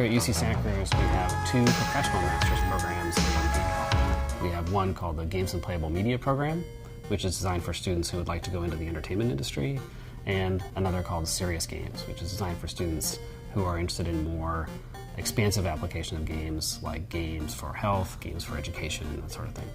Here at UC Santa Cruz, we have 2 professional master's programs in video. We have one called the Games and Playable Media program, which is designed for students who would like to go into the entertainment industry, and another called Serious Games, which is designed for students who are interested in more expansive application of games, like games for health, games for education, and that sort of thing.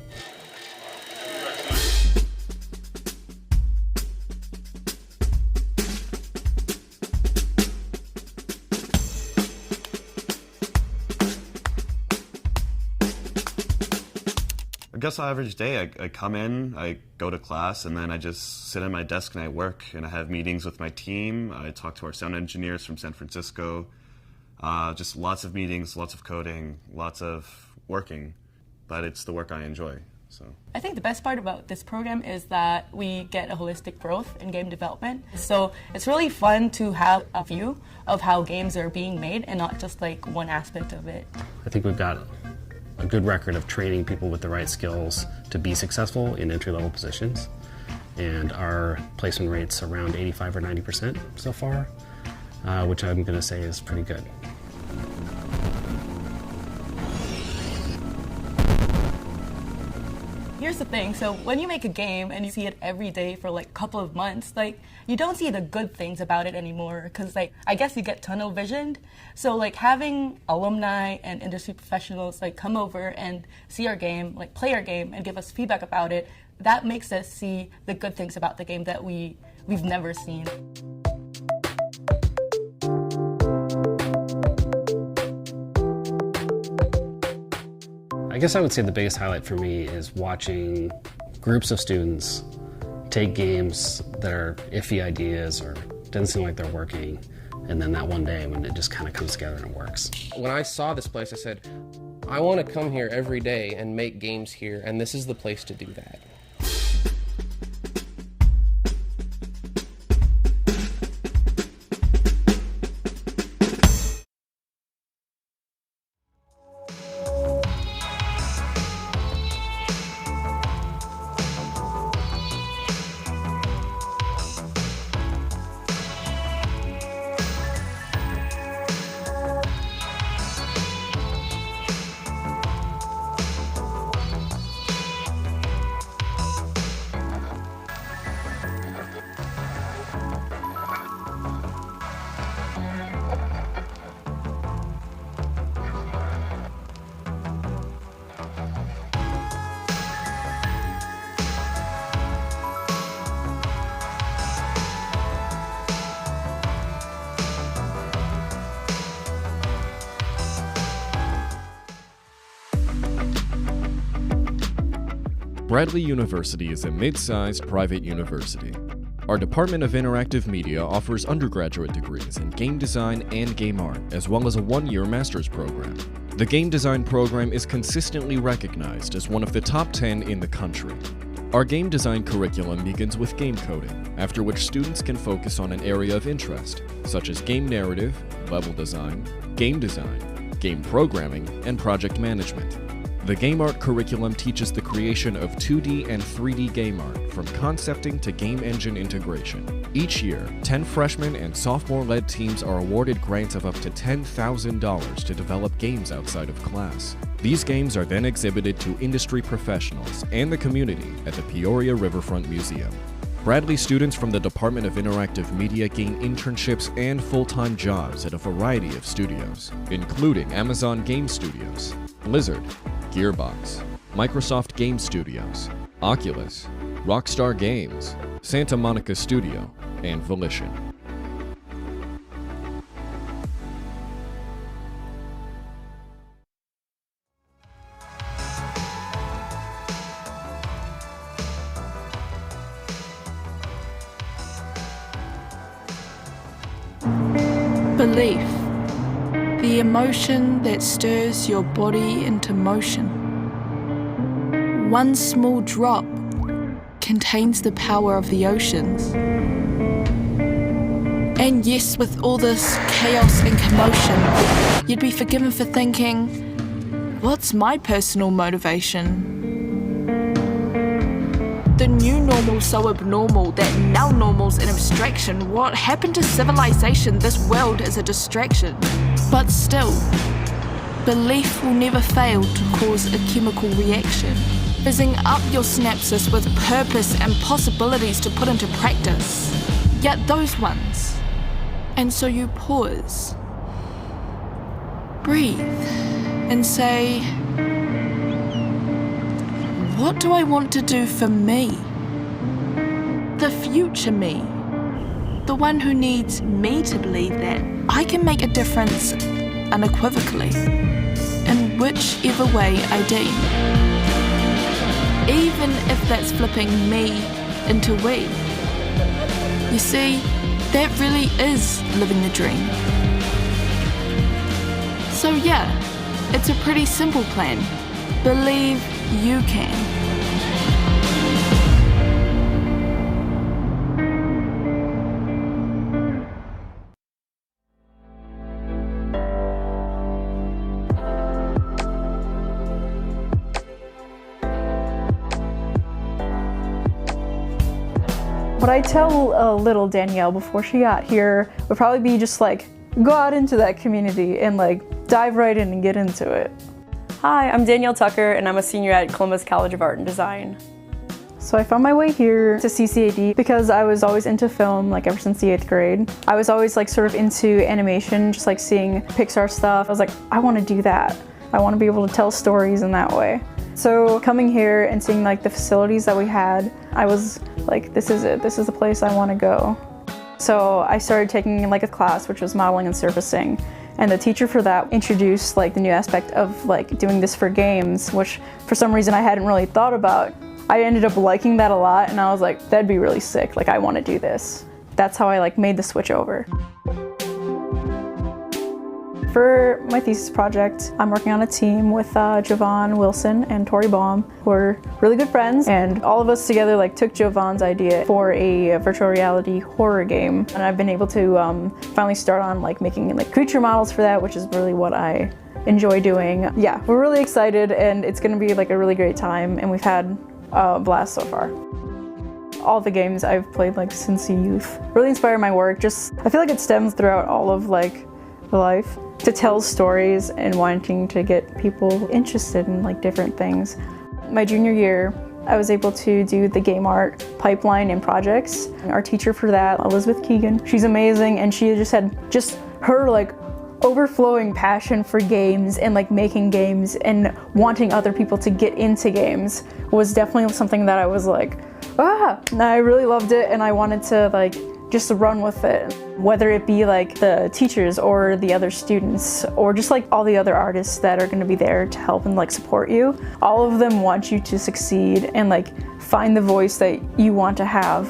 I guess on average day, I come in, I go to class, and then I just sit at my desk and I work, and I have meetings with my team. I talk to our sound engineers from San Francisco. Just lots of meetings, lots of coding, lots of working, but it's the work I enjoy. So I think the best part about this program is that we get a holistic growth in game development. So it's really fun to have a view of how games are being made and not just like one aspect of it. I think we've got a good record of training people with the right skills to be successful in entry-level positions. And our placement rate's around 85 or 90% so far, which I'm going to say is pretty good. Here's the thing, so when you make a game and you see it every day for like a couple of months, like you don't see the good things about it anymore because like I guess you get tunnel visioned. So like having alumni and industry professionals like come over and see our game, like play our game and give us feedback about it, that makes us see the good things about the game that we've never seen. I guess I would say the biggest highlight for me is watching groups of students take games that are iffy ideas or doesn't seem like they're working, and then that one day when it just kind of comes together and it works. When I saw this place, I said, I want to come here every day and make games here, and this is the place to do that. Bradley University is a mid-sized private university. Our Department of Interactive Media offers undergraduate degrees in game design and game art, as well as a one-year master's program. The game design program is consistently recognized as one of the top 10 in the country. Our game design curriculum begins with game coding, after which students can focus on an area of interest, such as game narrative, level design, game programming, and project management. The game art curriculum teaches the creation of 2D and 3D game art, from concepting to game engine integration. Each year, 10 freshmen and sophomore-led teams are awarded grants of up to $10,000 to develop games outside of class. These games are then exhibited to industry professionals and the community at the Peoria Riverfront Museum. Bradley students from the Department of Interactive Media gain internships and full-time jobs at a variety of studios, including Amazon Game Studios, Blizzard, Gearbox, Microsoft Game Studios, Oculus, Rockstar Games, Santa Monica Studio, and Volition. Belief. The emotion that stirs your body into motion. One small drop contains the power of the oceans. And yes, with all this chaos and commotion, you'd be forgiven for thinking, what's my personal motivation? The new normal's so abnormal that now normal's an abstraction. What happened to civilization? This world is a distraction. But still, belief will never fail to cause a chemical reaction, fizzing up your synapses with purpose and possibilities to put into practice. Yet those ones. And so you pause, breathe, and say, what do I want to do for me? The future me. The one who needs me to believe that I can make a difference unequivocally, in whichever way I deem. Even if that's flipping me into we. You see, that really is living the dream. So yeah, it's a pretty simple plan. Believe you can. What I tell little Danielle before she got here would probably be just like, go out into that community and like dive right in and get into it. Hi, I'm Danielle Tucker and I'm a senior at Columbus College of Art and Design. So I found my way here to CCAD because I was always into film, like ever since the 8th grade. I was always like sort of into animation, just like seeing Pixar stuff. I was like, I want to do that. I want to be able to tell stories in that way. So coming here and seeing like the facilities that we had, I was like, this is it. This is the place I want to go. So I started taking like a class which was modeling and surfacing. And the teacher for that introduced like the new aspect of like doing this for games, which for some reason I hadn't really thought about. I ended up liking that a lot and I was like, that'd be really sick. Like I want to do this. That's how I like made the switch over. For my thesis project, I'm working on a team with Jovan Wilson and Tori Baum, who are really good friends, and all of us together like took Jovan's idea for a virtual reality horror game, and I've been able to finally start on like making like creature models for that, which is really what I enjoy doing. Yeah, we're really excited, and it's going to be like a really great time, and we've had a blast so far. All the games I've played like since youth really inspire my work. Just I feel like it stems throughout all of like life. To tell stories and wanting to get people interested in like different things. My junior year, I was able to do the game art pipeline and projects. Our teacher for that, Elizabeth Keegan, she's amazing, and she just had her like overflowing passion for games and like making games and wanting other people to get into games was definitely something that I was like, and I really loved it, and I wanted to like just run with it. Whether it be like the teachers or the other students or just like all the other artists that are going to be there to help and like support you, all of them want you to succeed and like find the voice that you want to have.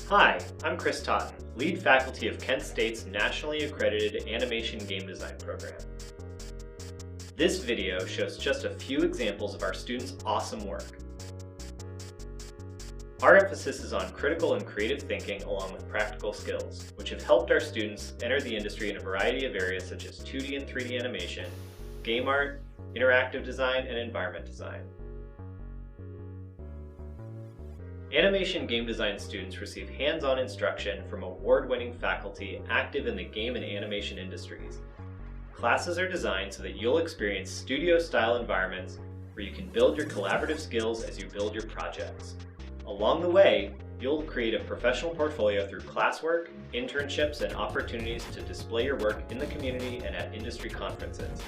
Hi, I'm Chris Totten, lead faculty of Kent State's nationally accredited animation game design program. This video shows just a few examples of our students' awesome work. Our emphasis is on critical and creative thinking along with practical skills, which have helped our students enter the industry in a variety of areas such as 2D and 3D animation, game art, interactive design, and environment design. Animation game design students receive hands-on instruction from award-winning faculty active in the game and animation industries. Classes are designed so that you'll experience studio-style environments where you can build your collaborative skills as you build your projects. Along the way, you'll create a professional portfolio through classwork, internships, and opportunities to display your work in the community and at industry conferences.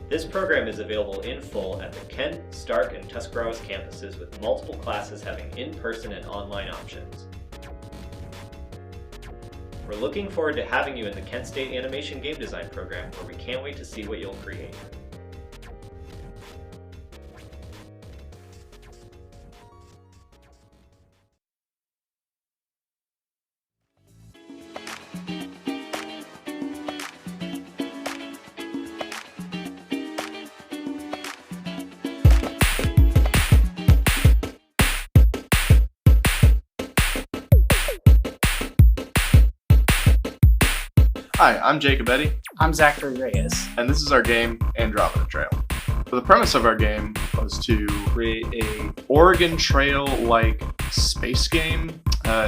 This program is available in full at the Kent, Stark, and Tuscarawas campuses with multiple classes having in-person and online options. We're looking forward to having you in the Kent State Animation Game Design program, where we can't wait to see what you'll create. Hi, I'm Jacob Eddy. I'm Zachary Reyes. And this is our game, Andromeda Trail. So the premise of our game was to create a Oregon Trail-like space game,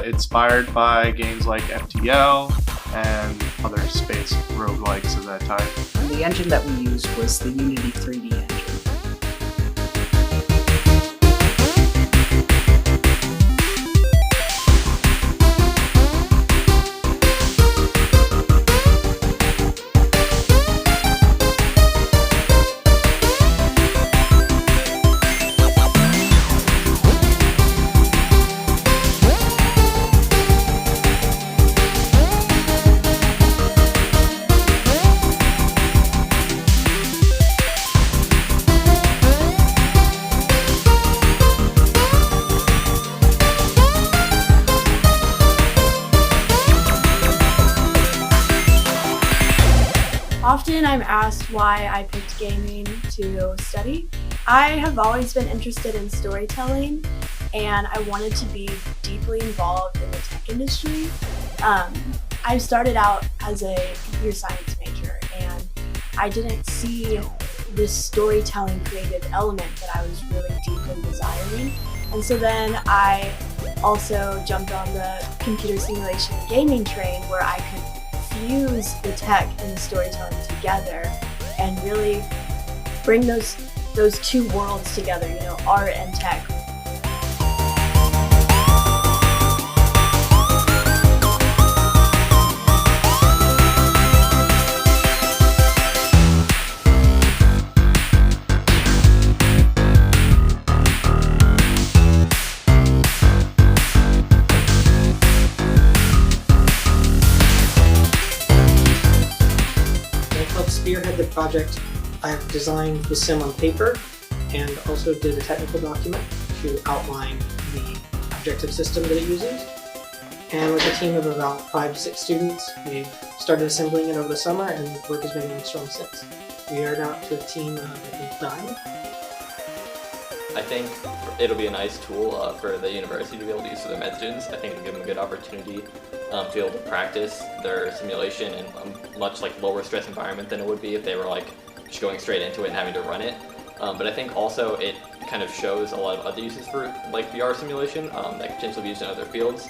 inspired by games like FTL and other space roguelikes of that type. And the engine that we used was the Unity 3D engine. Often I'm asked why I picked gaming to study. I have always been interested in storytelling, and I wanted to be deeply involved in the tech industry. I started out as a computer science major, and I didn't see this storytelling creative element that I was really deeply desiring. And so then I also jumped on the computer simulation gaming train, where I could fuse the tech and the storytelling together and really bring those two worlds together, you know, art and tech. Spearhead the project. I've designed the sim on paper and also did a technical document to outline the objective system that it uses. And with a team of about 5 to 6 students, we've started assembling it over the summer, and work has been going strong since. We are now to a team of, I think, 9. I think it'll be a nice tool for the university to be able to use for their med students. I think it'll give them a good opportunity to be able to practice their simulation in a much lower stress environment than it would be if they were just going straight into it and having to run it. But I think also it kind of shows a lot of other uses for VR simulation that could potentially be used in other fields.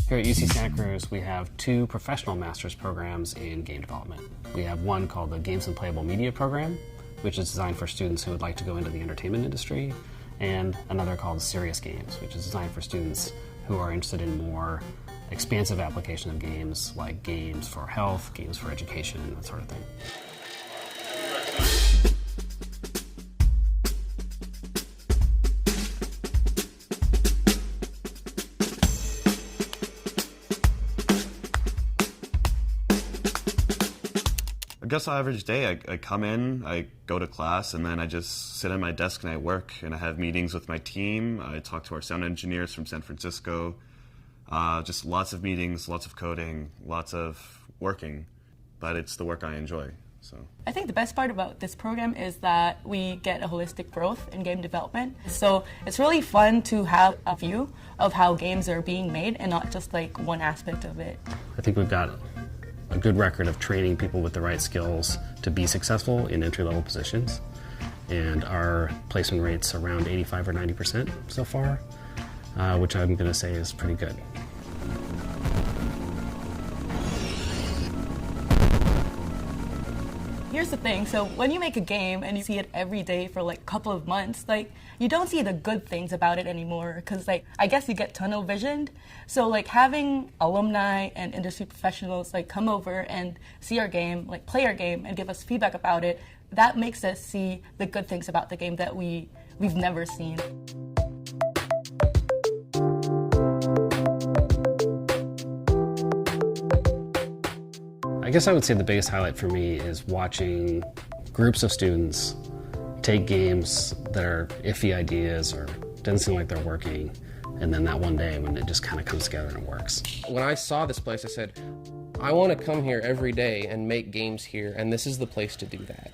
Here at UC Santa Cruz, we have 2 professional master's programs in game development. We have one called the Games and Playable Media program, which is designed for students who would like to go into the entertainment industry, and another called Serious Games, which is designed for students who are interested in more expansive application of games, like games for health, games for education, that sort of thing. I guess average day, I come in, I go to class, and then I just sit at my desk and I work, and I have meetings with my team. I talk to our sound engineers from San Francisco. Just lots of meetings, lots of coding, lots of working, but it's the work I enjoy. So I think the best part about this program is that we get a holistic growth in game development. So it's really fun to have a view of how games are being made and not just like one aspect of it. I think we've got a good record of training people with the right skills to be successful in entry-level positions, and our placement rate's around 85 or 90% so far, which I'm going to say is pretty good. Here's the thing, so when you make a game and you see it every day for like a couple of months, like you don't see the good things about it anymore because like I guess you get tunnel visioned. So like having alumni and industry professionals like come over and see our game, like play our game and give us feedback about it, that makes us see the good things about the game that we've never seen. I guess I would say the biggest highlight for me is watching groups of students take games that are iffy ideas or doesn't seem like they're working, and then that one day when it just kind of comes together and it works. When I saw this place, I said, I want to come here every day and make games here, and this is the place to do that.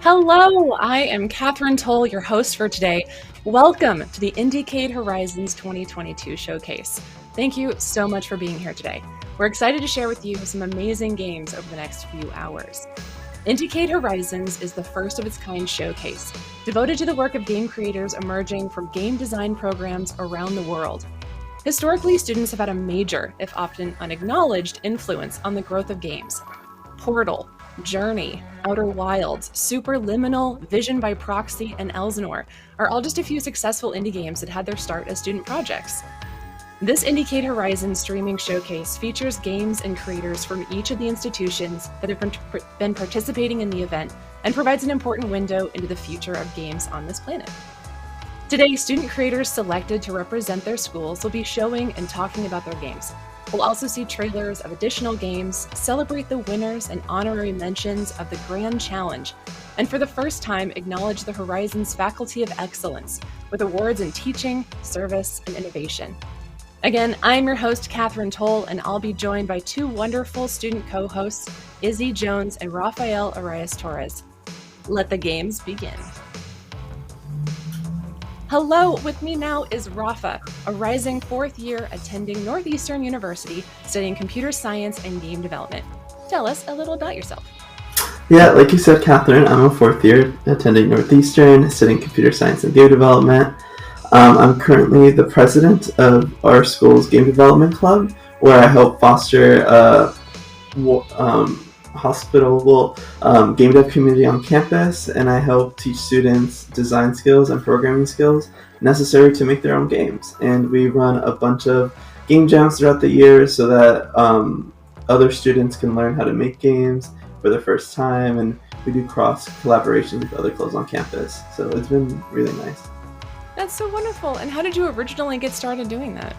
Hello, I am Catherine Toll, your host for today. Welcome to the IndieCade Horizons 2022 showcase. Thank you so much for being here today. We're excited to share with you some amazing games over the next few hours. IndieCade Horizons is the first of its kind showcase, devoted to the work of game creators emerging from game design programs around the world. Historically, students have had a major, if often unacknowledged, influence on the growth of games. Portal, Journey, Outer Wilds, Superliminal, Vision by Proxy, and Elsinore are all just a few successful indie games that had their start as student projects. This IndieCade Horizons streaming showcase features games and creators from each of the institutions that have been participating in the event and provides an important window into the future of games on this planet. Today, student creators selected to represent their schools will be showing and talking about their games. We'll also see trailers of additional games, celebrate the winners and honorary mentions of the Grand Challenge, and for the first time, acknowledge the Horizons Faculty of Excellence with awards in teaching, service, and innovation. Again, I'm your host, Catherine Toll, and I'll be joined by two wonderful student co-hosts, Izzy Jones and Rafael Arias-Torres. Let the games begin. Hello, with me now is Rafa, a rising fourth year attending Northeastern University studying computer science and game development. Tell us a little about yourself. Yeah, like you said, Catherine, I'm a fourth year attending Northeastern studying computer science and game development. I'm currently the president of our school's game development club, where I help foster a hospitable game dev community on campus, and I help teach students design skills and programming skills necessary to make their own games. And we run a bunch of game jams throughout the year so that other students can learn how to make games for the first time, and we do cross collaboration with other clubs on campus. So it's been really nice. That's so wonderful. And how did you originally get started doing that?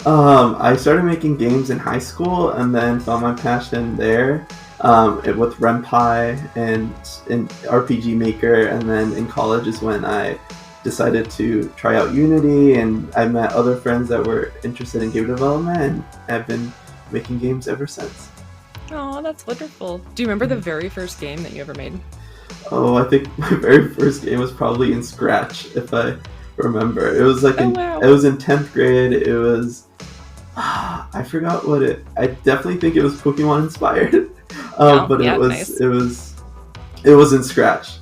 I started making games in high school and then found my passion there with RenPy and in RPG Maker, and then in college is when I decided to try out Unity, and I met other friends that were interested in game development, and I've been making games ever since. Oh, that's wonderful. Do you remember the very first game that you ever made? Oh, I think my very first game was probably in Scratch, if I remember. It was like it was in 10th grade. It was I forgot what I definitely think it was Pokemon inspired. But yeah, it was in Scratch.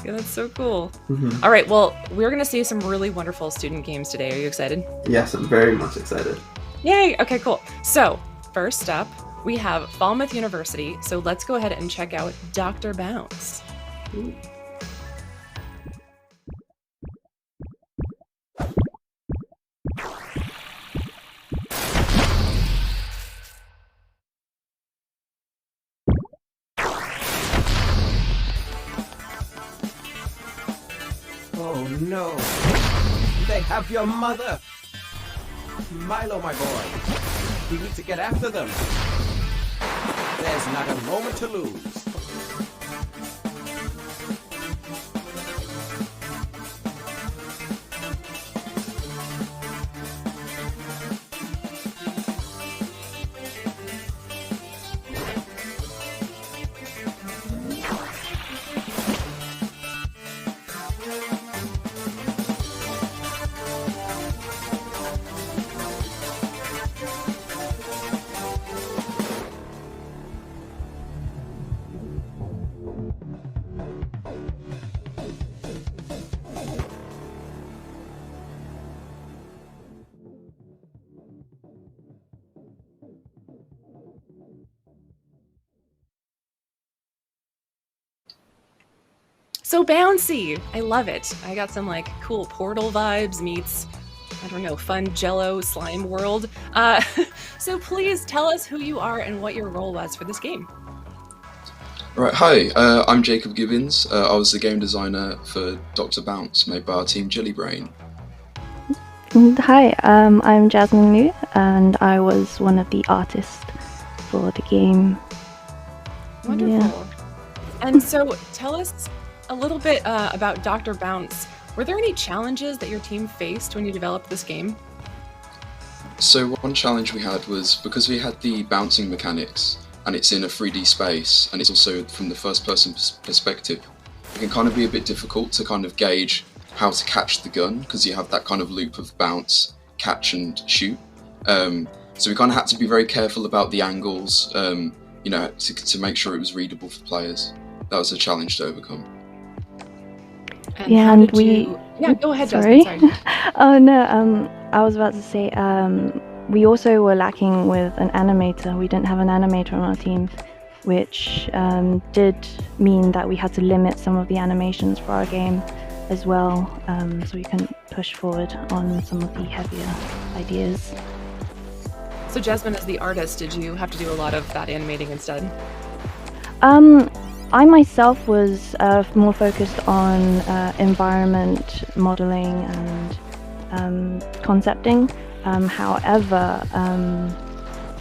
Yeah, that's so cool. Mm-hmm. All right, well, we're going to see some really wonderful student games today. Are you excited? Yes, I'm very much excited. Yay! Okay, cool. So, first up, we have Falmouth University. So let's go ahead and check out Dr. Bounce. Ooh. Oh no! They have your mother! Milo, my boy! We need to get after them! There's not a moment to lose! So bouncy! I love it. I got some like cool Portal vibes meets, I don't know, fun Jello slime world. So please tell us who you are and what your role was for this game. Right, hi, I'm Jacob Gibbons. I was the game designer for Dr. Bounce, made by our team Jellybrain. Hi, I'm Jasmine Liu, and I was one of the artists for the game. Wonderful. Yeah. And so tell us a little bit about Dr. Bounce. Were there any challenges that your team faced when you developed this game? So one challenge we had was because we had the bouncing mechanics and it's in a 3D space and it's also from the first person perspective, it can kind of be a bit difficult to kind of gauge how to catch the gun because you have that kind of loop of bounce, catch and shoot. So we kind of had to be very careful about the angles, you know, to make sure it was readable for players. That was a challenge to overcome. And yeah, and we. Yeah, go ahead, sorry. Jasmine. Sorry. Oh no, I was about to say, we also were lacking with an animator. We didn't have an animator on our team, which did mean that we had to limit some of the animations for our game. as well, so we can push forward on some of the heavier ideas. So Jasmine, as the artist, did you have to do a lot of that animating instead? I myself was more focused on environment modeling and concepting. However,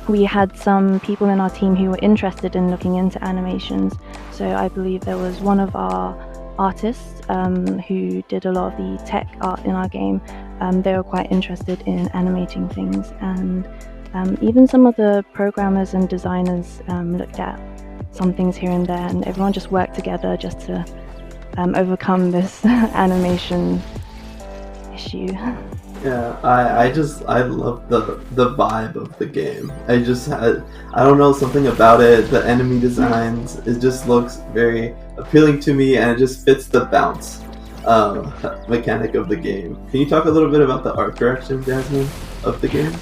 we had some people in our team who were interested in looking into animations. So I believe there was one of our artists who did a lot of the tech art in our game. They were quite interested in animating things, and even some of the programmers and designers looked at some things here and there, and everyone just worked together just to overcome this animation issue. Yeah, I love the vibe of the game. I don't know, something about it, the enemy designs, it just looks very appealing to me, and it just fits the bounce mechanic of the game. Can you talk a little bit about the art direction, Jasmine, of the game?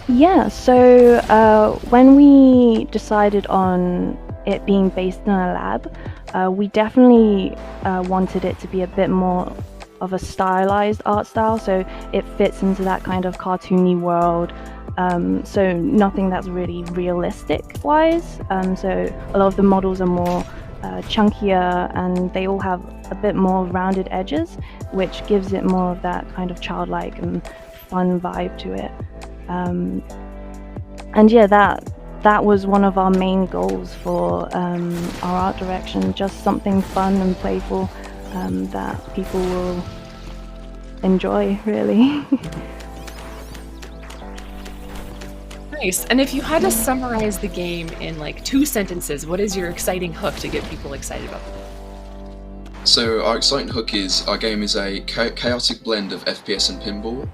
Yeah, so when we decided on it being based in a lab, we definitely wanted it to be a bit more of a stylized art style, so it fits into that kind of cartoony world, so nothing that's really realistic wise. So a lot of the models are more chunkier, and they all have a bit more rounded edges, which gives it more of that kind of childlike and fun vibe to it. And yeah, that was one of our main goals for our art direction, just something fun and playful that people will enjoy, really. Nice. And if you had to summarize the game in like 2 sentences, what is your exciting hook to get people excited about it? So our exciting hook is, our game is a chaotic blend of FPS and pinball.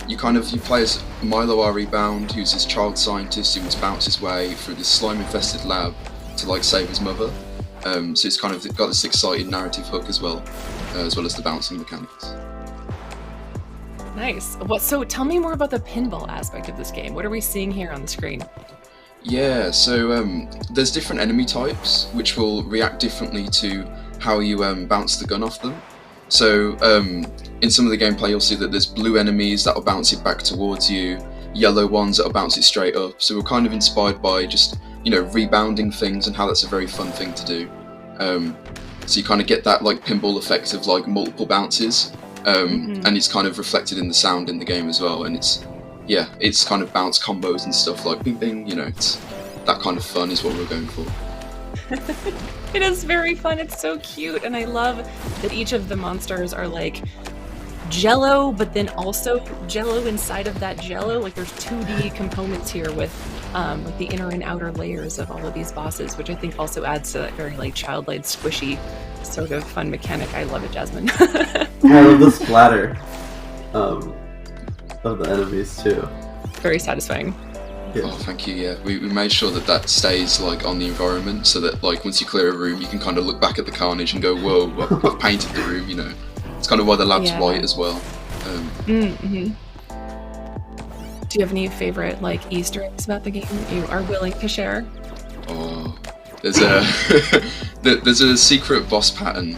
You play as Milo, our rebound, who's this child scientist who must bounce his way through this slime-infested lab to like save his mother. So it's kind of got this exciting narrative hook as well as the bouncing mechanics. Nice. So tell me more about the pinball aspect of this game. What are we seeing here on the screen? Yeah, so there's different enemy types which will react differently to how you bounce the gun off them. So in some of the gameplay you'll see that there's blue enemies that will bounce it back towards you, yellow ones that will bounce it straight up. So we're kind of inspired by just, rebounding things and how that's a very fun thing to do. So you kind of get that like pinball effect of like multiple bounces, and it's kind of reflected in the sound in the game as well. And it's kind of bounce combos and stuff like bing bing, it's that kind of fun is what we're going for. It is very fun. It's so cute, and I love that each of the monsters are like Jello, but then also Jello inside of that Jello. Like there's 2D components here with the inner and outer layers of all of these bosses, which I think also adds to that very like childlike, squishy sort of fun mechanic. I love it, Jasmine. I love the splatter of the enemies too. Very satisfying. Yeah. Oh, thank you. Yeah, we made sure that stays like on the environment, so that like once you clear a room, you can kind of look back at the carnage and go, "Whoa, I've painted the room." It's kind of why the lab's white as well. Do you have any favorite like Easter eggs about the game that you are willing to share? Oh, there's a secret boss pattern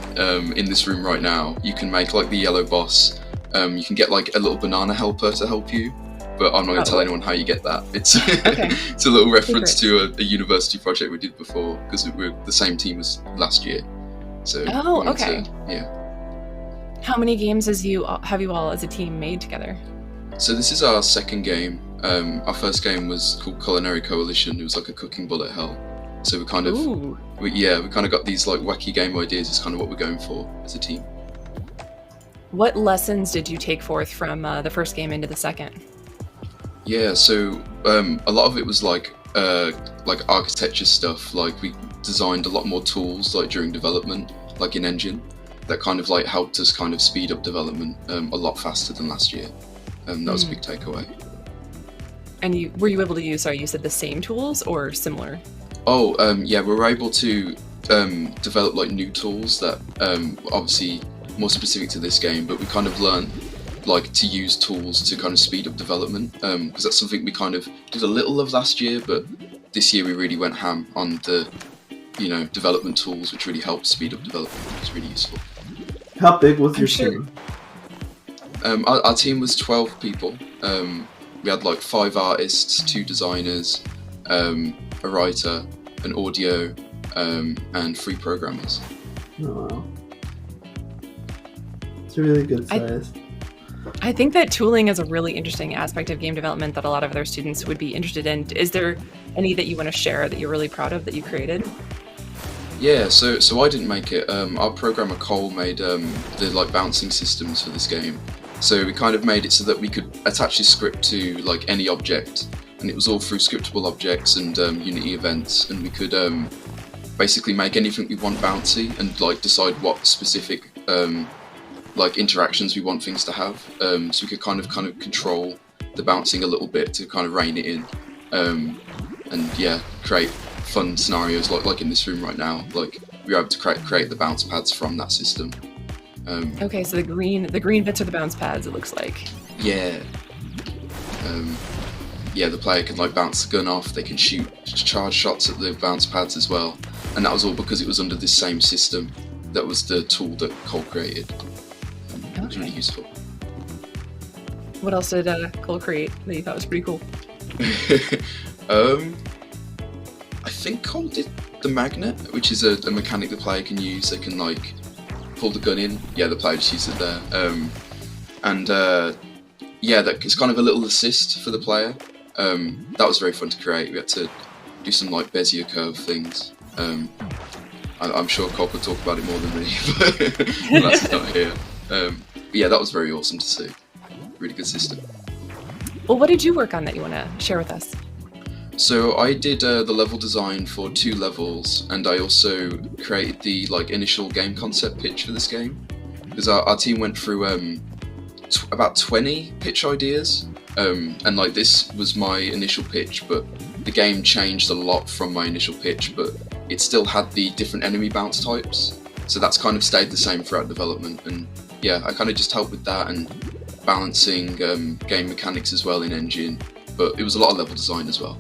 in this room right now. You can make like the yellow boss. You can get like a little banana helper to help you. But I'm not going to tell anyone how you get that. It's it's a little reference to a university project we did before, because we're the same team as last year. So okay. How many games have you all as a team made together? So this is our second game. Our first game was called Culinary Coalition. It was like a cooking bullet hell. So we kind of got these like wacky game ideas. Is kind of what we're going for as a team. What lessons did you take forth from the first game into the second? Yeah, so a lot of it was like architecture stuff. Like we designed a lot more tools like during development, like in engine, that kind of like helped us kind of speed up development a lot faster than last year. That was a big takeaway. And were you able to use, you said the same tools or similar? Oh, yeah, we were able to develop like new tools that obviously more specific to this game, but we kind of learned like to use tools to kind of speed up development, because that's something we kind of did a little of last year, but this year we really went ham on the development tools, which really helped speed up development. It was really useful. How big was your team? Our team was 12 people. We had like 5 artists, 2 designers, a writer, an audio, and 3 programmers. Oh, wow. It's a really good size. I think that tooling is a really interesting aspect of game development that a lot of other students would be interested in. Is there any that you want to share that you're really proud of that you created? Yeah, so I didn't make it. Our programmer Cole made the like bouncing systems for this game. So we kind of made it so that we could attach this script to like any object, and it was all through scriptable objects and Unity events, and we could basically make anything we want bouncy and like decide what specific like interactions we want things to have. So we could kind of control the bouncing a little bit to kind of rein it in, and yeah, create fun scenarios like in this room right now. Like we were able to create the bounce pads from that system. Okay, so the green bits are the bounce pads, it looks like. Yeah. Yeah, the player can like bounce the gun off, they can shoot charge shots at the bounce pads as well. And that was all because it was under this same system. That was the tool that Cole created. It was really useful. What else did Cole create that you thought was pretty cool? I think Cole did the magnet, which is a mechanic the player can use. They can like pull the gun in. Yeah, the player just uses it there. Yeah, that is kind of a little assist for the player. That was very fun to create. We had to do some like Bezier curve things. I'm sure Cole could talk about it more than me, but that's not here. But yeah, that was very awesome to see. Really good system. Well, what did you work on that you want to share with us? So I did the level design for 2 levels, and I also created the like initial game concept pitch for this game, because our team went through about 20 pitch ideas, and like this was my initial pitch, but the game changed a lot from my initial pitch, but it still had the different enemy bounce types, so that's kind of stayed the same throughout development. And yeah, I kind of just helped with that and balancing game mechanics as well in engine, but it was a lot of level design as well.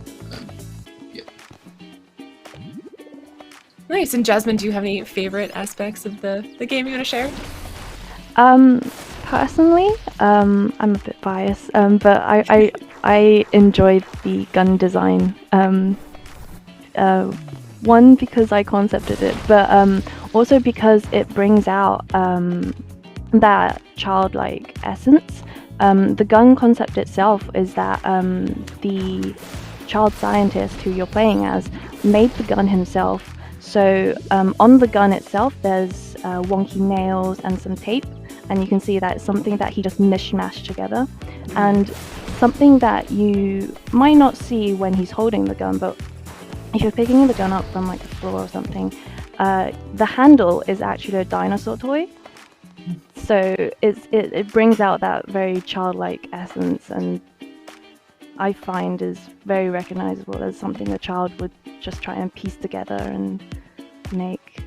Nice. And Jasmine, do you have any favorite aspects of the game you want to share? Personally, I'm a bit biased, but I enjoyed the gun design. One, because I concepted it, but also because it brings out that childlike essence. The gun concept itself is that the child scientist who you're playing as made the gun himself. So on the gun itself, there's wonky nails and some tape, and you can see that it's something that he just mishmashed together, and something that you might not see when he's holding the gun, but if you're picking the gun up from like the floor or something, the handle is actually a dinosaur toy. So it brings out that very childlike essence, and I find is very recognizable as something a child would just try and piece together and make.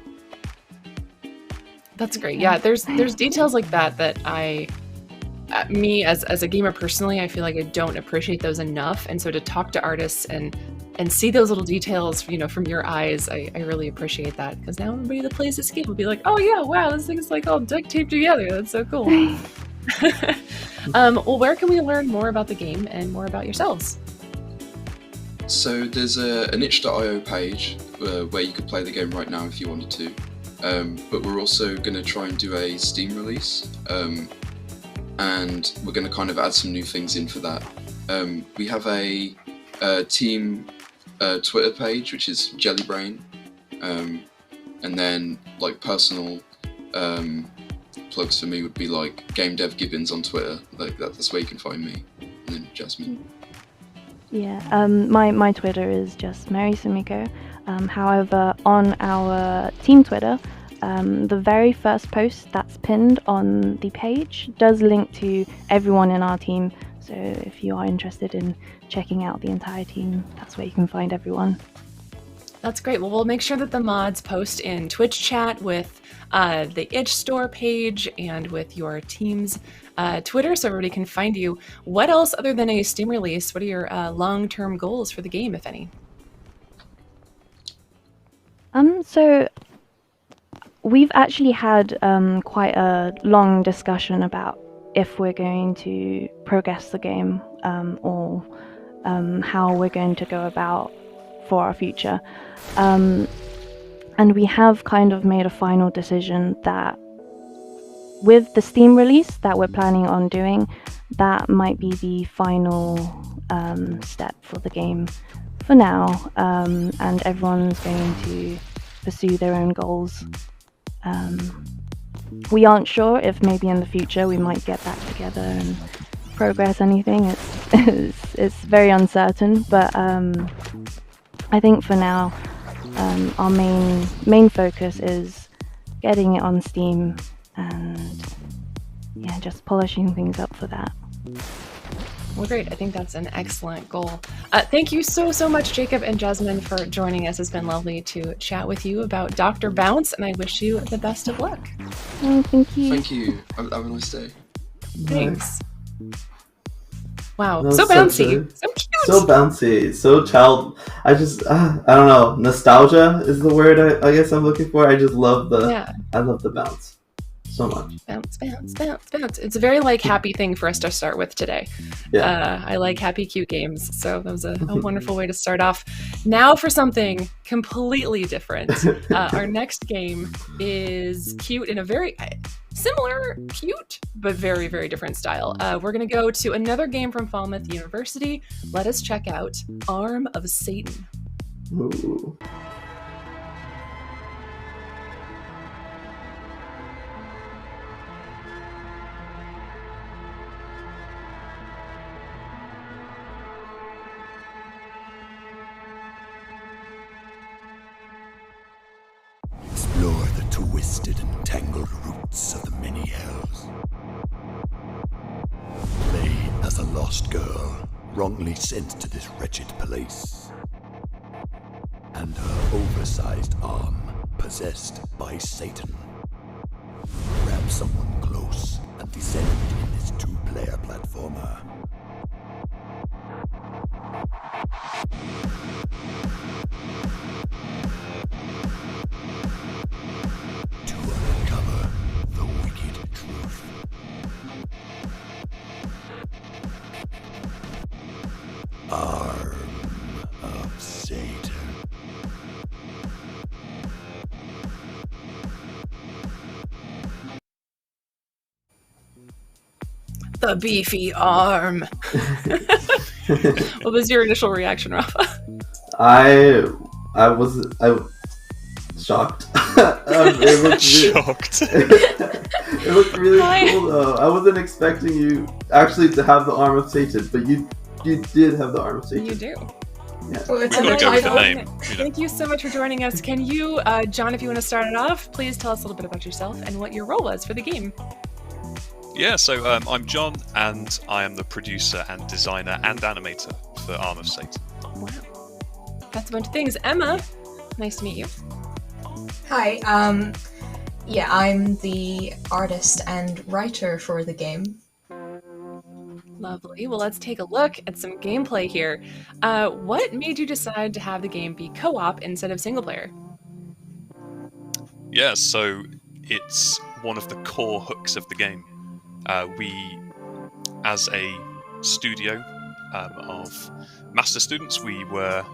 That's great. Yeah, there's details like that me as a gamer personally, I feel like I don't appreciate those enough, and so to talk to artists and see those little details, from your eyes, I really appreciate that, because now everybody that plays this game will be like, oh yeah, wow, this thing's like all duct taped together. That's so cool. Well, where can we learn more about the game and more about yourselves? So there's an itch.io page where you could play the game right now if you wanted to, but we're also going to try and do a Steam release, and we're going to kind of add some new things in for that. We have a team Twitter page, which is Jellybrain, and then like personal plugs for me would be like Game Dev Gibbons on Twitter. Like that's where you can find me. And then Jasmine. Yeah, my Twitter is just Mary Sumiko. However, on our team Twitter, the very first post that's pinned on the page does link to everyone in our team. So if you are interested in checking out the entire team, that's where you can find everyone. That's great. Well, we'll make sure that the mods post in Twitch chat with the Itch Store page and with your team's Twitter, so everybody can find you. What else, other than a Steam release, what are your long-term goals for the game, if any? So we've actually had quite a long discussion about if we're going to progress the game or how we're going to go about for our future. And we have kind of made a final decision that with the Steam release that we're planning on doing, that might be the final step for the game for now, and everyone's going to pursue their own goals. We aren't sure if maybe in the future we might get back together and progress anything. It's very uncertain, but I think for now our main focus is getting it on Steam and just polishing things up for that. Well, great. I think that's an excellent goal. Thank you so much, Jacob and Jasmine, for joining us. It's been lovely to chat with you about Dr. Bounce, and I wish you the best of luck. Oh, thank you. Thank you. Have a nice day. Thanks. Wow, That was so bouncy, good. so cute. So bouncy, so child. I just, I don't know. Nostalgia is the word I guess I'm looking for. I just love I love the bounce so much. Bounce, bounce, bounce, bounce. It's a very happy thing for us to start with today. Yeah. I like happy, cute games, so that was a wonderful way to start off. Now for something completely different. Our next game is cute in a very similar, cute, but very, very different style. We're going to go to another game from Falmouth University. Let us check out Arm of Satan. Ooh. Explore the twisted and tangled roots of the many hells. Play as a lost girl, wrongly sent to this wretched place, and her oversized arm possessed by Satan. Grab someone close and descend in this two-player platformer. To uncover the wicked truth. Arm of Satan. The beefy arm. What was your initial reaction, Rafa? I was shocked. It looked shocked. It looked really cool though. I wasn't expecting you actually to have the arm of Satan, but you did have the arm of Satan. You do. Yeah. Well, I'm gonna go with the name. Thank you so much for joining us. Can you, John, if you want to start it off, please tell us a little bit about yourself and what your role was for the game. Yeah, so I'm John, and I am the producer and designer and animator for Arm of Satan. Wow. That's a bunch of things. Emma, nice to meet you. Hi, yeah, I'm the artist and writer for the game. Lovely. Well, let's take a look at some gameplay here. What made you decide to have the game be co-op instead of single player? Yeah, so it's one of the core hooks of the game. We, as a studio of master students, we were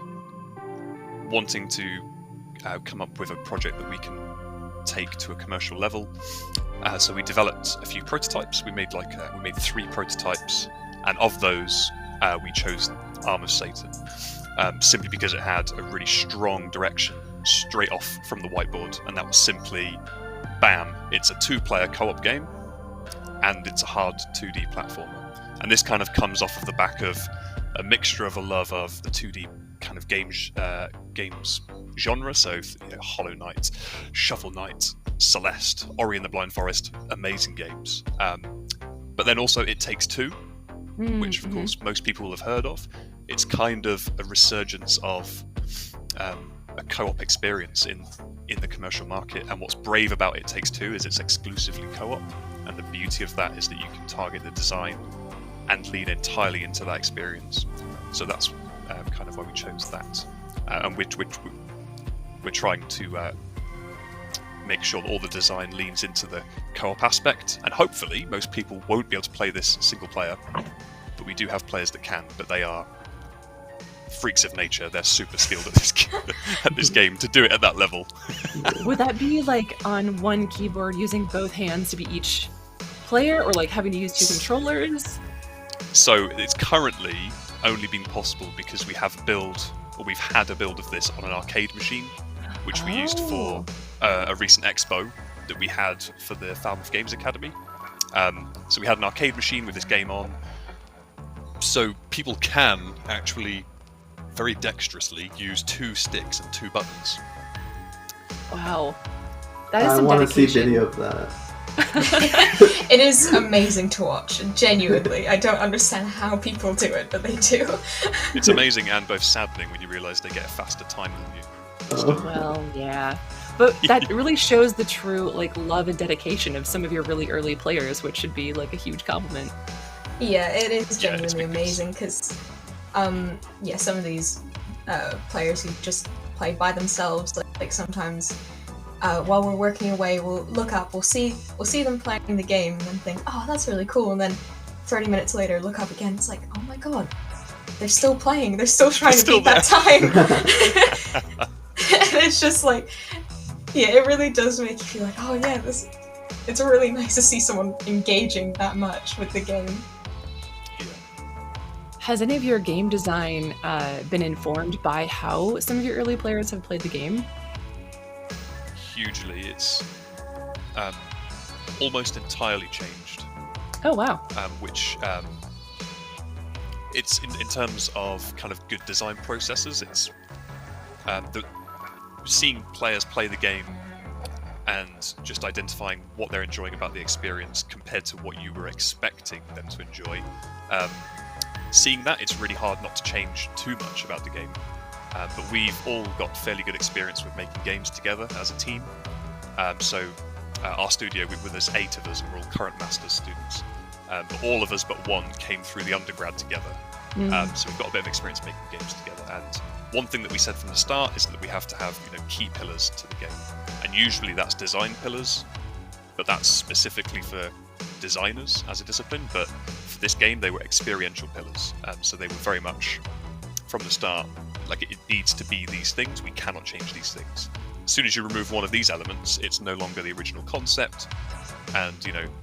wanting to come up with a project that we can take to a commercial level. So we developed a few prototypes. We made 3 prototypes, and of those, we chose Arm of Satan, simply because it had a really strong direction straight off from the whiteboard, and that was simply, bam! It's a 2-player co-op game, and it's a hard 2D platformer. And this kind of comes off of the back of a mixture of a love of the 2D kind of games genre, so Hollow Knight, Shovel Knight, Celeste, Ori and the Blind Forest, amazing games. But then also It Takes Two, which of course most people will have heard of. It's kind of a resurgence of a co-op experience in the commercial market, and what's brave about It Takes Two is it's exclusively co-op, and the beauty of that is that you can target the design and lean entirely into that experience. So that's kind of why we chose that, and we're trying to make sure that all the design leans into the co-op aspect. And hopefully, most people won't be able to play this single player, but we do have players that can. But they are freaks of nature. They're super skilled at this game to do it at that level. Would that be like on one keyboard using both hands to be each player, or like having to use 2 controllers? So it's currently only been possible because we've had a build of this on an arcade machine, which we used for a recent expo that we had for the Falmouth Games Academy. So we had an arcade machine with this game on. So people can actually very dexterously use 2 sticks and 2 buttons. Wow. That is I some want to see dedication. video of that. It is amazing to watch, genuinely. I don't understand how people do it, but they do. It's amazing and both saddening when you realise they get a faster time than you. Well, yeah. But that really shows the true like love and dedication of some of your really early players, which should be like a huge compliment. Yeah, it is genuinely amazing because, some of these players who just play by themselves, like sometimes while we're working away, we'll look up, we'll see them playing the game, and then think, oh, that's really cool, and then 30 minutes later, look up again, it's like, oh my god, they're still playing, they're still trying to beat that time. And it's just like, yeah, it really does make you feel like, oh yeah, it's really nice to see someone engaging that much with the game. Has any of your game design been informed by how some of your early players have played the game? Hugely, it's almost entirely changed. Oh wow! Which it's in terms of kind of good design processes. It's seeing players play the game and just identifying what they're enjoying about the experience compared to what you were expecting them to enjoy. Seeing that, it's really hard not to change too much about the game. But we've all got fairly good experience with making games together as a team. So our studio, there's 8 of us, and we're all current master's students. But all of us but one came through the undergrad together. So we've got a bit of experience making games together. And one thing that we said from the start is that we have to have key pillars to the game. And usually that's design pillars, but that's specifically for designers as a discipline. But for this game, they were experiential pillars. So they were very much, from the start, like it needs to be these things, we cannot change these things. As soon as you remove one of these elements, it's no longer the original concept, and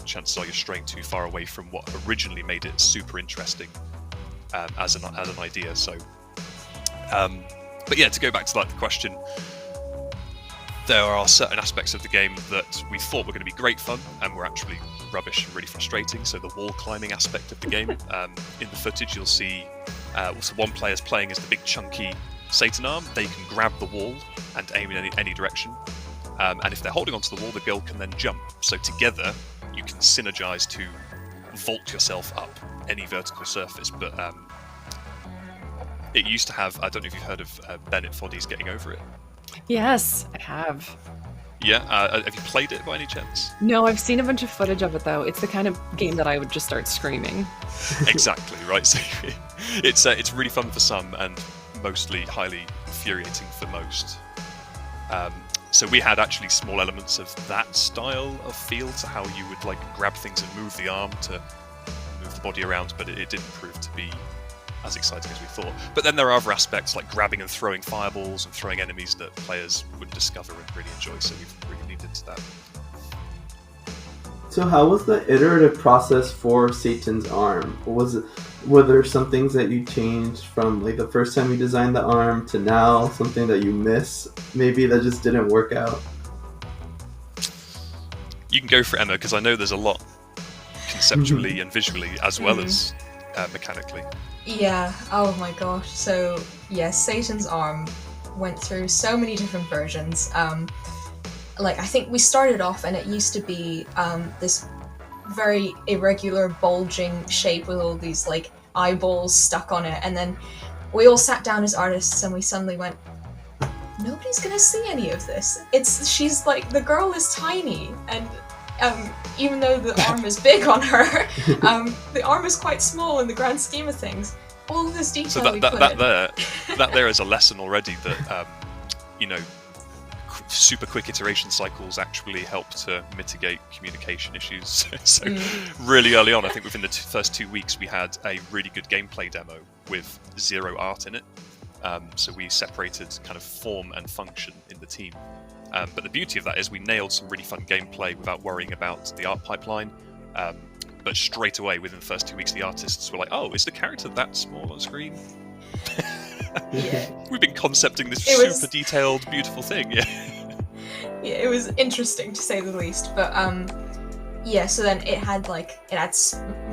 chances are you're straying too far away from what originally made it super interesting as an idea. So, but yeah, to go back to the question, there are certain aspects of the game that we thought were going to be great fun, and were actually rubbish and really frustrating. So the wall climbing aspect of the game, in the footage you'll see so one player's playing as the big chunky Satan arm. They can grab the wall and aim in any direction, and if they're holding onto the wall, the girl can then jump. So together you can synergize to vault yourself up any vertical surface. But it used to have, I don't know if you've heard of Bennett Foddy's Getting Over It. Yes, I have. Yeah, have you played it by any chance? No, I've seen a bunch of footage of it though. It's the kind of game that I would just start screaming. Exactly, right. So it's really fun for some and mostly highly infuriating for most. So we had actually small elements of that style of feel to how you would grab things and move the arm to move the body around, but it didn't prove to be as exciting as we thought. But then there are other aspects like grabbing and throwing fireballs and throwing enemies that players would discover and really enjoy, so we've really leaned into that. So how was the iterative process for Satan's arm? Were there some things that you changed from the first time you designed the arm to now, something that you miss maybe that just didn't work out? You can go for Emma, because I know there's a lot conceptually and visually as well as mechanically. Yeah, oh my gosh. So, yes, Satan's arm went through so many different versions. I think we started off and it used to be this very irregular, bulging shape with all these, eyeballs stuck on it. And then we all sat down as artists and we suddenly went, nobody's gonna see any of this. The girl is tiny, and even though the arm is big on her, the arm is quite small in the grand scheme of things. All this detail So we put in. that there is a lesson already that super quick iteration cycles actually help to mitigate communication issues. So really early on, I think within the first 2 weeks, we had a really good gameplay demo with 0 art in it. So we separated kind of form and function in the team. But the beauty of that is we nailed some really fun gameplay without worrying about the art pipeline. But straight away, within the first 2 weeks, the artists were like, "Oh, is the character that small on screen?" Yeah. We've been concepting this super detailed, beautiful thing. Yeah. Yeah, it was interesting to say the least. But yeah, so then it had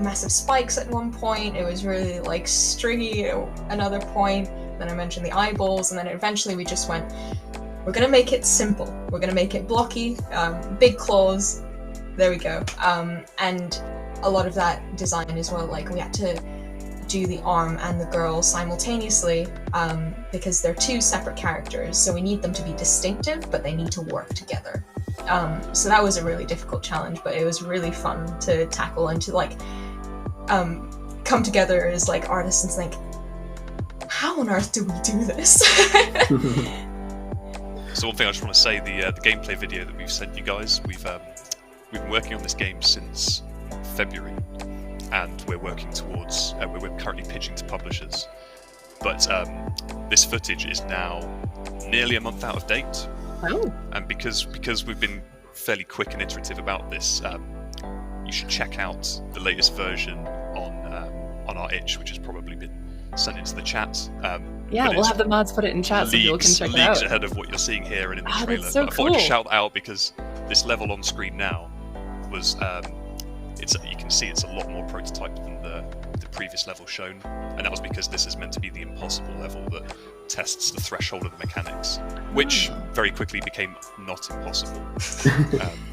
massive spikes at one point. It was really like stringy at another point. Then I mentioned the eyeballs, and then eventually we just went, we're gonna make it simple. We're gonna make it blocky, big claws. There we go. And a lot of that design as well, like we had to do the arm and the girl simultaneously because they're 2 separate characters, so we need them to be distinctive, but they need to work together. So that was a really difficult challenge, but it was really fun to tackle and to come together as artists and think, how on earth do we do this? So one thing I just want to say, the gameplay video that we've sent you guys, we've been working on this game since February, and we're working towards, we're currently pitching to publishers, but this footage is now nearly a month out of date. Oh. And because we've been fairly quick and iterative about this, you should check out the latest version on our itch, which has probably been sent into the chat. Yeah, we'll have the mods put it in chat so people can check it out. Leagues ahead of what you're seeing here and in the trailer. That's so but I cool. thought I'd shout out because this level on screen now was, you can see it's a lot more prototype than the previous level shown, and that was because this is meant to be the impossible level that tests the threshold of the mechanics, which very quickly became not impossible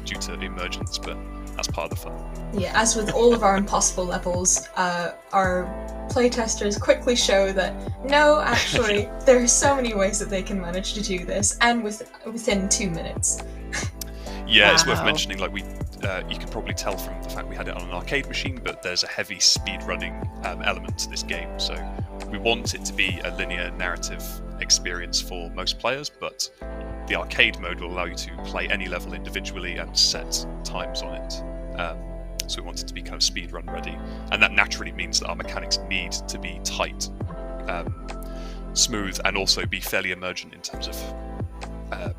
due to emergence, but that's part of the fun. Yeah, as with all of our impossible levels, our playtesters quickly show that no, actually, there are so many ways that they can manage to do this, and within 2 minutes. Yeah, It's worth mentioning, you can probably tell from the fact we had it on an arcade machine, but there's a heavy speedrunning element to this game, so we want it to be a linear narrative experience for most players, but the arcade mode will allow you to play any level individually and set times on it. So we want it to be kind of speedrun ready, and that naturally means that our mechanics need to be tight, smooth, and also be fairly emergent in terms of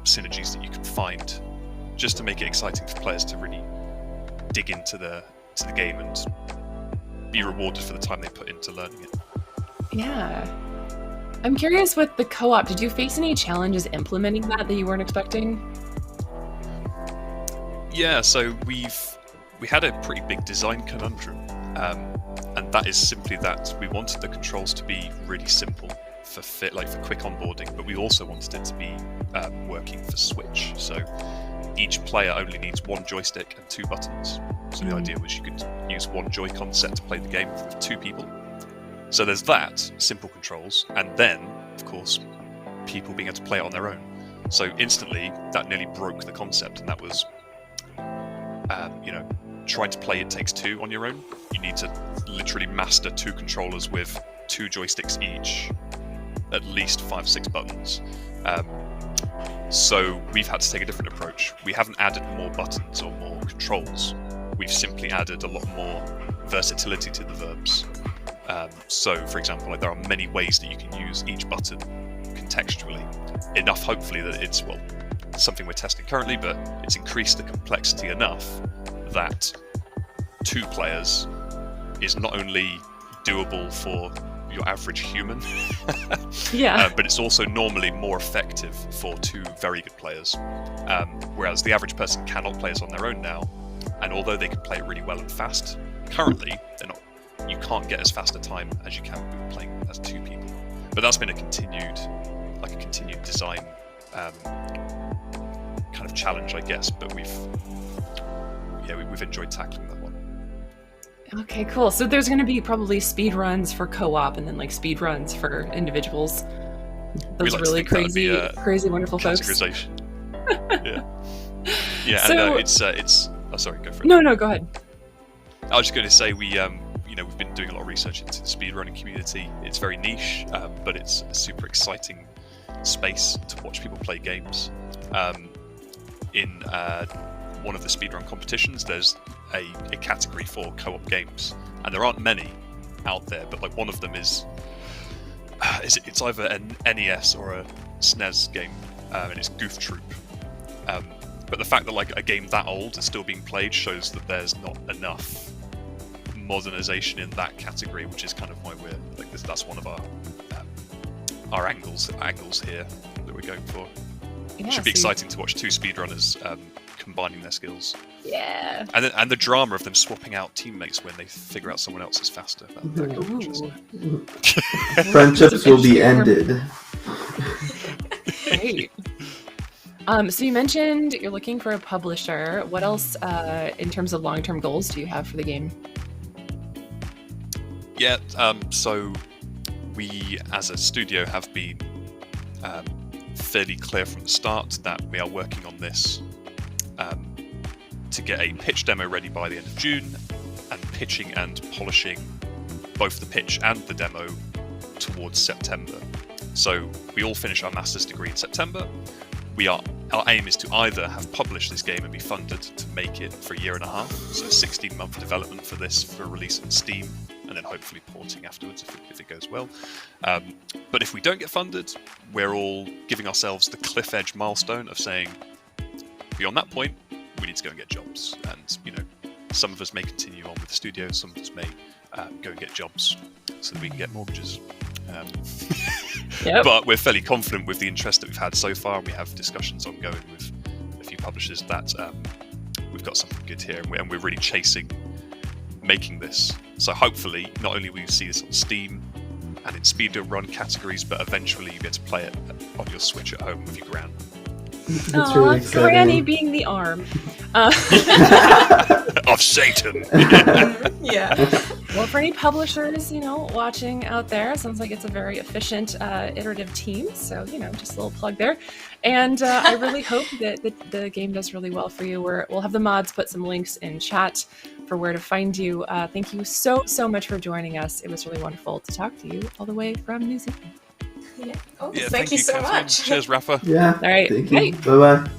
synergies that you can find, just to make it exciting for players to really dig into the game and be rewarded for the time they put into learning it. Yeah. I'm curious with the co-op, did you face any challenges implementing that you weren't expecting? Yeah, so we had a pretty big design conundrum, and that is simply that we wanted the controls to be really simple for quick onboarding, but we also wanted it to be working for Switch. So each player only needs 1 joystick and 2 buttons. So the idea was you could use 1 Joy-Con set to play the game for 2 people. So there's that, simple controls, and then, of course, people being able to play it on their own. So instantly, that nearly broke the concept, and that was, trying to play It Takes Two on your own. You need to literally master 2 controllers with 2 joysticks each, at least 5 or 6 buttons. So we've had to take a different approach. We haven't added more buttons or more controls. We've simply added a lot more versatility to the verbs. So, for example, there are many ways that you can use each button contextually. Enough, hopefully, that it's, something we're testing currently, but it's increased the complexity enough that 2 players is not only doable for your average human, but it's also normally more effective for 2 very good players. Whereas the average person cannot play it on their own now, and although they can play it really well and fast, currently you can't get as fast a time as you can playing as 2 people. But that's been a continued design kind of challenge, I guess. But we've enjoyed tackling that one. Okay, cool. So there's going to be probably speed runs for co-op and then speed runs for individuals. Those really crazy, wonderful folks. Categorization. Yeah. So, and it's. Oh, sorry, go for it. No, go ahead. I was just going to say we've been doing a lot of research into the speedrunning community. It's very niche, but it's a super exciting space to watch people play games. in one of the speedrun competitions, there's a category for co-op games, and there aren't many out there, but like one of them is it's either an NES or a SNES game, and it's Goof Troop. But the fact that like a game that old is still being played shows that there's not enough modernization in that category, which is kind of why we're like this. That's one of our angles here that we're going for. Yeah, it should be exciting to watch two speedrunners combining their skills. Yeah. And the drama of them swapping out teammates when they figure out someone else is faster. Friendships will be ended. Great. So you mentioned you're looking for a publisher. What else, in terms of long-term goals, do you have for the game? Yeah, so we, as a studio, have been fairly clear from the start that we are working on this to get a pitch demo ready by the end of June, and pitching and polishing both the pitch and the demo towards September. So we all finish our master's degree in September. Our aim is to either have published this game and be funded to make it for a year and a half, so 16-month development for this for release on Steam, and then hopefully porting afterwards if it goes well. But if we don't get funded, we're all giving ourselves the cliff edge milestone of saying, beyond that point, we need to go and get jobs. And some of us may continue on with the studio, some of us may go and get jobs so that we can get mortgages. Yep. But we're fairly confident with the interest that we've had so far, and we have discussions ongoing with a few publishers that we've got something good here, and we're really chasing making this. So hopefully, not only will you see this on Steam and in speedrun categories, but eventually you get to play it on your Switch at home with your gran. That's really exciting. Granny being the arm. Of Satan. Yeah. Well, for any publishers, watching out there, sounds like it's a very efficient, iterative team. So, just a little plug there. And I really hope that the game does really well for you. We'll have the mods put some links in chat for where to find you. Thank you so much for joining us. It was really wonderful to talk to you all the way from New Zealand. Yeah. Oh, Yeah, thank you so Catherine. much. Cheers, Rafa. Yeah. All right. Thank you. Hey. Bye-bye.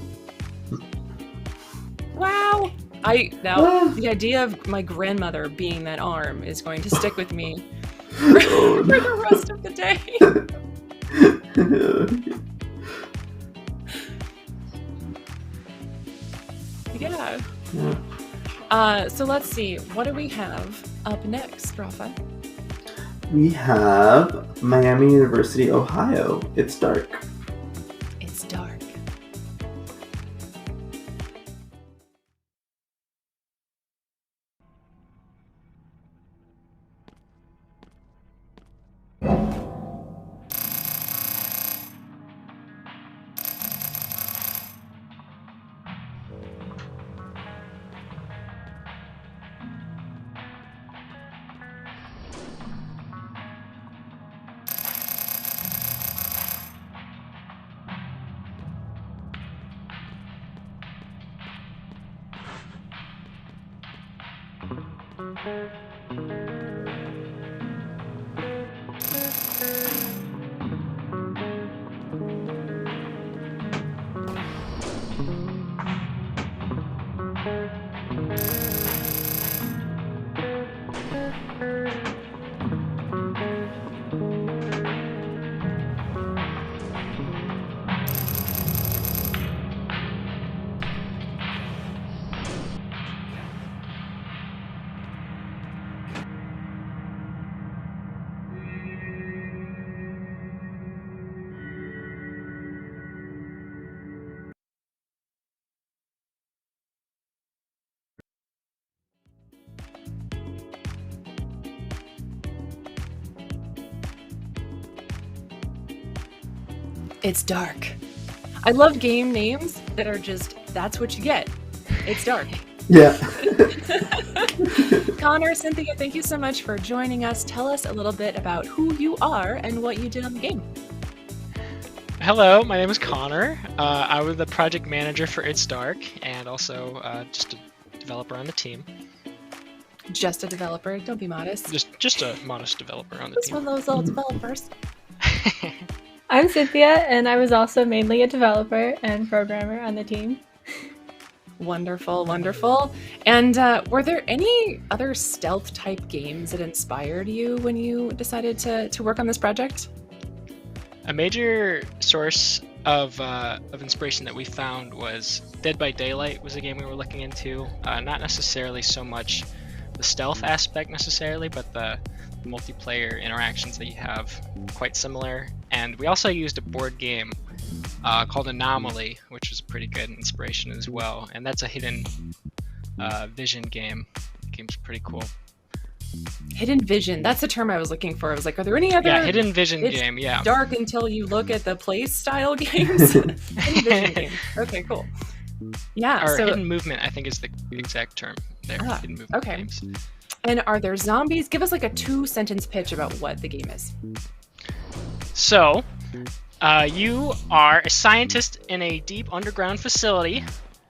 Wow. The idea of my grandmother being that arm is going to stick with me for the rest of the day. Yeah. So let's see. What do we have up next, Rafa? We have Miami University, Ohio. It's dark. It's dark. It's dark. I love game names that are just, that's what you get. It's dark. Yeah. Connor, Cynthia, thank you so much for joining us. Tell us a little bit about who you are and what you did on the game. Hello, my name is Connor. I was the project manager for It's Dark, and also just a developer on the team. Just a developer, don't be modest. Just a modest developer on the Just team. one of those little developers. I'm Cynthia, and I was also mainly a developer and programmer on the team. Wonderful, wonderful. And were there any other stealth type games that inspired you when you decided to work on this project? A major source of inspiration that we found was Dead by Daylight was a game we were looking into. Not necessarily so much the stealth aspect necessarily, but the multiplayer interactions that you have quite similar. And we also used a board game called Anomaly, which was a pretty good inspiration as well. And that's a hidden vision game. The game's pretty cool. Hidden vision. That's the term I was looking for. I was like, are there any other hidden vision game? Yeah. Dark until you look at the play style games. Hidden vision game. Okay, cool. Yeah. Or so hidden movement, I think, is the exact term there. Hidden movement games. And are there zombies? Give us like a 2-sentence pitch about what the game is. So, you are a scientist in a deep underground facility,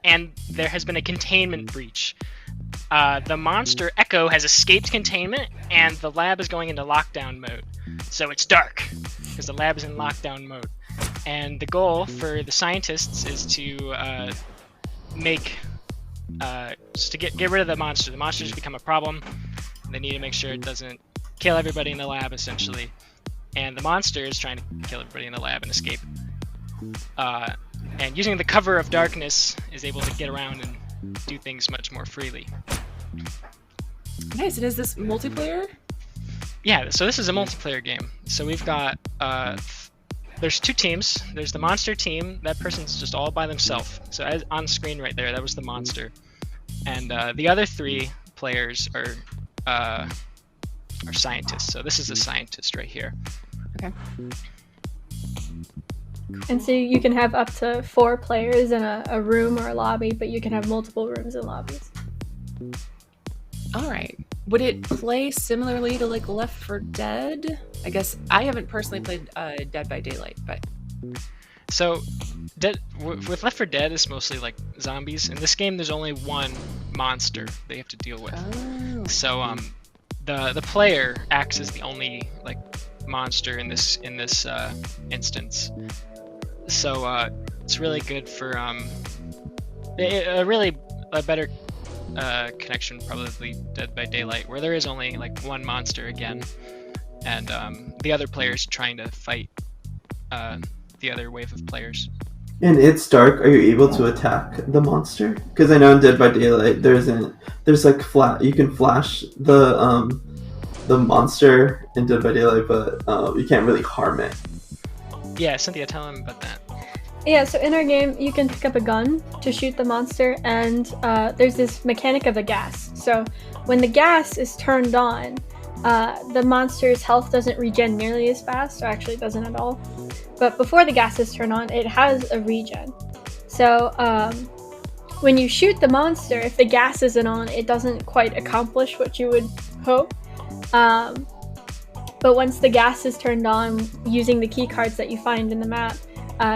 and there has been a containment breach. The monster Echo has escaped containment, and the lab is going into lockdown mode. So it's dark, because the lab is in lockdown mode. And the goal for the scientists is to just to get rid of the monster. The monster's become a problem. They need to make sure it doesn't kill everybody in the lab, essentially. And the monster is trying to kill everybody in the lab and escape. And using the cover of darkness is able to get around and do things much more freely. Nice. And is this multiplayer? Yeah, so this is a multiplayer game. So we've got there's 2 teams. There's the monster team. That person's just all by themselves. So as on screen right there, that was the monster. And the other 3 players are scientists. So this is a scientist right here. Okay. And so you can have up to 4 players in a room or a lobby, but you can have multiple rooms and lobbies. All right. Would it play similarly to like Left 4 Dead? I guess I haven't personally played Dead by Daylight, but so with Left 4 Dead, it's mostly like zombies. In this game, there's only one monster they have to deal with. Oh. So the player acts as the only like monster in this instance. So it's really good for a better connection probably Dead by Daylight, where there is only like one monster again, and the other players trying to fight the other wave of players. In It's Dark, are you able to attack the monster? Because I know in Dead by Daylight there's like you can flash the monster in Dead by Daylight, but you can't really harm it. Yeah, Cynthia, tell him about that. Yeah, so in our game, you can pick up a gun to shoot the monster, and there's this mechanic of a gas. So when the gas is turned on, the monster's health doesn't regen nearly as fast, or actually doesn't at all. But before the gas is turned on, it has a regen. So when you shoot the monster, if the gas isn't on, it doesn't quite accomplish what you would hope. But once the gas is turned on, using the key cards that you find in the map,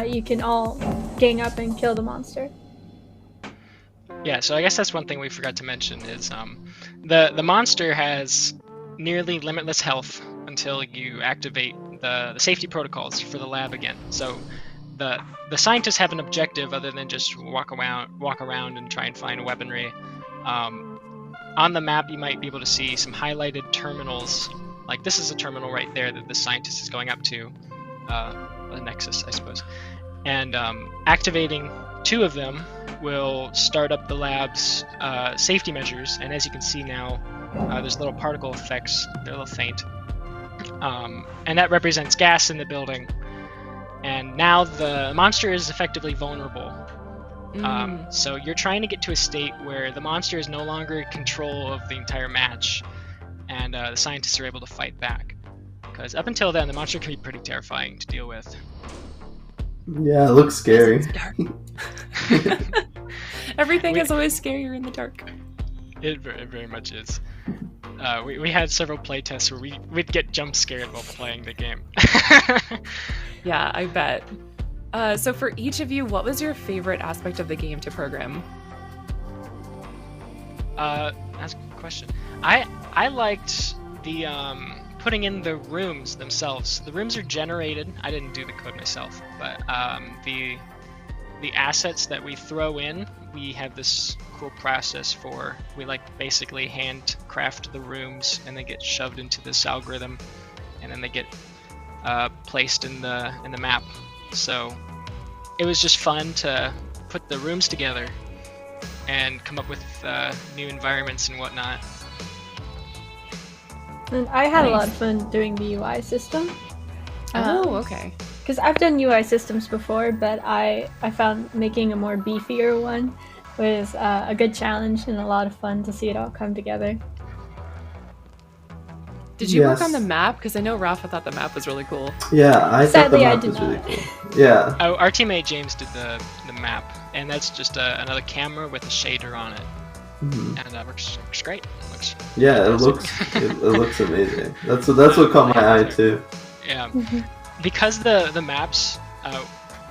you can all gang up and kill the monster. Yeah, so I guess that's one thing we forgot to mention is the monster has nearly limitless health until you activate the safety protocols for the lab again. So the scientists have an objective other than just walk around and try and find weaponry. On the map, you might be able to see some highlighted terminals. Like this is a terminal right there that the scientist is going up to. A nexus, I suppose. And activating 2 of them will start up the lab's safety measures. And as you can see now, there's little particle effects. They're a little faint. And that represents gas in the building. And now the monster is effectively vulnerable. So you're trying to get to a state where the monster is no longer in control of the entire match, and the scientists are able to fight back. Because up until then, the monster can be pretty terrifying to deal with. Yeah, it looks scary. Everything is always scarier in the dark. It very much is. We had several playtests where we'd get jump scared while playing the game. Yeah, I bet. So for each of you, what was your favorite aspect of the game to program? That's a good question. I liked the putting in the rooms themselves. The rooms are generated. I didn't do the code myself, but the assets that we throw in, we have this cool process for. We like basically handcraft the rooms, and they get shoved into this algorithm, and then they get placed in the map. So it was just fun to put the rooms together and come up with new environments and whatnot. And I had a lot of fun doing the UI system. Okay. Because I've done UI systems before, but I found making a more beefier one was a good challenge and a lot of fun to see it all come together. Did you work on the map? Because I know Rafa thought the map was really cool. Yeah, I thought the Sadly, I map did was really not. cool. Yeah. Oh, our teammate James did the map, and that's just another camera with a shader on it, Mhm. and that works great. It looks Yeah, it looks amazing. That's what caught my eye too. Yeah, because the maps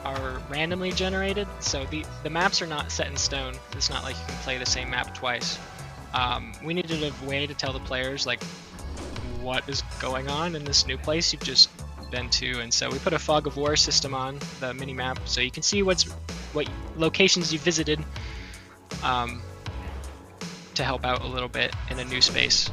are randomly generated, so the maps are not set in stone. It's not like you can play the same map twice. We needed a way to tell the players like what is going on in this new place you've just been to, and so we put a fog of war system on the mini map so you can see what locations you visited, to help out a little bit in a new space.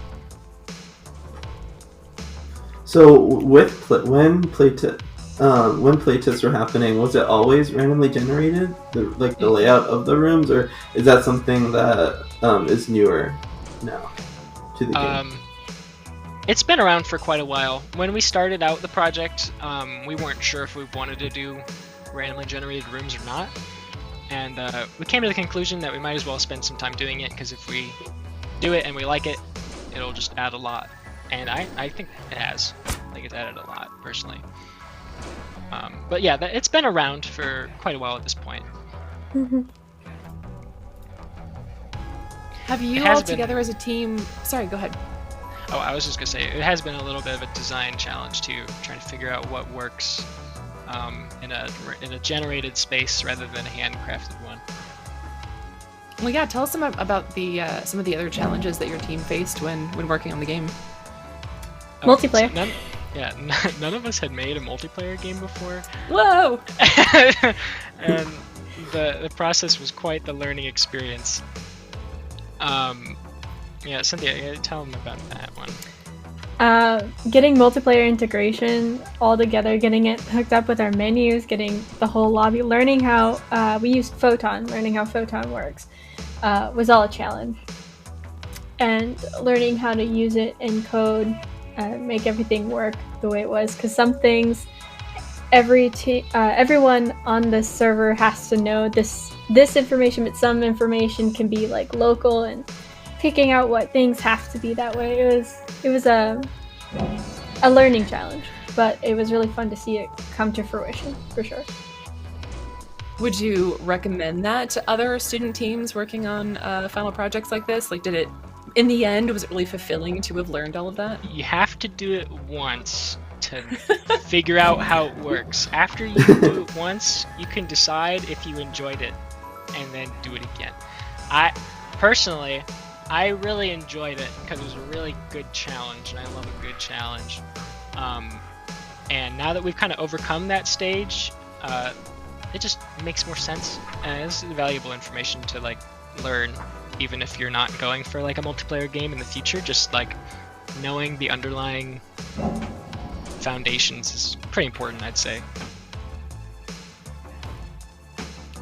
So when playtests were happening, was it always randomly generated, the layout of the rooms, or is that something that is newer now to the game? It's been around for quite a while. When we started out the project, we weren't sure if we wanted to do randomly generated rooms or not, and we came to the conclusion that we might as well spend some time doing it, because if we do it and we like it, it'll just add a lot. And I think it has. Like, it's added a lot, personally. But yeah, it's been around for quite a while at this point. Have you all together as a team... Sorry, go ahead. Oh, I was just going to say, it has been a little bit of a design challenge, too, trying to figure out what works in a generated space rather than a handcrafted one. Well, yeah, tell us about some of the other challenges that your team faced when working on the game. Multiplayer. So none of us had made a multiplayer game before. Whoa! And the process was quite the learning experience. Yeah, Cynthia, tell them about that one. Getting multiplayer integration all together, getting it hooked up with our menus, getting the whole lobby, learning how we used Photon, learning how Photon works, was all a challenge. And learning how to use it in code, make everything work the way it was, because some things everyone on the server has to know this information, but some information can be like local, and picking out what things have to be that way. It was a learning challenge, but it was really fun to see it come to fruition, for sure. Would you recommend that to other student teams working on final projects like this? Like, in the end, was it really fulfilling to have learned all of that? You have to do it once to figure out how it works. After you do it once, you can decide if you enjoyed it and then do it again. Personally, I really enjoyed it because it was a really good challenge, and I love a good challenge. And now that we've kind of overcome that stage, it just makes more sense, and it's valuable information to like learn, even if you're not going for like a multiplayer game in the future. Just like knowing the underlying foundations is pretty important, I'd say.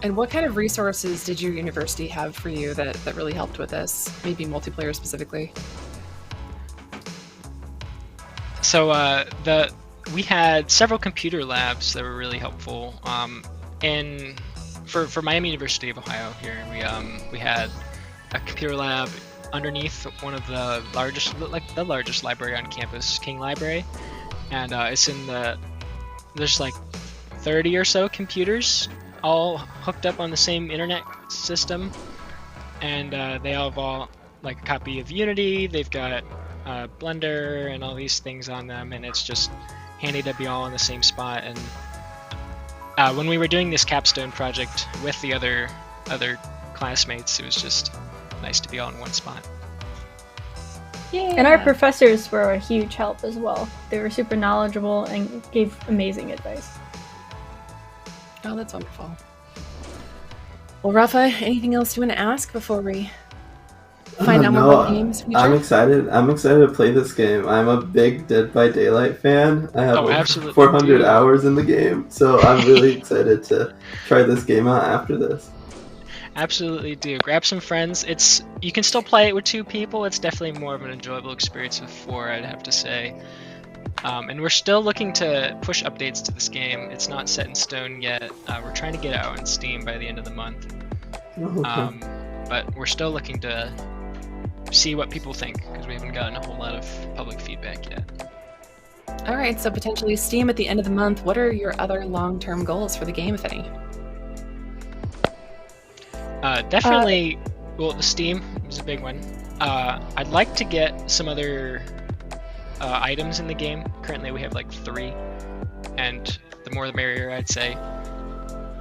And what kind of resources did your university have for you that really helped with this? Maybe multiplayer specifically? So we had several computer labs that were really helpful. And for Miami University of Ohio here, we had a computer lab underneath one of the largest library on campus, King Library, and it's there's like 30 or so computers all hooked up on the same internet system, and they all have like a copy of Unity. They've got Blender and all these things on them, and it's just handy to be all in the same spot. And when we were doing this capstone project with the other classmates, it was just nice to be all in one spot. Yeah. And our professors were a huge help as well. They were super knowledgeable and gave amazing advice. Oh, that's wonderful. Well, Rafa, anything else you want to ask before we find out more about games? I'm excited. I'm excited to play this game. I'm a big Dead by Daylight fan. I have over 400 hours in the game, so I'm really excited to try this game out after this. Absolutely do. Grab some friends. You can still play it with 2 people. It's definitely more of an enjoyable experience with 4, I'd have to say. And we're still looking to push updates to this game. It's not set in stone yet. We're trying to get it out on Steam by the end of the month. Okay. But we're still looking to see what people think, because we haven't gotten a whole lot of public feedback yet. All right, so potentially Steam at the end of the month. What are your other long-term goals for the game, if any? Definitely, well, the Steam is a big one. I'd like to get some other items in the game. Currently we have like 3, and the more the merrier, I'd say.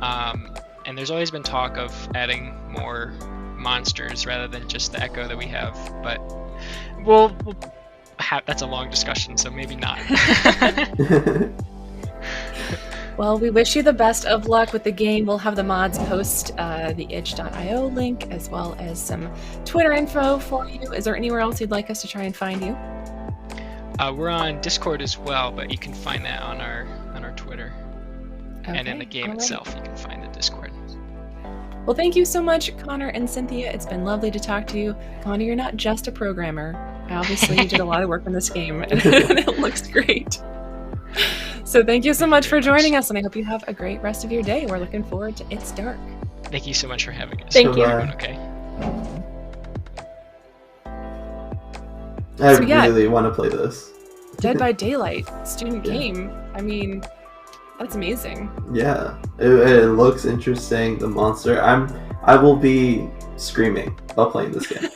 And there's always been talk of adding more monsters rather than just the Echo that we have, but that's a long discussion, so maybe not. Well, we wish you the best of luck with the game. We'll have the mods post the itch.io link as well as some Twitter info for you. Is there anywhere else you'd like us to try and find you? We're on Discord as well, but you can find that on our Twitter. Okay, and in the game all right. itself, you can find the Discord. Well, thank you so much, Connor and Cynthia. It's been lovely to talk to you. Connor, you're not just a programmer. Obviously, you did a lot of work on this game, and it looks great. So thank you so much for joining us, and I hope you have a great rest of your day. We're looking forward to It's Dark. Thank you so much for having us. Thank you. Okay. I really want to play this. Dead by Daylight, student game. I mean, that's amazing. Yeah, it looks interesting. The monster. I will be screaming while playing this game.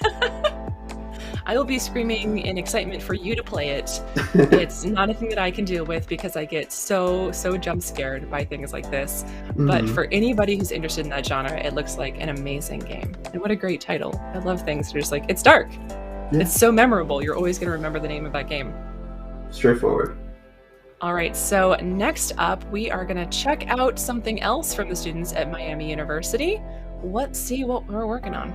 I will be screaming in excitement for you to play it. It's not a thing that I can deal with because I get so jump scared by things like this. But for anybody who's interested in that genre, it looks like an amazing game. And what a great title. I love things that are just like, it's dark. Yeah. It's so memorable. You're always going to remember the name of that game. Straightforward. All right, so next up, we are going to check out something else from the students at Miami University. Let's see what we're working on.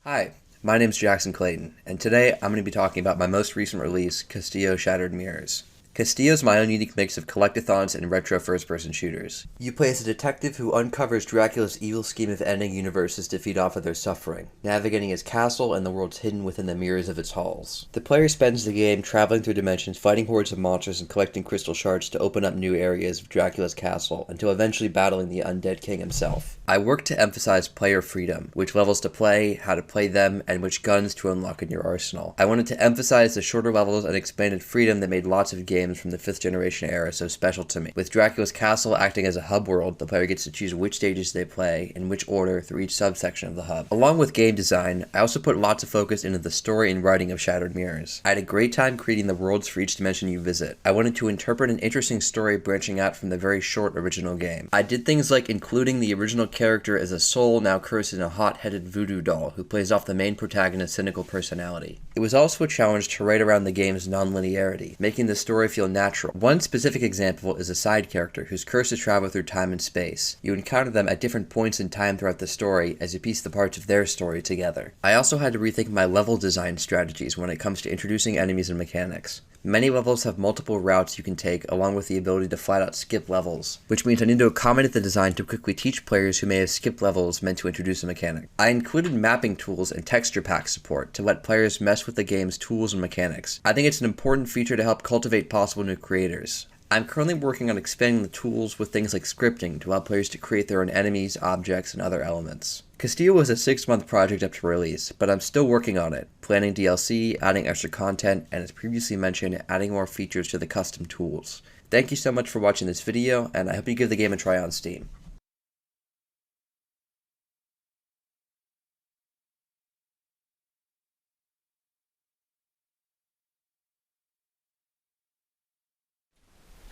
Hi, my name's Jackson Clayton, and today I'm going to be talking about my most recent release, Castillo Shattered Mirrors. Castillo is my own unique mix of collectathons and retro first-person shooters. You play as a detective who uncovers Dracula's evil scheme of ending universes to feed off of their suffering, navigating his castle and the worlds hidden within the mirrors of its halls. The player spends the game traveling through dimensions, fighting hordes of monsters and collecting crystal shards to open up new areas of Dracula's castle, until eventually battling the undead king himself. I work to emphasize player freedom, which levels to play, how to play them, and which guns to unlock in your arsenal. I wanted to emphasize the shorter levels and expanded freedom that made lots of games from the 5th generation era so special to me. With Dracula's castle acting as a hub world, the player gets to choose which stages they play, in which order through each subsection of the hub. Along with game design, I also put lots of focus into the story and writing of Shattered Mirrors. I had a great time creating the worlds for each dimension you visit. I wanted to interpret an interesting story branching out from the very short original game. I did things like including the original character as a soul now cursed in a hot-headed voodoo doll who plays off the main protagonist's cynical personality. It was also a challenge to write around the game's non-linearity, making the story feel natural. One specific example is a side character whose curse is travel through time and space. You encounter them at different points in time throughout the story as you piece the parts of their story together. I also had to rethink my level design strategies when it comes to introducing enemies and mechanics. Many levels have multiple routes you can take, along with the ability to flat out skip levels, which means I need to accommodate the design to quickly teach players who may have skipped levels meant to introduce a mechanic. I included mapping tools and texture pack support to let players mess with the game's tools and mechanics. I think it's an important feature to help cultivate possible new creators. I'm currently working on expanding the tools with things like scripting to allow players to create their own enemies, objects, and other elements. Castillo was a 6-month project up to release, but I'm still working on it, planning DLC, adding extra content, and as previously mentioned, adding more features to the custom tools. Thank you so much for watching this video, and I hope you give the game a try on Steam.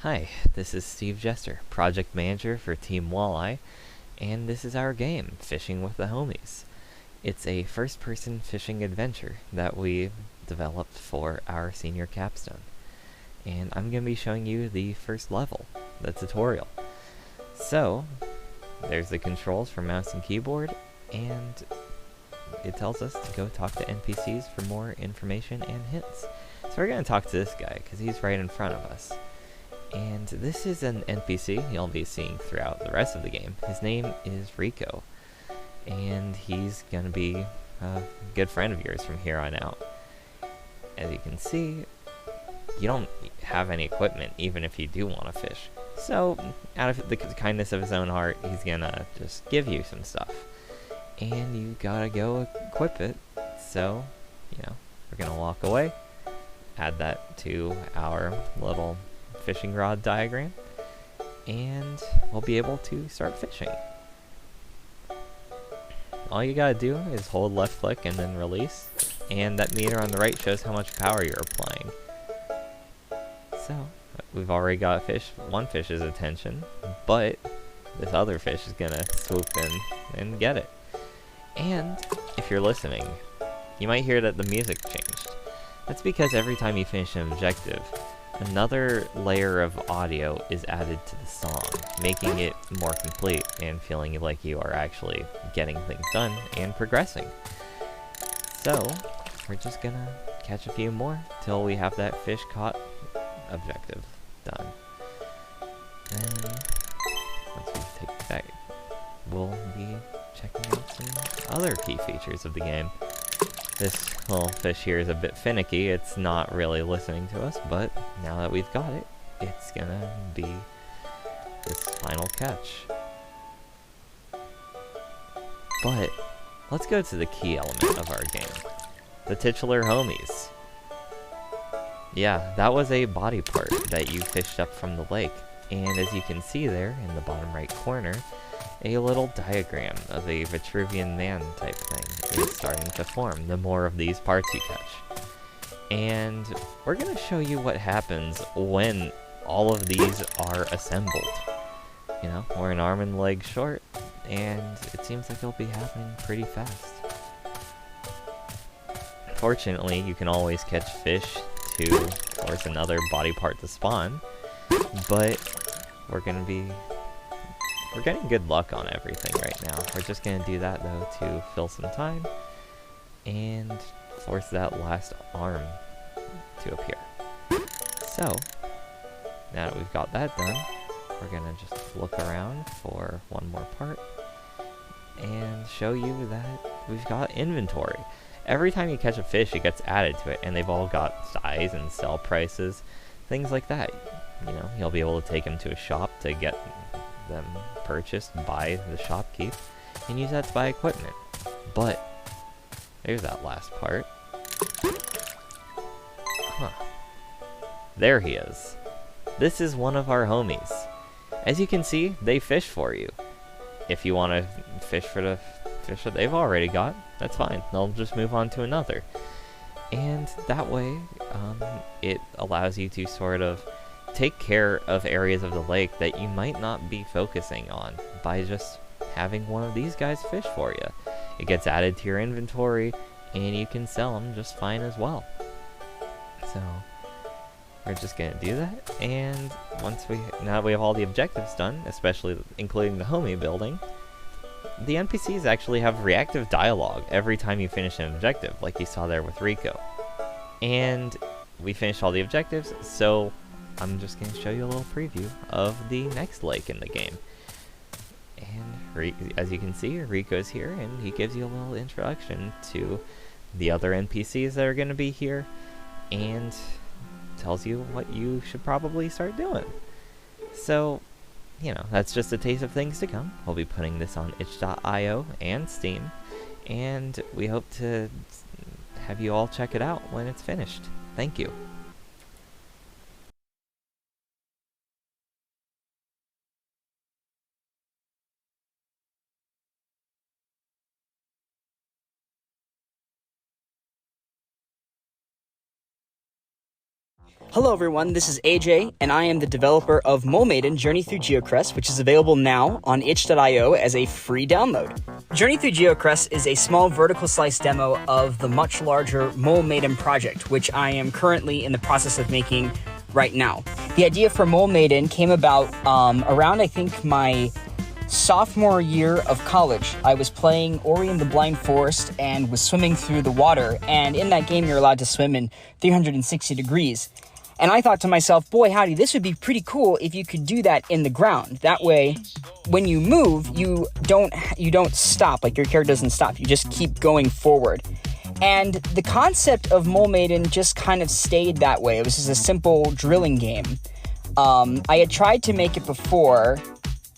Hi, this is Steve Jester, Project Manager for Team Walleye, and this is our game, Fishing with the Homies. It's a first-person fishing adventure that we developed for our senior capstone. And I'm going to be showing you the first level, the tutorial. So, there's the controls for mouse and keyboard, and it tells us to go talk to NPCs for more information and hints. So we're going to talk to this guy, because he's right in front of us. And this is an NPC you'll be seeing throughout the rest of the game. His name is Rico, and he's going to be a good friend of yours from here on out. As you can see, you don't have any equipment, even if you do want to fish. So, out of the kindness of his own heart, he's going to just give you some stuff. And you gotta go equip it. So, we're going to walk away, add that to our little fishing rod diagram, and we'll be able to start fishing. All you gotta do is hold left click and then release, and that meter on the right shows how much power you're applying. So, we've already got one fish's attention, but this other fish is gonna swoop in and get it. And, if you're listening, you might hear that the music changed. That's because every time you finish an objective, another layer of audio is added to the song, making it more complete and feeling like you are actually getting things done and progressing. So, we're just gonna catch a few more till we have that fish caught objective done. Then, once we take that, we'll be checking out some other key features of the game. This little fish here is a bit finicky. It's not really listening to us, but now that we've got it, it's gonna be this final catch. But let's go to the key element of our game, the titular homies. Yeah, that was a body part that you fished up from the lake, and as you can see there in the bottom right corner, a little diagram of a Vitruvian man type thing is starting to form the more of these parts you catch. And we're going to show you what happens when all of these are assembled. We're an arm and leg short, and it seems like it'll be happening pretty fast. Fortunately, you can always catch fish to force another body part to spawn, but we're getting good luck on everything right now. We're just going to do that, though, to fill some time and force that last arm to appear. So, now that we've got that done, we're going to just look around for one more part and show you that we've got inventory. Every time you catch a fish, it gets added to it, and they've all got size and sell prices, things like that. You'll be able to take them to a shop to get them purchased by the shopkeep and use that to buy equipment. But there's that last part. There he is. This is one of our homies. As you can see, they fish for you. If you want to fish for the fish that they've already got, that's fine. They'll just move on to another. And that way, it allows you to sort of take care of areas of the lake that you might not be focusing on by just having one of these guys fish for you. It gets added to your inventory, and you can sell them just fine as well. So, we're just going to do that, and now that we have all the objectives done, especially including the homie building, the NPCs actually have reactive dialogue every time you finish an objective, like you saw there with Rico. And we finished all the objectives, so I'm just going to show you a little preview of the next lake in the game. And as you can see, Rico's here, and he gives you a little introduction to the other NPCs that are going to be here, and tells you what you should probably start doing. So, that's just a taste of things to come. We'll be putting this on itch.io and Steam, and we hope to have you all check it out when it's finished. Thank you. Hello everyone, this is AJ, and I am the developer of Maiden Journey Through Geocress, which is available now on itch.io as a free download. Journey Through Geocress is a small vertical slice demo of the much larger Maiden project, which I am currently in the process of making right now. The idea for Maiden came about around, I think, my sophomore year of college. I was playing Ori and the Blind Forest and was swimming through the water, and in that game you're allowed to swim in 360 degrees. And I thought to myself, boy howdy, this would be pretty cool if you could do that in the ground. That way, when you move, you don't stop, like your character doesn't stop, you just keep going forward. And the concept of Maiden just kind of stayed that way. It was just a simple drilling game. I had tried to make it before,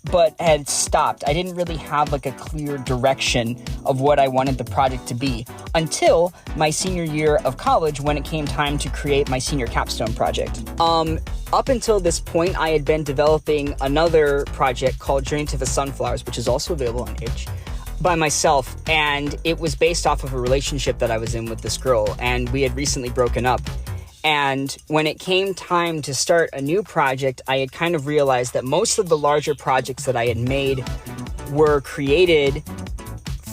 but had stopped. I didn't really have like a clear direction of what I wanted the project to be until my senior year of college, when it came time to create my senior capstone project. Up until this point, I had been developing another project called Journey to the Sunflowers, which is also available on itch, by myself, and it was based off of a relationship that I was in with this girl, and we had recently broken up. And when it came time to start a new project, I had kind of realized that most of the larger projects that I had made were created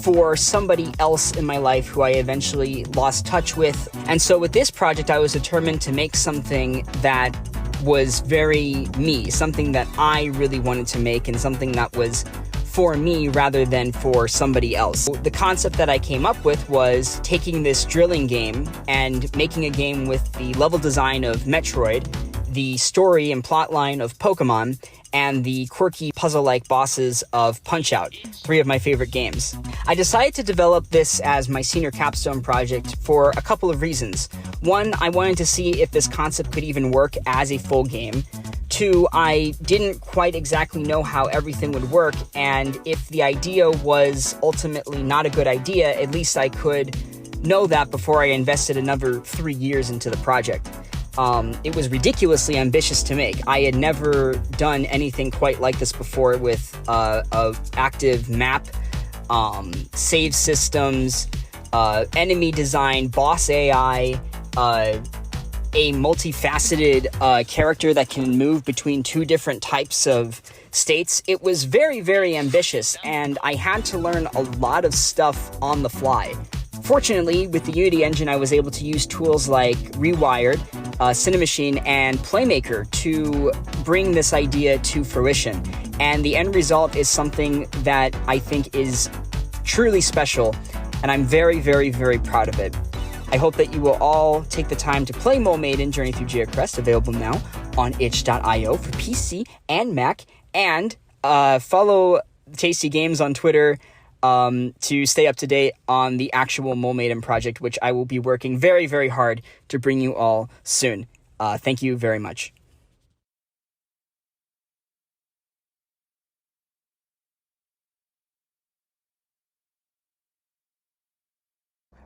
for somebody else in my life who I eventually lost touch with. And so with this project, I was determined to make something that was very me, something that I really wanted to make, and something that was for me rather than for somebody else. The concept that I came up with was taking this drilling game and making a game with the level design of Metroid, the story and plotline of Pokemon, and the quirky puzzle-like bosses of Punch-Out!, three of my favorite games. I decided to develop this as my senior capstone project for a couple of reasons. One, I wanted to see if this concept could even work as a full game. Two, I didn't quite exactly know how everything would work, and if the idea was ultimately not a good idea, at least I could know that before I invested another 3 years into the project. It was ridiculously ambitious to make. I had never done anything quite like this before, with a active map, save systems, enemy design, boss AI, a multifaceted character that can move between two different types of states. It was very, very ambitious, and I had to learn a lot of stuff on the fly. Fortunately, with the Unity engine, I was able to use tools like Rewired, Cinemachine, and Playmaker to bring this idea to fruition. And the end result is something that I think is truly special, and I'm very, very, very proud of it. I hope that you will all take the time to play Maiden Journey Through Geocress, available now on itch.io for PC and Mac, and follow Tasty Games on Twitter to stay up to date on the actual Maiden project, which I will be working very, very hard to bring you all soon. Thank you very much.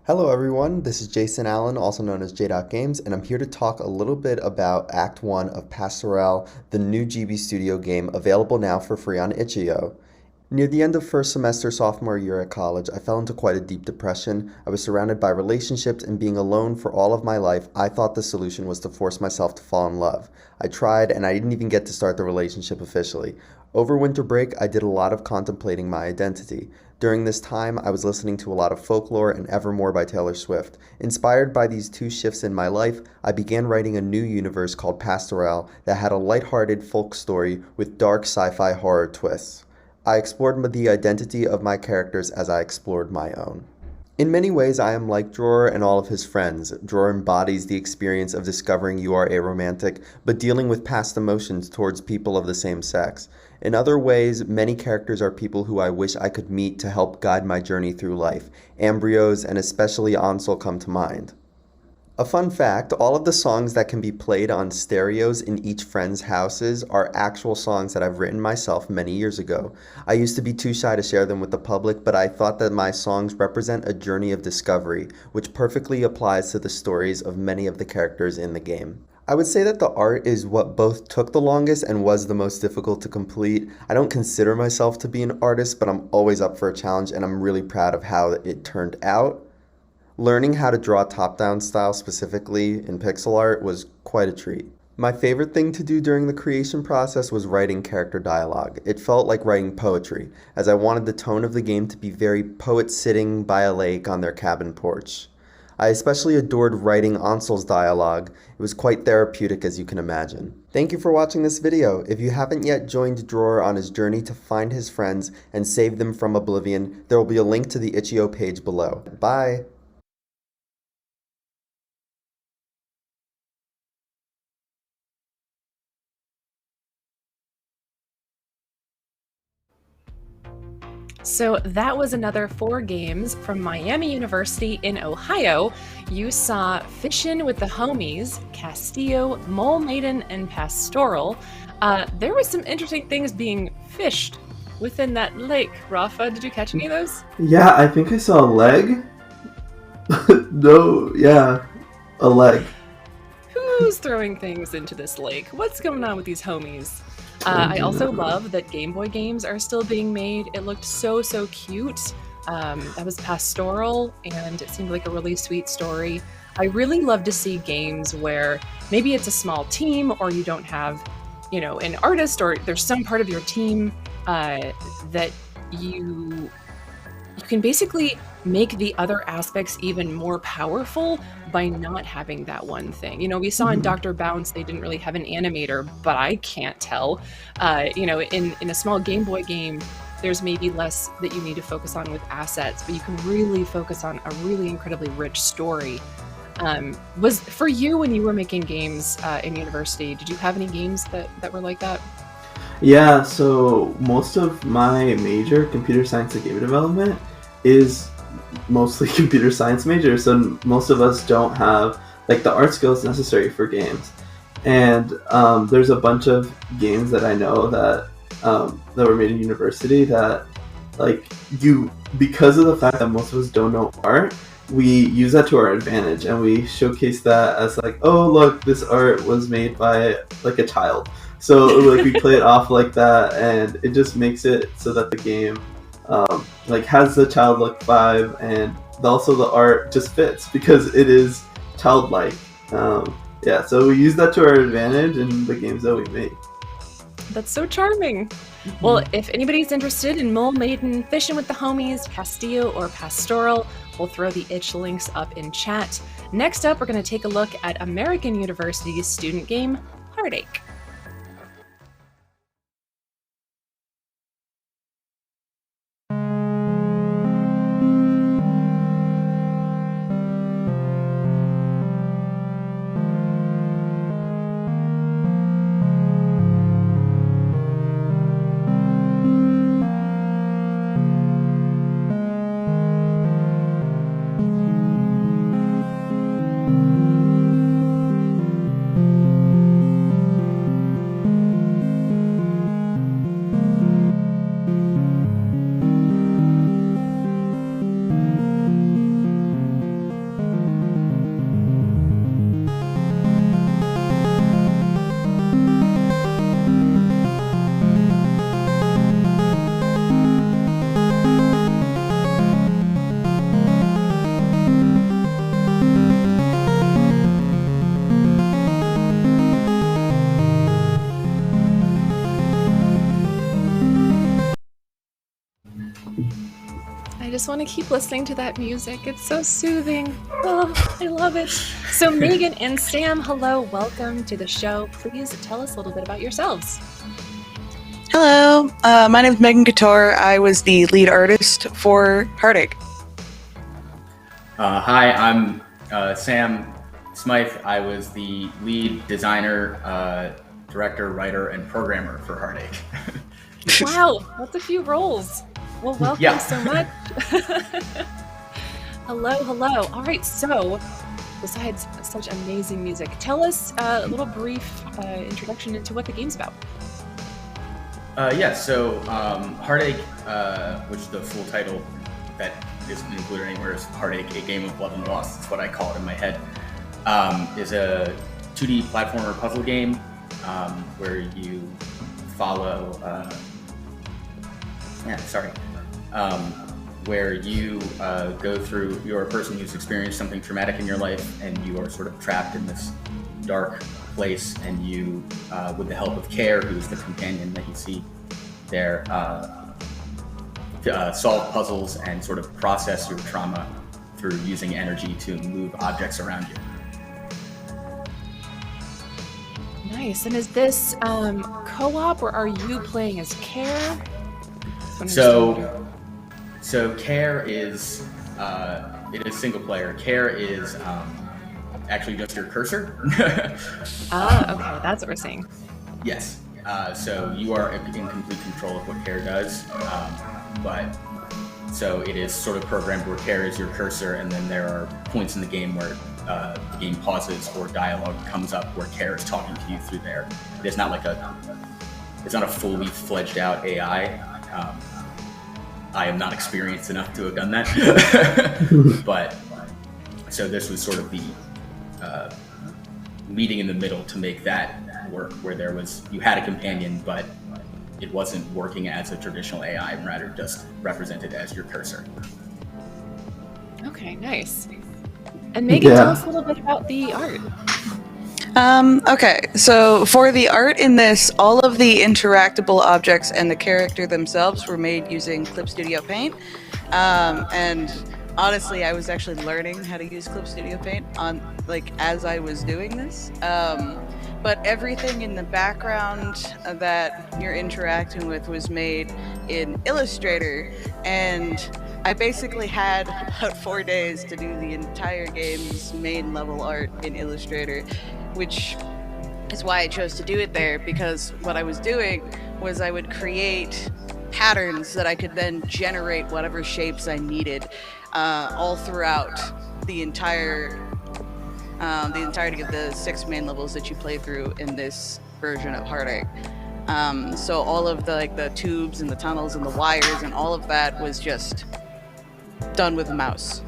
Hello everyone, this is Jason Allen, also known as J.Games, and I'm here to talk a little bit about Act 1 of Pastoral, the new GB Studio game available now for free on itch.io. Near the end of first semester sophomore year at college, I fell into quite a deep depression. I was surrounded by relationships, and being alone for all of my life, I thought the solution was to force myself to fall in love. I tried, and I didn't even get to start the relationship officially. Over winter break, I did a lot of contemplating my identity. During this time, I was listening to a lot of Folklore and Evermore by Taylor Swift. Inspired by these two shifts in my life, I began writing a new universe called Pastoral that had a lighthearted folk story with dark sci-fi horror twists. I explored the identity of my characters as I explored my own. In many ways, I am like Dror and all of his friends. Dror embodies the experience of discovering you are aromantic, but dealing with past emotions towards people of the same sex. In other ways, many characters are people who I wish I could meet to help guide my journey through life. Ambrios and especially Ansel come to mind. A fun fact, all of the songs that can be played on stereos in each friend's houses are actual songs that I've written myself many years ago. I used to be too shy to share them with the public, but I thought that my songs represent a journey of discovery, which perfectly applies to the stories of many of the characters in the game. I would say that the art is what both took the longest and was the most difficult to complete. I don't consider myself to be an artist, but I'm always up for a challenge, and I'm really proud of how it turned out. Learning how to draw top-down style specifically in pixel art was quite a treat. My favorite thing to do during the creation process was writing character dialogue. It felt like writing poetry, as I wanted the tone of the game to be very poet sitting by a lake on their cabin porch. I especially adored writing Ansel's dialogue. It was quite therapeutic, as you can imagine. Thank you for watching this video. If you haven't yet joined Drawer on his journey to find his friends and save them from oblivion, there will be a link to the itch.io page below. Bye! So that was another 4 games from Miami University in Ohio. You saw Fishin' with the Homies, Castillo, Maiden, and Pastoral. There were some interesting things being fished within that lake. Rafa, did you catch any of those? Yeah, I think I saw a leg. No, yeah, a leg. Who's throwing things into this lake? What's going on with these homies? I also love that Game Boy games are still being made. It looked so cute. That was Pastoral, and it seemed like a really sweet story. I really love to see games where maybe it's a small team, or you don't have, an artist, or there's some part of your team that you can basically make the other aspects even more powerful by not having that one thing. We saw in Dr. Bounce, they didn't really have an animator, but I can't tell. In a small Game Boy game, there's maybe less that you need to focus on with assets, but you can really focus on a really incredibly rich story. Was for you, when you were making games in university, did you have any games that were like that? Yeah, so most of my major, computer science and game development, is mostly computer science major, so most of us don't have the art skills necessary for games. And there's a bunch of games that I know that were made in university that because of the fact that most of us don't know art, we use that to our advantage, and we showcase that as oh look, this art was made by a child. So we play it off like that, and it just makes it so that the game has the child look vibe, and also the art just fits because it is childlike. Yeah, so we use that to our advantage in the games that we make. That's so charming. Well, if anybody's interested in Maiden, Fishin' with the Homies, Castillo, or Pastoral, we'll throw the itch links up in chat. Next up, we're going to take a look at American University's student game, Heartache. I just want to keep listening to that music. It's so soothing. Oh, I love it. So Megan and Sam, hello, welcome to the show. Please tell us a little bit about yourselves. Hello, my name is Megan Couture. I was the lead artist for Heartache. Hi, I'm Sam Smythe. I was the lead designer, director, writer, and programmer for Heartache. Wow, that's a few roles. Well, welcome so much. Hello. All right, so besides such amazing music, tell us a little brief introduction into what the game's about. So Heartache, which the full title that isn't included anywhere is Heartache, A Game of Love and Loss. That's what I call it in my head. Is a 2D platformer puzzle game where you follow where you go through, you're a person who's experienced something traumatic in your life, and you are sort of trapped in this dark place, and you, with the help of Care, who's the companion that you see there, solve puzzles and sort of process your trauma through using energy to move objects around you. Nice. And is this co-op, or are you playing as Care? So Care is it is single player. Care is actually just your cursor. Okay, that's what we're saying. Yes. So you are in complete control of what Care does, but so it is sort of programmed where Care is your cursor, and then there are points in the game where the game pauses or dialogue comes up where Care is talking to you through there. It's not like it's not a fully fledged out AI. I am not experienced enough to have done that, but so this was sort of the meeting in the middle to make that work, where you had a companion, but it wasn't working as a traditional AI, rather just represented as your cursor. Okay, nice. And Megan, tell us a little bit about the art. Okay, so for the art in this, all of the interactable objects and the character themselves were made using Clip Studio Paint. And honestly, I was actually learning how to use Clip Studio Paint as I was doing this. But everything in the background that you're interacting with was made in Illustrator, and I basically had about 4 days to do the entire game's main level art in Illustrator, which is why I chose to do it there, because what I was doing was I would create patterns that I could then generate whatever shapes I needed all throughout the entirety of the 6 main levels that you play through in this version of Heartache. So all of the tubes and the tunnels and the wires and all of that was just done with a mouse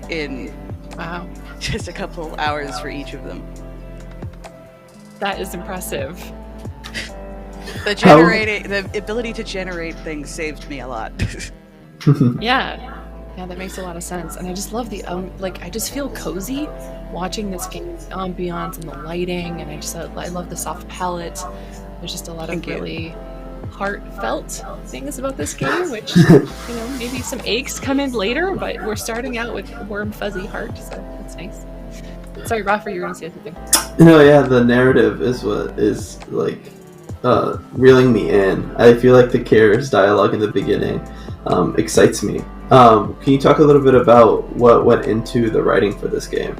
in just a couple hours for each of them. That is impressive. The ability to generate things saved me a lot. Yeah, that makes a lot of sense. And I just love the I just feel cozy watching this game, the ambiance and the lighting, and I love the soft palette. There's just a lot of really heartfelt things about this game, which maybe some aches come in later, but we're starting out with warm fuzzy heart, so that's nice. Sorry, Rafa, you were gonna say something. No, yeah, the narrative is what is reeling me in. I feel like the Care's dialogue in the beginning excites me. Can you talk a little bit about what went into the writing for this game,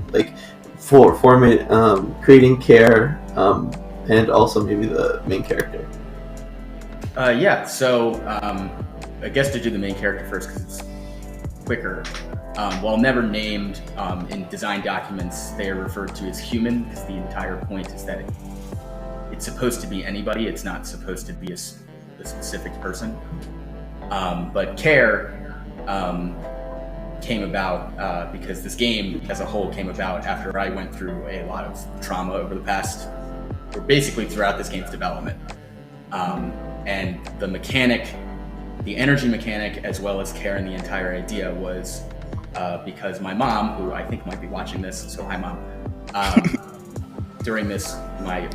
for creating Care, and also maybe the main character? So I guess to do the main character first, because it's quicker. While never named in design documents, they are referred to as human, because the entire point is that it's supposed to be anybody. It's not supposed to be a specific person. But Care came about because this game as a whole came about after I went through a lot of trauma over the past, or basically throughout this game's development. And the mechanic, the energy mechanic, as well as Care and the entire idea was because my mom, who I think might be watching this, so hi Mom, during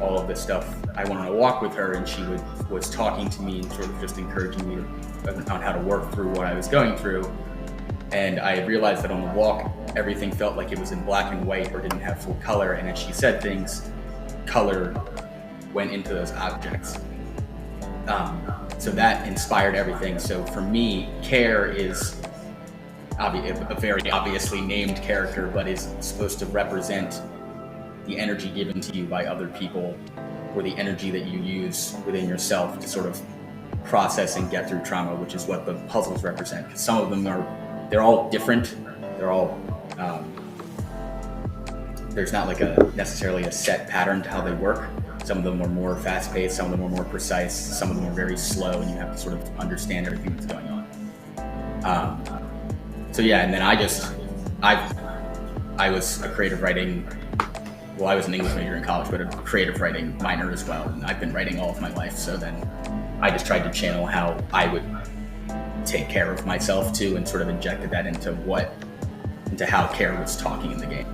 all of this stuff, I went on a walk with her, and she was talking to me and sort of just encouraging me on how to work through what I was going through. And I realized that on the walk, everything felt like it was in black and white or didn't have full color. And as she said things, color went into those objects. So that inspired everything. So for me, Care is a very obviously named character, but is supposed to represent the energy given to you by other people, or the energy that you use within yourself to sort of process and get through trauma, which is what the puzzles represent. Because some of them they're all different. They're all, there's not necessarily a set pattern to how they work. Some of them are more fast-paced, some of them are more precise, some of them are very slow, and you have to sort of understand everything that's going on. And then I was a creative writing, I was an English major in college, but a creative writing minor as well, and I've been writing all of my life, so then I just tried to channel how I would take care of myself too, and sort of injected that into how Care was talking in the game.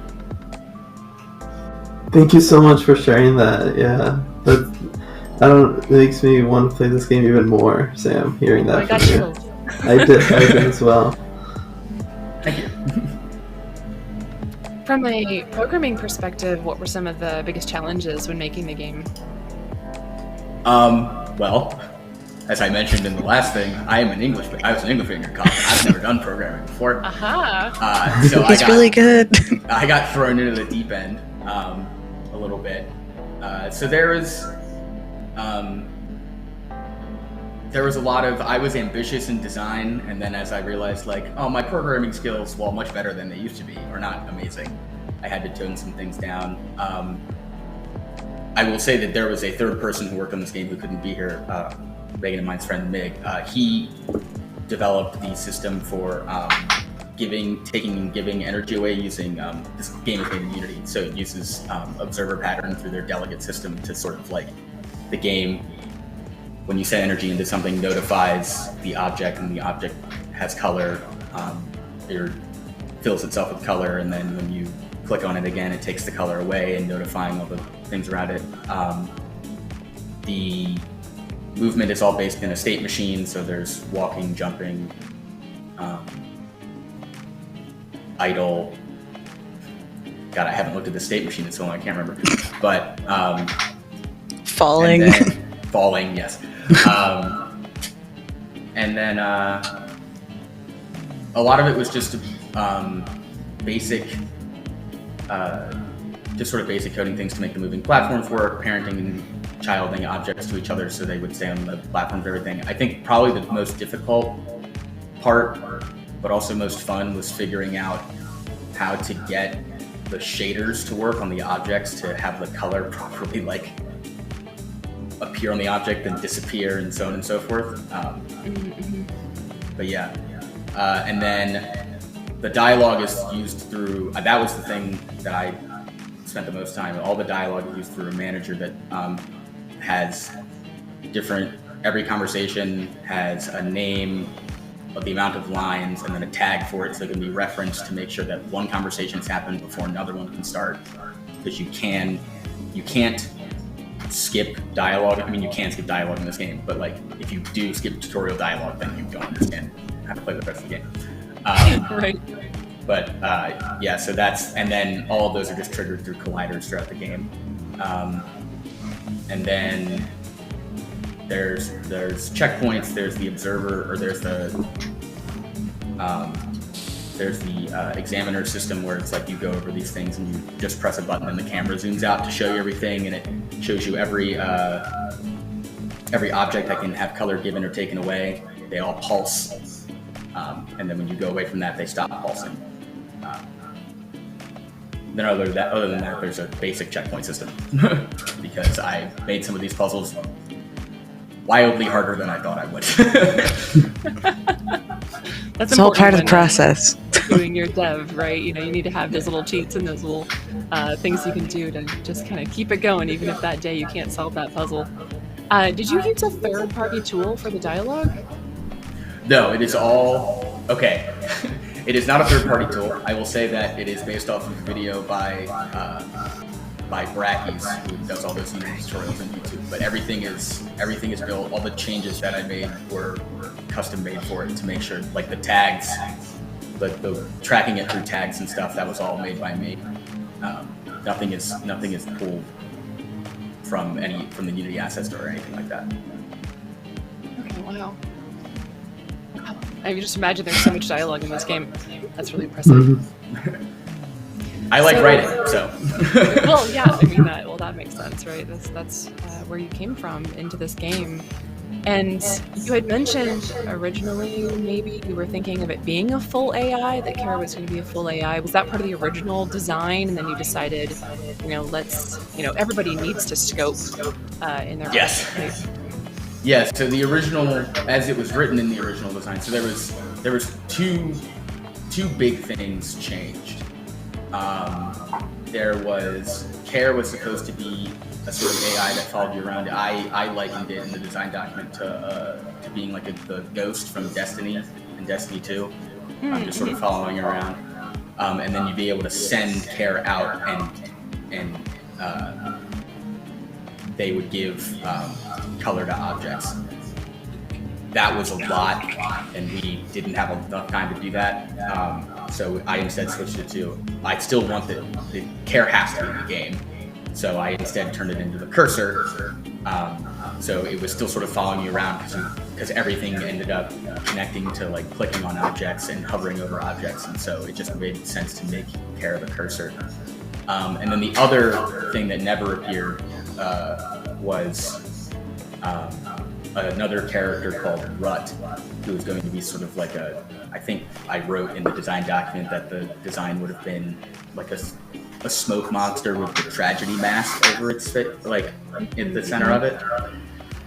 Thank you so much for sharing that. Yeah, it makes me want to play this game even more, Sam, hearing that from you. I did as well. Thank you. From a programming perspective, what were some of the biggest challenges when making the game? Well, as I mentioned in the last thing, I was an English major in college. I've never done programming before. So He's really good. I got thrown into the deep end a little bit. So there was a lot of, I was ambitious in design, and then as I realized, like, oh, my programming skills, while much better than they used to be, are not amazing. I had to tone some things down. I will say that there was a third person who worked on this game who couldn't be here, Megan and mine's friend Mig. He developed the system for taking and giving energy away using this game is made in Unity. So it uses observer pattern through their delegate system to sort of like the game. When you send energy into something, notifies the object, and the object has color, it fills itself with color, and then when you click on it again, it takes the color away and notifying all the things around it. The movement is all based in a state machine, so there's walking, jumping, idle. God, I haven't looked at the state machine in so long, I can't remember. But falling. Falling, yes. And then a lot of it was just basic, just sort of basic coding things to make the moving platforms work, parenting and childing objects to each other so they would stay on the platforms, everything. I think probably the most difficult part, but also most fun, was figuring out how to get the shaders to work on the objects to have the color properly like appear on the object and disappear and so on and so forth. But yeah, and then the dialogue is used through, that was the thing that I spent the most time. All the dialogue is used through a manager that has every conversation has a name, the amount of lines, and then a tag for it so it can be referenced to make sure that one conversation has happened before another one can start. Because you can't skip dialogue. I mean, you can skip dialogue in this game, but like if you do skip tutorial dialogue, then you don't understand how to play the rest of the game. Right. But yeah, so and then all of those are just triggered through colliders throughout the game. And then there's checkpoints, there's the observer, or there's the examiner system where it's like you go over these things and you just press a button and the camera zooms out to show you everything, and it shows you every object that can have color given or taken away. They all pulse, and then when you go away from that, they stop pulsing. Then other than that, there's a basic checkpoint system because I made some of these puzzles wildly harder than I thought I would. That's it's all part of the process. Doing your dev, right? You know, you need to have those little cheats and those little things you can do to just kind of keep it going, even if that day you can't solve that puzzle. Did you use a third-party tool for the dialogue? No, it is all okay. It is not a third-party tool. I will say that it is based off of a video by Brackies, who does all those tutorials on YouTube. But everything is built. All the changes that I made were custom made for it to make sure, like the tags, the tracking it through tags and stuff. That was all made by me. Nothing is pulled from the Unity assets or anything like that. Okay, wow. I can just imagine there's so much dialogue in this game. That's really impressive. I like writing, so. Well, yeah, I mean that makes sense, right? That's where you came from into this game. And you had mentioned originally maybe you were thinking of it being a full AI, that Kara was going to be a full AI. Was that part of the original design, and then you decided, everybody needs to scope in their Yes. Yes, so the original, as it was written in the original design, so there was two big things changed. Care was supposed to be a sort of AI that followed you around. I likened it in the design document to being like the ghost from Destiny and Destiny 2, just sort of following you around. And then you'd be able to send care out, and they would give color to objects. That was a lot, and we didn't have enough time to do that. So I instead switched it to, I still want the care has to be in the game. So I instead turned it into the cursor. So it was still sort of following you around because everything ended up connecting to like clicking on objects and hovering over objects. And so it just made sense to make care the cursor. And then the other thing that never appeared was another character called Rut, who was going to be sort of like I think I wrote in the design document that the design would have been like a smoke monster with the tragedy mask over its face, like in the center of it.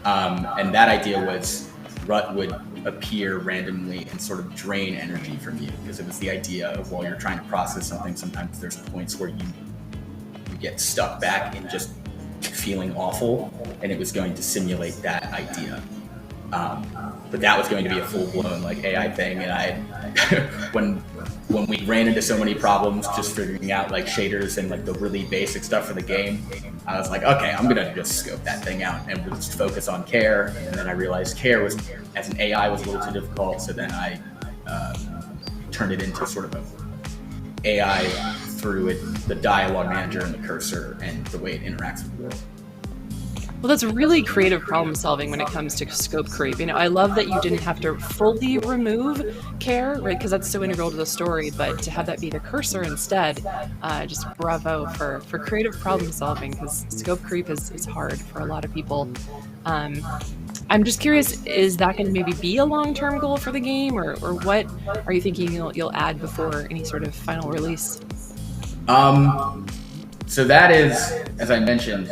And that idea was Rut would appear randomly and sort of drain energy from you, because it was the idea of while you're trying to process something, sometimes there's points where you get stuck back in just feeling awful, and it was going to simulate that idea. But that was going to be a full-blown like AI thing, and I when we ran into so many problems just figuring out like shaders and like the really basic stuff for the game, I was like, okay, I'm gonna just scope that thing out and we'll just focus on care. And then I realized care was, as an AI, was a little too difficult, so then I turned it into sort of a AI through the dialogue manager and the cursor and the way it interacts with the world. Well, that's really creative problem solving when it comes to scope creep. You know, I love that you didn't have to fully remove care, right? Because that's so integral to the story, but to have that be the cursor instead, just bravo for creative problem solving, because scope creep is hard for a lot of people. I'm just curious, is that going to maybe be a long-term goal for the game, or what are you thinking you'll add before any sort of final release? So that is, as I mentioned,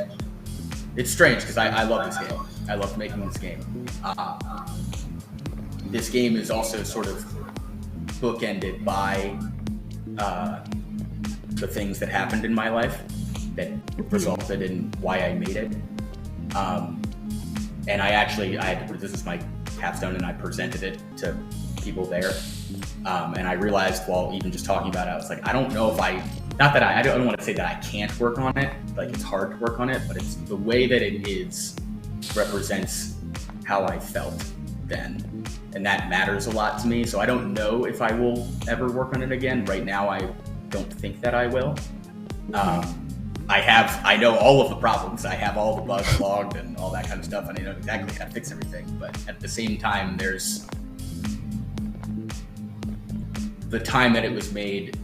it's strange because I love this game. I love making this game. This game is also sort of bookended by the things that happened in my life that resulted in why I made it. And this is my capstone, and I presented it to people there. And I realized while even just talking about it, I was like, I don't know if I don't want to say that I can't work on it. Like, it's hard to work on it, but it's the way that it is represents how I felt then. And that matters a lot to me. So I don't know if I will ever work on it again. Right now, I don't think that I will. I know all of the problems. I have all the bugs logged and all that kind of stuff, and I know exactly how to fix everything. But at the same time, there's the time that it was made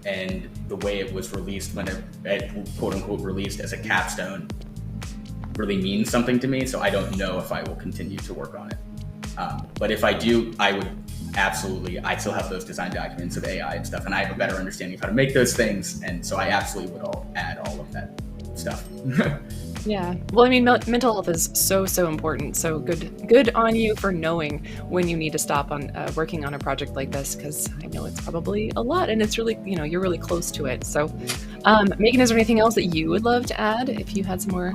and the way it was released when it quote unquote released as a capstone really means something to me. So I don't know if I will continue to work on it. But if I do, I would absolutely, I still have those design documents of AI and stuff, and I have a better understanding of how to make those things. And so I absolutely would add all of that stuff. Yeah. Well, I mean, mental health is so important. So good on you for knowing when you need to stop on working on a project like this, because I know it's probably a lot, and it's really, you're really close to it. So, Megan, is there anything else that you would love to add if you had some more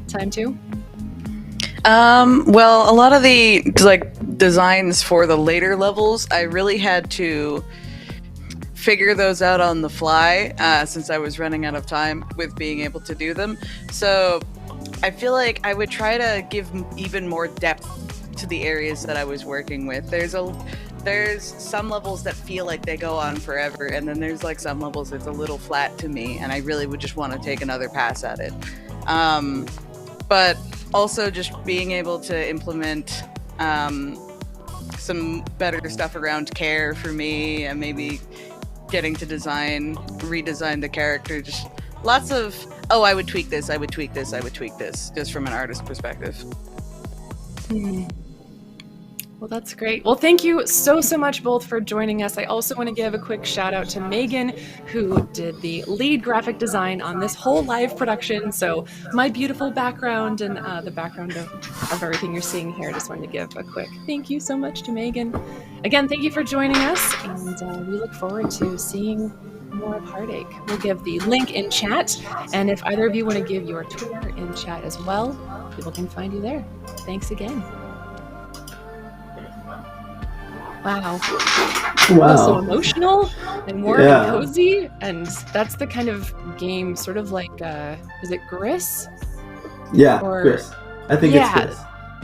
time to? Well, a lot of the designs for the later levels, I really had to figure those out on the fly since I was running out of time with being able to do them. So I feel like I would try to give even more depth to the areas that I was working with. There's some levels that feel like they go on forever, and then there's some levels that's a little flat to me, and I really would just want to take another pass at it. But also just being able to implement some better stuff around care for me, and maybe getting to redesign the character. Just lots of, I would tweak this, I would tweak this, I would tweak this, just from an artist perspective. Well, that's great. Well, thank you so much both for joining us. I also want to give a quick shout out to Megan, who did the lead graphic design on this whole live production. So my beautiful background and the background of everything you're seeing here. I just wanted to give a quick thank you so much to Megan. Again, thank you for joining us, and we look forward to seeing more of Heartache. We'll give the link in chat, and if either of you want to give your Twitter in chat as well, people can find you there. Thanks again. Wow. So emotional and warm and cozy, and that's the kind of game, sort of like, is it Gris? Yeah, Gris. I think it's Gris.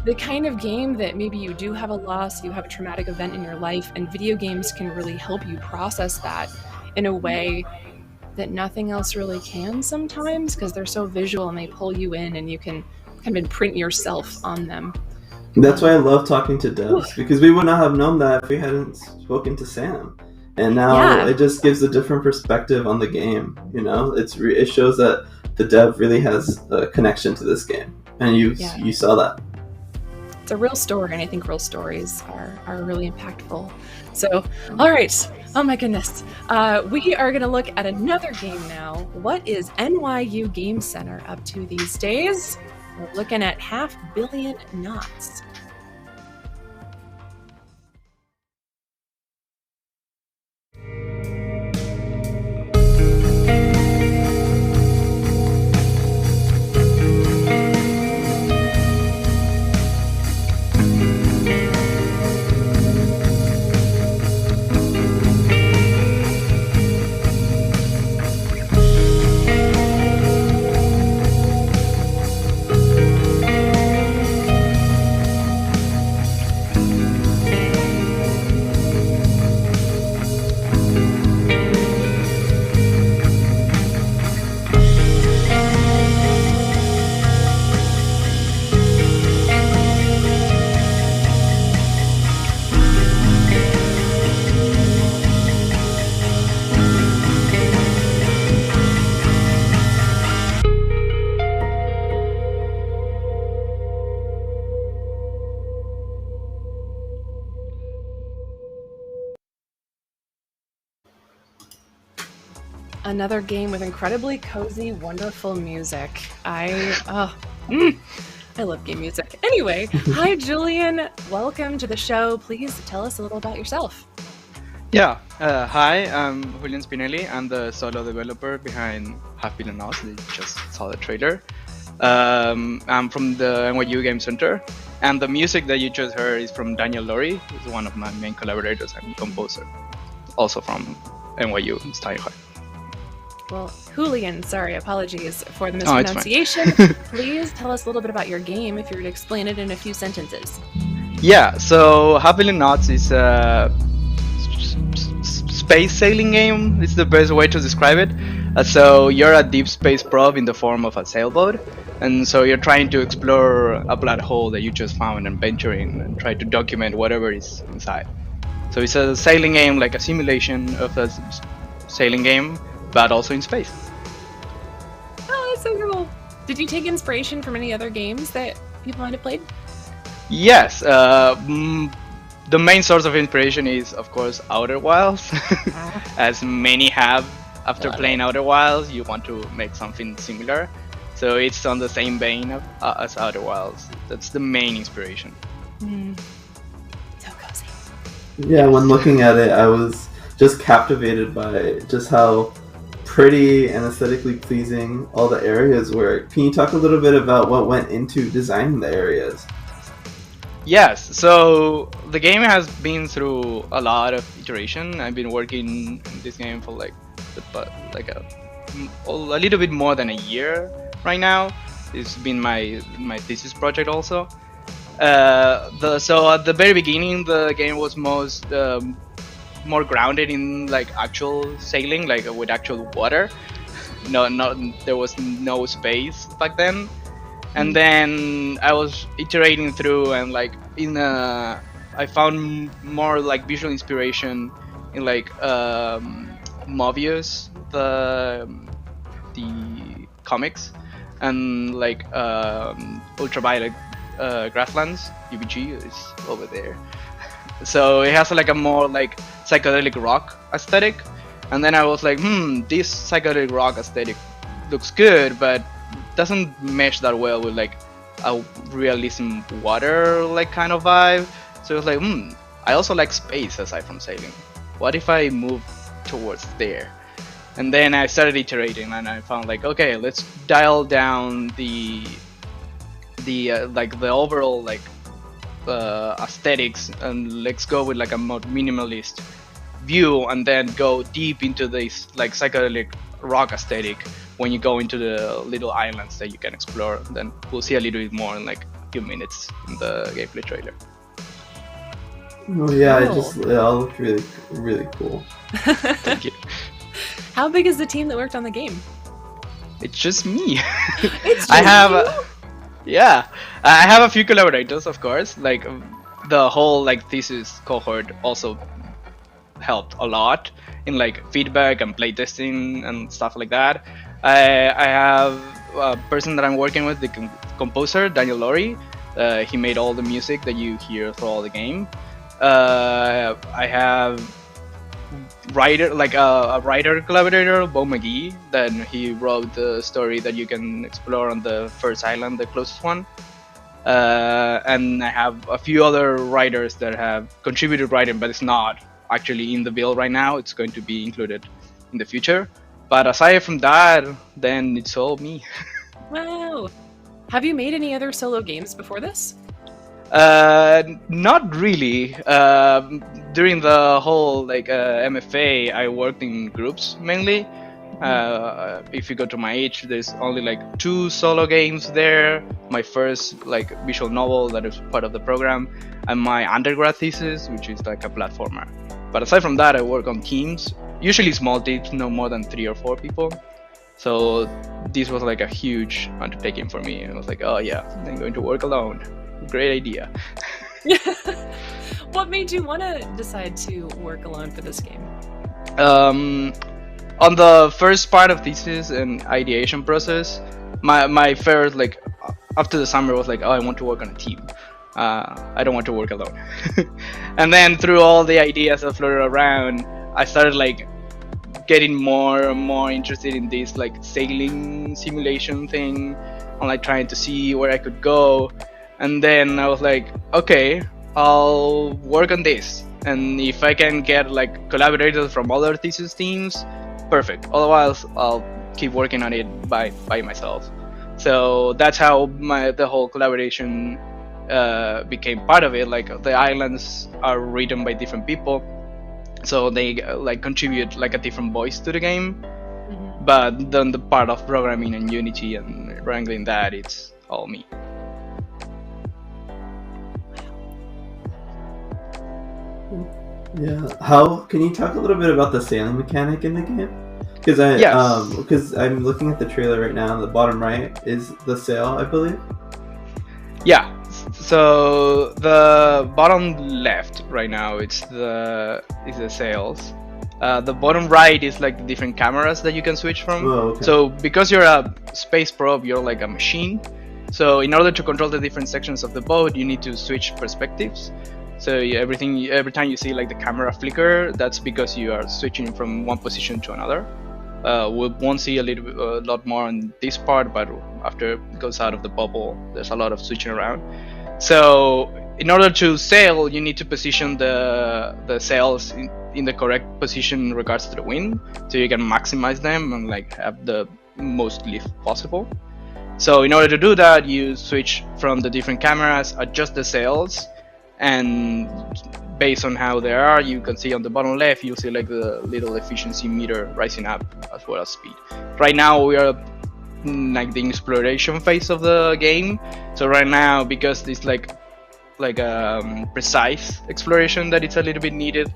The kind of game that maybe you do have a loss, you have a traumatic event in your life, and video games can really help you process that in a way that nothing else really can sometimes, because they're so visual and they pull you in and you can kind of imprint yourself on them. That's why I love talking to devs, because we would not have known that if we hadn't spoken to Sam. And now it just gives a different perspective on the game. You know, it shows that the dev really has a connection to this game, and you saw that. It's a real story, and I think real stories are really impactful. So, all right. Oh my goodness. We are going to look at another game now. What is NYU Game Center up to these days? We're looking at 500 million knots. Another game with incredibly cozy, wonderful music. I love game music. Anyway, hi Julian, welcome to the show. Please tell us a little about yourself. Yeah, hi, I'm Julian Spinelli. I'm the solo developer behind 500 Million Knots. They just saw the trailer. I'm from the NYU Game Center, and the music that you just heard is from Daniel Laurie, who's one of my main collaborators and composer, also from NYU Steinhardt. Well, Julian, sorry, apologies for the mispronunciation. Please tell us a little bit about your game, if you were to explain it in a few sentences. Yeah, so 500 Million Knots is a space sailing game. It's the best way to describe it. So you're a deep space probe in the form of a sailboat, and so you're trying to explore a black hole that you just found and venture in and try to document whatever is inside. So it's a sailing game, like a simulation of a sailing game, but also in space. Oh, that's so cool. Did you take inspiration from any other games that people might have played? Yes. The main source of inspiration is, of course, Outer Wilds. As many have after playing Outer Wilds, you want to make something similar. So it's on the same vein as Outer Wilds. That's the main inspiration. So cozy. Yeah, when looking at it, I was just captivated by just how pretty and aesthetically pleasing all the areas were. Can you talk a little bit about what went into designing the areas? Yes, so the game has been through a lot of iteration. I've been working in this game for like a little bit more than a year right now. It's been my thesis project also. So at the very beginning, the game was more grounded in like actual sailing, like with actual water. There was no space back then. And then I was iterating through, and like I found more like visual inspiration in like Mobius, the comics, and like Ultraviolet grasslands. UBG is over there. So it has like a more like psychedelic rock aesthetic, and then I was like, this psychedelic rock aesthetic looks good, but doesn't mesh that well with like a realism water like kind of vibe. So I was like, I also like space aside from sailing. What if I move towards there? And then I started iterating, and I found like, okay, let's dial down the like the overall like aesthetics, and let's go with like a more minimalist view, and then go deep into this like psychedelic rock aesthetic when you go into the little islands that you can explore. Then we'll see a little bit more in like a few minutes in the gameplay trailer. Oh yeah, Cool. it all looked really, really cool. Thank you. How big is the team that worked on the game? It's just me. It's I just have you? yeah, I have a few collaborators, of course. Like the whole like thesis cohort also helped a lot in like feedback and playtesting and stuff like that. I have a person that I'm working with, the composer Daniel Laurie. He made all the music that you hear for all the game. I have a writer collaborator, Bo McGee. Then he wrote the story that you can explore on the first island, the closest one. And I have a few other writers that have contributed writing, but it's not actually in the build right now. It's going to be included in the future. But aside from that, then it's all me. Wow. Have you made any other solo games before this? Not really. During the whole like MFA, I worked in groups mainly. If you go to my age, there's only like 2 solo games there. My first like visual novel that is part of the program, and my undergrad thesis, which is like a platformer. But aside from that, I work on teams, usually small teams, no more than 3 or 4 people. So this was like a huge undertaking for me. I was like, oh yeah, I'm going to work alone. Great idea. What made you want to decide to work alone for this game? On the first part of thesis and ideation process, my first like after the summer was like, oh, I want to work on a team. I don't want to work alone. And then through all the ideas that floated around, I started like getting more and more interested in this like sailing simulation thing, and like trying to see where I could go. And then I was like, okay, I'll work on this, and if I can get like collaborators from other thesis teams, perfect. Otherwise, I'll keep working on it by myself. So that's how the whole collaboration became part of it. Like the islands are written by different people, so they like contribute like a different voice to the game. But then the part of programming and Unity and wrangling that, it's all me. Yeah. How can you talk a little bit about the sailing mechanic in the game? Because I'm looking at the trailer right now. On the bottom right is the sail, I believe. Yeah. So the bottom left right now is the sails. The bottom right is like the different cameras that you can switch from. Oh, okay. So because you're a space probe, you're like a machine. So in order to control the different sections of the boat, you need to switch perspectives. So every time you see like the camera flicker, that's because you are switching from one position to another. We won't see a lot more on this part, but after it goes out of the bubble, there's a lot of switching around. So in order to sail, you need to position the sails in the correct position in regards to the wind, so you can maximize them and like have the most lift possible. So in order to do that, you switch from the different cameras, adjust the sails, and based on how they are, you can see on the bottom left, you'll see like the little efficiency meter rising up as well as speed. Right now we are like the exploration phase of the game. So right now, because it's like precise exploration that it's a little bit needed,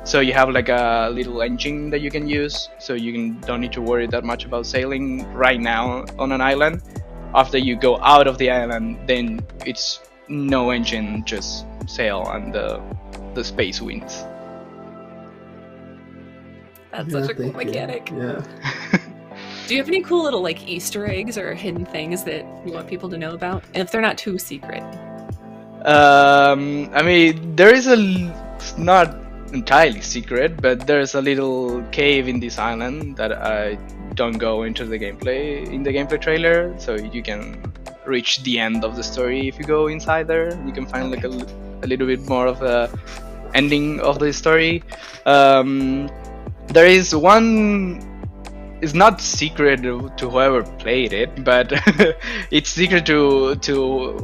so you have like a little engine that you can use, so you don't need to worry that much about sailing right now on an island. After you go out of the island, then it's no engine, just sail and the space winds. That's such a cool mechanic. Yeah. Do you have any cool little like Easter eggs or hidden things that you want people to know about? And if they're not too secret. I mean, there is it's not entirely secret, but there's a little cave in this island that I don't go into the gameplay trailer, so you can reach the end of the story if you go inside there. You can find like a little bit more of the ending of the story. There is one. It's not secret to whoever played it, but it's secret to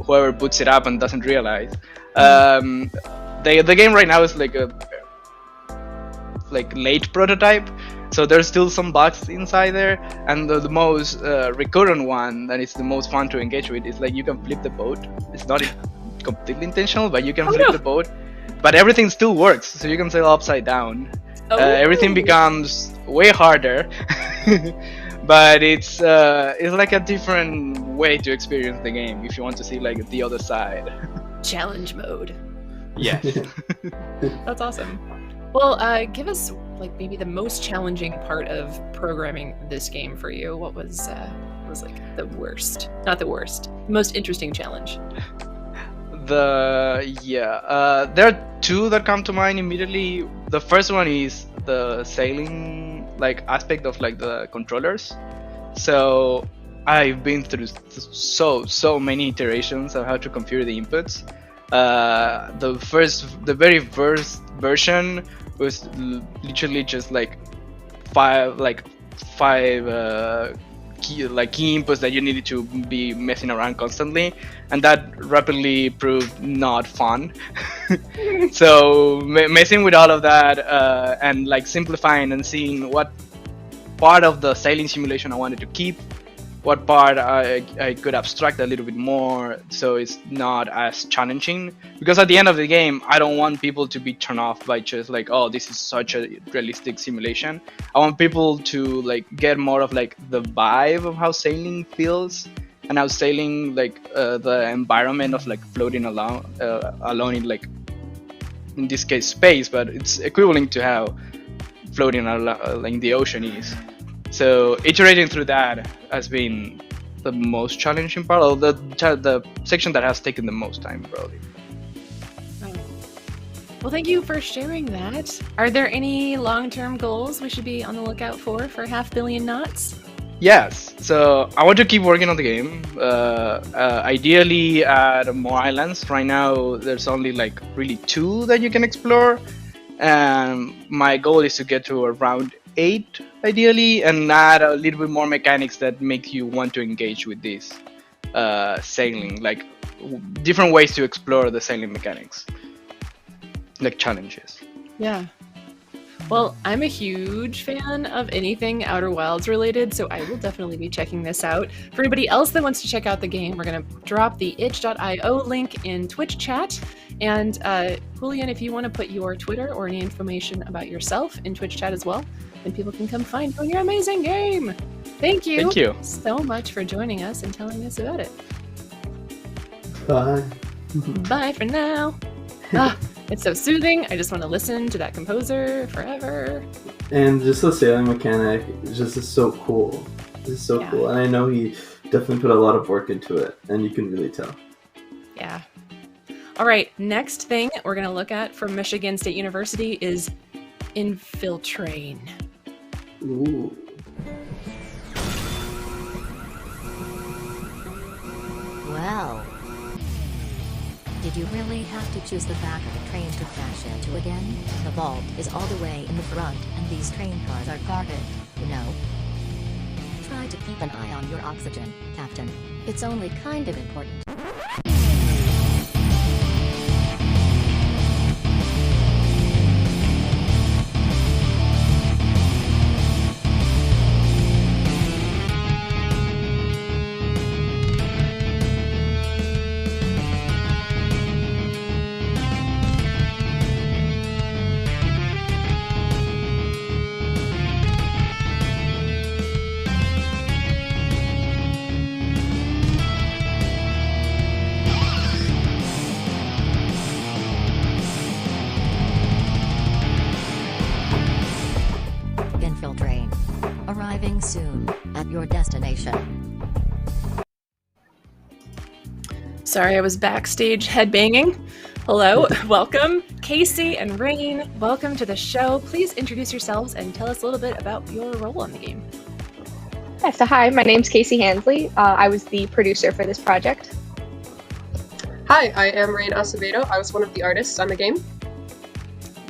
whoever puts it up and doesn't realize. The game right now is like a late prototype, so there's still some bugs inside there. And the most recurrent one that is the most fun to engage with is like you can flip the boat. It's not completely intentional, but you can flip the boat, but everything still works. So you can sail upside down. Everything becomes way harder. But it's like a different way to experience the game if you want to see like the other side. Challenge mode. Yes. That's awesome. Well, give us like maybe the most challenging part of programming this game for you. What was like the worst? Not the worst. The most interesting challenge. There are two that come to mind immediately. The first one is the sailing like aspect of like the controllers. So I've been through so many iterations of how to configure the inputs. The very first version was literally just like five key inputs that you needed to be messing around constantly, and that rapidly proved not fun. So messing with all of that and like simplifying and seeing what part of the sailing simulation I wanted to keep, what part I could abstract a little bit more so it's not as challenging, because at the end of the game I don't want people to be turned off by just like, oh, this is such a realistic simulation. I want people to like get more of like the vibe of how sailing feels and how sailing like the environment of like floating alone in like, in this case space, but it's equivalent to how floating in the ocean is. So iterating through that has been the most challenging part, or the section that has taken the most time, probably. Well, thank you for sharing that. Are there any long-term goals we should be on the lookout for 500 million knots? Yes, so I want to keep working on the game. Ideally add more islands. Right now there's only like really 2 that you can explore, and my goal is to get to around 8 ideally, and add a little bit more mechanics that make you want to engage with this sailing, like different ways to explore the sailing mechanics, like challenges. Yeah. Well, I'm a huge fan of anything Outer Wilds related, so I will definitely be checking this out. For anybody else that wants to check out the game, we're going to drop the itch.io link in Twitch chat. And Julian, if you want to put your Twitter or any information about yourself in Twitch chat as well, then people can come find you in your amazing game. Thank you so much for joining us and telling us about it. Bye. Bye for now. It's so soothing. I just want to listen to that composer forever. And just the sailing mechanic is so cool. It's so cool. And I know he definitely put a lot of work into it, and you can really tell. Yeah. All right, next thing we're going to look at from Michigan State University is Infiltrain. Ooh. Well, did you really have to choose the back of a train to crash into again? The vault is all the way in the front, and these train cars are guarded, you know. Try to keep an eye on your oxygen, Captain. It's only kind of important. Soon, at your destination. Sorry, I was backstage headbanging. Hello, welcome, Casey and Rain. Welcome to the show. Please introduce yourselves and tell us a little bit about your role on the game. Yeah, so hi, my name's Casey Hansley. I was the producer for this project. Hi, I am Rain Acevedo. I was one of the artists on the game.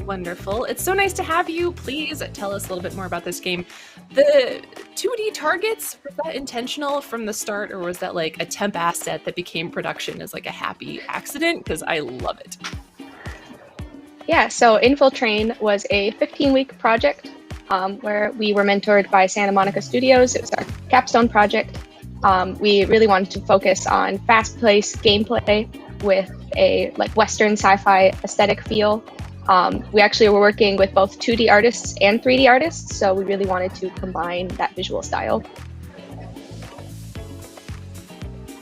Wonderful. It's so nice to have you. Please tell us a little bit more about this game. The 2D targets, was that intentional from the start, or was that like a temp asset that became production as like a happy accident? Because I love it. Yeah, so Infiltrain was a 15-week project where we were mentored by Santa Monica Studios. It was our capstone project. We really wanted to focus on fast-paced gameplay with a like Western sci-fi aesthetic feel. We actually were working with both 2D artists and 3D artists, so we really wanted to combine that visual style.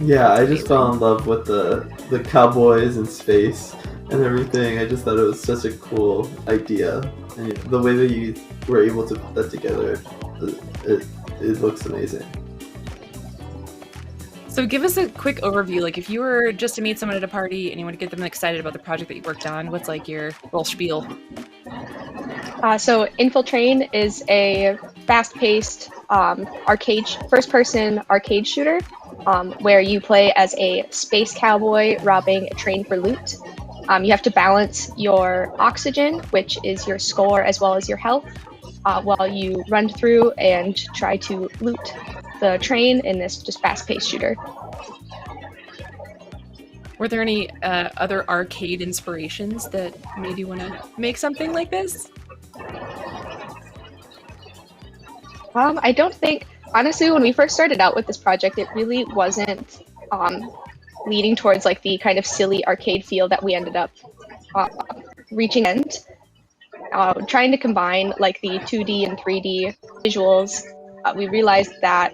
Yeah, I just fell in love with the cowboys in space and everything. I just thought it was such a cool idea, and the way that you were able to put that together, it looks amazing. So give us a quick overview. Like if you were just to meet someone at a party and you want to get them excited about the project that you worked on, what's like your little spiel? So Infiltrain is a fast-paced first-person arcade shooter where you play as a space cowboy robbing a train for loot. You have to balance your oxygen, which is your score, as well as your health, while you run through and try to loot the train in this just fast-paced shooter. Were there any other arcade inspirations that made you want to make something like this? I don't think, honestly, when we first started out with this project, it really wasn't leading towards like the kind of silly arcade feel that we ended up reaching end. Trying to combine like the 2D and 3D visuals, we realized that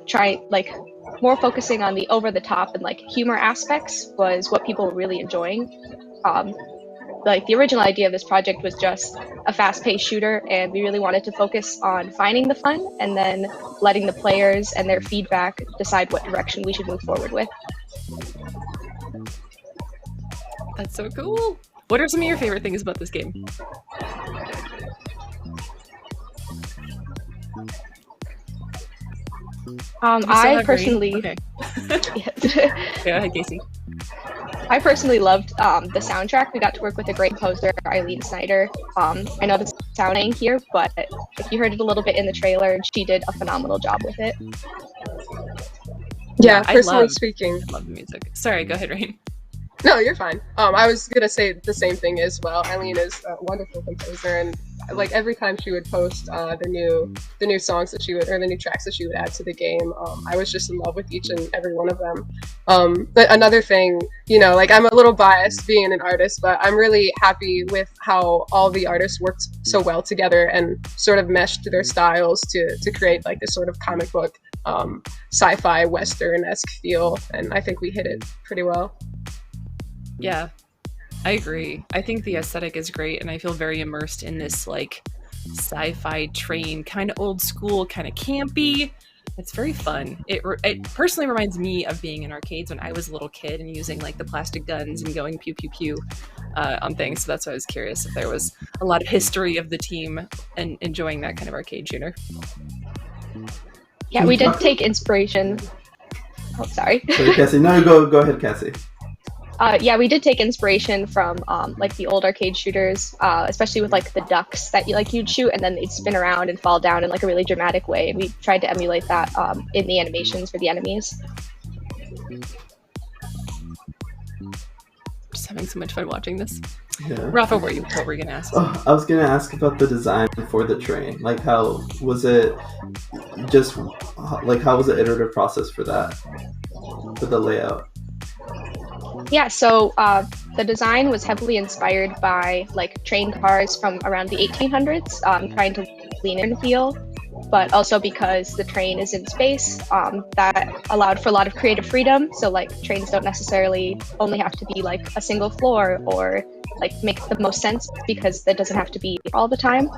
more focusing on the over-the-top and like humor aspects was what people were really enjoying. Like the original idea of this project was just a fast-paced shooter, and we really wanted to focus on finding the fun and then letting the players and their feedback decide what direction we should move forward with. That's so cool. What are some of your favorite things about this game? I personally... Okay. Go ahead, Casey. I personally loved the soundtrack. We got to work with a great composer, Eileen Snyder. I know the sound ain't here, but if you heard it a little bit in the trailer, she did a phenomenal job with it. Yeah, personally speaking. I love the music. Sorry, go ahead, Rain. No, you're fine. I was gonna say the same thing as well. Eileen is a wonderful composer, and like every time she would post the new songs that she would, or the new tracks that she would add to the game, I was just in love with each and every one of them. But another thing, like I'm a little biased being an artist, but I'm really happy with how all the artists worked so well together and sort of meshed their styles to create like this sort of comic book sci-fi western-esque feel, and I think we hit it pretty well. Yeah, I agree. I think the aesthetic is great, and I feel very immersed in this like sci-fi train, kind of old school, kind of campy. It's very fun. It personally reminds me of being in arcades when I was a little kid and using like the plastic guns and going pew pew pew on things. So that's why I was curious if there was a lot of history of the team and enjoying that kind of arcade shooter. Yeah, we did take inspiration. Oh, sorry. Sorry, Cassie. No, go ahead, Cassie. Yeah, we did take inspiration from like the old arcade shooters, especially with like the ducks that you'd shoot and then they'd spin around and fall down in like a really dramatic way. And we tried to emulate that in the animations for the enemies. Just having so much fun watching this. Yeah. Rafa, what were you gonna ask? Oh, I was gonna ask about the design for the train. Like, how was it? How was the iterative process for that? For the layout. Yeah, so the design was heavily inspired by like train cars from around the 1800s, trying to lean in the feel, but also because the train is in space, that allowed for a lot of creative freedom. So like trains don't necessarily only have to be like a single floor or like make the most sense because that doesn't have to be all the time.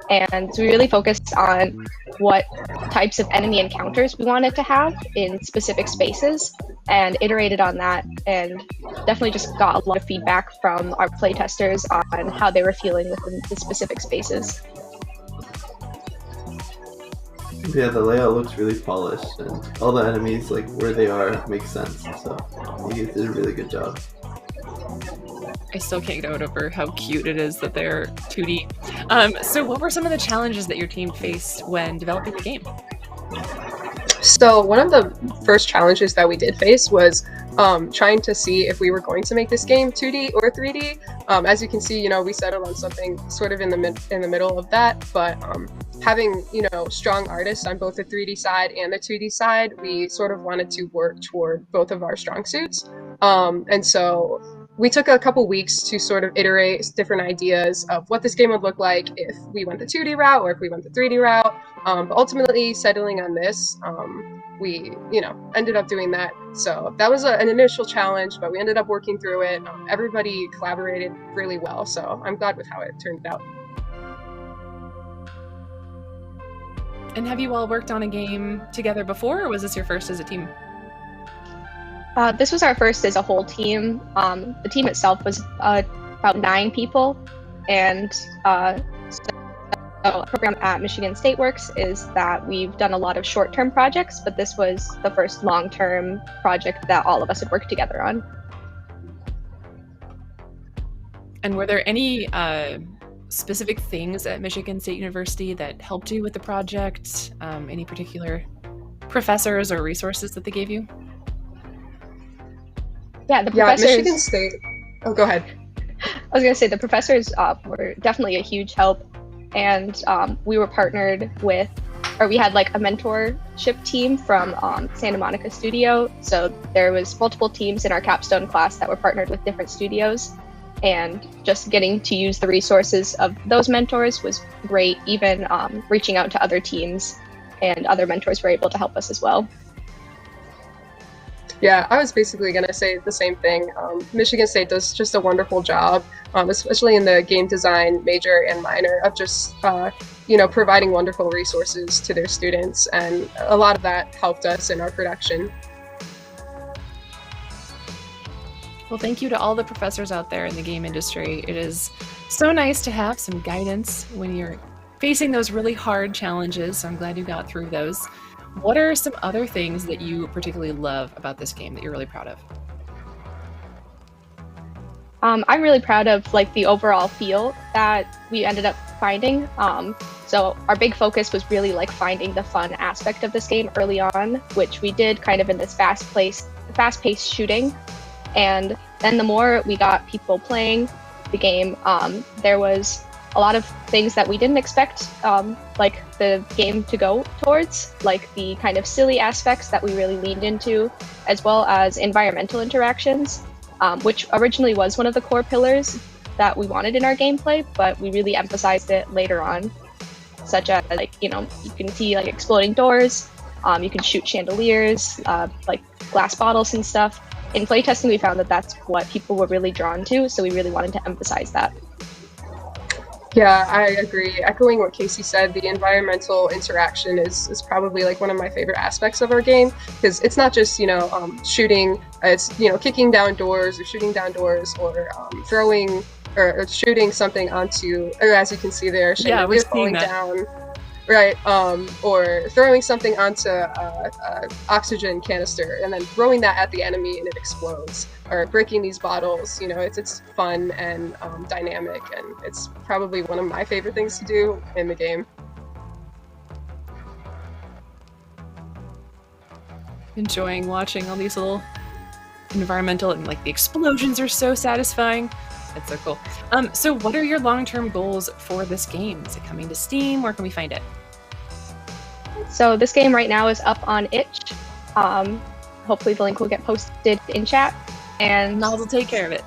And so we really focused on what types of enemy encounters we wanted to have in specific spaces and iterated on that, and definitely just got a lot of feedback from our playtesters on how they were feeling within the specific spaces. Yeah, the layout looks really polished, and all the enemies, like where they are, makes sense. So you did a really good job. I still can't get over how cute it is that they're 2D. So what were some of the challenges that your team faced when developing the game? So one of the first challenges that we did face was trying to see if we were going to make this game 2D or 3D. As you can see, you know, we settled on something sort of in the middle of that, but having, you know, strong artists on both the 3D side and the 2D side, we sort of wanted to work toward both of our strong suits. And so we took a couple weeks to sort of iterate different ideas of what this game would look like if we went the 2D route or if we went the 3D route. But ultimately, settling on this, we, you know, ended up doing that. So that was an initial challenge, but we ended up working through it. Everybody collaborated really well, so I'm glad with how it turned out. And have you all worked on a game together before, or was this your first as a team? This was our first as a whole team. The team itself was about 9 people, and so the program at Michigan State Works is that we've done a lot of short-term projects, but this was the first long-term project that all of us had worked together on. And were there any specific things at Michigan State University that helped you with the project? Any particular professors or resources that they gave you? Yeah, the professors. Yeah, Michigan State. Oh, go ahead. I was going to say the professors were definitely a huge help, and we were partnered with, or we had like a mentorship team from Santa Monica Studio. So there was multiple teams in our capstone class that were partnered with different studios, and just getting to use the resources of those mentors was great. Even reaching out to other teams and other mentors were able to help us as well. Yeah, I was basically going to say the same thing. Michigan State does just a wonderful job, especially in the game design major and minor, of just, you know, providing wonderful resources to their students. And a lot of that helped us in our production. Well, thank you to all the professors out there in the game industry. It is so nice to have some guidance when you're facing those really hard challenges. So I'm glad you got through those. What are some other things that you particularly love about this game that you're really proud of? I'm really proud of like the overall feel that we ended up finding. So our big focus was really like finding the fun aspect of this game early on, which we did kind of in this fast-paced shooting. And then the more we got people playing the game, there was a lot of things that we didn't expect like the game to go towards, like the kind of silly aspects that we really leaned into, as well as environmental interactions, which originally was one of the core pillars that we wanted in our gameplay, but we really emphasized it later on, such as like, you know, you can see like exploding doors, you can shoot chandeliers, like glass bottles and stuff. In playtesting, we found that that's what people were really drawn to, so we really wanted to emphasize that. Yeah, I agree. Echoing what Casey said, the environmental interaction is probably like one of my favorite aspects of our game, because it's not just, you know, shooting, it's, you know, kicking down doors or shooting down doors, or throwing or shooting something onto, or as you can see there, we're falling down. Right, or throwing something onto a oxygen canister and then throwing that at the enemy and it explodes, or breaking these bottles. You know, it's fun and dynamic, and it's probably one of my favorite things to do in the game. Enjoying watching all these little environmental, and like the explosions are so satisfying. It's so cool. So what are your long-term goals for this game? Is it coming to Steam? Where can we find it? So this game right now is up on itch. Hopefully the link will get posted in chat. And I'll take care of it.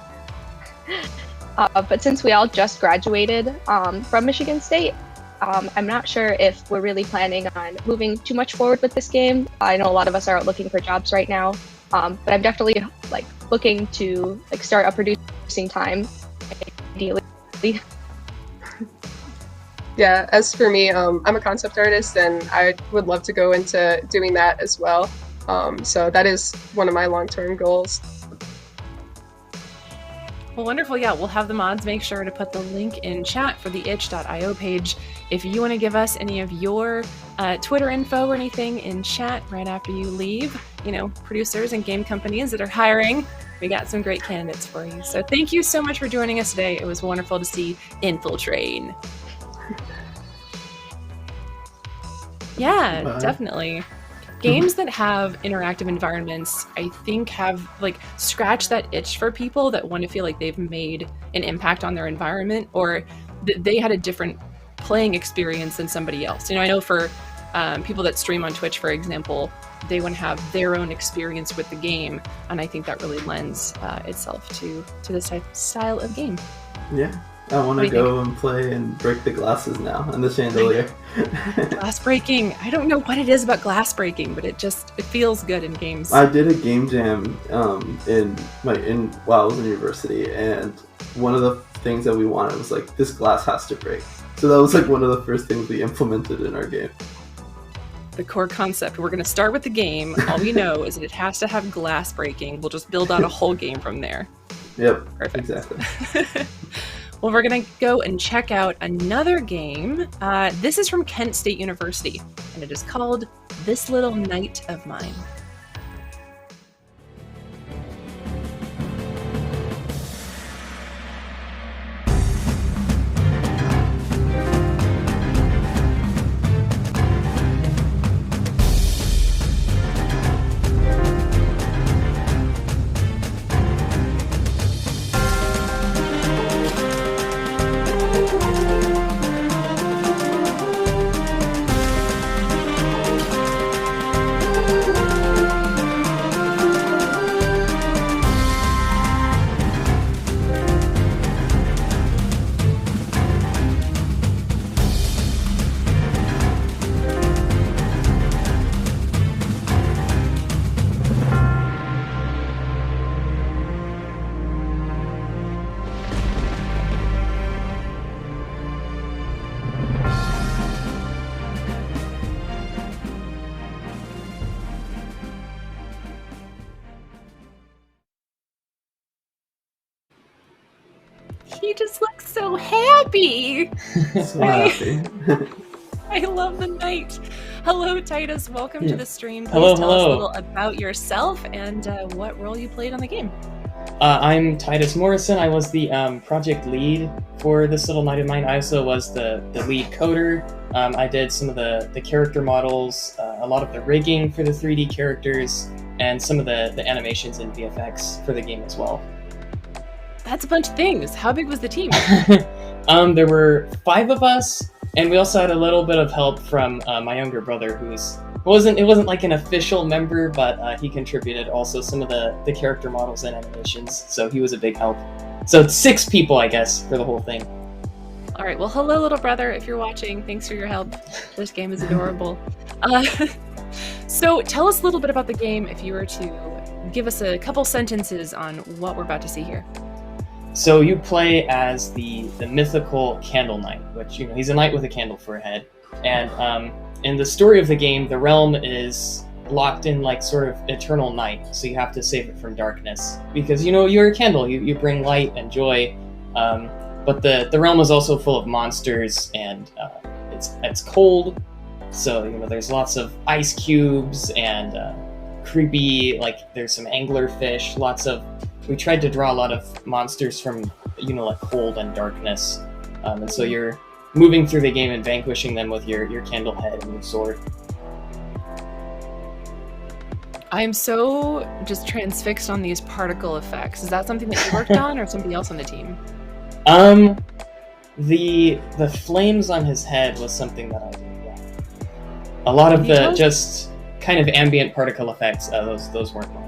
But since we all just graduated from Michigan State, I'm not sure if we're really planning on moving too much forward with this game. I know a lot of us are looking for jobs right now, but I'm definitely like looking to like start a producing time, ideally. Yeah, as for me, I'm a concept artist and I would love to go into doing that as well. So that is one of my long-term goals. Well, wonderful. Yeah, we'll have the mods make sure to put the link in chat for the itch.io page. If you want to give us any of your Twitter info or anything in chat right after you leave, you know, producers and game companies that are hiring, we got some great candidates for you. So thank you so much for joining us today. It was wonderful to see Infiltrain. Yeah, definitely. Games that have interactive environments, I think, have like scratched that itch for people that want to feel like they've made an impact on their environment, or they had a different playing experience than somebody else. You know, I know for people that stream on Twitch, for example, they want to have their own experience with the game, and I think that really lends itself to this type of style of game. Yeah. I want to go and play and break the glasses now and the chandelier. Glass breaking. I don't know what it is about glass breaking, but it feels good in games. I did a game jam while I was in university, and one of the things that we wanted was like, this glass has to break. So that was like one of the first things we implemented in our game. The core concept. We're going to start with the game. All we know is that it has to have glass breaking. We'll just build out a whole game from there. Yep. Perfect. Exactly. Well, we're going to go and check out another game. This is from Kent State University, and it is called This Little Night of Mine. He just looks so happy. So happy. I love the night. Hello, Titus. Welcome to the stream. Please Hello, tell us a hello. little about yourself and what role you played on the game. I'm Titus Morrison. I was the project lead for This Little Night of Mine. I also was the lead coder. I did some of the character models, a lot of the rigging for the 3D characters, and some of the animations and VFX for the game as well. That's a bunch of things. How big was the team? There were 5 of us, and we also had a little bit of help from my younger brother, it wasn't like an official member, but he contributed also some of the character models and animations, so he was a big help. So it's 6 people, I guess, for the whole thing. All right. Well, hello, little brother. If you're watching, thanks for your help. This game is adorable. So tell us a little bit about the game if you were to give us a couple sentences on what we're about to see here. So you play as the mythical Candle Knight, which, you know, he's a knight with a candle for a head. And in the story of the game, the realm is locked in like sort of eternal night, so you have to save it from darkness. Because, you know, you're a candle, you bring light and joy, but the realm is also full of monsters, and it's cold, so, you know, there's lots of ice cubes and creepy, like there's some anglerfish, we tried to draw a lot of monsters from, you know, like cold and darkness. And so you're moving through the game and vanquishing them with your candle head and your sword. I am so just transfixed on these particle effects. Is that something that you worked on or somebody else on the team? The flames on his head was something that I did, yeah. A lot of the just kind of ambient particle effects, those weren't mine.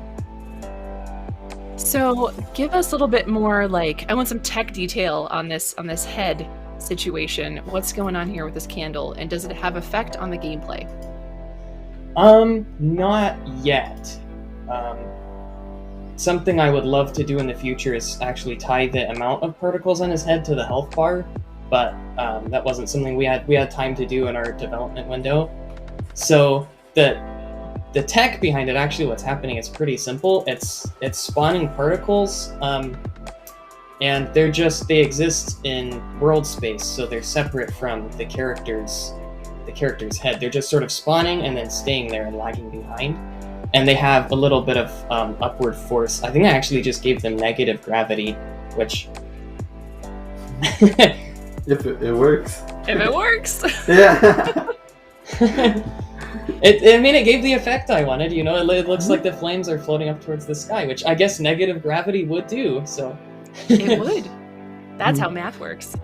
So give us a little bit more, like, I want some tech detail on this head situation. What's going on here with this candle, and does it have effect on the gameplay? Not yet. Something I would love to do in the future is actually tie the amount of particles on his head to the health bar. but that wasn't something we had time to do in our development window. So the tech behind it, actually what's happening is pretty simple. It's spawning particles, and they exist in world space, so they're separate from the character's head. They're just sort of spawning and then staying there and lagging behind. And they have a little bit of upward force. I think I actually just gave them negative gravity, which... If it works. If it works. Yeah. It gave the effect I wanted. It looks like the flames are floating up towards the sky, which I guess negative gravity would do. So it would. That's how math works.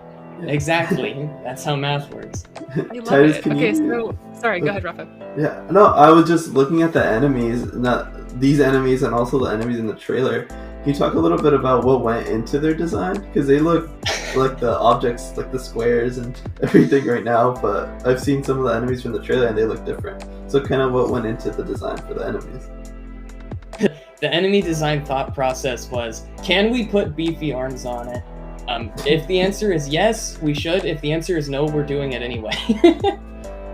Exactly. That's how math works. I love it. Okay, so sorry. Go ahead, Rafa. Yeah. No, I was just looking at the enemies, not these enemies, and also the enemies in the trailer. Can you talk a little bit about what went into their design? Because they look like the objects, like the squares and everything right now, but I've seen some of the enemies from the trailer and they look different. So kind of what went into the design for the enemies? The enemy design thought process was, can we put beefy arms on it? If the answer is yes, we should. If the answer is no, we're doing it anyway.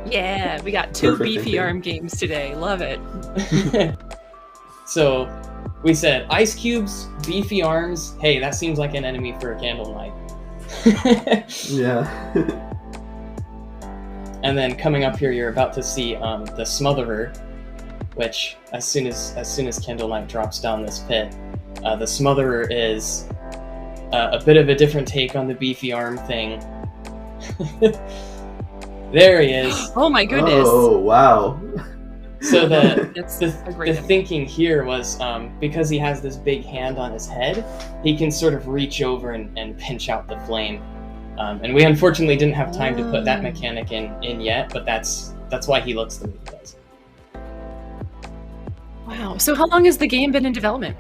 Yeah, we got 2 Perfect beefy thinking. arm games today. Love it. So we said, ice cubes, beefy arms. Hey, that seems like an enemy for a candle night. Yeah. And then coming up here, you're about to see the Smotherer, which as soon as Candlelight drops down this pit, the Smotherer is a bit of a different take on the beefy arm thing. There he is. Oh my goodness. Oh, wow. So That's a great the thinking here was, because he has this big hand on his head, he can sort of reach over and pinch out the flame. And we unfortunately didn't have time to put that mechanic in yet, but that's why he looks the way he does. Wow. So how long has the game been in development?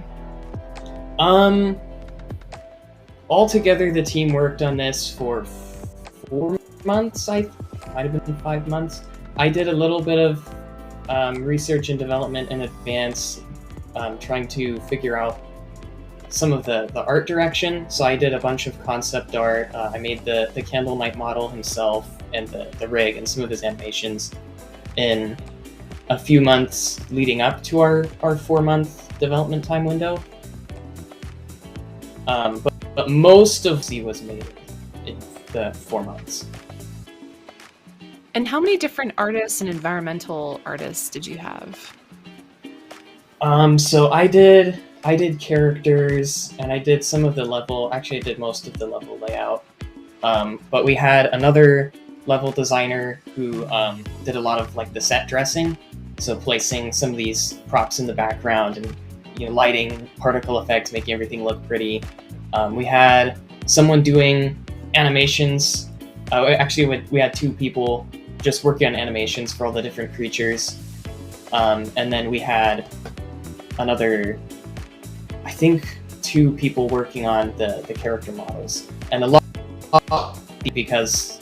Altogether, the team worked on this for 4 months. Might have been 5 months. I did a little bit of research and development in advance, trying to figure out some of the art direction. So I did a bunch of concept art. I made the Candle Knight model himself and the rig and some of his animations in a few months leading up to our 4-month development time window. But most of it was made in the 4 months. And how many different artists and environmental artists did you have? So I did characters, and I did some of the level. Actually, I did most of the level layout. But we had another level designer who did a lot of like the set dressing, so placing some of these props in the background and lighting, particle effects, making everything look pretty. We had someone doing animations. Actually, we had 2 people just working on animations for all the different creatures. And then we had another, I think, 2 people working on the character models. And a lot because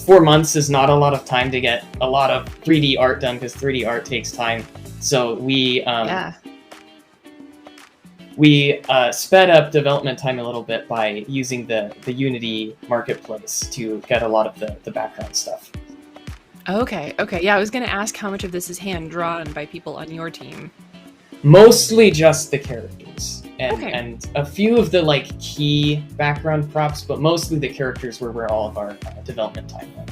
4 months is not a lot of time to get a lot of 3D art done, because 3D art takes time. So we sped up development time a little bit by using the Unity marketplace to get a lot of the background stuff. Okay. Yeah, I was going to ask how much of this is hand-drawn by people on your team. Mostly just the characters. Okay. And a few of the key background props, but mostly the characters were where all of our development time went.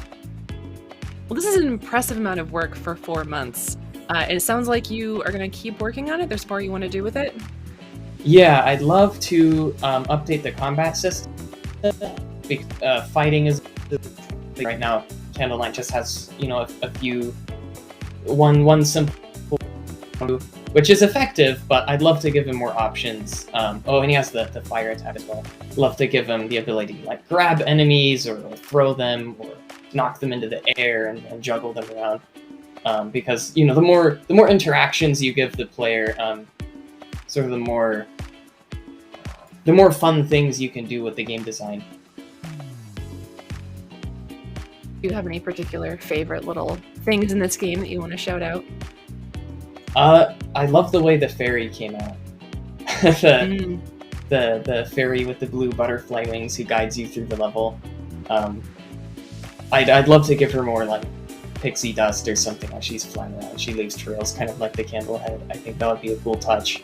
Well, this is an impressive amount of work for 4 months. It sounds like you are going to keep working on it. There's more you want to do with it? Yeah, I'd love to update the combat system. Fighting is right now. Candlelight just has a few one simple, which is effective, but I'd love to give him more options. And he has the fire attack as well. Love to give him the ability to grab enemies or throw them or knock them into the air and juggle them around. Because the more interactions you give the player, sort of the more fun things you can do with the game design. Do you have any particular favorite little things in this game that you want to shout out? I love the way the fairy came out. the fairy with the blue butterfly wings who guides you through the level. I'd love to give her more like pixie dust or something while she's flying around. She leaves trails kind of like the Candlehead. I think that would be a cool touch,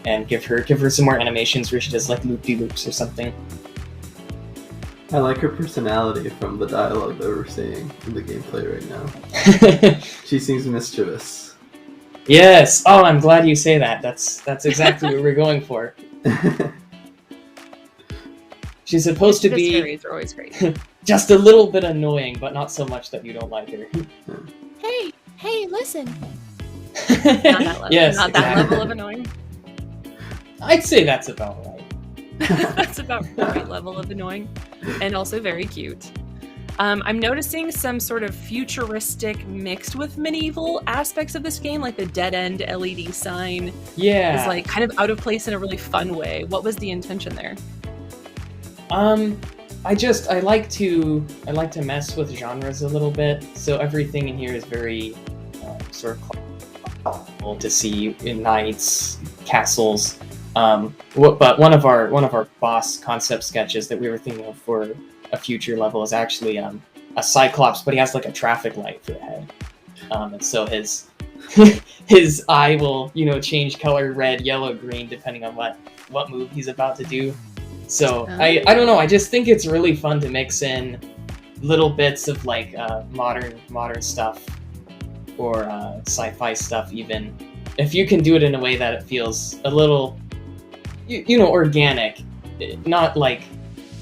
and give her some more animations where she does like loop-de-loops or something. I like her personality from the dialogue that we're seeing in the gameplay right now. She seems mischievous. Yes. Oh, I'm glad you say that. That's exactly what we're going for. She's supposed to be fairies are always great. just a little bit annoying, but not so much that you don't like her. Hey, listen. Not that level. Yes, Not exactly. that level of annoying. I'd say that's about right. That's about the right level of annoying, and also very cute. I'm noticing some sort of futuristic mixed with medieval aspects of this game, like the dead end LED sign. Yeah. Is like kind of out of place in a really fun way. What was the intention there? I like to mess with genres a little bit, so everything in here is very sort of cool to see in knights, castles. But one of our boss concept sketches that we were thinking of for a future level is actually a Cyclops, but he has like a traffic light for the head, and so his his eye will change color, red, yellow, green, depending on what move he's about to do. So I don't know. I just think it's really fun to mix in little bits of like modern stuff or sci-fi stuff. Even if you can do it in a way that it feels a little, organic, not like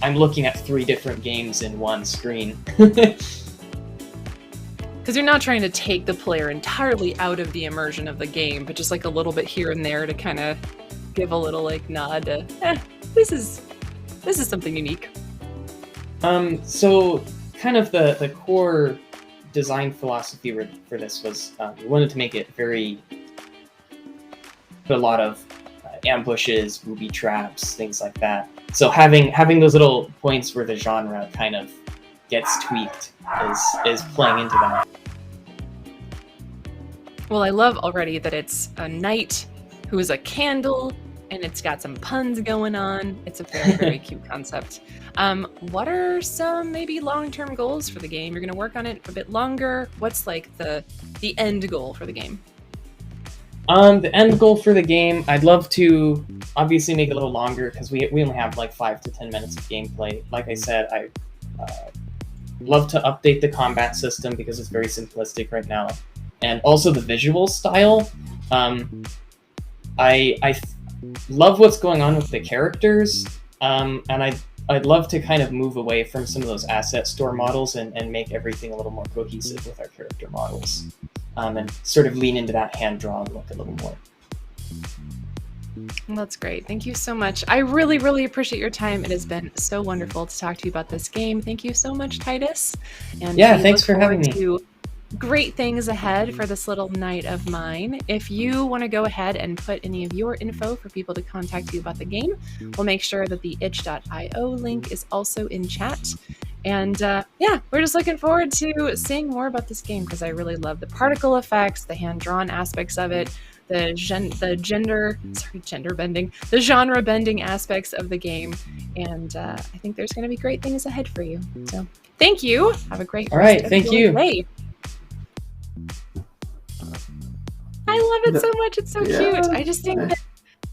I'm looking at 3 different games in one screen. Because you're not trying to take the player entirely out of the immersion of the game, but just like a little bit here and there to kind of give a little like nod to, this is something unique. So kind of the core design philosophy for this was we wanted to make it put a lot of ambushes, booby traps, things like that. So having those little points where the genre kind of gets tweaked is playing into that. Well, I love already that it's a knight who is a candle, and it's got some puns going on. It's a very, very cute concept. What are some maybe long-term goals for the game? You're going to work on it a bit longer. What's like the end goal for the game? The end goal for the game, I'd love to obviously make it a little longer because we only have like 5 to 10 minutes of gameplay. Like I said, I love to update the combat system because it's very simplistic right now, and also the visual style. I love what's going on with the characters, and I'd love to kind of move away from some of those asset store models and make everything a little more cohesive with our character models, and sort of lean into that hand-drawn look a little more. Well, that's great. Thank you so much. I really, really appreciate your time. It has been so wonderful to talk to you about this game. Thank you so much, Titus. And yeah, we thanks look for having forward me. to great things ahead for this little night of mine. If you want to go ahead and put any of your info for people to contact you about the game, we'll make sure that the itch.io link is also in chat. And yeah, we're just looking forward to seeing more about this game because I really love the particle effects, the hand-drawn aspects of it, the genre bending aspects of the game. And I think there's going to be great things ahead for you. So thank you. Have a great All right, rest of thank your you. day. I love it so much. It's so cute. I just think that,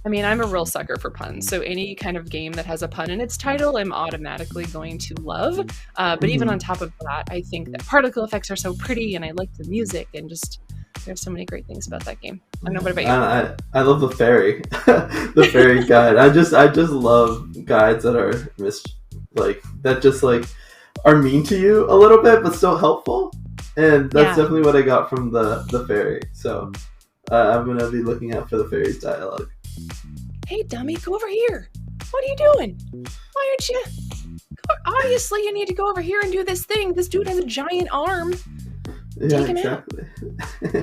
I mean, I'm a real sucker for puns. So any kind of game that has a pun in its title, I'm automatically going to love. But even on top of that, I think that particle effects are so pretty and I like the music and just there's so many great things about that game. I don't know, what about you? I love the fairy, the fairy guide. I just love guides that are are mean to you a little bit, but still helpful. And that's definitely what I got from the fairy. So I'm gonna be looking out for the fairy's dialogue. Hey, dummy, go over here. What are you doing? Why aren't you? Obviously, you need to go over here and do this thing. This dude has a giant arm. Yeah, Take him exactly.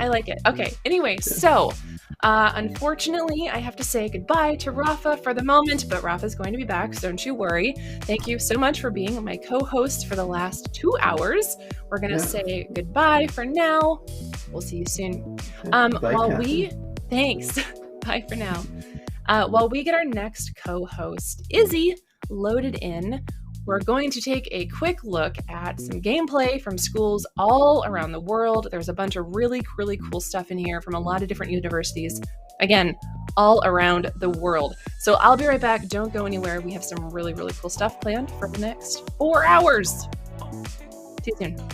I like it. Okay, anyway, so unfortunately, I have to say goodbye to Rafa for the moment, but Rafa's going to be back, so don't you worry. Thank you so much for being my co-host for the last 2 hours. We're going to say goodbye for now. We'll see you soon. Bye, Catherine. Thanks. Bye for now. While we get our next co-host, Izzy, loaded in, we're going to take a quick look at some gameplay from schools all around the world. There's a bunch of really, really cool stuff in here from a lot of different universities. Again, all around the world. So I'll be right back. Don't go anywhere. We have some really, really cool stuff planned for the next 4 hours. See you soon.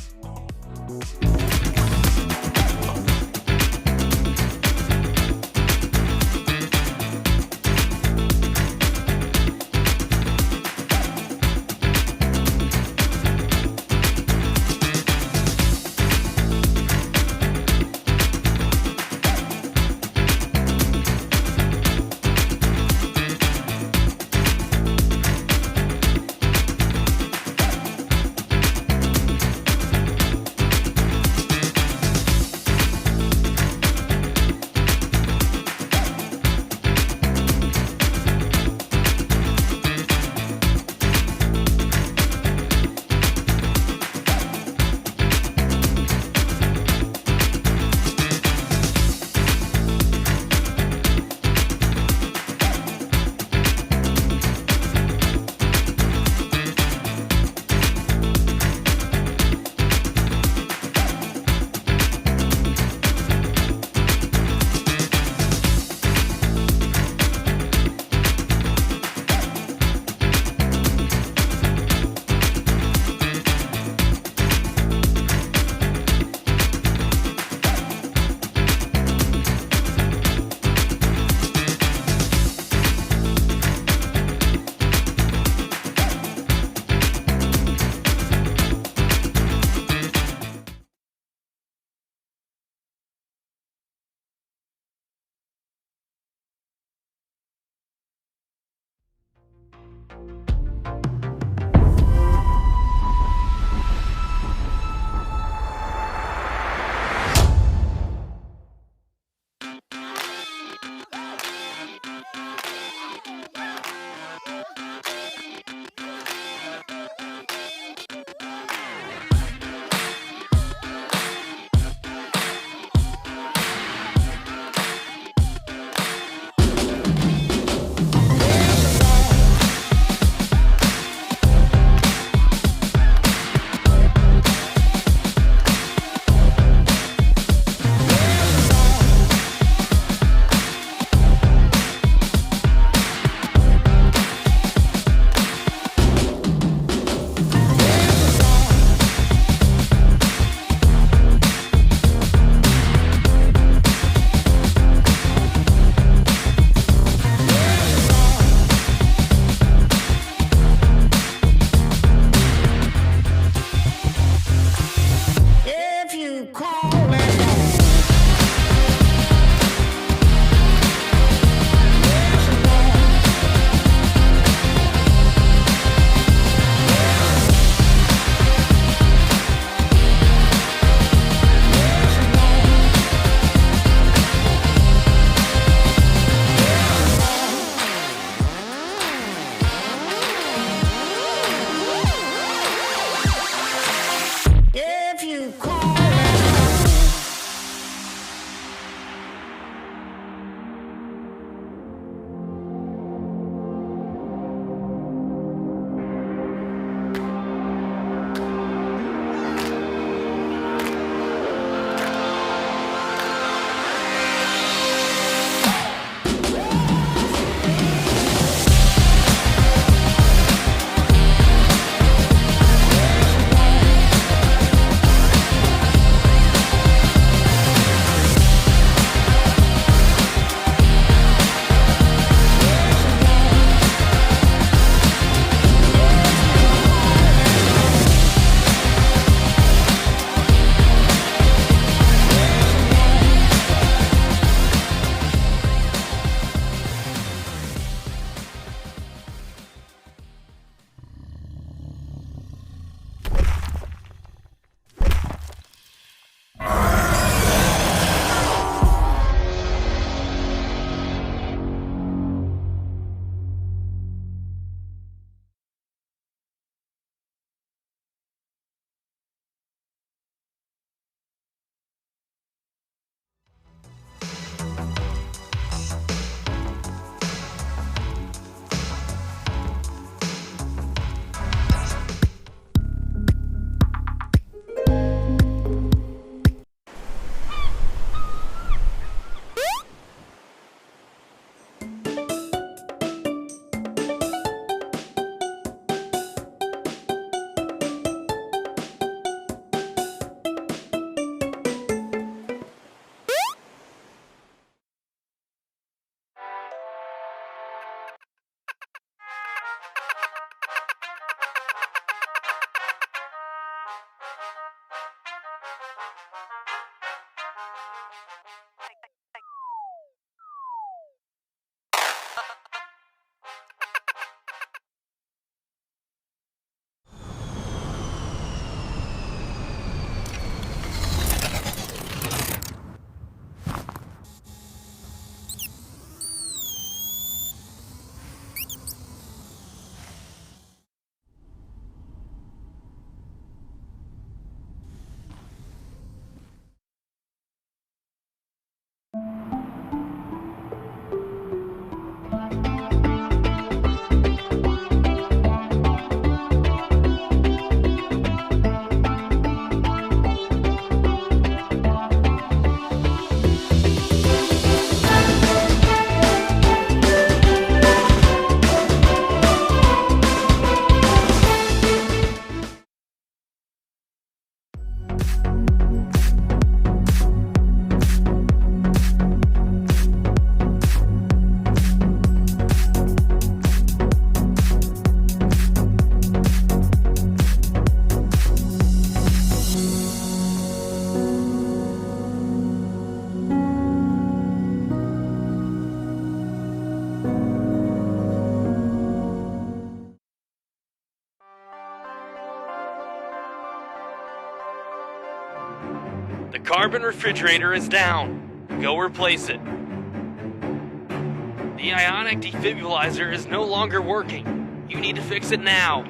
The carbon refrigerator is down. Go replace it. The ionic defibrillator is no longer working. You need to fix it now.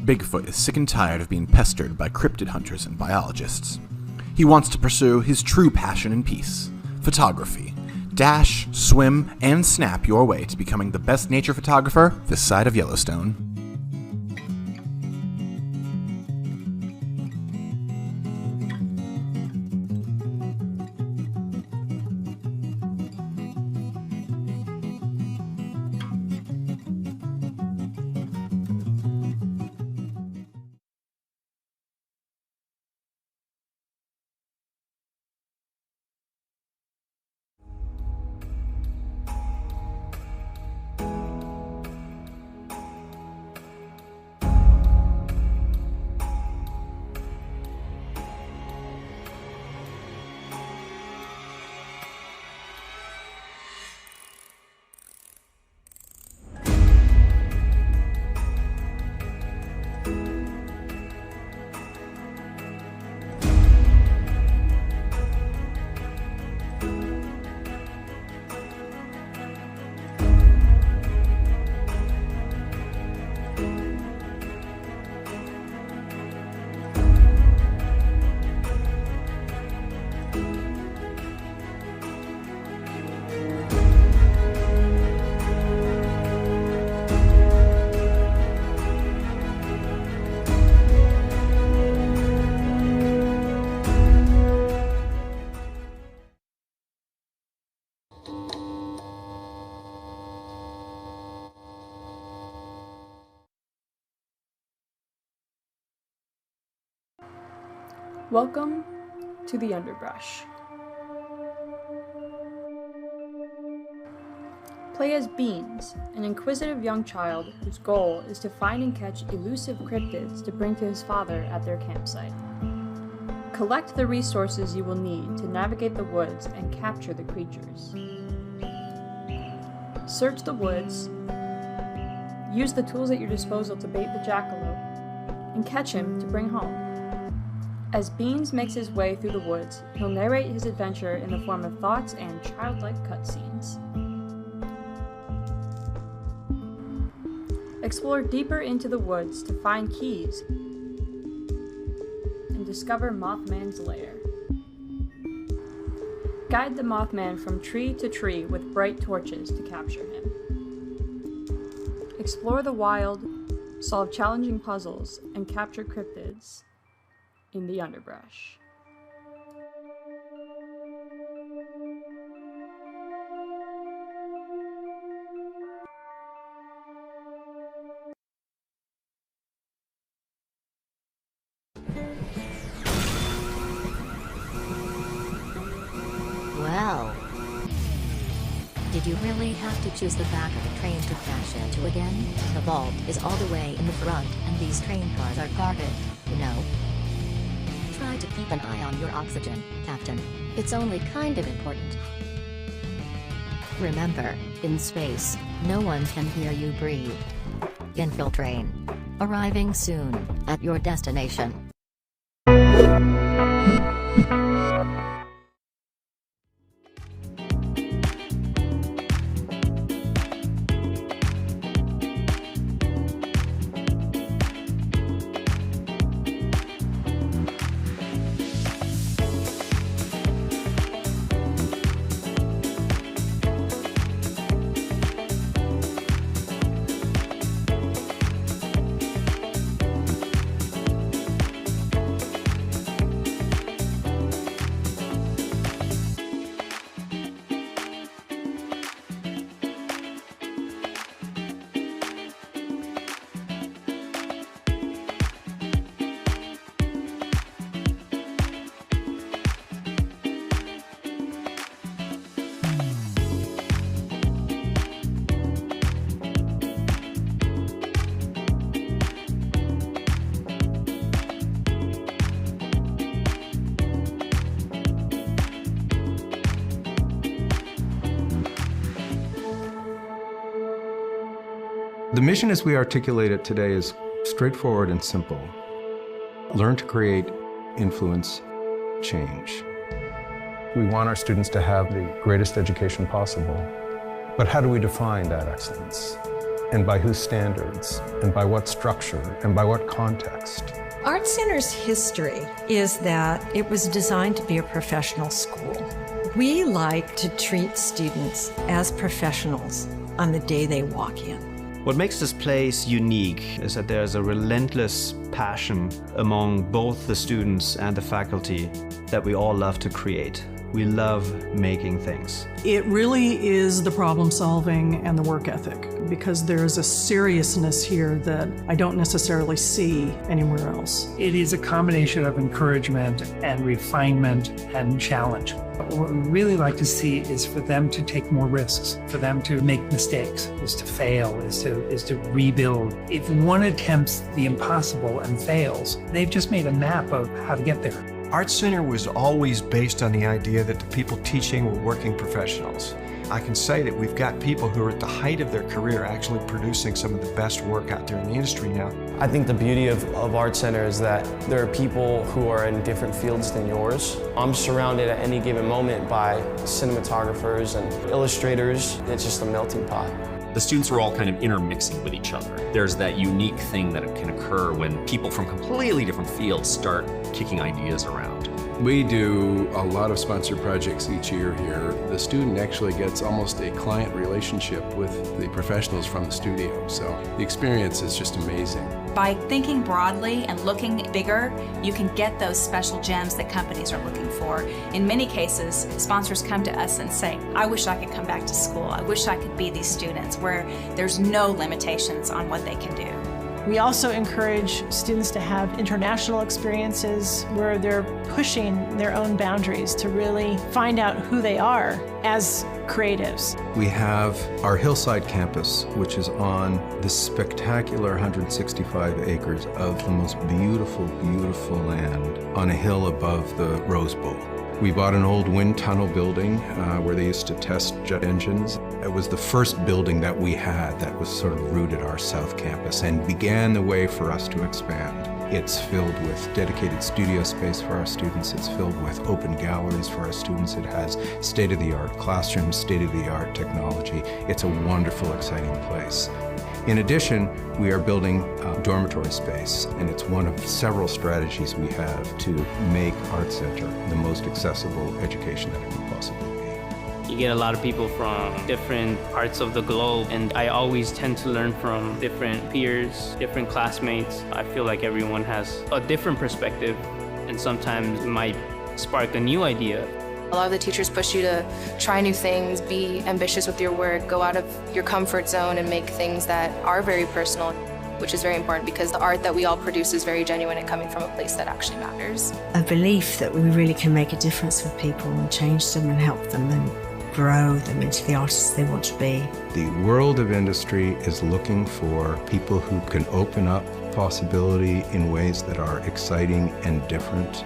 Bigfoot is sick and tired of being pestered by cryptid hunters and biologists. He wants to pursue his true passion in peace, photography. Dash, swim, and snap your way to becoming the best nature photographer this side of Yellowstone. Welcome to the underbrush. Play as Beans, an inquisitive young child whose goal is to find and catch elusive cryptids to bring to his father at their campsite. Collect the resources you will need to navigate the woods and capture the creatures. Search the woods, use the tools at your disposal to bait the jackalope, and catch him to bring home. As Beans makes his way through the woods, he'll narrate his adventure in the form of thoughts and childlike cutscenes. Explore deeper into the woods to find keys and discover Mothman's lair. Guide the Mothman from tree to tree with bright torches to capture him. Explore the wild, solve challenging puzzles, and capture cryptids in the underbrush. Well, did you really have to choose the back of the train to crash into again? The vault is all the way in the front, and these train cars are guarded, you know. Try to keep an eye on your oxygen, Captain. It's only kind of important. Remember, in space, no one can hear you breathe. Infiltrain. Arriving soon, at your destination. The mission as we articulate it today is straightforward and simple. Learn to create, influence, change. We want our students to have the greatest education possible. But how do we define that excellence? And by whose standards? And by what structure? And by what context? Art Center's history is that it was designed to be a professional school. We like to treat students as professionals on the day they walk in. What makes this place unique is that there's a relentless passion among both the students and the faculty that we all love to create. We love making things. It really is the problem solving and the work ethic, because there's a seriousness here that I don't necessarily see anywhere else. It is a combination of encouragement and refinement and challenge. What we really like to see is for them to take more risks, for them to make mistakes, is to fail, is to rebuild. If one attempts the impossible and fails, they've just made a map of how to get there. Art Center was always based on the idea that the people teaching were working professionals. I can say that we've got people who are at the height of their career actually producing some of the best work out there in the industry now. I think the beauty of Art Center is that there are people who are in different fields than yours. I'm surrounded at any given moment by cinematographers and illustrators. It's just a melting pot. The students are all kind of intermixing with each other. There's that unique thing that can occur when people from completely different fields start kicking ideas around. We do a lot of sponsored projects each year here. The student actually gets almost a client relationship with the professionals from the studio, so the experience is just amazing. By thinking broadly and looking bigger, you can get those special gems that companies are looking for. In many cases, sponsors come to us and say, I wish I could come back to school. I wish I could be these students, where there's no limitations on what they can do. We also encourage students to have international experiences where they're pushing their own boundaries to really find out who they are as creatives. We have our hillside campus, which is on this spectacular 165 acres of the most beautiful, beautiful land on a hill above the Rose Bowl. We bought an old wind tunnel building where they used to test jet engines. It was the first building that we had that was sort of rooted our South Campus and began the way for us to expand. It's filled with dedicated studio space for our students. It's filled with open galleries for our students. It has state-of-the-art classrooms, state-of-the-art technology. It's a wonderful, exciting place. In addition, we are building dormitory space, and it's one of several strategies we have to make Art Center the most accessible education that it can possibly be. You get a lot of people from different parts of the globe, and I always tend to learn from different peers, different classmates. I feel like everyone has a different perspective, and sometimes it might spark a new idea. A lot of the teachers push you to try new things, be ambitious with your work, go out of your comfort zone and make things that are very personal, which is very important because the art that we all produce is very genuine and coming from a place that actually matters. A belief that we really can make a difference with people and change them and help them and grow them into the artists they want to be. The world of industry is looking for people who can open up possibility in ways that are exciting and different.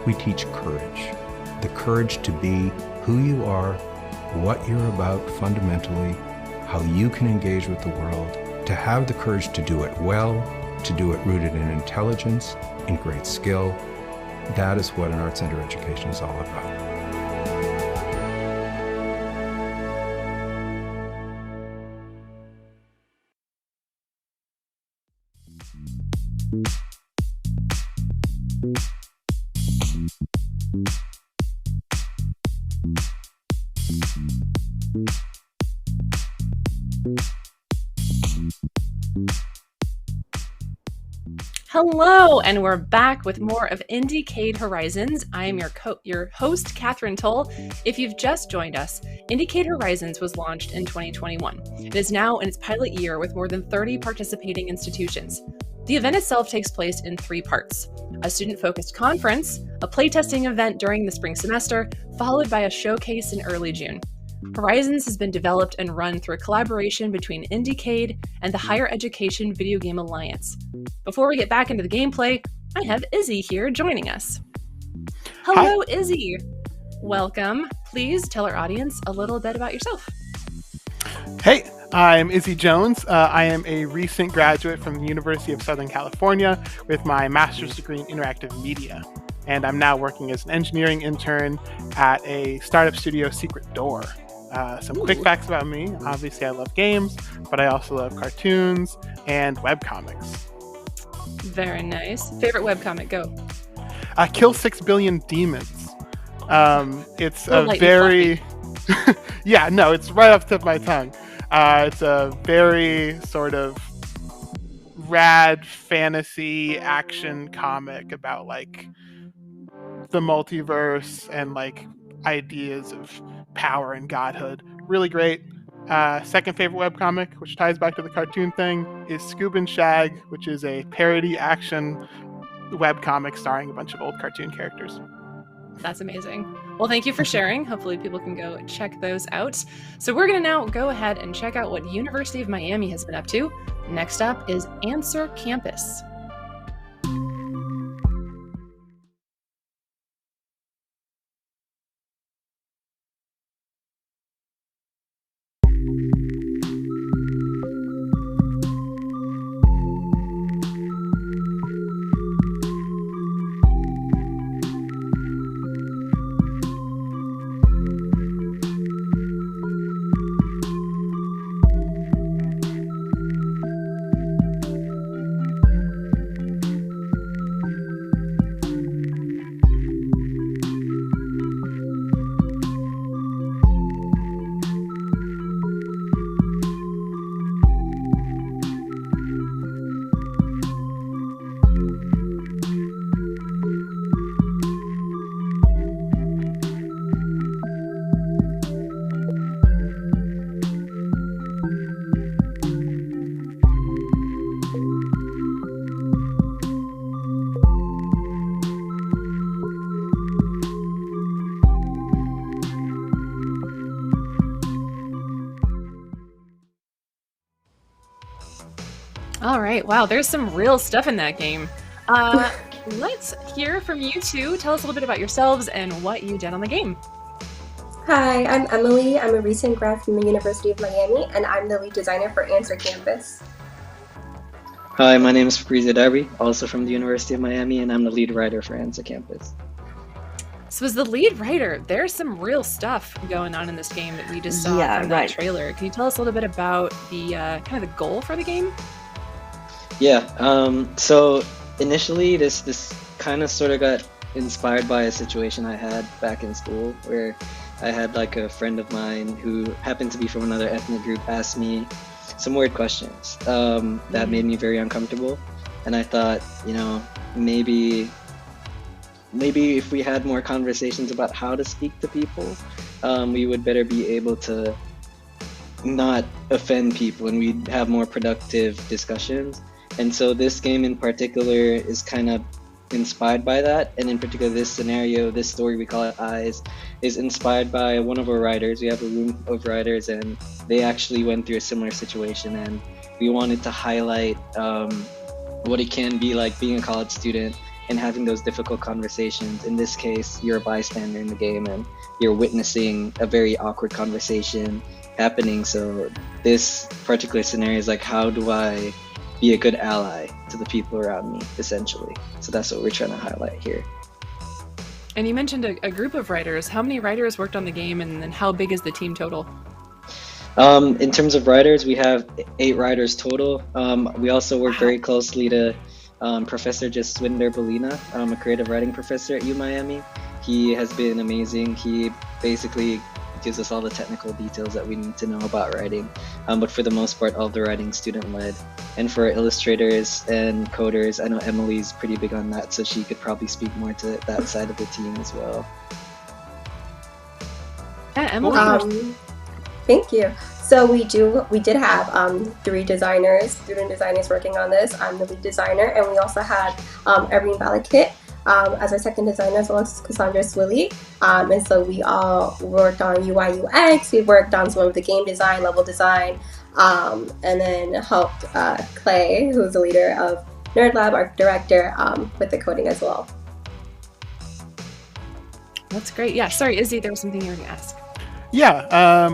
We teach courage. The courage to be who you are, what you're about fundamentally, how you can engage with the world, to have the courage to do it well, to do it rooted in intelligence, in great skill. That is what an Art Center education is all about. Hello, and we're back with more of IndieCade Horizons. I am your host, Catherine Toll. If you've just joined us, IndieCade Horizons was launched in 2021. It is now in its pilot year with more than 30 participating institutions. The event itself takes place in 3 parts: a student-focused conference, a playtesting event during the spring semester, followed by a showcase in early June. Horizons has been developed and run through a collaboration between IndieCade and the Higher Education Video Game Alliance. Before we get back into the gameplay, I have Izzy here joining us. Hello, Hi. Izzy. Welcome. Please tell our audience a little bit about yourself. Hey, I'm Izzy Jones. I am a recent graduate from the University of Southern California with my master's degree in interactive media. And I'm now working as an engineering intern at a startup studio, Secret Door. Some quick facts about me. Obviously, I love games, but I also love cartoons and webcomics. Very nice. Favorite webcomic, go. Kill 6 Billion Demons. It's a very... yeah, no, it's right off the tip of my tongue. It's a very sort of rad fantasy action comic about like the multiverse and like ideas of power and godhood. Really great. Second favorite webcomic, which ties back to the cartoon thing, is Scoob and Shag, which is a parody action webcomic starring a bunch of old cartoon characters. That's amazing. Well, thank you for sharing. Hopefully people can go check those out. So we're going to now go ahead and check out what University of Miami has been up to. Next up is Answer Campus. All right. Wow, there's some real stuff in that game. Let's hear from you two. Tell us a little bit about yourselves and what you did on the game. Hi, I'm Emily. I'm a recent grad from the University of Miami, and I'm the lead designer for Answer Campus. Hi, my name is Fabrizio Darby, also from the University of Miami, and I'm the lead writer for Answer Campus. So as the lead writer, there's some real stuff going on in this game that we just saw from that trailer. Can you tell us a little bit about the kind of the goal for the game? Yeah, so initially this kind of sort of got inspired by a situation I had back in school where I had like a friend of mine who happened to be from another ethnic group ask me some weird questions that made me very uncomfortable. And I thought, you know, maybe if we had more conversations about how to speak to people, we would better be able to not offend people and we'd have more productive discussions. And so this game in particular is kind of inspired by that. And in particular, this scenario, this story, we call it Eyes, is inspired by one of our writers. We have a room of writers and they actually went through a similar situation. And we wanted to highlight what it can be like being a college student and having those difficult conversations. In this case, you're a bystander in the game and you're witnessing a very awkward conversation happening. So this particular scenario is like, how do I be a good ally to the people around me, essentially. So that's what we're trying to highlight here. And you mentioned a group of writers. How many writers worked on the game, and then how big is the team total? In terms of writers, we have 8 writers total. We also work very closely to Professor Jaswinder Balina, a creative writing professor at UMiami. He has been amazing. He basically gives us all the technical details that we need to know about writing. But for the most part, all the writing student-led. And for illustrators and coders, I know Emily's pretty big on that, so she could probably speak more to that side of the team as well. Yeah, Emily. Thank you. So we did have 3 designers, student designers working on this. I'm the lead designer, and we also had Irvine Balakit as our second designer, as well as Cassandra Swilly. And so we all worked on UI UX. We worked on some of the game design, level design, and then helped Clay, who's the leader of Nerd Lab, our director, with the coding as well. That's great. Yeah, sorry, Izzy, there was something you were going to ask. Yeah,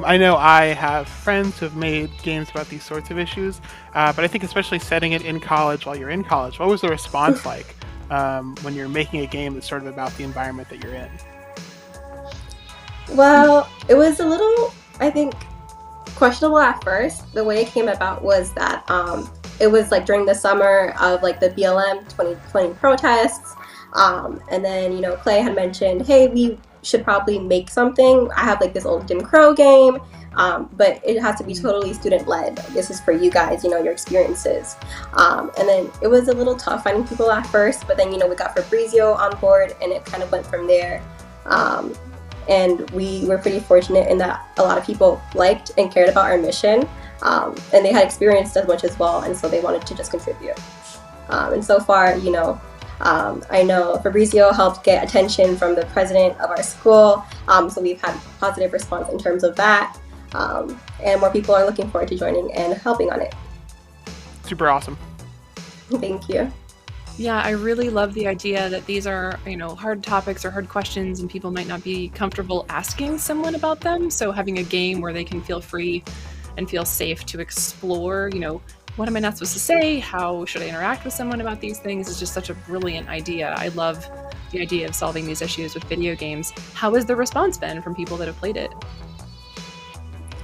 I know I have friends who have made games about these sorts of issues, but I think especially setting it in college while you're in college, what was the response like when you're making a game that's sort of about the environment that you're in? Well, it was a little, I think, questionable at first. The way it came about was that it was like during the summer of like the BLM 2020 protests, and then, you know, Clay had mentioned, hey, we should probably make something. I have like this old Jim Crow game, but it has to be totally student-led. This is for you guys, you know, your experiences. And then it was a little tough finding people at first, but then, you know, we got Fabrizio on board and it kind of went from there. And we were pretty fortunate in that a lot of people liked and cared about our mission, and they had experienced as much as well, and so they wanted to just contribute. And so far, you know, I know Fabrizio helped get attention from the president of our school, so we've had positive response in terms of that, and more people are looking forward to joining and helping on it. Super awesome. Thank you. Yeah, I really love the idea that these are, you know, hard topics or hard questions and people might not be comfortable asking someone about them. So having a game where they can feel free and feel safe to explore, you know, what am I not supposed to say? How should I interact with someone about these things is just such a brilliant idea. I love the idea of solving these issues with video games. How has the response been from people that have played it?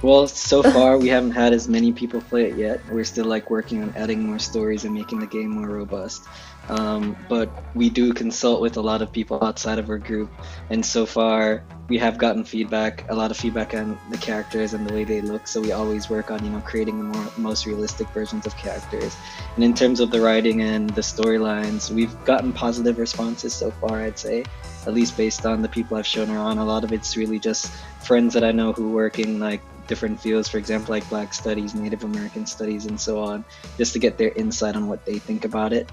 Well, so far we haven't had as many people play it yet. We're still like working on adding more stories and making the game more robust. But we do consult with a lot of people outside of our group, and so far we have gotten feedback, a lot of feedback on the characters and the way they look, so we always work on, you know, creating the most realistic versions of characters. And in terms of the writing and the storylines, we've gotten positive responses so far, I'd say, at least based on the people I've shown around. A lot of it's really just friends that I know who work in like different fields, for example, like Black Studies, Native American Studies, and so on, just to get their insight on what they think about it.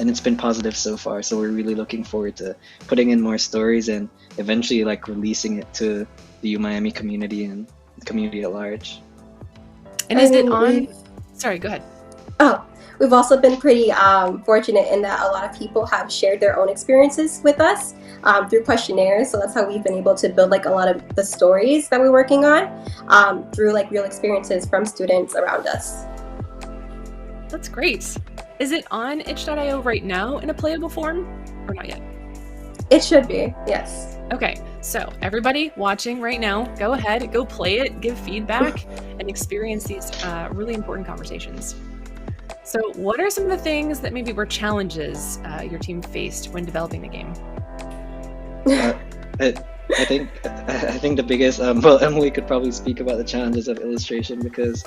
And it's been positive so far, so we're really looking forward to putting in more stories and eventually like releasing it to the UMiami community and the community at large. And is it on? Sorry, go ahead. Oh, We've also been pretty fortunate in that a lot of people have shared their own experiences with us through questionnaires. So that's how we've been able to build like a lot of the stories that we're working on through like real experiences from students around us. That's great. Is it on itch.io right now in a playable form or not yet? It should be, yes. Okay, so everybody watching right now, go ahead, go play it, give feedback, and experience these really important conversations. So what are some of the things that maybe were challenges your team faced when developing the game? I think the biggest, well, Emily could probably speak about the challenges of illustration, because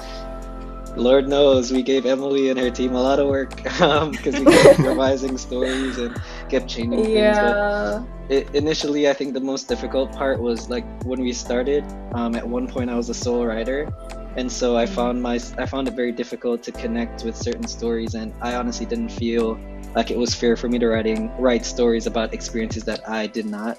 Lord knows we gave Emily and her team a lot of work because we kept revising stories and kept changing things. But initially, I think the most difficult part was like when we started. At one point, I was a sole writer, and so I found it very difficult to connect with certain stories, and I honestly didn't feel like it was fair for me to write stories about experiences that I did not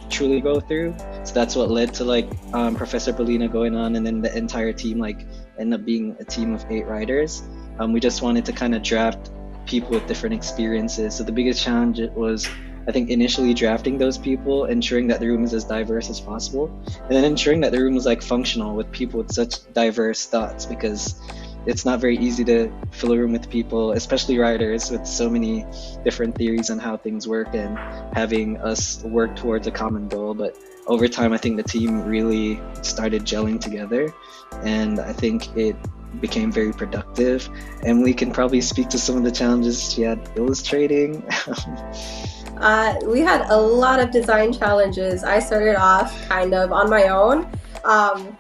truly go through. So that's what led to like Professor Bellina going on, and then the entire team like ended up being a team of 8 writers. We just wanted to kind of draft people with different experiences. So the biggest challenge was, I think, initially drafting those people, ensuring that the room is as diverse as possible, and then ensuring that the room was like functional with people with such diverse thoughts, because it's not very easy to fill a room with people, especially writers, with so many different theories on how things work and having us work towards a common goal. But over time, I think the team really started gelling together, and I think it became very productive. Emily can probably speak to some of the challenges she had illustrating. We had a lot of design challenges. I started off kind of on my own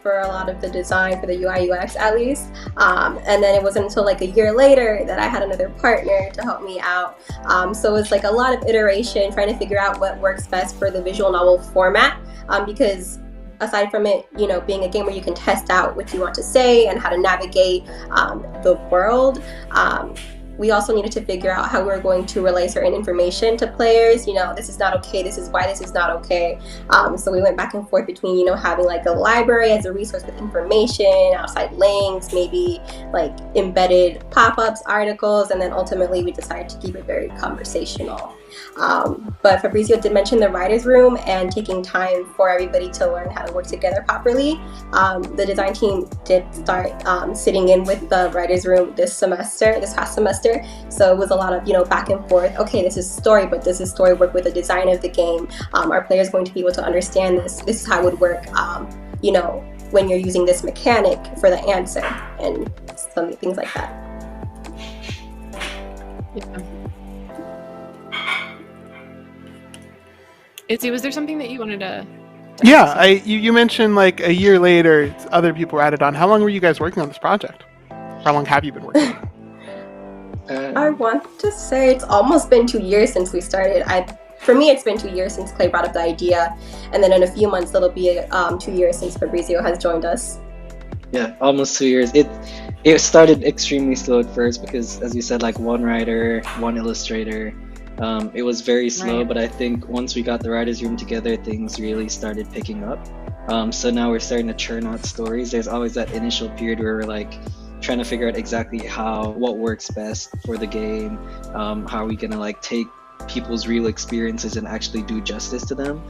for a lot of the design, for the UI UX at least, and then it wasn't until like a year later that I had another partner to help me out. So it was like a lot of iteration, trying to figure out what works best for the visual novel format, because aside from it, you know, being a game where you can test out what you want to say and how to navigate the world, we also needed to figure out how we were going to relay certain information to players. You know, this is not okay, this is why this is not okay. So we went back and forth between, you know, having like a library as a resource with information, outside links, maybe like embedded pop-ups, articles, and then ultimately we decided to keep it very conversational. But Fabrizio did mention the writer's room and taking time for everybody to learn how to work together properly. The design team did start sitting in with the writer's room this past semester. So it was a lot of, you know, back and forth. Okay, this is story, but does this story work with the design of the game? Are players going to be able to understand this? This is how it would work, you know, when you're using this mechanic for the answer, and some things like that. Yeah. Izzy, was there something that you wanted to Yeah, you mentioned like a year later, other people were added on. How long were you guys working on this project? How long have you been working on it? I want to say it's almost been 2 years since we started. For me, it's been 2 years since Clay brought up the idea, and then in a few months it'll be 2 years since Fabrizio has joined us. Yeah, almost 2 years. It started extremely slow at first because, as you said, like one writer, one illustrator. It was very slow, right. But I think once we got the writer's room together, things really started picking up. So now we're starting to churn out stories. There's always that initial period where we're like trying to figure out exactly what works best for the game. How are we gonna like take people's real experiences and actually do justice to them?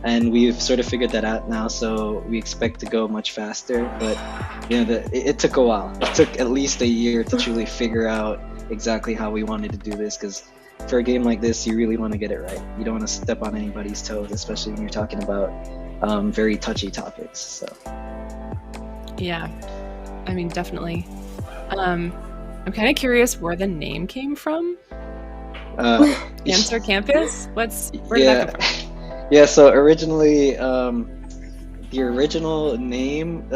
And we've sort of figured that out now, so we expect to go much faster. But you know, it took a while. It took at least a year to truly figure out exactly how we wanted to do this, because for a game like this, you really want to get it right. You don't want to step on anybody's toes, especially when you're talking about very touchy topics. So yeah, I mean, definitely. I'm kind of curious where the name came from. Answer Campus? Where did that come from? Yeah, so originally, the original name,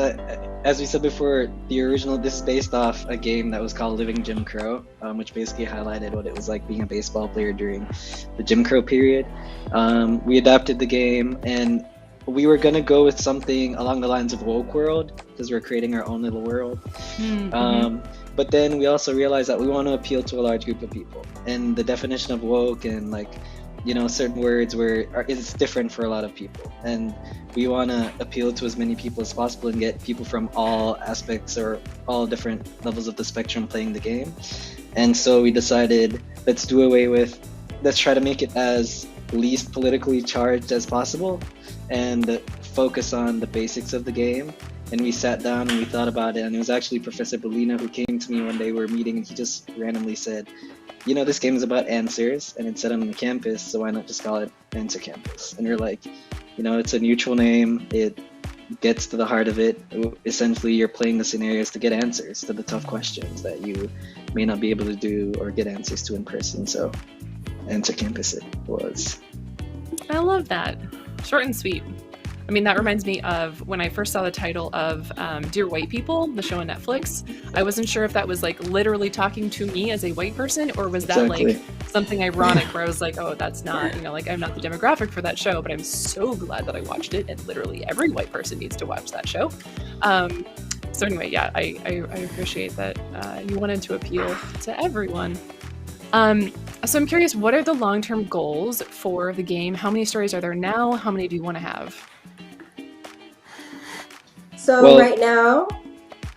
as we said before, this is based off a game that was called Living Jim Crow, which basically highlighted what it was like being a baseball player during the Jim Crow period. We adapted the game, and we were gonna go with something along the lines of Woke World, because we're creating our own little world. Mm-hmm. But then we also realized that we want to appeal to a large group of people, and the definition of woke and like certain words it's different for a lot of people, and we want to appeal to as many people as possible and get people from all aspects or all different levels of the spectrum playing the game. And so we decided, let's try to make it as least politically charged as possible and focus on the basics of the game. And we sat down and we thought about it, and it was actually Professor Bellissimo who came to me one day, we were meeting, and he just randomly said, this game is about answers, and it's set on the campus, so why not just call it Answer Campus? And we're like, it's a neutral name, it gets to the heart of it. Essentially, you're playing the scenarios to get answers to the tough questions that you may not be able to do or get answers to in person. So Answer Campus it was. I love that. Short and sweet. I mean, that reminds me of when I first saw the title of Dear White People, the show on Netflix. I wasn't sure if that was like literally talking to me as a white person, or was that like something ironic where I was like, oh, that's not, I'm not the demographic for that show, but I'm so glad that I watched it, and literally every white person needs to watch that show. So anyway, yeah, I appreciate that you wanted to appeal to everyone. So I'm curious, what are the long-term goals for the game? How many stories are there now? How many do you want to have? So right now,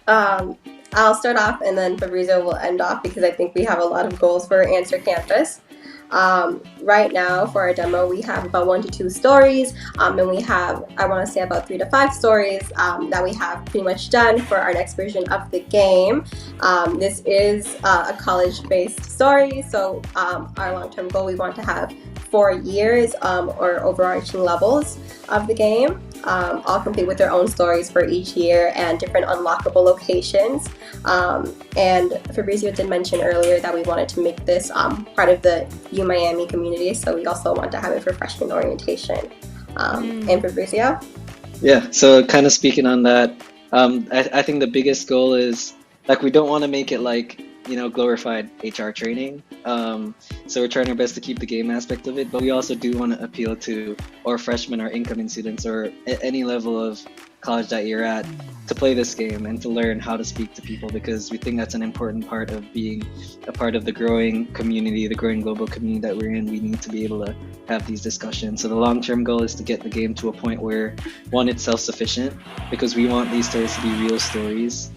I'll start off and then Fabrizio will end off because I think we have a lot of goals for Answer Campus. Right now for our demo, we have about 1 to 2 stories, and we have, I want to say, about 3 to 5 stories that we have pretty much done for our next version of the game. This is a college-based story, so our long-term goal, we want to have 4 years or overarching levels of the game, all complete with their own stories for each year and different unlockable locations. And Fabrizio did mention earlier that we wanted to make this part of the Miami community, so we also want to have it for freshman orientation. And Fabrizio? Yeah, so kind of speaking on that, I think the biggest goal is, we don't want to make it glorified HR training. So we're trying our best to keep the game aspect of it, but we also do want to appeal to our freshmen or incoming students or at any level of college that you're at to play this game and to learn how to speak to people, because we think that's an important part of being a part of the growing community, the growing global community that we're in. We need to be able to have these discussions. So the long-term goal is to get the game to a point where, one, it's self-sufficient, because we want these stories to be real stories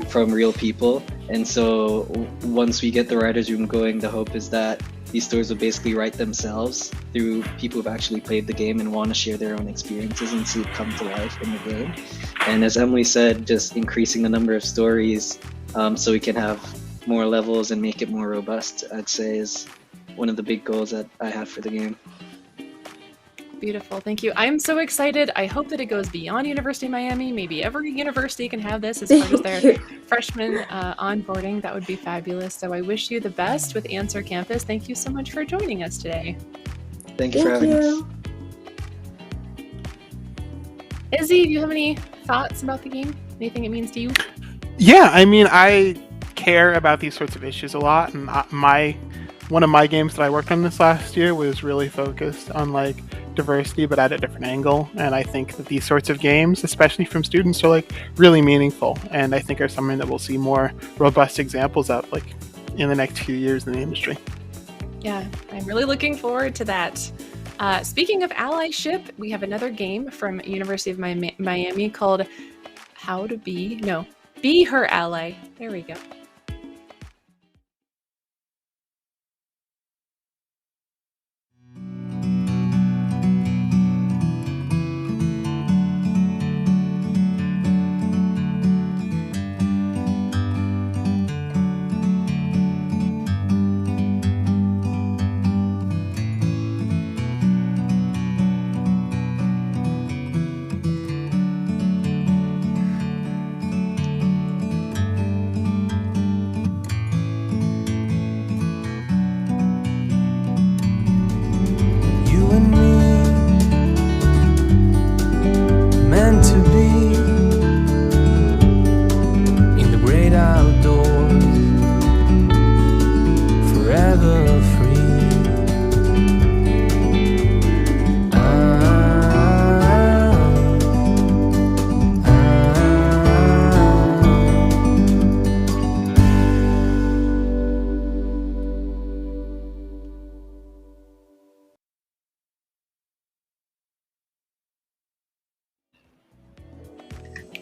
from real people. And so once we get the writers room going, the hope is that these stories will basically write themselves through people who've actually played the game and want to share their own experiences and see it come to life in the game. And as Emily said, just increasing the number of stories so we can have more levels and make it more robust, I'd say, is one of the big goals that I have for the game. Beautiful. Thank you. I'm so excited. I hope that it goes beyond University of Miami. Maybe every university can have this as part of their freshman onboarding. That would be fabulous. So I wish you the best with Answer Campus. Thank you so much for joining us today. Thank you for having us. Izzy, do you have any thoughts about the game? Anything it means to you? Yeah, I mean, I care about these sorts of issues a lot, and one of my games that I worked on this last year was really focused on diversity, but at a different angle. And I think that these sorts of games, especially from students, are really meaningful, and I think are something that we'll see more robust examples of in the next few years in the industry. Yeah, I'm really looking forward to that. Speaking of allyship, we have another game from University of Miami called Be Her Ally. There we go.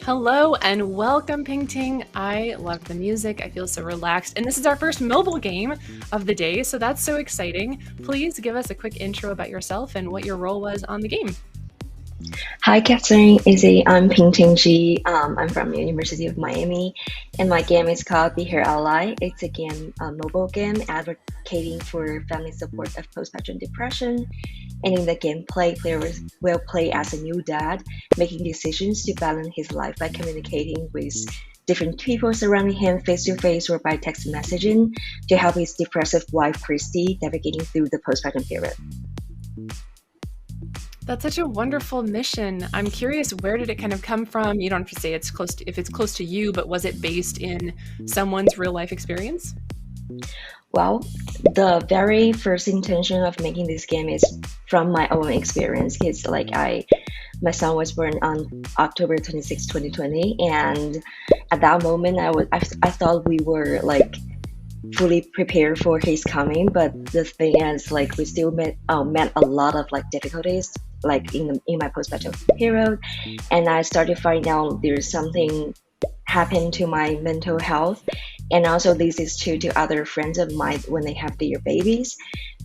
Hello and welcome, Ping Ting. I love the music. I feel so relaxed. And this is our first mobile game of the day, so that's so exciting. Please give us a quick intro about yourself and what your role was on the game. Hi, Catherine. I'm Ping Ting Ji. I'm from University of Miami, and my game is called Be Here Ally. It's a mobile game advocating for family support of postpartum depression. And in the gameplay, players will play as a new dad, making decisions to balance his life by communicating with different people surrounding him face-to-face or by text messaging to help his depressive wife, Christy, navigating through the postpartum period. That's such a wonderful mission. I'm curious, where did it kind of come from? You don't have to say if it's close to you, but was it based in someone's real life experience? Well, the very first intention of making this game is from my own experience. It's my son was born on October 26, 2020, and at that moment, I thought we were fully prepared for his coming, but the thing is, we still met a lot of difficulties in my postpartum period, and I started finding out there's something happened to my mental health, and also this is true to other friends of mine when they have their babies.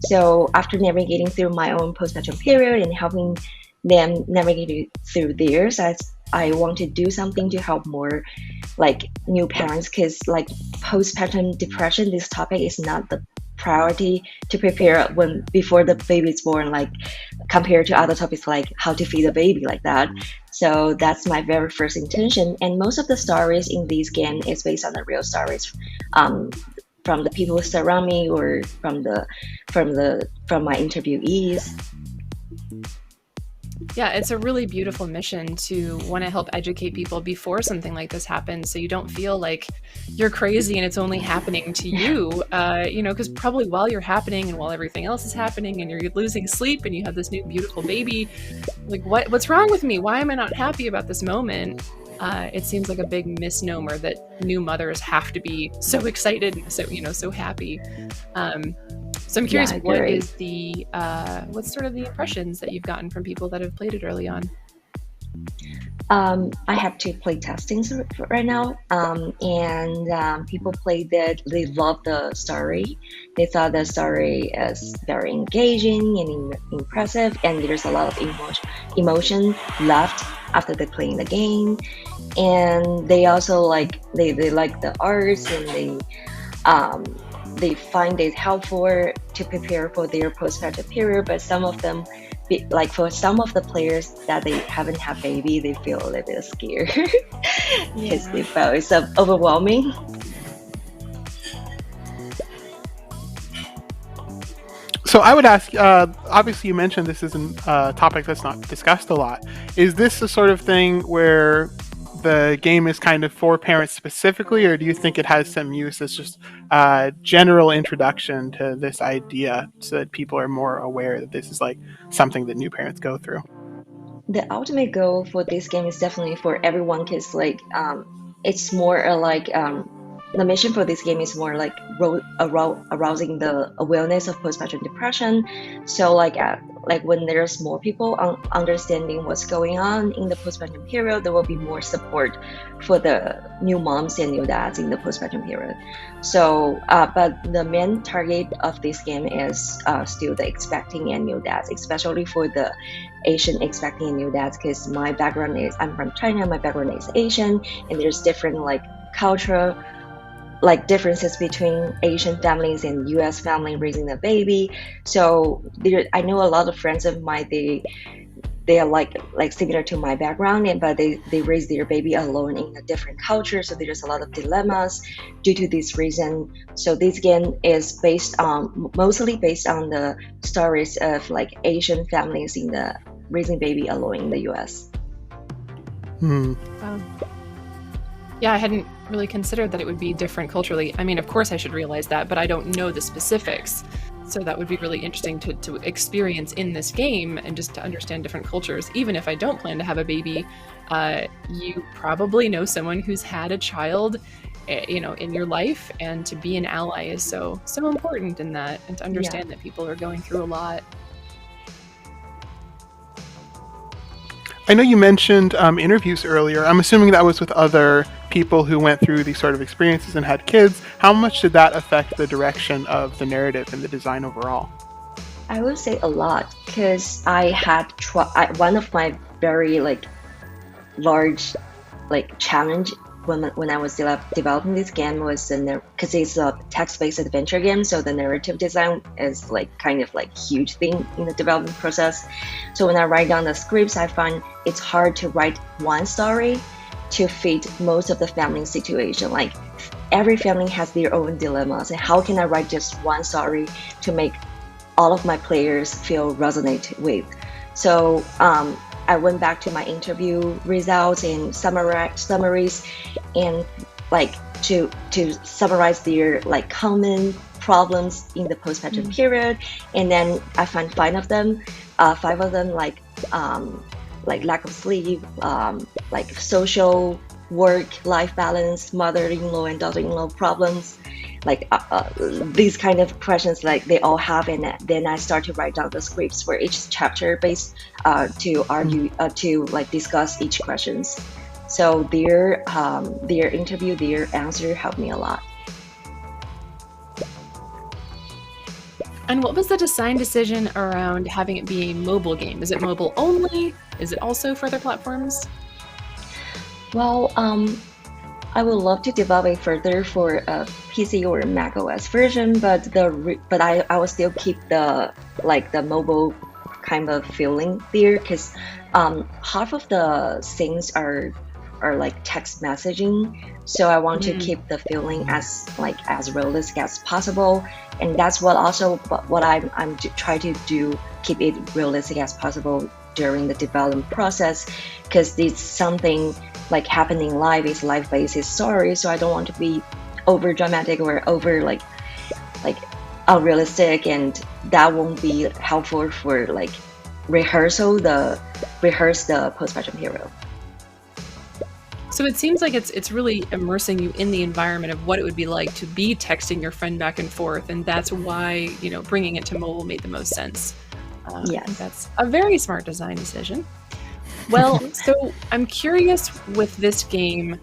So after navigating through my own postpartum period and helping them navigate through theirs, I want to do something to help more new parents, because postpartum depression, this topic is not the priority to prepare before the baby is born, compared to other topics like how to feed a baby like that. So that's my very first intention, and most of the stories in this game is based on the real stories from the people who surround me or from my interviewees. Yeah, it's a really beautiful mission to want to help educate people before something like this happens, so you don't feel like you're crazy and it's only happening to you, because probably while you're happening and while everything else is happening and you're losing sleep and you have this new beautiful baby, what's wrong with me? Why am I not happy about this moment? It seems like a big misnomer that new mothers have to be so excited and so happy. So I'm curious, what's sort of the impressions that you've gotten from people that have played it early on? I have 2 play testings right now, and people played it. They loved the story. They thought the story is very engaging and impressive, and there's a lot of emotion left after they playing the game. And they also they like the arts, and they find it helpful to prepare for their postpartum period. But some of them, for some of the players that they haven't had baby, they feel a little bit scared because they felt it's overwhelming. So I would ask, obviously you mentioned this isn't a topic that's not discussed a lot. Is this the sort of thing where the game is kind of for parents specifically, or do you think it has some use as just a general introduction to this idea so that people are more aware that this is something that new parents go through? The ultimate goal for this game is definitely for everyone, because it's more the mission for this game is more arousing the awareness of postpartum depression. So when there's more people understanding what's going on in the postpartum period, there will be more support for the new moms and new dads in the postpartum period. So, but the main target of this game is still the expecting and new dads, especially for the Asian expecting and new dads, because my background is, I'm from China, my background is Asian, and there's different cultural differences between Asian families and US family raising a baby. So I know a lot of friends of mine, they are similar to my background, but they raise their baby alone in a different culture. So there's a lot of dilemmas due to this reason. So this game is mostly based on the stories of Asian families in the raising baby alone in the US. Yeah, I hadn't really considered that it would be different culturally. I mean, of course I should realize that, but I don't know the specifics. So that would be really interesting to experience in this game and just to understand different cultures. Even if I don't plan to have a baby, you probably know someone who's had a child, in your life, and to be an ally is so important in that, and to understand that people are going through a lot. I know you mentioned interviews earlier. I'm assuming that was with other people who went through these sort of experiences and had kids. How much did that affect the direction of the narrative and the design overall? I would say a lot, because I had one of my very large challenge when I was developing this game was because it's a text-based adventure game, so the narrative design is kind of huge thing in the development process. So when I write down the scripts, I find it's hard to write one story to fit most of the family situation. Every family has their own dilemmas, and how can I write just one story to make all of my players feel resonate with? So I went back to my interview results and summaries, and to summarize their common problems in the post-pageant period. And then I found five of them, lack of sleep, social, work-life balance, mother-in-law and daughter-in-law problems, these kind of questions they all have. And then I start to write down the scripts for each chapter based to argue to discuss each questions. So their interview, their answer helped me a lot. And what was the design decision around having it be a mobile game? Is it mobile only? Is it also for other platforms? Well, I would love to develop it further for a PC or Mac OS version, but I will still keep the mobile kind of feeling there, because half of the things are text messaging, so I want to keep the feeling as realistic as possible, and that's what I'm trying to do, keep it realistic as possible during the development process, because it's something happening live, is live-based story, so I don't want to be over dramatic or over unrealistic, and that won't be helpful for rehearse the post-pageant hero. So it seems like it's really immersing you in the environment of what it would be like to be texting your friend back and forth, and that's why bringing it to mobile made the most sense. Yes, that's a very smart design decision. Well, so I'm curious with this game,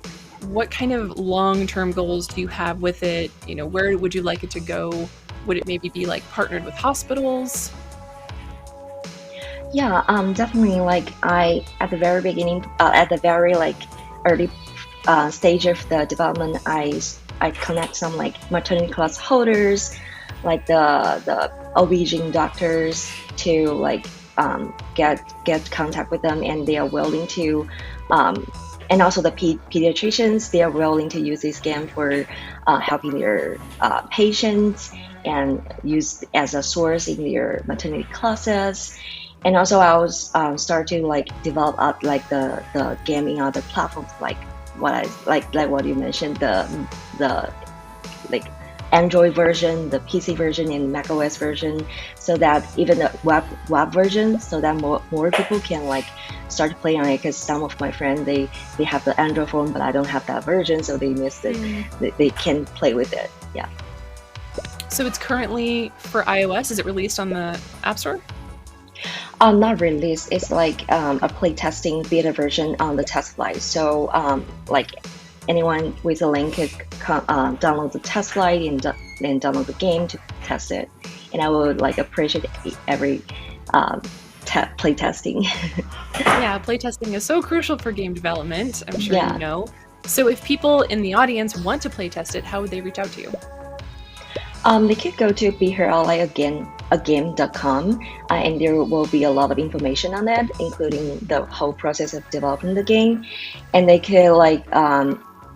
what kind of long-term goals do you have with it? Where would you like it to go? Would it maybe be partnered with hospitals? Yeah, definitely. At the very beginning, at the very early stage of the development, I connect some maternity class holders, the OB/GYN doctors, to get contact with them, and they are willing to, and also the pediatricians, they are willing to use this game for helping their patients and use as a source in their maternity classes. And also I was start to develop up the game in other platforms, what you mentioned, the Android version, the PC version, and macOS version, so that even the web version, so that more people can start to play on it. Because some of my friends they have the Android phone, but I don't have that version, so they miss it. They can play with it. Yeah. So it's currently for iOS. Is it released on the App Store? Not released. It's a playtesting beta version on the test flight. So anyone with a link could download the test flight and download the game to test it. And I would appreciate every playtesting. Yeah, playtesting is so crucial for game development. I'm sure you know. So if people in the audience want to playtest it, how would they reach out to you? They could go to beherally.agame.com, and there will be a lot of information on that, including the whole process of developing the game. And they could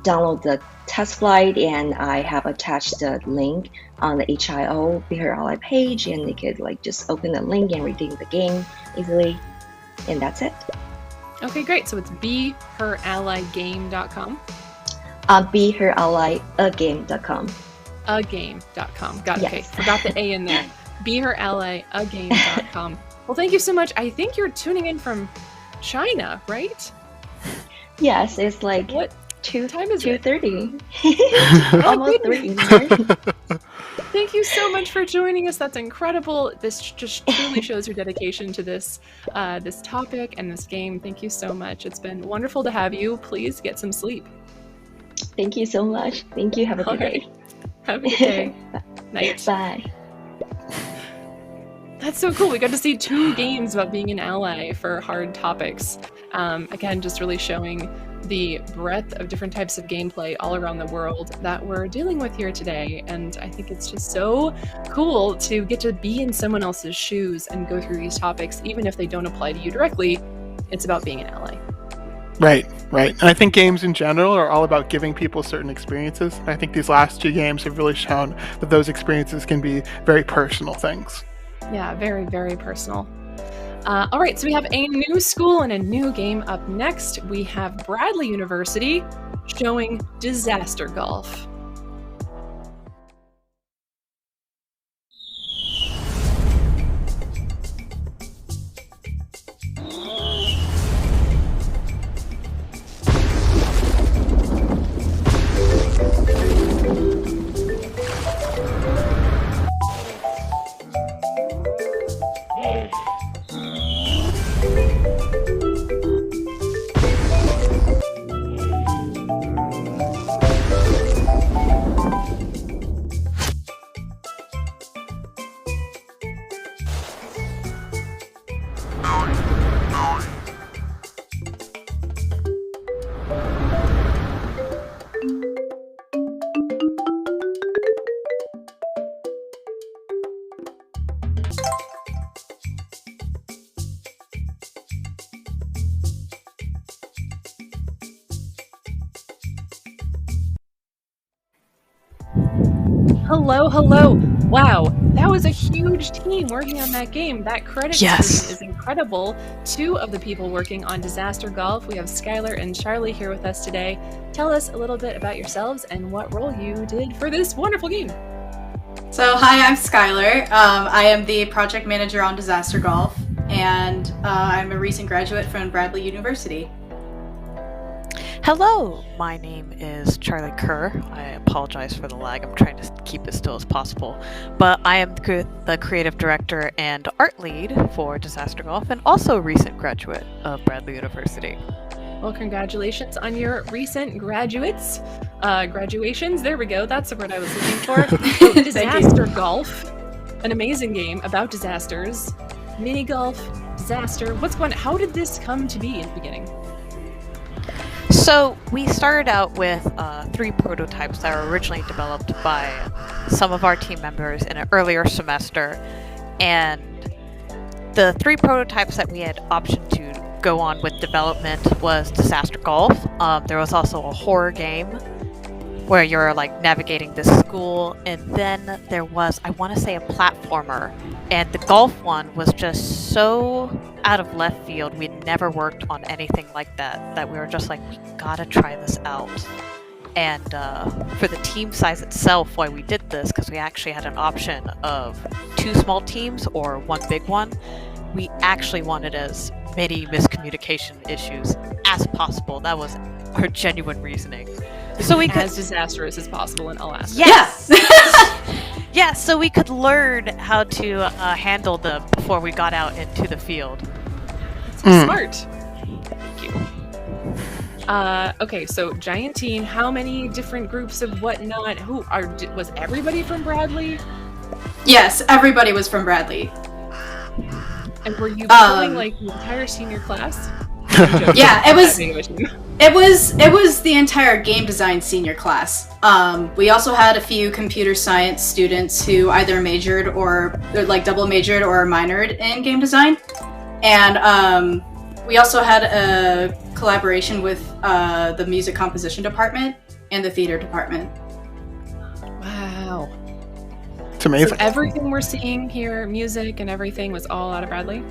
download the test flight, and I have attached the link on the HIO Be Her Ally page, and they could just open the link and redeem the game easily, and that's it. Okay, great. So it's beherallygame.com. Beherallyagame.com. Agame.com. Got it. Yes. Okay, forgot the A in there. Beherallygame.com. Well, thank you so much. I think you're tuning in from China, right? Yes, it's what time is 2:30. it? Almost 3. Thank you so much for joining us. That's incredible. This just truly shows your dedication to this this topic and this game. Thank you so much. It's been wonderful to have you. Please get some sleep. Thank you so much. Thank you. Have a good day. Have a good day. Night. Bye. That's so cool. We got to see 2 games about being an ally for hard topics. Again, just really showing the breadth of different types of gameplay all around the world that we're dealing with here today. And I think it's just so cool to get to be in someone else's shoes and go through these topics, even if they don't apply to you directly. It's about being an ally. Right. And I think games in general are all about giving people certain experiences. And I think these last 2 games have really shown that those experiences can be very personal things. Yeah, very, very personal. All right, so we have a new school and a new game up next. We have Bradley University showing Disaster Golf. Hello. Wow, that was a huge team working on that game. That credit screen is incredible. 2 of the people working on Disaster Golf. We have Skylar and Charlie here with us today. Tell us a little bit about yourselves and what role you did for this wonderful game. So, hi, I'm Skylar. I am the project manager on Disaster Golf, and I'm a recent graduate from Bradley University. Hello, my name is Charlie Kerr. I apologize for the lag. I'm trying to keep it still as possible. But I am the creative director and art lead for Disaster Golf and also a recent graduate of Bradley University. Well, congratulations on your recent graduations. There we go. That's the word I was looking for. Disaster Golf, an amazing game about disasters. Mini golf, disaster. How did this come to be in the beginning? So we started out with 3 prototypes that were originally developed by some of our team members in an earlier semester, and the 3 prototypes that we had option to go on with development was Disaster Golf. There was also a horror game where you're like navigating this school, and then there was, I want to say, a platformer, and the golf one was just so out of left field. We'd never worked on anything like that we were just like, we gotta try this out. And for the team size itself, why we did this, because we actually had an option of 2 small teams or 1 big one, we actually wanted as many miscommunication issues as possible. That was our genuine reasoning. So we could, as disastrous as possible in all aspects. Yes. Yeah, so we could learn how to handle them before we got out into the field. Smart. Thank you. Okay, so giant team. How many different groups of whatnot? Was everybody from Bradley? Yes, everybody was from Bradley. And were you pulling like the entire senior class? Yeah, it was the entire game design senior class. We also had a few computer science students who either majored or like double majored or minored in game design. And we also had a collaboration with the music composition department and the theater department. Wow. It's amazing. So everything we're seeing here, music and everything, was all out of Bradley?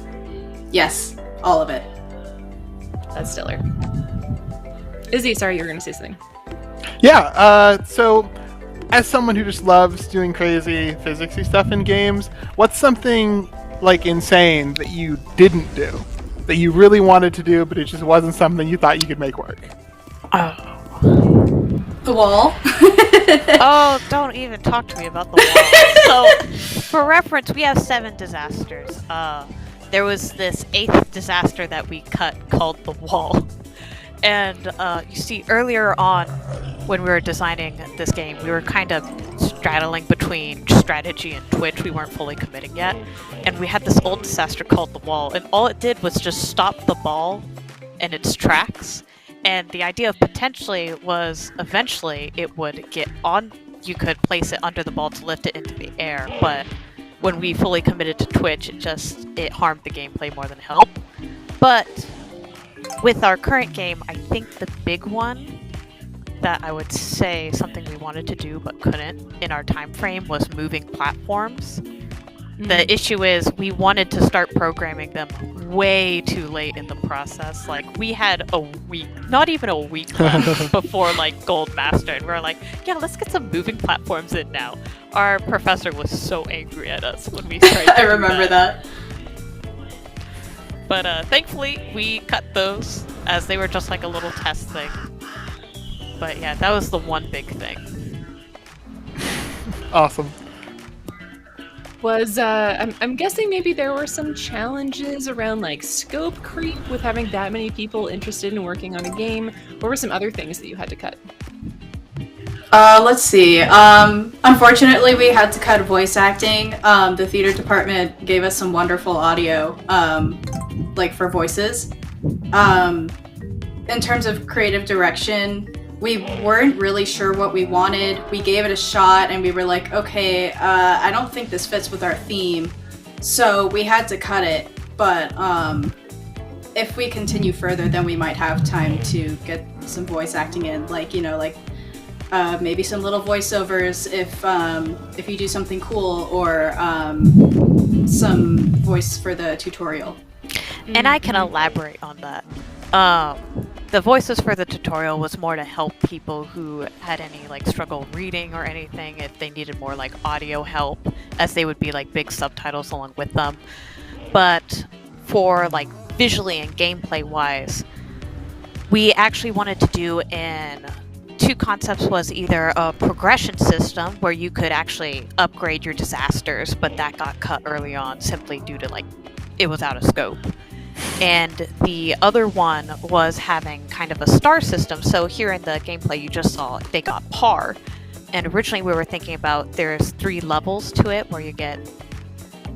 Yes, all of it. That's stellar. Izzy, sorry, you were going to say something. Yeah, so as someone who just loves doing crazy physicsy stuff in games, what's something like insane that you didn't do, that you really wanted to do, but it just wasn't something you thought you could make work? The wall. Oh, don't even talk to me about the wall. So, for reference, we have 7 disasters. There was this 8th disaster that we cut called the wall. And you see, earlier on, when we were designing this game, we were kind of straddling between strategy and Twitch. We weren't fully committing yet. And we had this old disaster called the wall. And all it did was just stop the ball in its tracks. And the idea of potentially was eventually it would get on, you could place it under the ball to lift it into the air. But when we fully committed to Twitch, it harmed the gameplay more than it helped. But with our current game, I think the big one that I would say something we wanted to do but couldn't in our time frame was moving platforms. The issue is we wanted to start programming them way too late in the process. Like, we had a week, not even a week left before like Gold Master, and we were like, yeah, let's get some moving platforms in now. Our professor was so angry at us when we started I remember that. But thankfully we cut those as they were just like a little test thing. But yeah, that was the one big thing. Awesome. I'm guessing maybe there were some challenges around like scope creep with having that many people interested in working on a game. What were some other things that you had to cut? Let's see. Unfortunately, we had to cut voice acting. The theater department gave us some wonderful audio, like for voices. In terms of creative direction, we weren't really sure what we wanted. We gave it a shot and we were like, okay, I don't think this fits with our theme. So we had to cut it. But if we continue further, then we might have time to get some voice acting in. Like, you know, like maybe some little voiceovers if you do something cool, or some voice for the tutorial. And I can elaborate on that. The voices for the tutorial was more to help people who had any like struggle reading or anything, if they needed more like audio help, as they would be like big subtitles along with them. But for like visually and gameplay wise, we actually wanted to do in 2 concepts. Was either a progression system where you could actually upgrade your disasters, but that got cut early on simply due to like it was out of scope. And the other one was having kind of a star system. So here in the gameplay you just saw, they got par. And originally we were thinking about there's 3 levels to it where you get,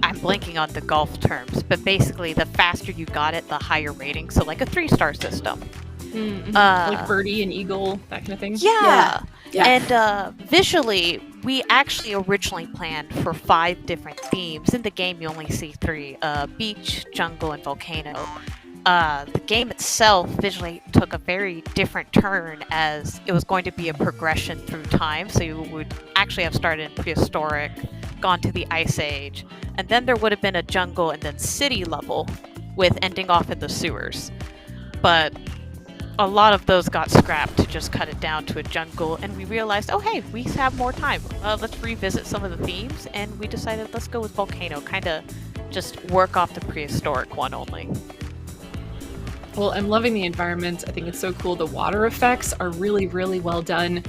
I'm blanking on the golf terms, but basically the faster you got it, the higher rating. So like a 3-star system. Mm-hmm. Like birdie and eagle, that kind of thing? Yeah. And visually, we actually originally planned for 5 different themes. In the game, you only see 3, beach, jungle, and volcano. The game itself visually took a very different turn, as it was going to be a progression through time. So you would actually have started in prehistoric, gone to the Ice Age, and then there would have been a jungle and then city level, with ending off in the sewers. But a lot of those got scrapped to just cut it down to a jungle, and we realized, oh hey, we have more time. Let's revisit some of the themes, and we decided let's go with volcano, kind of just work off the prehistoric one only. Well, I'm loving the environment. I think it's so cool. The water effects are really, really well done.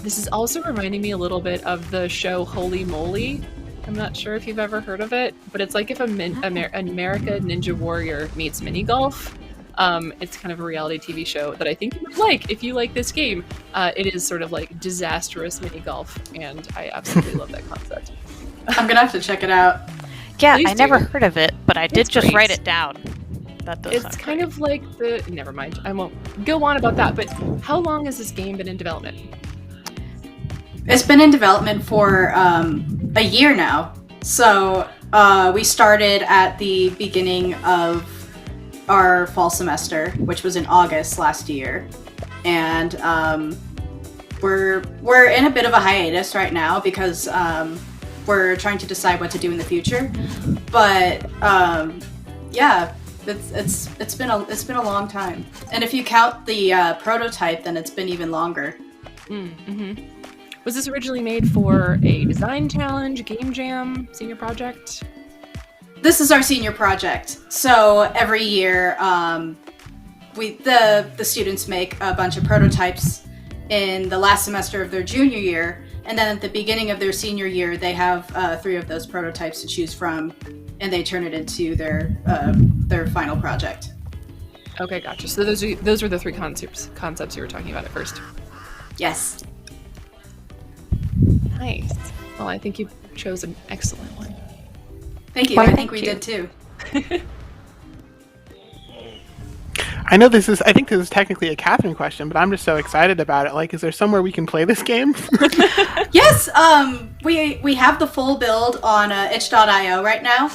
This is also reminding me a little bit of the show Holy Moly. I'm not sure if you've ever heard of it, but it's like if America Ninja Warrior meets mini golf. It's kind of a reality TV show that I think you would like if you like this game. It is sort of like disastrous mini golf, and I absolutely love that concept. I'm gonna have to check it out. Yeah, Please I do. never heard of it, but I did It's just great. write it down. That does It's sound kind of like the... Never mind. I won't go on about that, but how long has this game been in development? It's been in development for a year now. So we started at the beginning of our fall semester, which was in August last year, and we're in a bit of a hiatus right now because we're trying to decide what to do in the future. But yeah, it's been a long time, and if you count the prototype, then it's been even longer. Mm-hmm. Was this originally made for a design challenge, game jam, senior project? This is our senior project. So every year, the students make a bunch of prototypes in the last semester of their junior year, and then at the beginning of their senior year, they have 3 of those prototypes to choose from, and they turn it into their final project. Okay, gotcha. So those were the 3 concepts you were talking about at first. Yes. Nice. Well, I think you chose an excellent one. Thank you. I think we did too. I think this is technically a Catherine question, but I'm just so excited about it. Like, is there somewhere we can play this game? Yes, we have the full build on itch.io right now.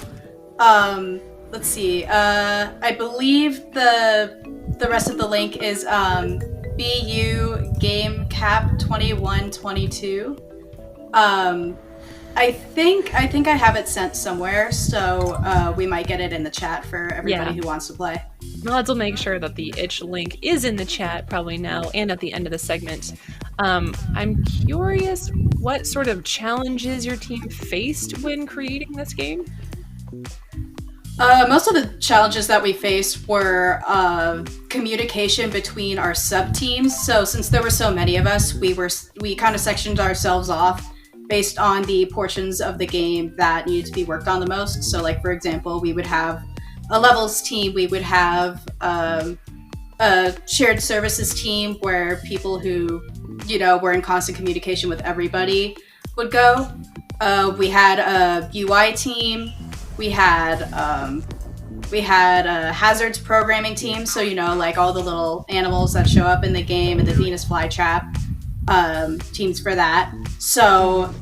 Let's see. I believe the rest of the link is BU Game Cap 2122. I think I have it sent somewhere, so we might get it in the chat for everybody who wants to play. Mods will make sure that the itch link is in the chat probably now and at the end of the segment. I'm curious what sort of challenges your team faced when creating this game? Most of the challenges that we faced were communication between our sub-teams. So since there were so many of us, we kind of sectioned ourselves off based on the portions of the game that needed to be worked on the most. So like, for example, we would have a levels team, we would have a shared services team where people who, were in constant communication with everybody would go. We had a UI team, we had a hazards programming team, so like all the little animals that show up in the game and the Venus flytrap teams for that. So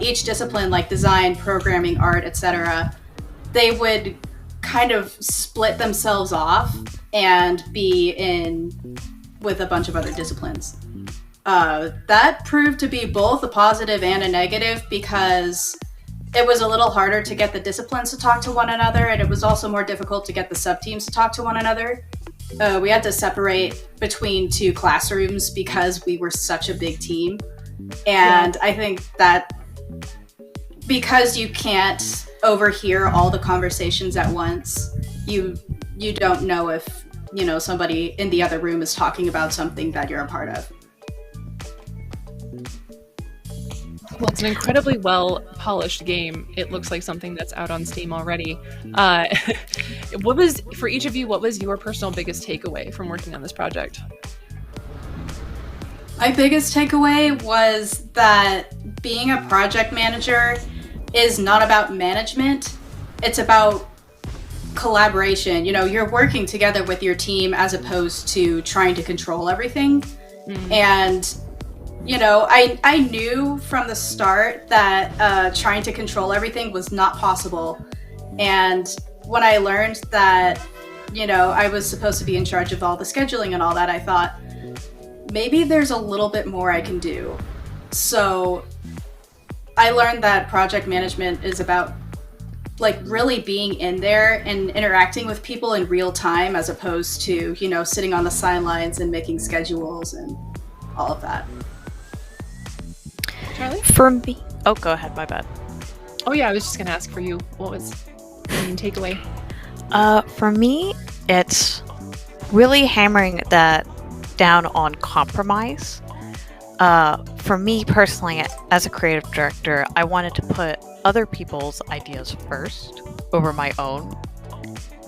each discipline, like design, programming, art, etc., they would kind of split themselves off and be in with a bunch of other disciplines. That proved to be both a positive and a negative because it was a little harder to get the disciplines to talk to one another, and it was also more difficult to get the sub-teams to talk to one another. We had to separate between 2 classrooms because we were such a big team. And I think that because you can't overhear all the conversations at once, you don't know if, somebody in the other room is talking about something that you're a part of. Well, it's an incredibly well-polished game. It looks like something that's out on Steam already. For each of you, what was your personal biggest takeaway from working on this project? My biggest takeaway was that being a project manager is not about management. It's about collaboration. You're working together with your team as opposed to trying to control everything. Mm-hmm. And I knew from the start that trying to control everything was not possible. And when I learned that, I was supposed to be in charge of all the scheduling and all that, I thought, maybe there's a little bit more I can do. So I learned that project management is about really being in there and interacting with people in real time as opposed to, sitting on the sidelines and making schedules and all of that. Charlie? For me, go ahead, my bad. Oh yeah, I was just gonna ask for you, what was the main takeaway? For me, it's really hammering that down on compromise. For me personally, as a creative director, I wanted to put other people's ideas first over my own.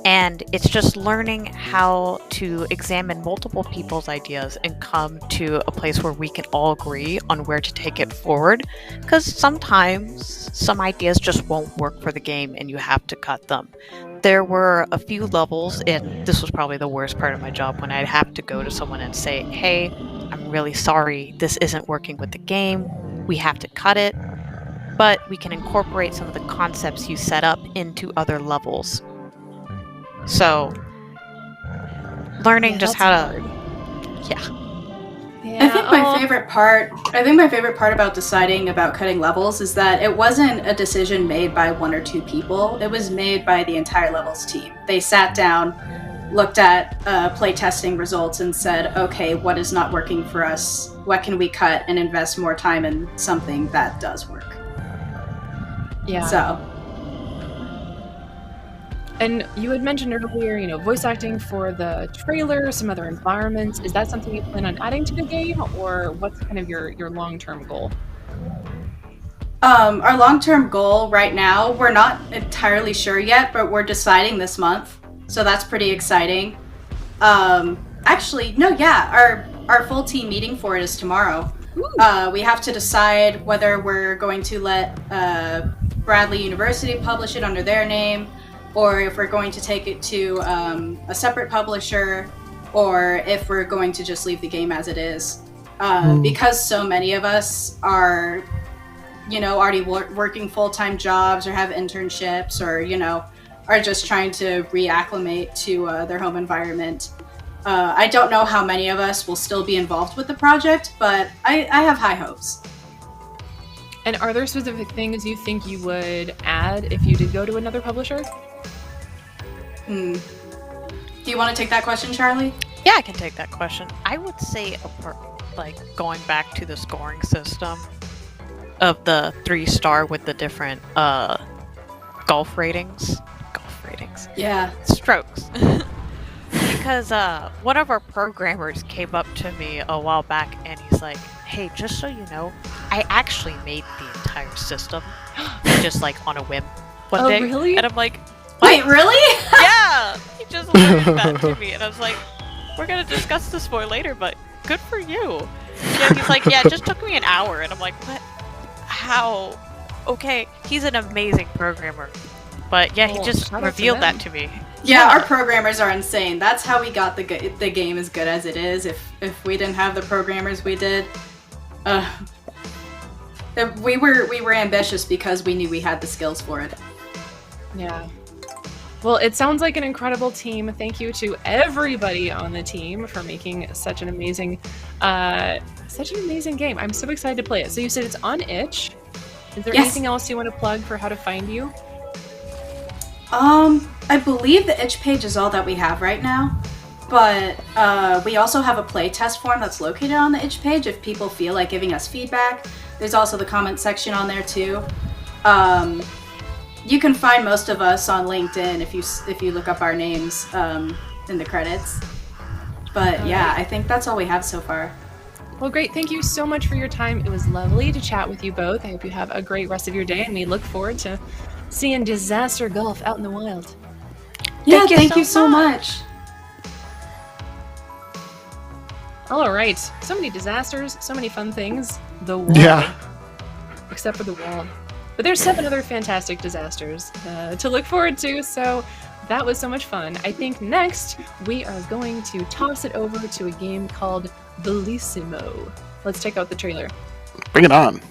And it's just learning how to examine multiple people's ideas and come to a place where we can all agree on where to take it forward. Because sometimes some ideas just won't work for the game and you have to cut them. There were a few levels, and this was probably the worst part of my job, when I'd have to go to someone and say, hey, I'm really sorry, this isn't working with the game, we have to cut it, but we can incorporate some of the concepts you set up into other levels. So, learning just how to... I think my favorite part about deciding about cutting levels is that it wasn't a decision made by 1 or 2 people. It was made by the entire levels team. They sat down, looked at playtesting results and said, okay, what is not working for us? What can we cut and invest more time in something that does work? Yeah. So And you had mentioned earlier, voice acting for the trailer, some other environments. Is that something you plan on adding to the game, or what's kind of your long-term goal? Our long-term goal right now, we're not entirely sure yet, but we're deciding this month, so that's pretty exciting. Actually, no, yeah, our full team meeting for it is tomorrow. We have to decide whether we're going to let Bradley University publish it under their name, or if we're going to take it to a separate publisher, or if we're going to just leave the game as it is. Because so many of us are, already working full-time jobs or have internships or, are just trying to reacclimate to their home environment. I don't know how many of us will still be involved with the project, but I have high hopes. And are there specific things you think you would add if you did go to another publisher? Do you want to take that question, Charlie? Yeah, I can take that question. I would say, going back to the scoring system of the 3-star with the different golf ratings. Yeah. Strokes. Because one of our programmers came up to me a while back and he's like, hey, just so you know, I actually made the entire system just on a whim one day. Really? And I'm like, what? Wait, really? Yeah! He just learned that to me and I was like, we're gonna discuss this more later, but good for you. Yeah, he's like, yeah, it just took me an hour. And I'm like, what? How? Okay, he's an amazing programmer. But yeah, he just revealed that to me. Yeah, our programmers are insane. That's how we got the game as good as it is. If we didn't have the programmers we did, we were ambitious because we knew we had the skills for it. Yeah. Well, it sounds like an incredible team. Thank you to everybody on the team for making such an amazing game. I'm so excited to play it. So you said it's on itch. Is there anything else you want to plug for how to find you? I believe the itch page is all that we have right now, but we also have a playtest form that's located on the itch page if people feel like giving us feedback. There's also the comment section on there too. You can find most of us on LinkedIn if you look up our names in the credits. But yeah, I think that's all we have so far. Well, great. Thank you so much for your time. It was lovely to chat with you both. I hope you have a great rest of your day, and we look forward to seeing Disaster Golf out in the wild. Yeah, thank you so much. All right. So many disasters, so many fun things. The wall. Yeah. Except for the wall. But there's 7 other fantastic disasters to look forward to, so that was so much fun. I think next we are going to toss it over to a game called Bellissimo. Let's check out the trailer. Bring it on.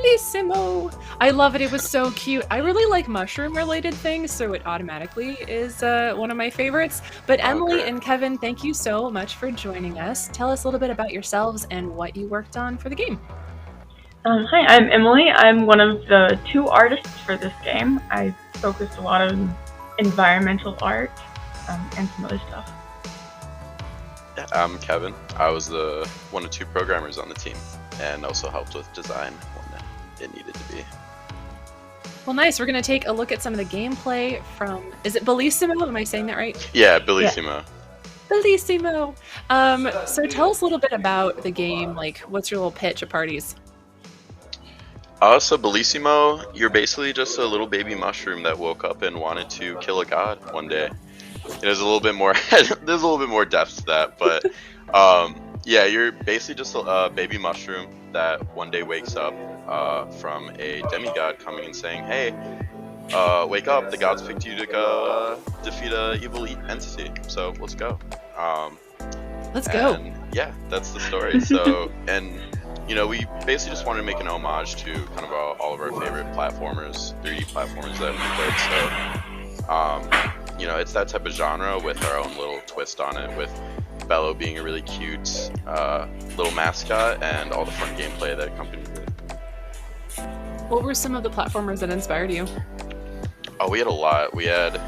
Bellissimo! I love it. It was so cute. I really like mushroom-related things, so it automatically is one of my favorites. But Emily and Kevin, thank you so much for joining us. Tell us a little bit about yourselves and what you worked on for the game. Hi, I'm Emily. I'm one of the 2 artists for this game. I focused a lot on environmental art and some other stuff. I'm Kevin. I was one of 2 programmers on the team and also helped with design when it needed to be. Well, nice. We're going to take a look at some of the gameplay from, is it Bellissimo? Am I saying that right? Yeah, Bellissimo. Yeah. Bellissimo! So tell us a little bit about the game. Like, what's your little pitch at parties? So Bellissimo, you're basically just a little baby mushroom that woke up and wanted to kill a god one day. There's a little bit more depth to that, but yeah, you're basically just a baby mushroom that one day wakes up from a demigod coming and saying, hey, wake up, the gods picked you to go defeat a evil entity, so let's go. Let's go. Yeah, that's the story. So, and you know, we basically just wanted to make an homage to kind of all of our favorite platformers, 3D platformers that we played. So, you know, it's that type of genre with our own little twist on it, with Bello being a really cute little mascot and all the fun gameplay that accompanied it. What were some of the platformers that inspired you? Oh, we had a lot. We had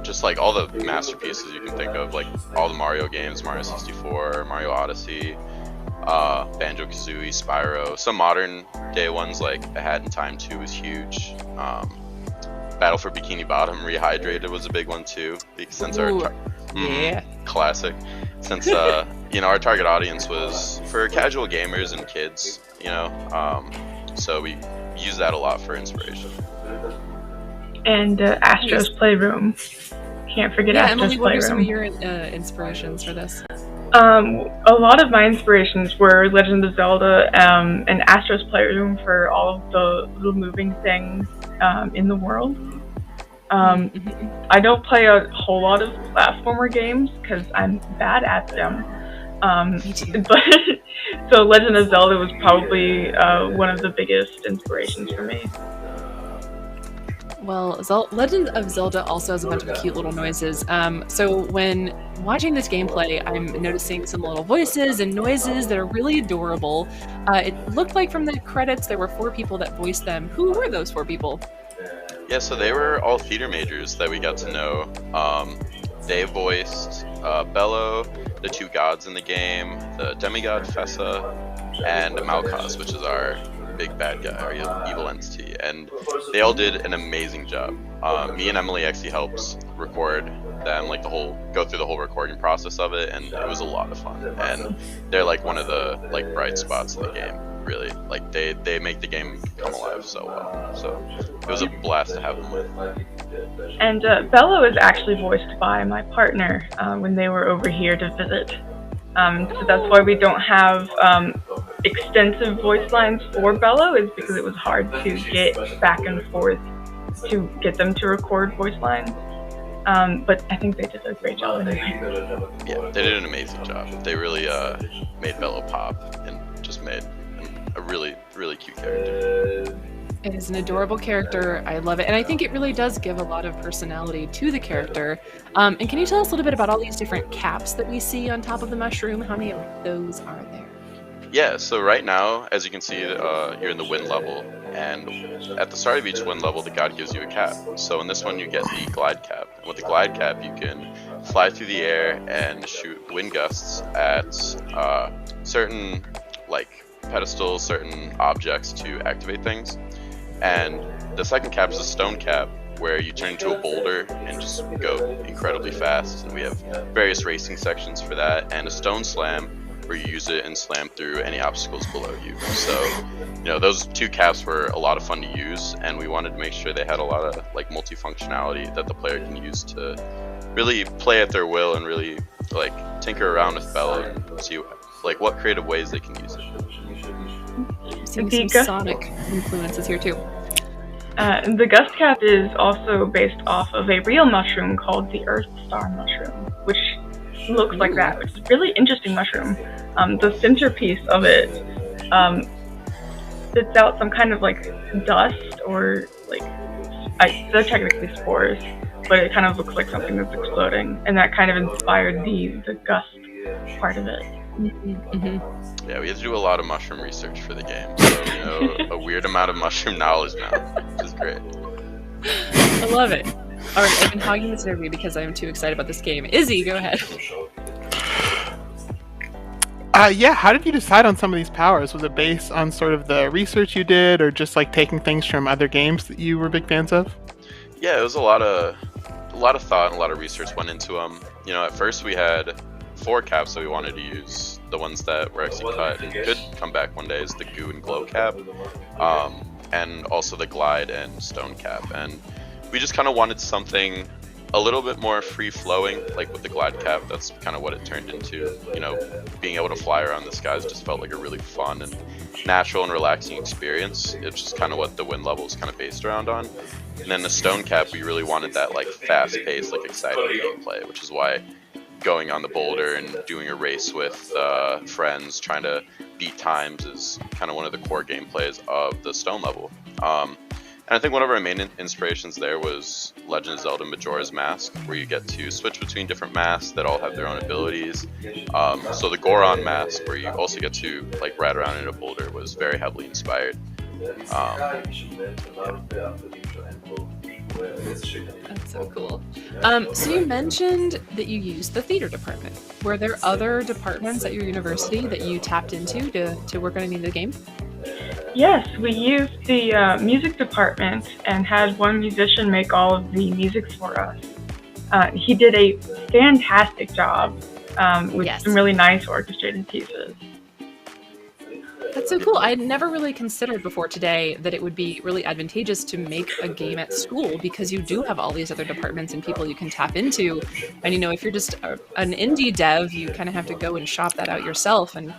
just like all the masterpieces you can think of, like all the Mario games, Mario 64, Mario Odyssey, Banjo-Kazooie, Spyro. Some modern day ones like A Hat in Time 2 was huge. Battle for Bikini Bottom Rehydrated was a big one too, since our classic. Since you know, our target audience was for casual gamers and kids, you know, so we use that a lot for inspiration. And Astro's Playroom. Can't forget Astro's Emily, what Playroom. are some of your inspirations for this? A lot of my inspirations were Legend of Zelda and Astro's Playroom for all of the little moving things in the world. I don't play a whole lot of platformer games because I'm bad at them. But so Legend of Zelda was probably one of the biggest inspirations for me. Well, Legend of Zelda also has a bunch of cute little noises. So when watching this gameplay, I'm noticing some little voices and noises that are really adorable. It looked like from the credits there were 4 people that voiced them. Who were those 4 people? Yeah, so they were all theater majors that we got to know. They voiced Bello, the 2 gods in the game, the demigod Fessa, and Malkaz, which is our big bad guy, our evil entity, and they all did an amazing job. Me and Emily actually helped record them, like go through the whole recording process of it, and it was a lot of fun. And they're like one of the like bright spots in the game, really. Like they make the game come alive so well. So it was a blast to have them with. And Bello is actually voiced by my partner when they were over here to visit. So that's why we don't have extensive voice lines for Bello, is because it was hard to get back and forth to get them to record voice lines. But I think they did a great job anyway. Yeah, they did an amazing job. They really made Bello pop and just made a really, really cute character. It is an adorable character. I love it. And I think it really does give a lot of personality to the character. And can you tell us a little bit about all these different caps that we see on top of the mushroom? How many of those are there? Yeah, so right now, as you can see, you're in the wind level. And at the start of each wind level, the god gives you a cap. So in this one, you get the glide cap. And with the glide cap, you can fly through the air and shoot wind gusts at certain like pedestals, certain objects to activate things. And the second cap is a stone cap, where you turn into a boulder and just go incredibly fast. And we have various racing sections for that, and a stone slam, where you use it and slam through any obstacles below you. So, you know, those 2 caps were a lot of fun to use, and we wanted to make sure they had a lot of like multi-functionality that the player can use to really play at their will and really like tinker around with Bello and see like what creative ways they can use it. Seeing some Sonic influences here too. The gust cap is also based off of a real mushroom called the Earth Star mushroom, which looks like that. It's a really interesting mushroom. The centerpiece of it spits out some kind of like dust or like they're technically spores, but it kind of looks like something that's exploding, and that kind of inspired the gust part of it. Yeah, we had to do a lot of mushroom research for the game, so a weird amount of mushroom knowledge now, which is great. I love it. All right, I've been hogging this interview because I'm too excited about this game. Izzy, go ahead. Yeah, how did you decide on some of these powers? Was it based on sort of the research you did, or just like taking things from other games that you were big fans of? Yeah, it was a lot of thought and a lot of research went into them. At first we had 4 caps that we wanted to use. The ones that were actually cut and could come back one day is the goo and glow cap, and also the glide and stone cap. And we just kind of wanted something a little bit more free-flowing, like with the glide cap. That's kind of what it turned into. Being able to fly around the skies just felt like a really fun and natural and relaxing experience. It's just kind of what the wind level is kind of based around on. And then the stone cap, we really wanted that like fast-paced, like exciting gameplay, which is why going on the boulder and doing a race with friends, trying to beat times is kind of one of the core gameplays of the stone level. And I think one of our main inspirations there was Legend of Zelda Majora's Mask, where you get to switch between different masks that all have their own abilities. So the Goron mask, where you also get to like ride around in a boulder, was very heavily inspired. That's so cool. So you mentioned that you used the theater department. Were there other departments at your university that you tapped into to work on any of the game? Yes, we used the music department and had one musician make all of the music for us. He did a fantastic job with some really nice orchestrated pieces. That's so cool. I had never really considered before today that it would be really advantageous to make a game at school, because you do have all these other departments and people you can tap into. And if you're just an indie dev, you kind of have to go and shop that out yourself. And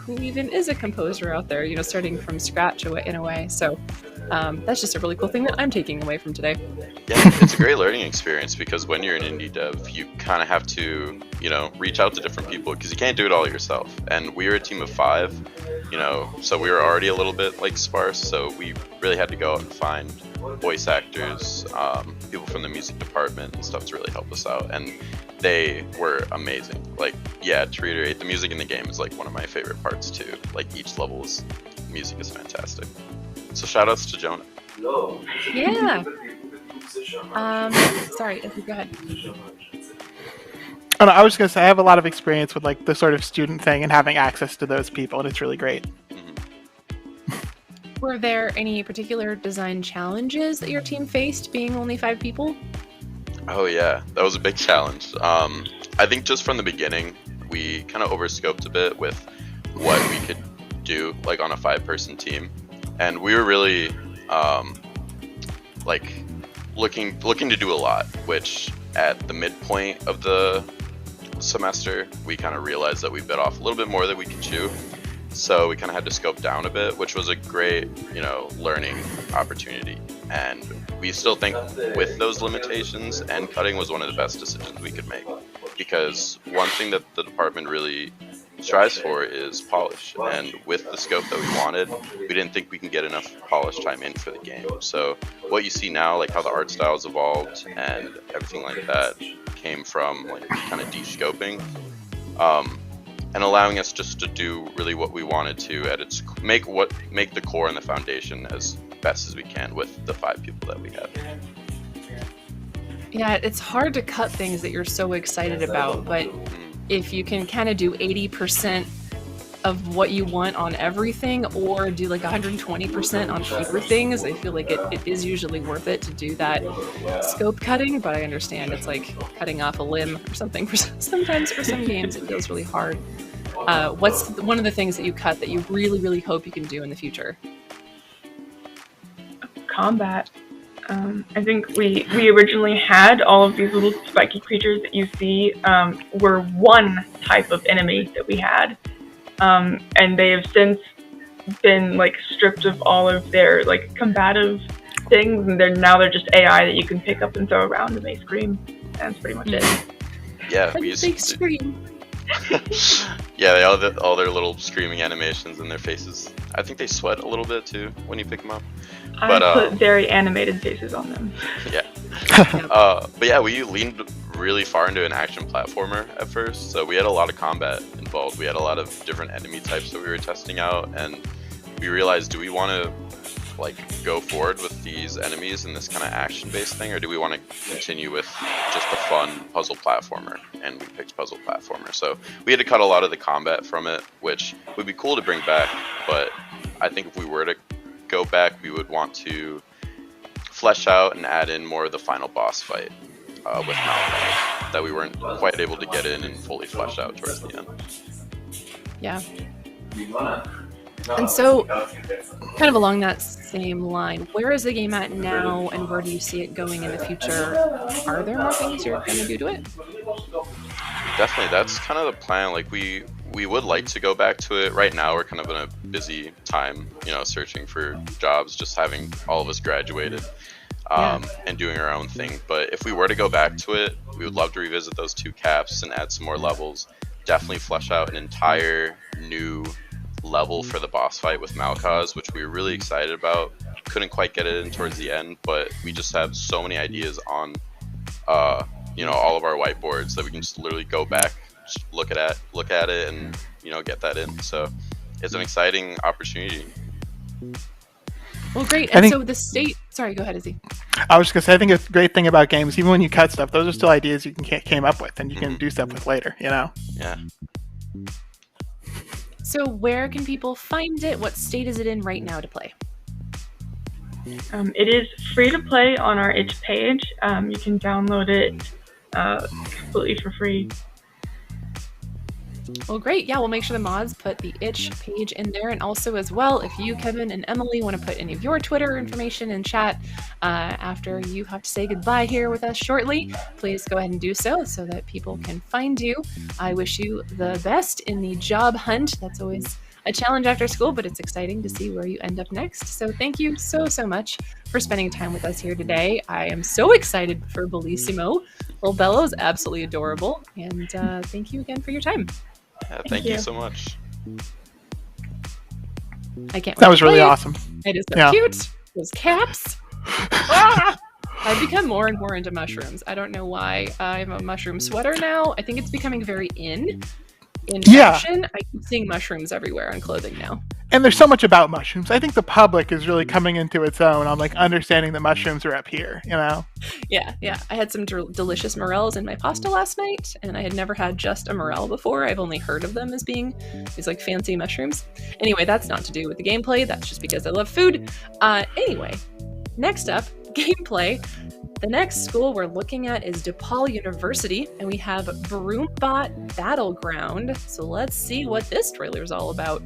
who even is a composer out there, starting from scratch in a way. So that's just a really cool thing that I'm taking away from today. Yeah, it's a great learning experience, because when you're an indie dev, you kind of have to, reach out to different people, because you can't do it all yourself. And we were a team of 5, so we were already a little bit like sparse. So we really had to go out and find voice actors, people from the music department and stuff to really help us out. And they were amazing. To reiterate, the music in the game is like one of my favorite parts too. Like each level's music is fantastic. So shout outs to Jonah. Yeah. Sorry, go ahead. Oh, no, I was just going to say, I have a lot of experience with like the sort of student thing and having access to those people, and it's really great. Were there any particular design challenges that your team faced, being only 5 people? Oh yeah, that was a big challenge. I think just from the beginning, we kind of overscoped a bit with what we could do like on a 5-person team, and we were really looking to do a lot, which at the midpoint of the semester we kind of realized that we bit off a little bit more than we could chew. So we kind of had to scope down a bit, which was a great, learning opportunity. And we still think with those limitations, end cutting was one of the best decisions we could make. Because one thing that the department really strives for is polish. And with the scope that we wanted, we didn't think we can get enough polish time in for the game. So what you see now, like how the art styles evolved and everything like that, came from like kind of de-scoping. And allowing us just to do really what we wanted to at its make the core and the foundation as best as we can with the 5 people that we have. Yeah, it's hard to cut things that you're so excited about, but if you can kind of do 80% of what you want on everything, or do like 120% on fewer things, I feel like it is usually worth it to do that scope cutting. But I understand it's like cutting off a limb or something. Sometimes for some games it feels really hard. What's one of the things that you cut that you really, really hope you can do in the future? Combat. I think we originally had all of these little spiky creatures that you see were one type of enemy that we had. And they have since been like stripped of all of their like combative things, and they're just AI that you can pick up and throw around, and they scream. That's pretty much it. Yeah, we used to Yeah, they all their little screaming animations and their faces. I think they sweat a little bit too when you pick them up. But I put very animated faces on them. Yeah. But yeah, we leaned really far into an action platformer at first, so we had a lot of combat involved. We had a lot of different enemy types that we were testing out, and we realized, do we want to like go forward with these enemies in this kind of action-based thing, or do we want to continue with just the fun puzzle platformer? And we picked puzzle platformer, so we had to cut a lot of the combat from it, which would be cool to bring back, but I think if we were to go back, we would want to flesh out and add in more of the final boss fight with Malcolm that we weren't quite able to get in and fully flesh out towards the end. Yeah. And so, kind of along that same line, where is the game at now, and where do you see it going in the future? Are there more things you're going to do to it? Definitely, that's kind of the plan. Like we would like to go back to it. Right now, we're kind of in a busy time, searching for jobs, just having all of us graduated. And doing our own thing. But if we were to go back to it, we would love to revisit those 2 caps and add some more levels. Definitely flesh out an entire new level for the boss fight with Malkaz, which we were really excited about. Couldn't quite get it in towards the end, but we just have so many ideas on all of our whiteboards that we can just literally go back, just look at it and get that in. So it's an exciting opportunity. Well, great. And so the state... Sorry, go ahead, Izzy. I was just going to say, I think a great thing about games, even when you cut stuff, those are still ideas you came up with and you can do stuff with later, Yeah. So where can people find it? What state is it in right now to play? It is free to play on our itch page. You can download it completely for free. Well, great. Yeah, we'll make sure the mods put the itch page in there. And also as well, if you, Kevin, and Emily want to put any of your Twitter information in chat after you have to say goodbye here with us shortly, please go ahead and do so that people can find you. I wish you the best in the job hunt. That's always a challenge after school, but it's exciting to see where you end up next. So thank you so much for spending time with us here today. I am so excited for Bellissimo. Little Bello is absolutely adorable. And thank you again for your time. Yeah, thank you so much. I can't wait. That was really awesome. It is so cute. Those caps. I've become more and more into mushrooms. I don't know why. I'm a mushroom sweater now. I think it's becoming very in fashion. I keep seeing mushrooms everywhere on clothing now. And there's so much about mushrooms. I think the public is really coming into its own on understanding that mushrooms are up here, Yeah. I had some delicious morels in my pasta last night, and I had never had just a morel before. I've only heard of them as being these fancy mushrooms. Anyway, that's not to do with the gameplay. That's just because I love food. Anyway, next up, gameplay. The next school we're looking at is DePaul University, and we have BroomBot Battleground. So let's see what this trailer is all about.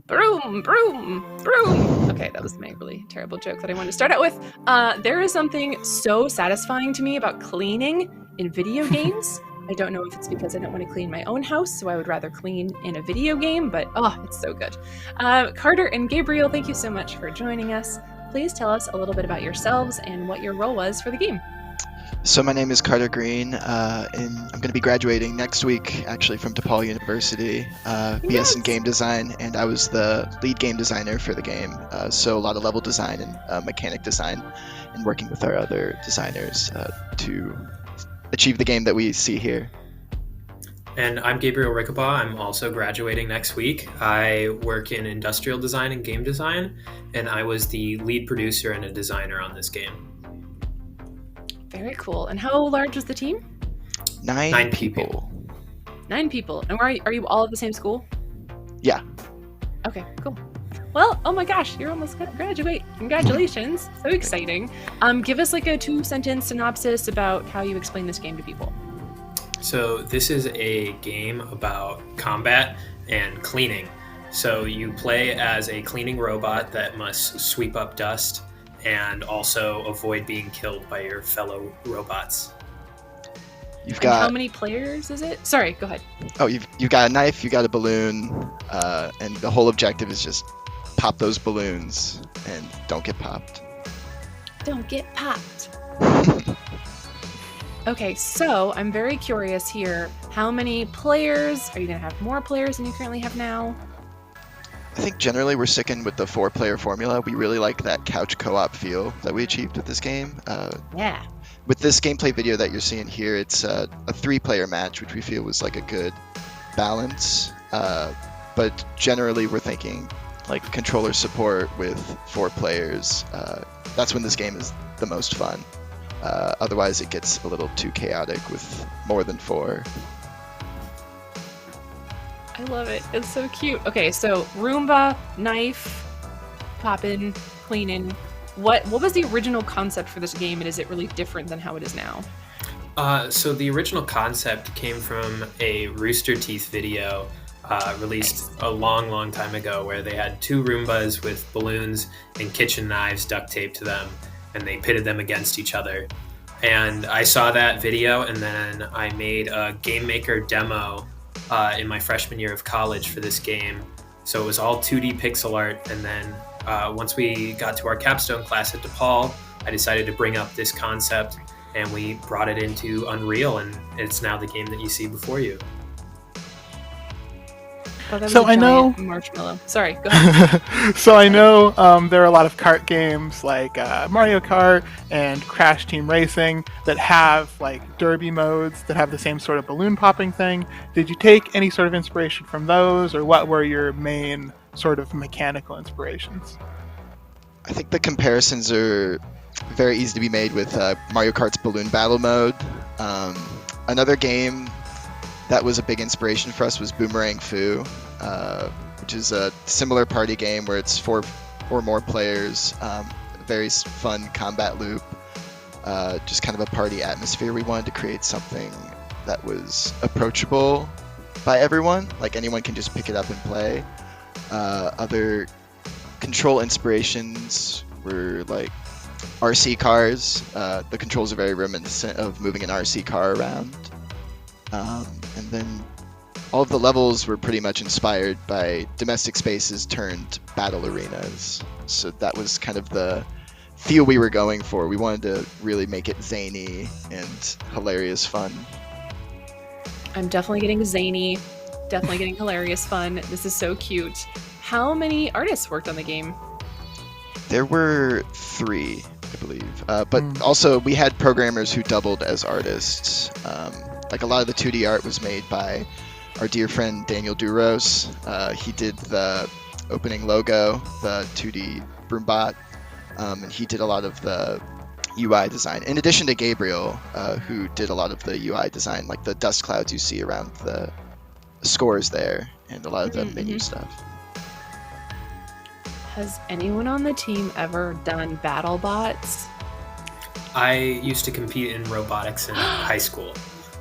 Broom, broom, broom. Okay, that was my really terrible joke that I wanted to start out with. There is something so satisfying to me about cleaning in video games. I don't know if it's because I don't want to clean my own house, so I would rather clean in a video game, but it's so good. Carter and Gabriel, thank you so much for joining us. Please tell us a little bit about yourselves and what your role was for the game. So my name is Carter Green, and I'm going to be graduating next week, actually, from DePaul University, BS in game design, and I was the lead game designer for the game. So a lot of level design and mechanic design, and working with our other designers to achieve the game that we see here. And I'm Gabriel Rickabaugh. I'm also graduating next week. I work in industrial design and game design, and I was the lead producer and a designer on this game. Very cool. And how large was the team? 9 people. 9 people. And are you all at the same school? Yeah. Okay, cool. Well, oh my gosh, you're almost gonna graduate. Congratulations. So exciting. Give us like a 2-sentence synopsis about how you explain this game to people. So this is a game about combat and cleaning. So you play as a cleaning robot that must sweep up dust and also avoid being killed by your fellow robots. You've got how many players is it? Sorry, go ahead. Oh, you've got a knife, you got a balloon, and the whole objective is just pop those balloons and don't get popped. Don't get popped. Okay, so I'm very curious here. How many players? Are you going to have more players than you currently have now? I think generally we're sticking with the 4-player formula. We really like that couch co-op feel that we achieved with this game. Yeah. With this gameplay video that you're seeing here, it's a 3-player match, which we feel was like a good balance. But generally we're thinking like controller support with 4 players. That's when this game is the most fun. Otherwise it gets a little too chaotic with more than 4. I love it. It's so cute. Okay, so Roomba, knife, poppin', cleaning. What was the original concept for this game, and is it really different than how it is now? So the original concept came from a Rooster Teeth video released a long time ago, where they had 2 Roombas with balloons and kitchen knives duct taped to them, and they pitted them against each other. And I saw that video, and then I made a Game Maker demo in my freshman year of college for this game. So it was all 2D pixel art, and then once we got to our capstone class at DePaul, I decided to bring up this concept, and we brought it into Unreal, and it's now the game that you see before you. Oh, So I know marshmallow. Sorry, go ahead. So I know there are a lot of kart games like Mario Kart and Crash Team Racing that have like derby modes that have the same sort of balloon popping thing. Did you take any sort of inspiration from those, or what were your main sort of mechanical inspirations? I think the comparisons are very easy to be made with Mario Kart's balloon battle mode. Another game that was a big inspiration for us was Boomerang Fu, which is a similar party game where it's 4 or more players, a very fun combat loop, just kind of a party atmosphere. We wanted to create something that was approachable by everyone, like anyone can just pick it up and play. Other control inspirations were like RC cars. The controls are very reminiscent of moving an RC car around. And then all of the levels were pretty much inspired by domestic spaces turned battle arenas. So that was kind of the feel we were going for. We wanted to really make it zany and hilarious fun. I'm definitely getting zany, definitely getting hilarious fun. This is so cute. How many artists worked on the game? There were 3, I believe. But also we had programmers who doubled as artists. Like a lot of the 2D art was made by our dear friend Daniel Duros. He did the opening logo, the 2D BroomBot, and he did a lot of the UI design. In addition to Gabriel, who did a lot of the UI design, like the dust clouds you see around the scores there, and a lot of the menu stuff. Has anyone on the team ever done BattleBots? I used to compete in robotics in high school.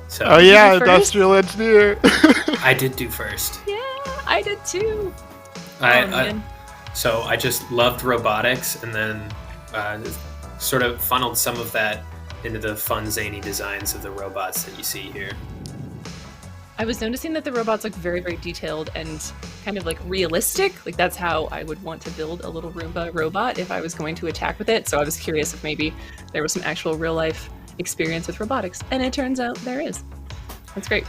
So oh yeah, industrial engineer. I did do first. Yeah, I did too. So I just loved robotics, and then sort of funneled some of that into the fun, zany designs of the robots that you see here. I was noticing that the robots look very, very detailed and kind of like realistic. Like that's how I would want to build a little Roomba robot if I was going to attack with it. So I was curious if maybe there was some actual real life experience with robotics, and it turns out there is. That's great.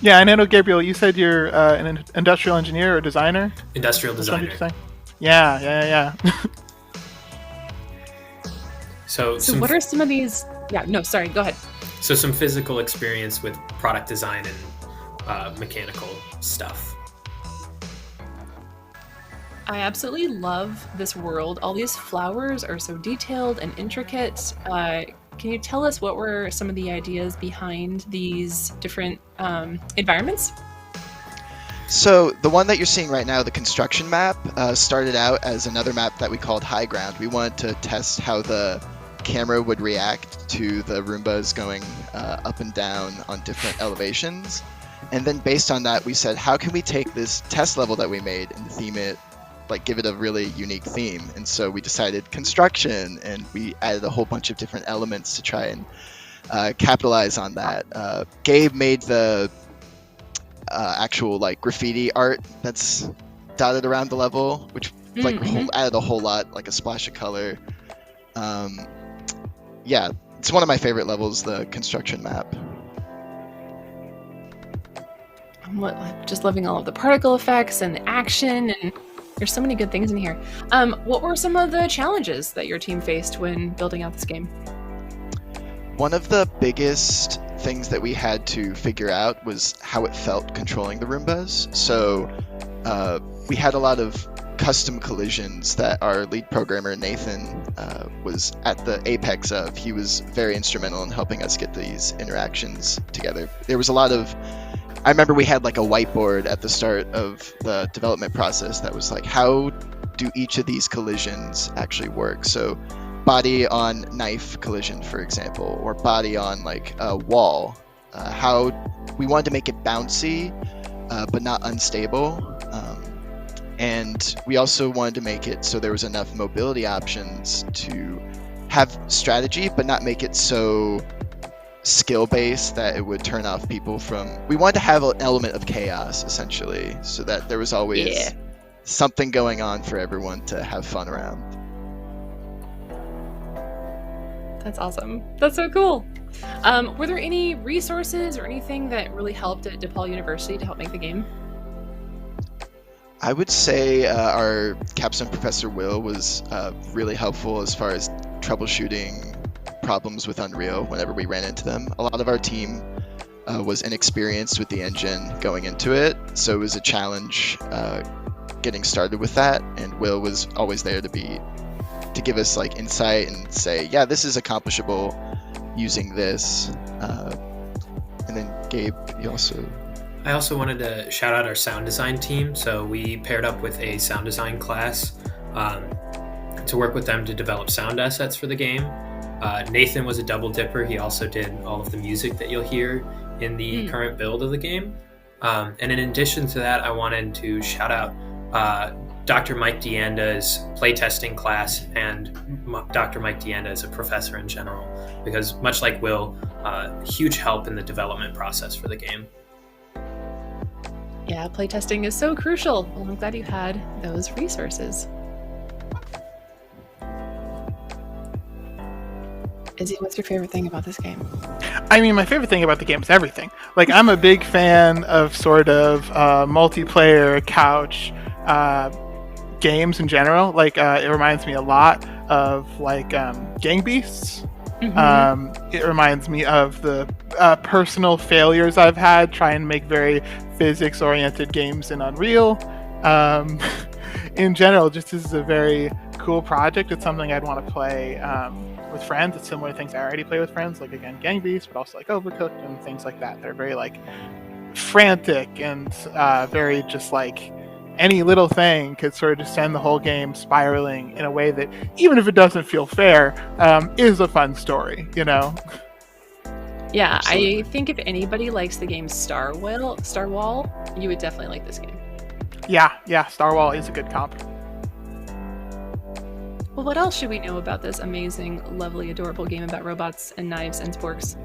Yeah, and I know, Gabriel, you said you're an industrial engineer or designer? Industrial designer. What did you say? Yeah. So what are some of these? Yeah, no, sorry, go ahead. So some physical experience with product design and mechanical stuff. I absolutely love this world. All these flowers are so detailed and intricate. Can you tell us what were some of the ideas behind these different environments? So the one that you're seeing right now, the construction map, started out as another map that we called High Ground. We wanted to test how the camera would react to the Roombas going up and down on different elevations. And then based on that, we said, how can we take this test level that we made and theme it, like give it a really unique theme? And so we decided construction, and we added a whole bunch of different elements to try and capitalize on that. Gabe made the actual like graffiti art that's dotted around the level, which added a whole lot, like a splash of color. Yeah, it's one of my favorite levels, the construction map. I'm just loving all of the particle effects and the action, and there's so many good things in here. What were some of the challenges that your team faced when building out this game? One of the biggest things that we had to figure out was how it felt controlling the Roombas. So we had a lot of custom collisions that our lead programmer Nathan was at the apex of. He was very instrumental in helping us get these interactions together. There was a lot of, I remember we had like a whiteboard at the start of the development process that was like, how do each of these collisions actually work? So body on knife collision, for example, or body on like a wall. How we wanted to make it bouncy, but not unstable. And we also wanted to make it so there was enough mobility options to have strategy, but not make it so skill-based that it would turn off people from... We wanted to have an element of chaos, essentially, so that there was always something going on for everyone to have fun around. That's awesome. That's so cool. Were there any resources or anything that really helped at DePaul University to help make the game? I would say our capstone professor Will was really helpful as far as troubleshooting problems with Unreal whenever we ran into them. A lot of our team was inexperienced with the engine going into it, so it was a challenge getting started with that, and Will was always there to give us like insight and say, yeah, this is accomplishable using this. And then Gabe, I also wanted to shout out our sound design team. So we paired up with a sound design class to work with them to develop sound assets for the game. Nathan was a double dipper. He also did all of the music that you'll hear in the current build of the game. And in addition to that, I wanted to shout out Dr. Mike Deanda's playtesting class and Dr. Mike Deanda as a professor in general, because much like Will, huge help in the development process for the game. Yeah, playtesting is so crucial. Well, I'm glad you had those resources. Izzy, what's your favorite thing about this game? I mean, my favorite thing about the game is everything. Like, I'm a big fan of sort of multiplayer couch games in general. Like, it reminds me a lot of like Gang Beasts. It reminds me of the personal failures I've had trying to make very physics-oriented games in Unreal. In general, just this is a very cool project. It's something I'd want to play with friends. It's similar to things I already play with friends, like again Gang Beasts, but also like Overcooked and things like that. They're very like frantic and very just like any little thing could sort of just send the whole game spiraling in a way that, even if it doesn't feel fair, is a fun story, you know? Yeah, absolutely. I think if anybody likes the game Star Wall, you would definitely like this game. Yeah, Star Wall is a good comp. Well, what else should we know about this amazing, lovely, adorable game about robots and knives and sporks?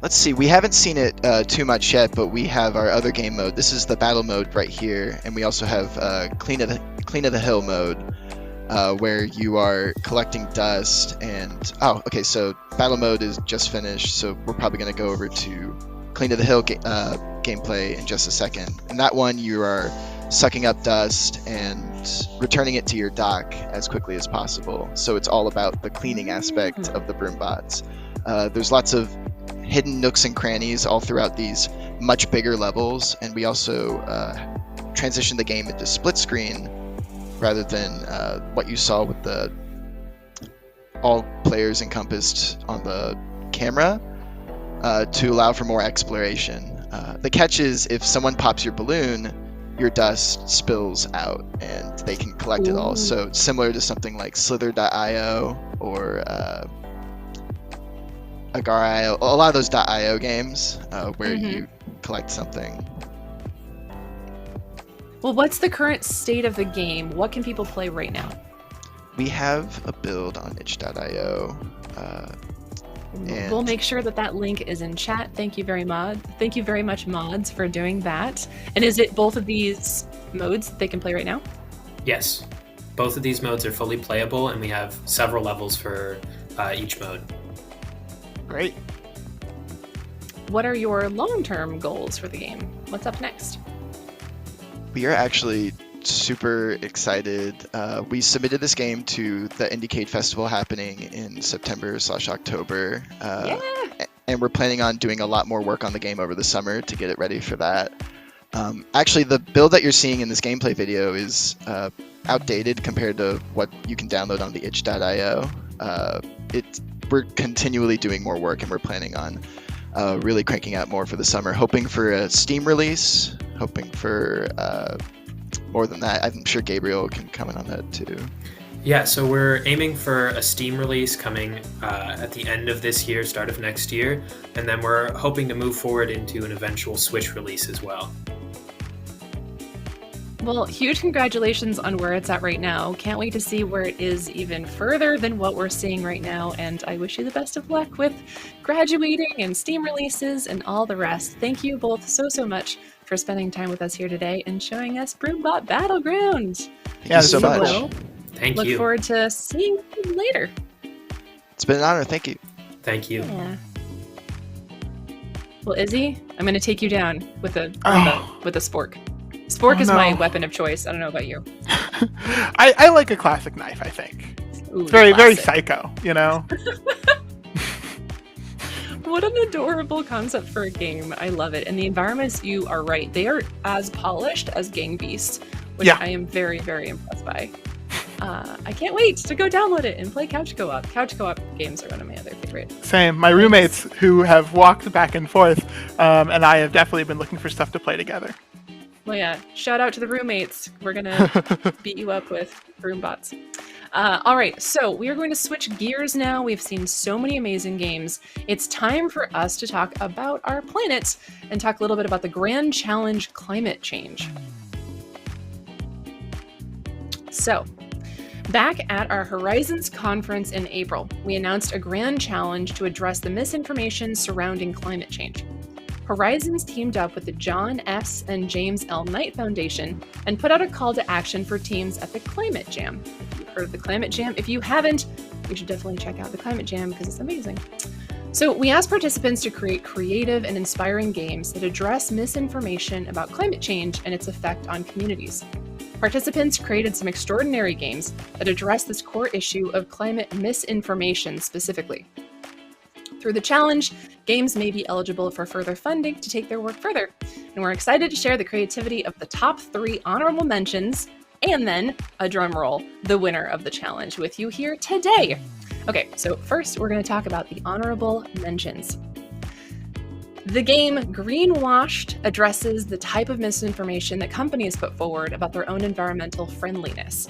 Let's see, we haven't seen it too much yet, but we have our other game mode. This is the battle mode right here, and we also have Clean of the Hill mode, where you are collecting dust and... Oh, okay, so battle mode is just finished, so we're probably going to go over to Clean of the Hill gameplay in just a second. In that one, you are sucking up dust and returning it to your dock as quickly as possible. So it's all about the cleaning aspect of the BroomBots. There's lots of hidden nooks and crannies all throughout these much bigger levels, and we also transitioned the game into split screen rather than what you saw with the all players encompassed on the camera, to allow for more exploration. The catch is if someone pops your balloon, your dust spills out and they can collect it all. So similar to something like Slither.io or Agar.io, a lot of those .io games where you collect something. Well, what's the current state of the game? What can people play right now? We have a build on itch.io. We'll make sure that link is in chat. Thank you very much. Thank you very much, mods, for doing that. And is it both of these modes that they can play right now? Yes. Both of these modes are fully playable, and we have several levels for each mode. Great. What are your long-term goals for the game? What's up next? We are actually super excited. We submitted this game to the IndieCade Festival happening in September/October. And we're planning on doing a lot more work on the game over the summer to get it ready for that. Actually, the build that you're seeing in this gameplay video is outdated compared to what you can download on the itch.io. We're continually doing more work, and we're planning on really cranking out more for the summer, hoping for a Steam release, hoping for more than that. I'm sure Gabriel can comment on that too. Yeah, so we're aiming for a Steam release coming at the end of this year, start of next year, and then we're hoping to move forward into an eventual Switch release as well. Well, huge congratulations on where it's at right now. Can't wait to see where it is even further than what we're seeing right now, and I wish you the best of luck with graduating and Steam releases and all the rest. Thank you both so much for spending time with us here today and showing us BroomBot Battleground. Thank you so much. Thank you. Look forward to seeing you later. It's been an honor. Thank you. Thank you. Yeah. Well, Izzy, I'm going to take you down with a spork. Spork is my weapon of choice. I don't know about you. I like a classic knife, I think. Ooh, it's very psycho, you know? What an adorable concept for a game. I love it. And the environments, you are right. They are as polished as Gang Beasts, which I am very, very impressed by. I can't wait to go download it and play couch co-op. Couch co-op games are one of my other favorites. Same. My roommates who have walked back and forth, and I have definitely been looking for stuff to play together. Well, yeah. Shout out to the roommates. We're going to beat you up with BroomBots. All right, so we are going to switch gears now. We've seen so many amazing games. It's time for us to talk about our planet and talk a little bit about the Grand Challenge Climate Change. So, back at our Horizons conference in April, we announced a grand challenge to address the misinformation surrounding climate change. Horizons teamed up with the John S. and James L. Knight Foundation and put out a call to action for teams at the Climate Jam. You've heard of the Climate Jam? If you haven't, you should definitely check out the Climate Jam because it's amazing. So we asked participants to create creative and inspiring games that address misinformation about climate change and its effect on communities. Participants created some extraordinary games that address this core issue of climate misinformation specifically. Through the challenge, games may be eligible for further funding to take their work further. And we're excited to share the creativity of the top 3 honorable mentions and then, a drum roll, the winner of the challenge with you here today. Okay, so first we're going to talk about the honorable mentions. The game Greenwashed addresses the type of misinformation that companies put forward about their own environmental friendliness.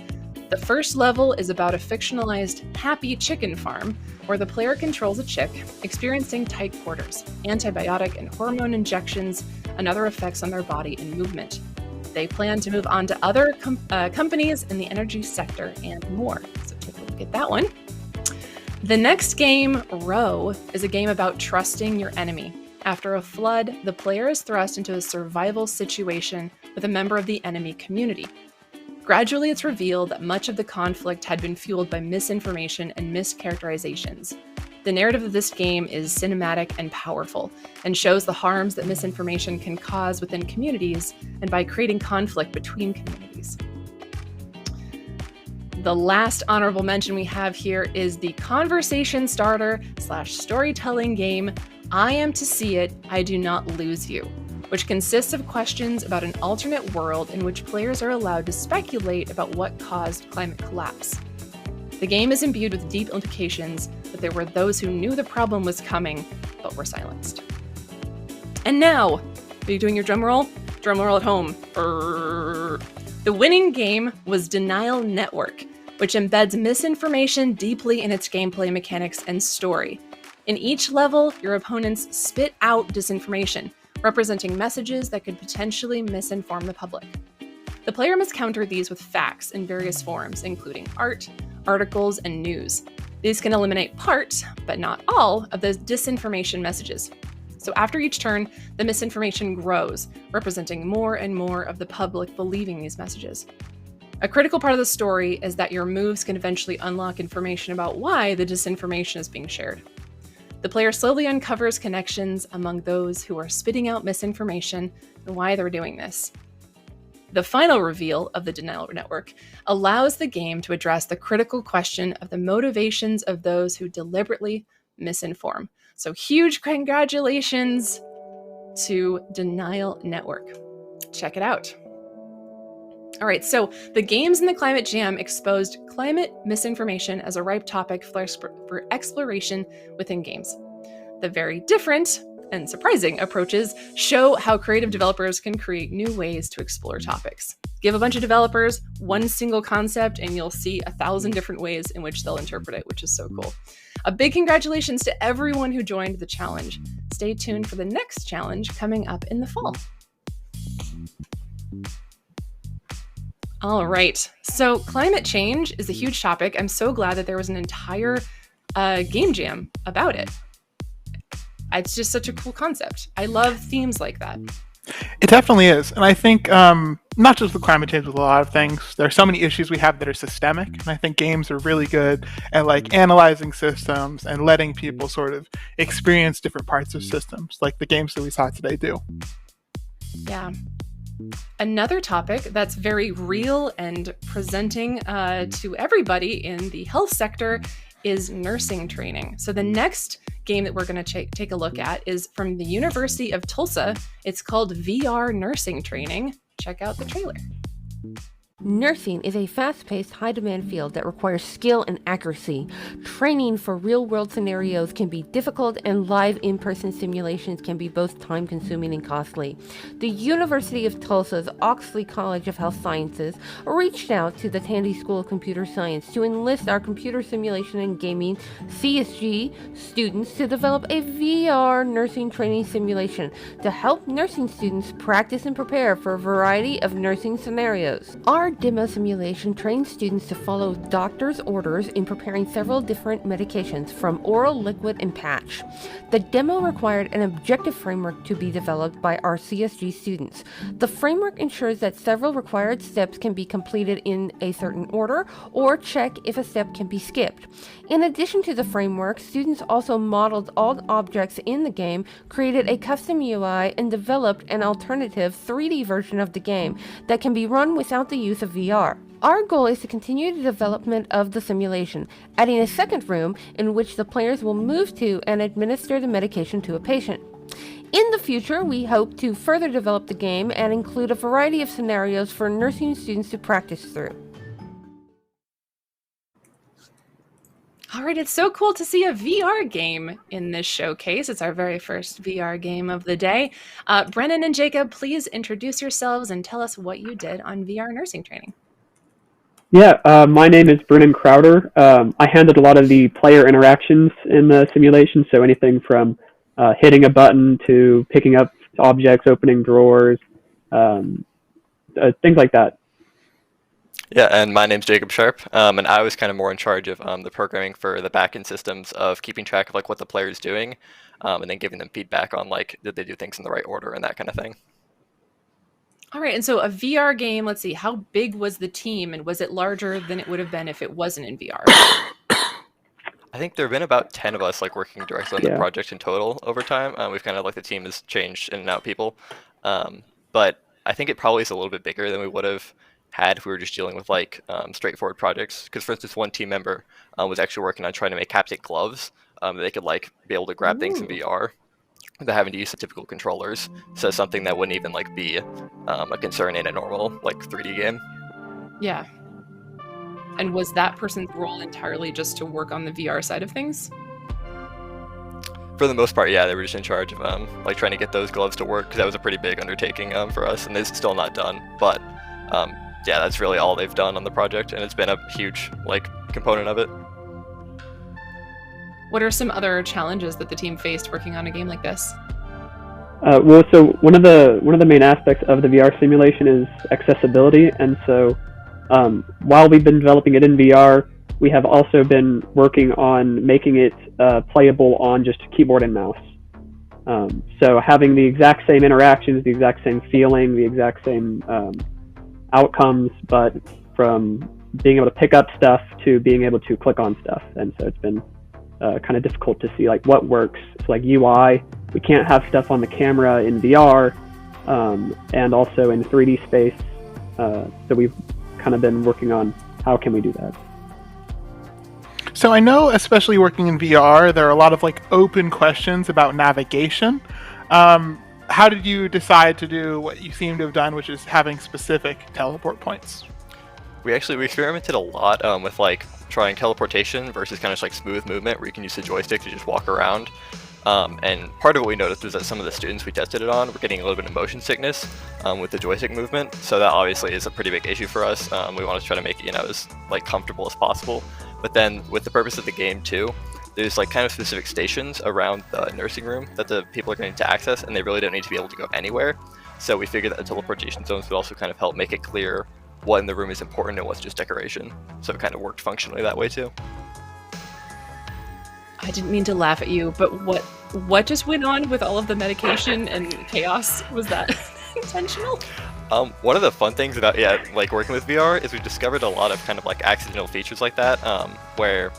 The first level is about a fictionalized happy chicken farm where the player controls a chick experiencing tight quarters, antibiotic and hormone injections, and other effects on their body and movement. They plan to move on to other companies in the energy sector and more. So take a look at that one. The next game, Row, is a game about trusting your enemy. After a flood, the player is thrust into a survival situation with a member of the enemy community. Gradually, it's revealed that much of the conflict had been fueled by misinformation and mischaracterizations. The narrative of this game is cinematic and powerful, and shows the harms that misinformation can cause within communities and by creating conflict between communities. The last honorable mention we have here is the conversation starter / storytelling game I Am to See It, I Do Not Lose You, which consists of questions about an alternate world in which players are allowed to speculate about what caused climate collapse. The game is imbued with deep implications that there were those who knew the problem was coming, but were silenced. And now, are you doing your drum roll? Drum roll at home. The winning game was Denial Network, which embeds misinformation deeply in its gameplay mechanics and story. In each level, your opponents spit out disinformation, representing messages that could potentially misinform the public. The player must counter these with facts in various forms, including art, articles, and news. These can eliminate part, but not all, of the disinformation messages. So after each turn, the misinformation grows, representing more and more of the public believing these messages. A critical part of the story is that your moves can eventually unlock information about why the disinformation is being shared. The player slowly uncovers connections among those who are spitting out misinformation and why they're doing this. The final reveal of the Denial Network allows the game to address the critical question of the motivations of those who deliberately misinform. So huge congratulations to Denial Network. Check it out. All right, so the games in the Climate Jam exposed climate misinformation as a ripe topic for exploration within games. The very different and surprising approaches show how creative developers can create new ways to explore topics. Give a bunch of developers one single concept and you'll see 1,000 different ways in which they'll interpret it, which is so cool. A big congratulations to everyone who joined the challenge. Stay tuned for the next challenge coming up in the fall. All right, so climate change is a huge topic. I'm so glad that there was an entire game jam about it. It's just such a cool concept. I love themes like that. It definitely is. And I think not just with climate change, with a lot of things, there are so many issues we have that are systemic. And I think games are really good at like analyzing systems and letting people sort of experience different parts of systems, like the games that we saw today do. Yeah. Another topic that's very real and presenting to everybody in the health sector is nursing training. So the next game that we're going to take a look at is from the University of Tulsa. It's called VR Nursing Training. Check out the trailer. Nursing is a fast-paced, high-demand field that requires skill and accuracy. Training for real-world scenarios can be difficult, and live in-person simulations can be both time-consuming and costly. The University of Tulsa's Oxley College of Health Sciences reached out to the Tandy School of Computer Science to enlist our computer simulation and gaming CSG students to develop a VR nursing training simulation to help nursing students practice and prepare for a variety of nursing scenarios. Our demo simulation trains students to follow doctor's orders in preparing several different medications from oral, liquid, and patch. The demo required an objective framework to be developed by our CSG students. The framework ensures that several required steps can be completed in a certain order or check if a step can be skipped. In addition to the framework, students also modeled all objects in the game, created a custom UI, and developed an alternative 3D version of the game that can be run without the use of VR. Our goal is to continue the development of the simulation, adding a second room in which the players will move to and administer the medication to a patient. In the future, we hope to further develop the game and include a variety of scenarios for nursing students to practice through. All right, it's so cool to see a VR game in this showcase. It's our very first VR game of the day. Brennan and Jacob, please introduce yourselves and tell us what you did on VR nursing training. Yeah, my name is Brennan Crowder. I handled a lot of the player interactions in the simulation, so anything from hitting a button to picking up objects, opening drawers, things like that. Yeah, and my name's Jacob Sharp, and I was kind of more in charge of the programming for the backend systems of keeping track of like what the player's doing, and then giving them feedback on like did they do things in the right order and that kind of thing. All right, and so a VR game, let's see, how big was the team, and was it larger than it would have been if it wasn't in VR? I think there have been about 10 of us like working directly on the project in total over time. We've kind of like the team has changed in and out people, but I think it probably is a little bit bigger than we would have had if we were just dealing with like straightforward projects. Because for instance, one team member was actually working on trying to make haptic gloves that they could like be able to grab things in VR. without having to use the typical controllers. So something that wouldn't even like be a concern in a normal like 3D game. Yeah. And was that person's role entirely just to work on the VR side of things? For the most part, yeah, they were just in charge of like trying to get those gloves to work, because that was a pretty big undertaking for us, and it's still not done. But yeah, that's really all they've done on the project, and it's been a huge like component of it. What are some other challenges that the team faced working on a game like this? Well, so one of the main aspects of the VR simulation is accessibility, and so while we've been developing it in VR, we have also been working on making it playable on just keyboard and mouse. So having the exact same interactions, the exact same feeling, the exact same outcomes, but from being able to pick up stuff to being able to click on stuff. And so it's been kind of difficult to see like what works. It's like UI, we can't have stuff on the camera in VR, and also in 3D space. So we've kind of been working on how can we do that. So I know, especially working in VR, there are a lot of like open questions about navigation. How did you decide to do what you seem to have done, which is having specific teleport points? We experimented a lot with like trying teleportation versus kind of just like smooth movement, where you can use the joystick to just walk around. And part of what we noticed was that some of the students we tested it on were getting a little bit of motion sickness with the joystick movement. So that obviously is a pretty big issue for us. We want to try to make it, as like comfortable as possible. But then with the purpose of the game too, there's like kind of specific stations around the nursing room that the people are going to access, and they really don't need to be able to go anywhere. So we figured that the teleportation zones would also kind of help make it clear what in the room is important and what's just decoration. So it kind of worked functionally that way too. I didn't mean to laugh at you, but what just went on with all of the medication and chaos? Was that intentional? One of the fun things about like working with VR is we discovered a lot of kind of like accidental features like that, where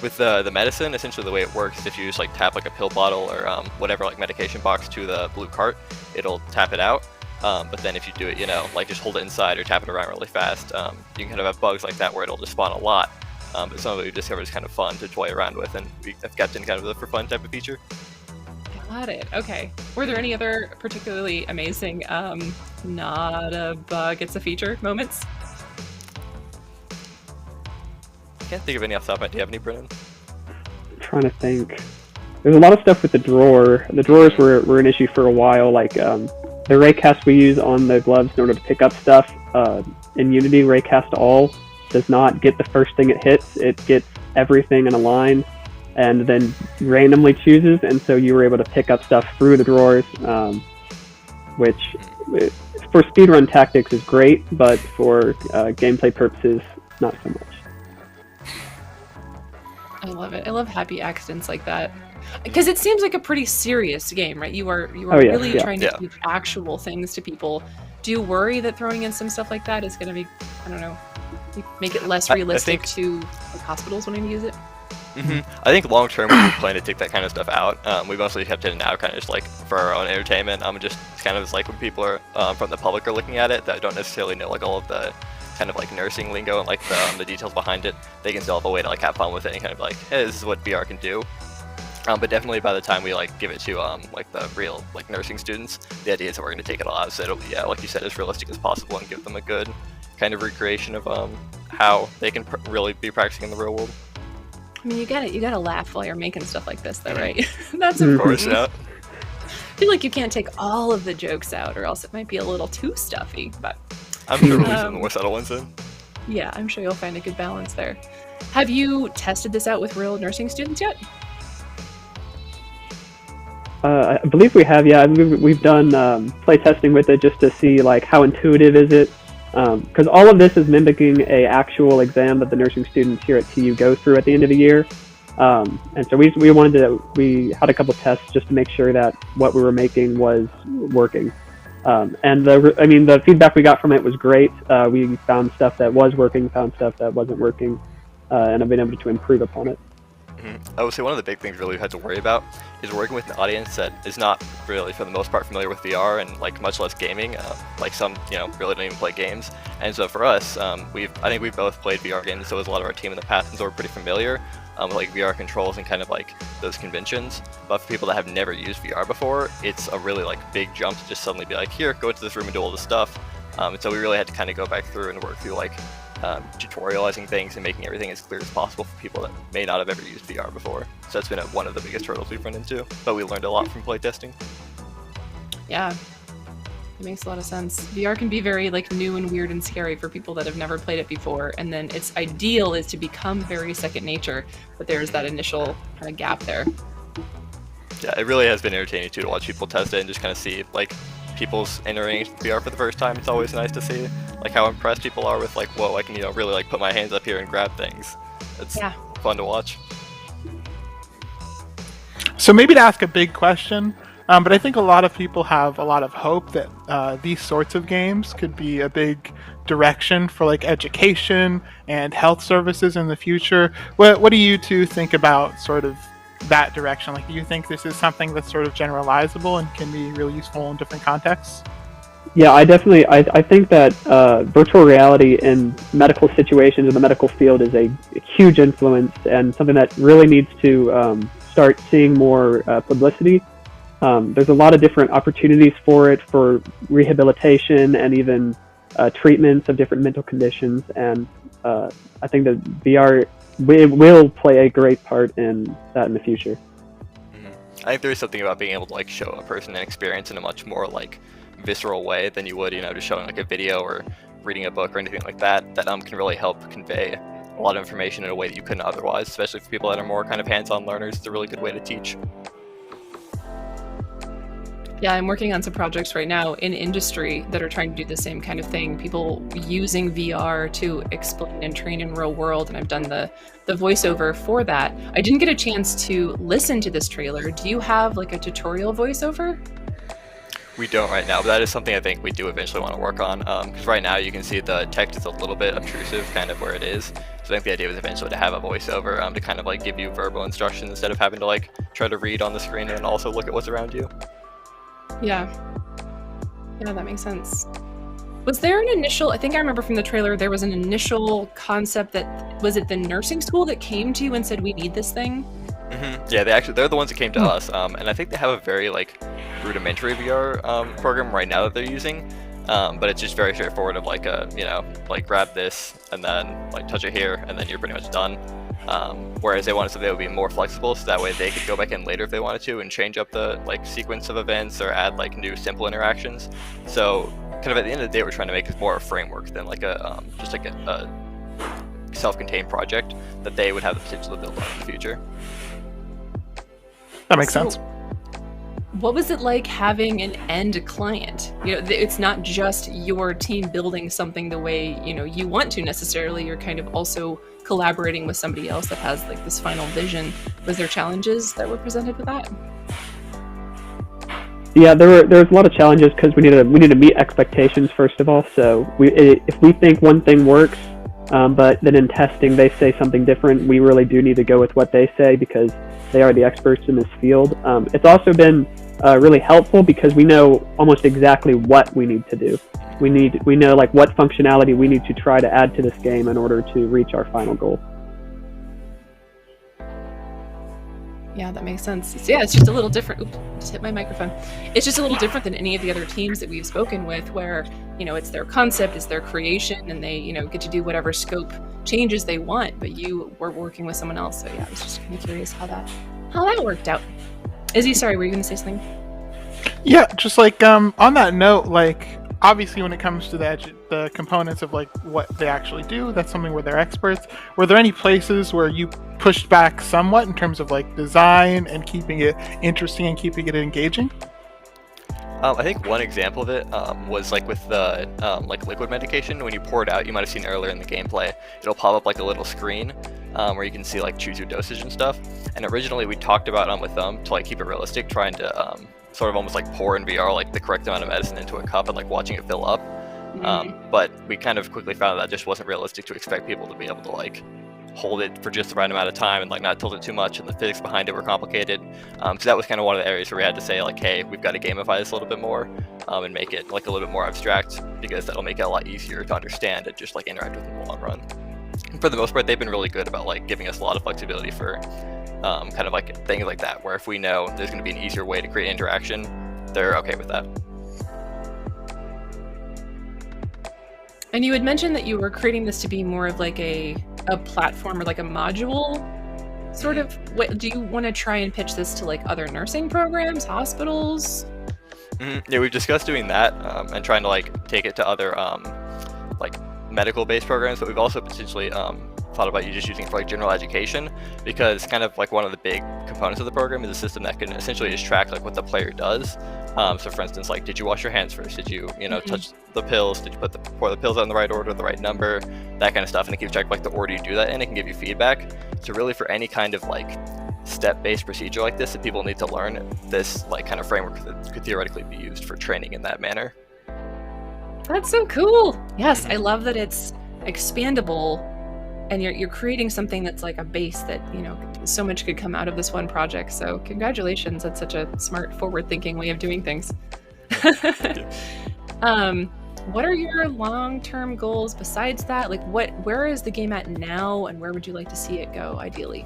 with the medicine, essentially the way it works is if you just like tap like a pill bottle or whatever like medication box to the blue cart, it'll tap it out. But then if you do it, like just hold it inside or tap it around really fast, you can kind of have bugs like that where it'll just spawn a lot. But some of it we've discovered is kind of fun to toy around with, and we have kept in kind of the for fun type of feature. Got it. Okay. Were there any other particularly amazing, not a bug, it's a feature moments? I can't think of any off the top of my head. Do you have any, Brennan? I'm trying to think. There's a lot of stuff with the drawer. The drawers were an issue for a while. Like the raycast we use on the gloves in order to pick up stuff in Unity, raycast all does not get the first thing it hits. It gets everything in a line and then randomly chooses, and so you were able to pick up stuff through the drawers, which for speedrun tactics is great, but for gameplay purposes, not so much. I love it. I love happy accidents like that. Because it seems like a pretty serious game, right? You are really trying to teach actual things to people. Do you worry that throwing in some stuff like that is going to be, I don't know, make it less realistic to like, hospitals wanting to use it? Mm-hmm. I think long term we plan to take that kind of stuff out. We mostly kept it now kind of just like for our own entertainment. Just kind of like when people are from the public are looking at it that don't necessarily know like all of the kind of like nursing lingo and like the details behind it, they can still have a way to like have fun with it and kind of like, hey, this is what VR can do. But definitely by the time we like give it to like the real like nursing students, the idea is that we're going to take it all out, so it'll be like you said, as realistic as possible and give them a good kind of recreation of how they can really be practicing in the real world. I mean, you gotta laugh while you're making stuff like this, though, right? That's important. Yeah. I feel like you can't take all of the jokes out, or else it might be a little too stuffy. But I'm sure we'll leave some more subtle ones in. Yeah, I'm sure you'll find a good balance there. Have you tested this out with real nursing students yet? I believe we have. Yeah, we've done play testing with it just to see like how intuitive is it. Because all of this is mimicking a actual exam that the nursing students here at TU go through at the end of the year, and so we had a couple tests just to make sure that what we were making was working, and the feedback we got from it was great. We found stuff that was working, found stuff that wasn't working, and I've been able to improve upon it. I would say one of the big things really we had to worry about is working with an audience that is not really, for the most part, familiar with VR and like much less gaming. Like some, really don't even play games. And so for us, I think we've both played VR games. So was a lot of our team in the past, and so we're pretty familiar with like VR controls and kind of like those conventions. But for people that have never used VR before, it's a really like big jump to just suddenly be like, here, go into this room and do all this stuff. And so we really had to kind of go back through and work through like tutorializing things and making everything as clear as possible for people that may not have ever used VR before. So that's been one of the biggest hurdles we've run into, but we learned a lot from playtesting. Yeah, it makes a lot of sense. VR can be very like new and weird and scary for people that have never played it before, and then its ideal is to become very second nature, but there's that initial kind of gap there. Yeah, it really has been entertaining too to watch people test it and just kind of see like people's entering VR for the first time. It's always nice to see like how impressed people are with like, whoa, I can really like put my hands up here and grab things. It's fun to watch. So maybe to ask a big question, but I think a lot of people have a lot of hope that these sorts of games could be a big direction for like education and health services in the future. What do you two think about sort of that direction? Like, do you think this is something that's sort of generalizable and can be really useful in different contexts? Yeah, I think that virtual reality in medical situations in the medical field is a huge influence and something that really needs to start seeing more publicity. There's a lot of different opportunities for it, for rehabilitation and even treatments of different mental conditions, and I think that VR will play a great part in that in the future. I think there is something about being able to like show a person an experience in a much more like visceral way than you would, just showing like a video or reading a book or anything like that can really help convey a lot of information in a way that you couldn't otherwise, especially for people that are more kind of hands-on learners. It's a really good way to teach. Yeah, I'm working on some projects right now in industry that are trying to do the same kind of thing. People using VR to explain and train in real world, and I've done the voiceover for that. I didn't get a chance to listen to this trailer. Do you have like a tutorial voiceover? We don't right now, but that is something I think we do eventually want to work on, because right now you can see the text is a little bit obtrusive kind of where it is. So I think the idea was eventually to have a voiceover to kind of like give you verbal instructions instead of having to like try to read on the screen and also look at what's around you. Yeah, that makes sense. Was there an initial, I think I remember from the trailer, there was an initial concept that, was it the nursing school that came to you and said, we need this thing? Mm-hmm. Yeah, they're the ones that came to us, and I think they have a very like rudimentary VR program right now that they're using, but it's just very straightforward of like like grab this and then like touch it here and then you're pretty much done. Whereas they wanted something that would be more flexible, so that way they could go back in later if they wanted to and change up the like sequence of events or add like new simple interactions. So kind of at the end of the day, we're trying to make this more a framework than like a just like a self-contained project that they would have the potential to build on in the future. That makes sense. What was it like having an end client? It's not just your team building something the way you want to necessarily. You're kind of also collaborating with somebody else that has like this final vision. Was there challenges that were presented with that? Yeah, there was a lot of challenges because we need to meet expectations first of all. So if we think one thing works, but then in testing they say something different, we really do need to go with what they say because they are the experts in this field. It's also been really helpful because we know almost exactly what we need to do. We know like what functionality we need to try to add to this game in order to reach our final goal. Yeah, that makes sense. It's just a little different. Oops, just hit my microphone. It's just a little different than any of the other teams that we've spoken with where, it's their concept, it's their creation, and they, get to do whatever scope changes they want, but you were working with someone else. So yeah, I was just kind of curious how that worked out. Izzy, sorry, were you going to say something? Yeah, just like on that note, like obviously when it comes to the components of like what they actually do, that's something where they're experts. Were there any places where you pushed back somewhat in terms of like design and keeping it interesting and keeping it engaging? I think one example of it was like with the like liquid medication. When you pour it out, you might have seen earlier in the gameplay, it'll pop up like a little screen where you can see like choose your dosage and stuff. And originally we talked about with them to like keep it realistic, trying to sort of almost like pour in VR like the correct amount of medicine into a cup and like watching it fill up. But we kind of quickly found that just wasn't realistic to expect people to be able to like hold it for just the right amount of time and like not tilt it too much, and the physics behind it were complicated. So that was kind of one of the areas where we had to say like, hey, we've got to gamify this a little bit more, and make it like a little bit more abstract, because that'll make it a lot easier to understand and just like interact with in the long run. And for the most part, they've been really good about like giving us a lot of flexibility for kind of like things like that, where if we know there's going to be an easier way to create interaction, they're okay with that. And you had mentioned that you were creating this to be more of like a platform or like a module sort of. Do you want to try and pitch this to like other nursing programs, hospitals? Yeah, we've discussed doing that and trying to like take it to other like medical-based programs, but we've also potentially thought about just using it for like general education, because kind of like one of the big components of the program is a system that can essentially just track like what the player does. So for instance, like, did you wash your hands first? Did you touch the pills? Did you pour the pills out in the right order, the right number, that kind of stuff? And it keeps track of like the order you do that in. It can give you feedback. So really, for any kind of like step-based procedure like this that people need to learn, this like kind of framework could theoretically be used for training in that manner. That's so cool. Yes, I love that it's expandable, and you're creating something that's like a base that, so much could come out of this one project. So congratulations. That's such a smart, forward-thinking way of doing things. What are your long-term goals besides that? Like, where is the game at now, and where would you like to see it go, ideally?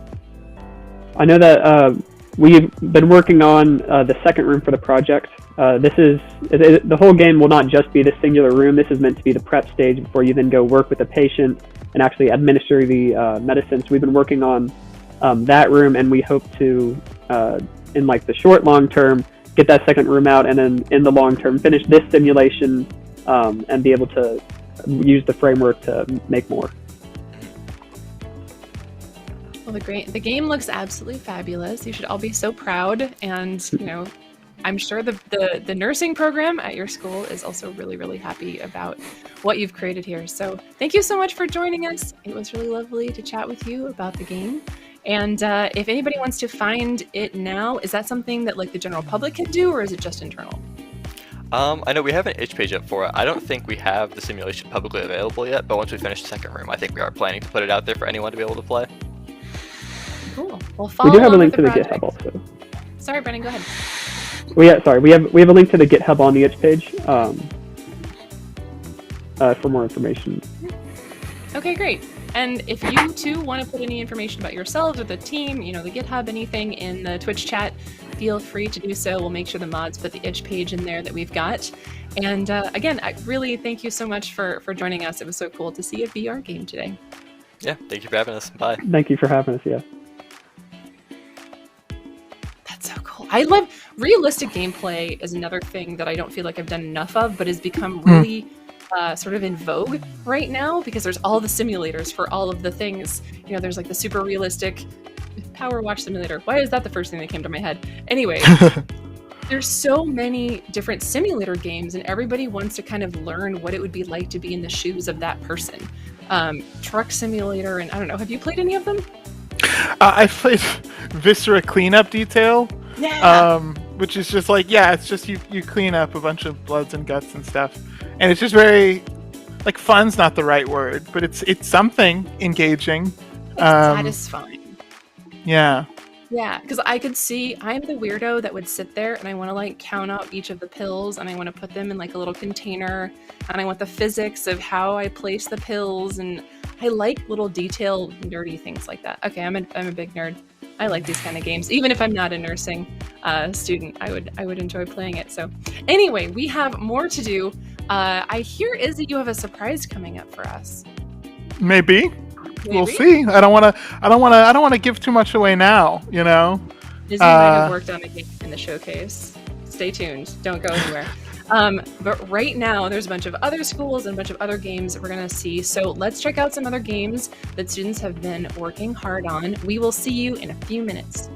I know that we've been working on the second room for the project. The whole game will not just be the singular room. This is meant to be the prep stage before you then go work with the patient and actually administer the medicine. So we've been working on that room, and we hope to, in like the short long term, get that second room out, and then in the long term finish this simulation and be able to use the framework to make more. Well, the game looks absolutely fabulous. You should all be so proud, and I'm sure the nursing program at your school is also really, really happy about what you've created here. So thank you so much for joining us. It was really lovely to chat with you about the game. And if anybody wants to find it now, is that something that like the general public can do, or is it just internal? I know we have an itch page up for it. I don't think we have the simulation publicly available yet, but once we finish the second room, I think we are planning to put it out there for anyone to be able to play. Cool. Well, follow we do have a link to the project. GitHub also. Sorry, Brennan, go ahead. We have a link to the GitHub on the itch page for more information. Okay, great. And if you too want to put any information about yourselves or the team, the GitHub, anything in the Twitch chat, feel free to do so. We'll make sure the mods put the itch page in there that we've got. And again, I really thank you so much for joining us. It was so cool to see a VR game today. Yeah, thank you for having us. Bye. Thank you for having us, yeah. That's so cool. I love realistic gameplay is another thing that I don't feel like I've done enough of, but has become really sort of in vogue right now, because there's all the simulators for all of the things. There's like the super realistic Power Watch simulator. Why is that the first thing that came to my head? Anyway, there's so many different simulator games, and everybody wants to kind of learn what it would be like to be in the shoes of that person. Truck simulator, and I don't know, have you played any of them? I've played Viscera Cleanup Detail, which is just like, it's just you clean up a bunch of bloods and guts and stuff, and it's just very, like, fun's not the right word, but it's something engaging. It's satisfying. Yeah. Yeah, because I could see I'm the weirdo that would sit there and I want to like count out each of the pills, and I want to put them in like a little container, and I want the physics of how I place the pills, and I like little detail nerdy things like that. Okay, I'm a big nerd. I like these kind of games. Even if I'm not a nursing student, I would enjoy playing it. So anyway, we have more to do. I hear, Izzy, you have a surprise coming up for us. Maybe. We'll see. I don't want to give too much away now, Izzy might have worked on a game in the showcase. Stay tuned. Don't go anywhere. But right now, there's a bunch of other schools and a bunch of other games that we're going to see. So let's check out some other games that students have been working hard on. We will see you in a few minutes.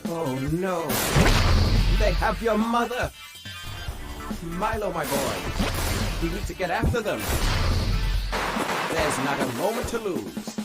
Oh no! They have your mother! Milo, my boy! We need to get after them! There's not a moment to lose!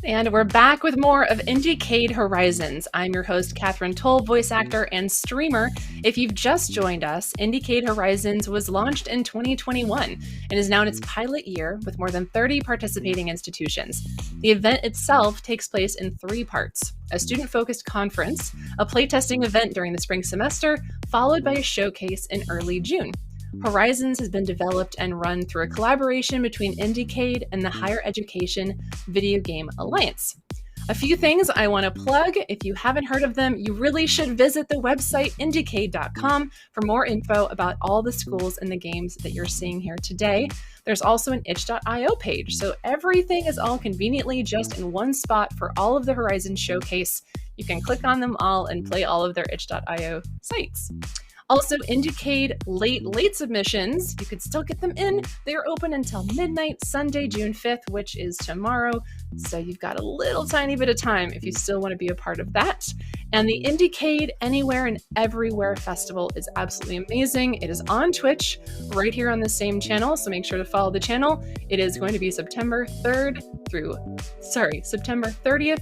And we're back with more of IndieCade Horizons. I'm your host, Catherine Toll, voice actor and streamer. If you've just joined us, IndieCade Horizons was launched in 2021 and is now in its pilot year with more than 30 participating institutions. The event itself takes place in 3 parts: a student-focused conference, a playtesting event during the spring semester, followed by a showcase in early June. Horizons has been developed and run through a collaboration between IndieCade and the Higher Education Video Game Alliance. A few things I want to plug. If you haven't heard of them, you really should visit the website IndieCade.com for more info about all the schools and the games that you're seeing here today. There's also an itch.io page, so everything is all conveniently just in one spot for all of the Horizons Showcase. You can click on them all and play all of their itch.io sites. Also, IndieCade late submissions, you could still get them in. They are open until midnight, Sunday, June 5th, which is tomorrow. So you've got a little tiny bit of time if you still want to be a part of that. And the IndieCade Anywhere and Everywhere Festival is absolutely amazing. It is on Twitch, right here on the same channel, so make sure to follow the channel. It is going to be September 30th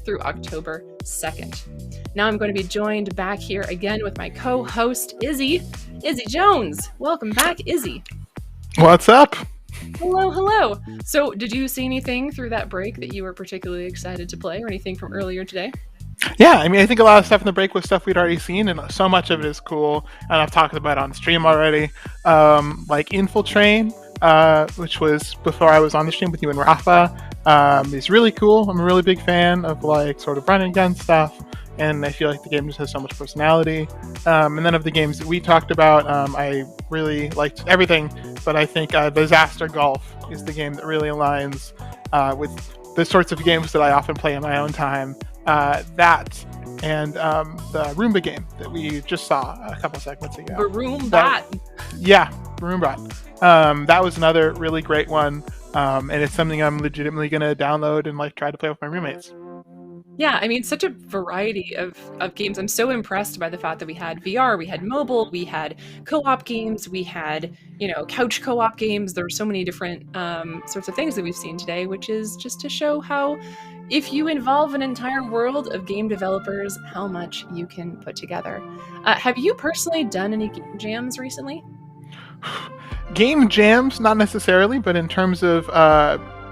through October 2nd. Now I'm going to be joined back here again with my co-host, Izzy Jones. Welcome back, Izzy. What's up? Hello. So did you see anything through that break that you were particularly excited to play, or anything from earlier today? Yeah, I mean, I think a lot of stuff in the break was stuff we'd already seen, and so much of it is cool, and I've talked about it on stream already. Like Infiltrain, which was before I was on the stream with you and Rafa, is really cool. I'm a really big fan of like sort of run and gun stuff, and I feel like the game just has so much personality. And then of the games that we talked about, I really liked everything, but I think Disaster Golf is the game that really aligns with the sorts of games that I often play in my own time. That and the Roomba game that we just saw a couple segments ago. BroomBot. Yeah, BroomBot. That was another really great one, and it's something I'm legitimately going to download and like try to play with my roommates. Yeah, I mean, such a variety of games. I'm so impressed by the fact that we had VR, we had mobile, we had co-op games, we had, couch co-op games. There were so many different sorts of things that we've seen today, which is just to show how, if you involve an entire world of game developers, how much you can put together. Have you personally done any game jams recently? Game jams, not necessarily, but in terms of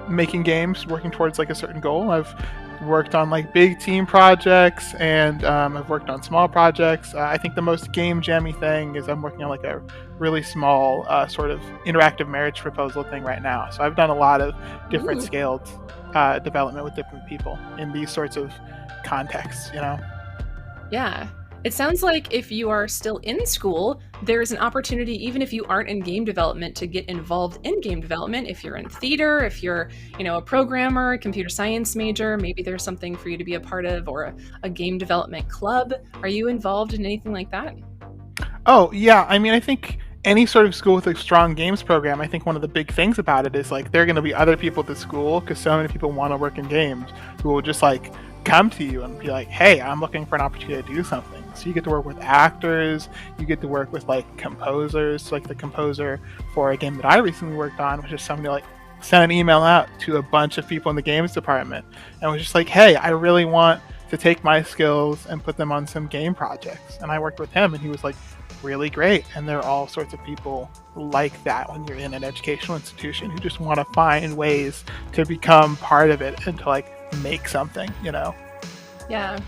making games, working towards like a certain goal, I've worked on like big team projects, and I've worked on small projects. I think the most game jammy thing is I'm working on like a really small sort of interactive marriage proposal thing right now. So I've done a lot of different scaled development with different people in these sorts of contexts, Yeah. It sounds like if you are still in school, there's an opportunity, even if you aren't in game development, to get involved in game development. If you're in theater, if you're, a programmer, a computer science major, maybe there's something for you to be a part of, or a game development club. Are you involved in anything like that? Oh, yeah. I mean, I think any sort of school with a strong games program, I think one of the big things about it is like there are going to be other people at the school, because so many people want to work in games, who will just like come to you and be like, hey, I'm looking for an opportunity to do something. So you get to work with actors, you get to work with like composers, like the composer for a game that I recently worked on, which is somebody like sent an email out to a bunch of people in the games department and was just like, hey, I really want to take my skills and put them on some game projects. And I worked with him, and he was like really great. And there are all sorts of people like that when you're in an educational institution who just want to find ways to become part of it and to like make something, you know? Yeah.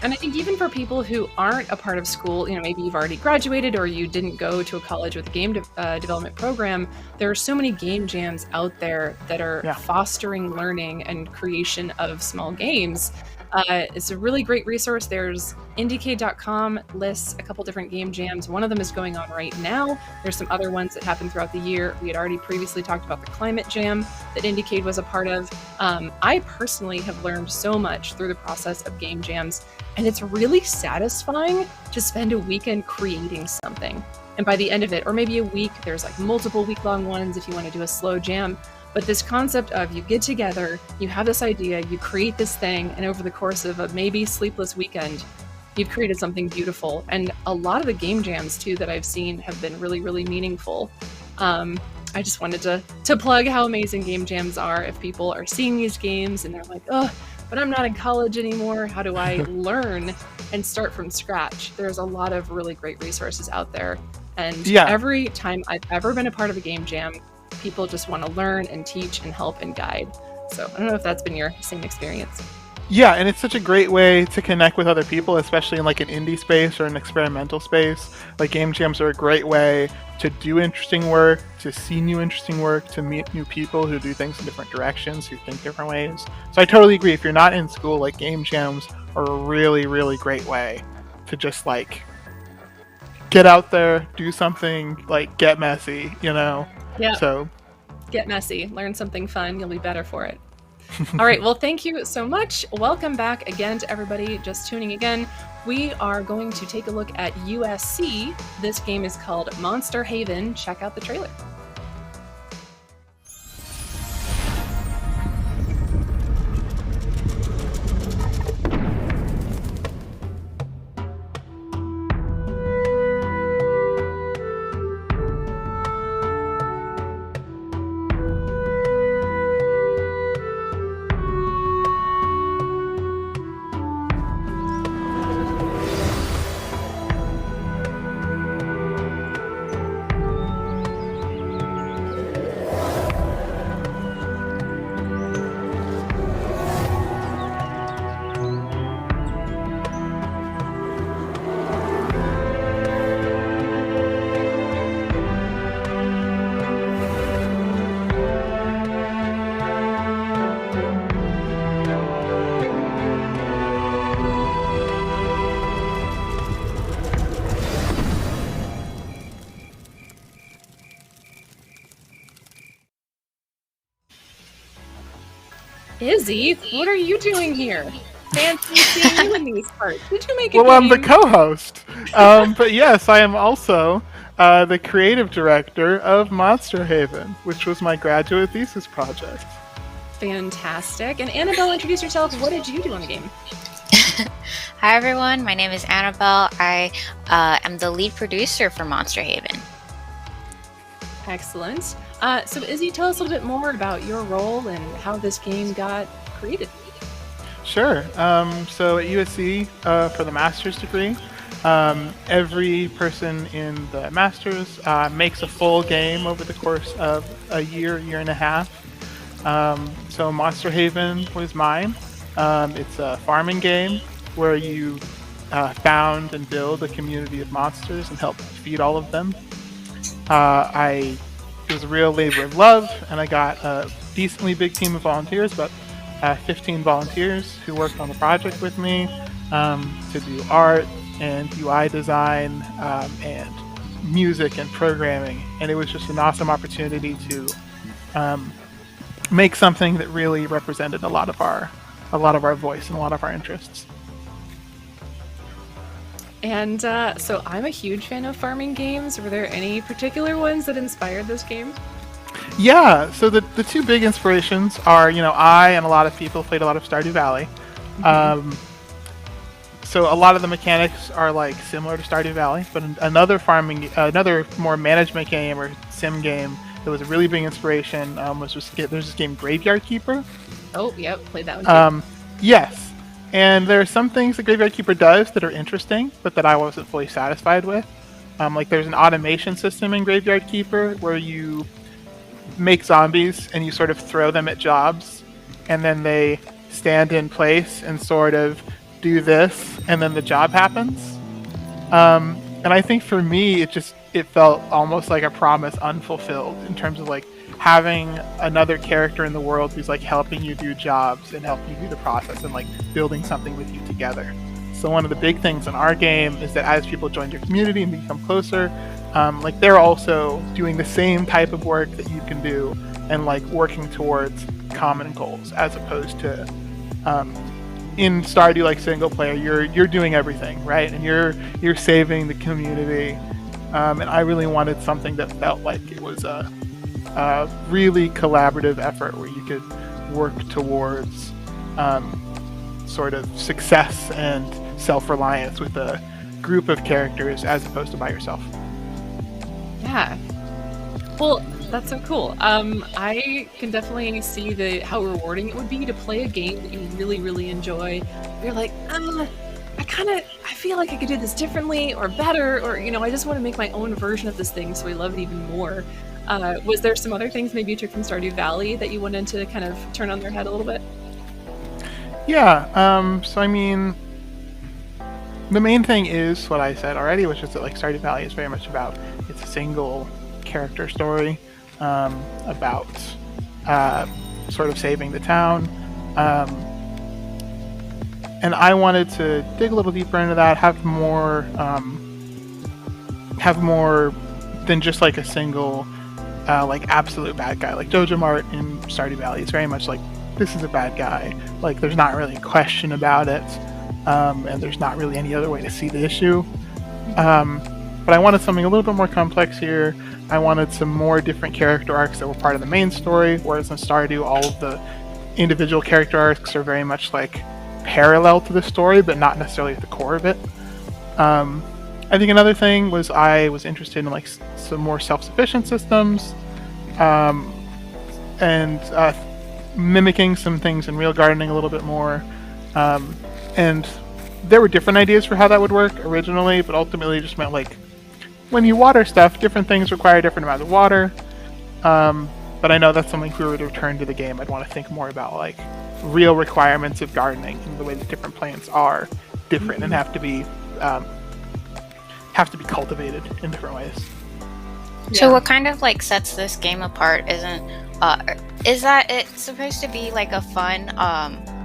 And I think even for people who aren't a part of school, you know, maybe you've already graduated or you didn't go to a college with a game development program, there are so many game jams out there that are fostering learning and creation of small games. It's a really great resource. There's IndieCade.com lists a couple different game jams. One of them is going on right now. There's some other ones that happen throughout the year. We had already previously talked about the climate jam that IndieCade was a part of. I personally have learned so much through the process of game jams, and it's really satisfying to spend a weekend creating something. And by the end of it, or maybe a week, there's like multiple week-long ones if you want to do a slow jam. But this concept of you get together, you have this idea, you create this thing, and over the course of a maybe sleepless weekend, you've created something beautiful. And a lot of the game jams, too, that I've seen have been really, really meaningful. I just wanted to plug how amazing game jams are. If people are seeing these games and they're like, oh, but I'm not in college anymore, how do I learn and start from scratch? There's a lot of really great resources out there. And every time I've ever been a part of a game jam, people just want to learn and teach and help and guide. So I don't know if that's been your same experience. Yeah, and it's such a great way to connect with other people, especially in like an indie space or an experimental space. Like game jams are a great way to do interesting work, to see new interesting work, to meet new people who do things in different directions, who think different ways. So I totally agree. If you're not in school, like game jams are a really, really great way to just like get out there, do something, like get messy, you know? Yeah. So get messy, learn something fun, you'll be better for it. All right, well, thank you so much. Welcome back again to everybody just tuning in. We are going to take a look at USC. This game is called Monster Haven. Check out the trailer. Izzy, what are you doing here? Fancy seeing you in these parts. Did you make a Well, game? I'm the co-host. But yes, I am also the creative director of Monster Haven, which was my graduate thesis project. Fantastic. And Annabelle, introduce yourself. What did you do on the game? Hi, everyone. My name is Annabelle. I am the lead producer for Monster Haven. Excellent. So Izzy, tell us a little bit more about your role and how this game got created. Sure. So at USC, for the master's degree, every person in the master's makes a full game over the course of a year and a half. So Monster Haven was mine. It's a farming game where you found and build a community of monsters and help feed all of them. It was a real labor of love, and I got a decently big team of volunteers, about 15 volunteers who worked on the project with me to do art and UI design and music and programming. And it was just an awesome opportunity to make something that really represented a lot of our voice and a lot of our interests. And so I'm a huge fan of farming games. Were there any particular ones that inspired this game? Yeah, so the two big inspirations are, I and a lot of people played a lot of Stardew Valley. Mm-hmm. So a lot of the mechanics are like similar to Stardew Valley, but another more management game or sim game that was a really big inspiration there's this game Graveyard Keeper. Oh, yep, played that one too. Yes. And there are some things that Graveyard Keeper does that are interesting, but that I wasn't fully satisfied with. Like there's an automation system in Graveyard Keeper where you make zombies and you sort of throw them at jobs, and then they stand in place and sort of do this, and then the job happens. And I think for me, it felt almost like a promise unfulfilled in terms of like having another character in the world who's like helping you do jobs and helping you do the process and like building something with you together. So one of the big things in our game is that as people join your community and become closer, like they're also doing the same type of work that you can do and like working towards common goals, as opposed to in Stardew, like single player, you're doing everything, right? And you're saving the community. And I really wanted something that felt like it was a really collaborative effort where you could work towards sort of success and self-reliance with a group of characters as opposed to by yourself. Yeah. Well, that's so cool. I can definitely see how rewarding it would be to play a game that you really, really enjoy. You're like, I feel like I could do this differently or better, or, I just want to make my own version of this thing so I love it even more. Was there some other things maybe you took from Stardew Valley that you wanted to kind of turn on their head a little bit? Yeah, so I mean, the main thing is what I said already, which is that like Stardew Valley is very much about, it's a single character story about sort of saving the town. And I wanted to dig a little deeper into that, have more than just like a single like absolute bad guy. Like Dojo Mart in Stardew Valley is very much like, this is a bad guy. Like there's not really a question about it, and there's not really any other way to see the issue. But I wanted something a little bit more complex here. I wanted some more different character arcs that were part of the main story, whereas in Stardew, all of the individual character arcs are very much like parallel to the story, but not necessarily at the core of it. I think another thing was I was interested in like some more self-sufficient systems, and mimicking some things in real gardening a little bit more. And there were different ideas for how that would work originally, but ultimately it just meant like when you water stuff, different things require different amounts of water. But I know that's something if we were to return to the game, I'd want to think more about like real requirements of gardening and the way that different plants are different and have to be cultivated in different ways. So what kind of like sets this game apart is that it's supposed to be like a fun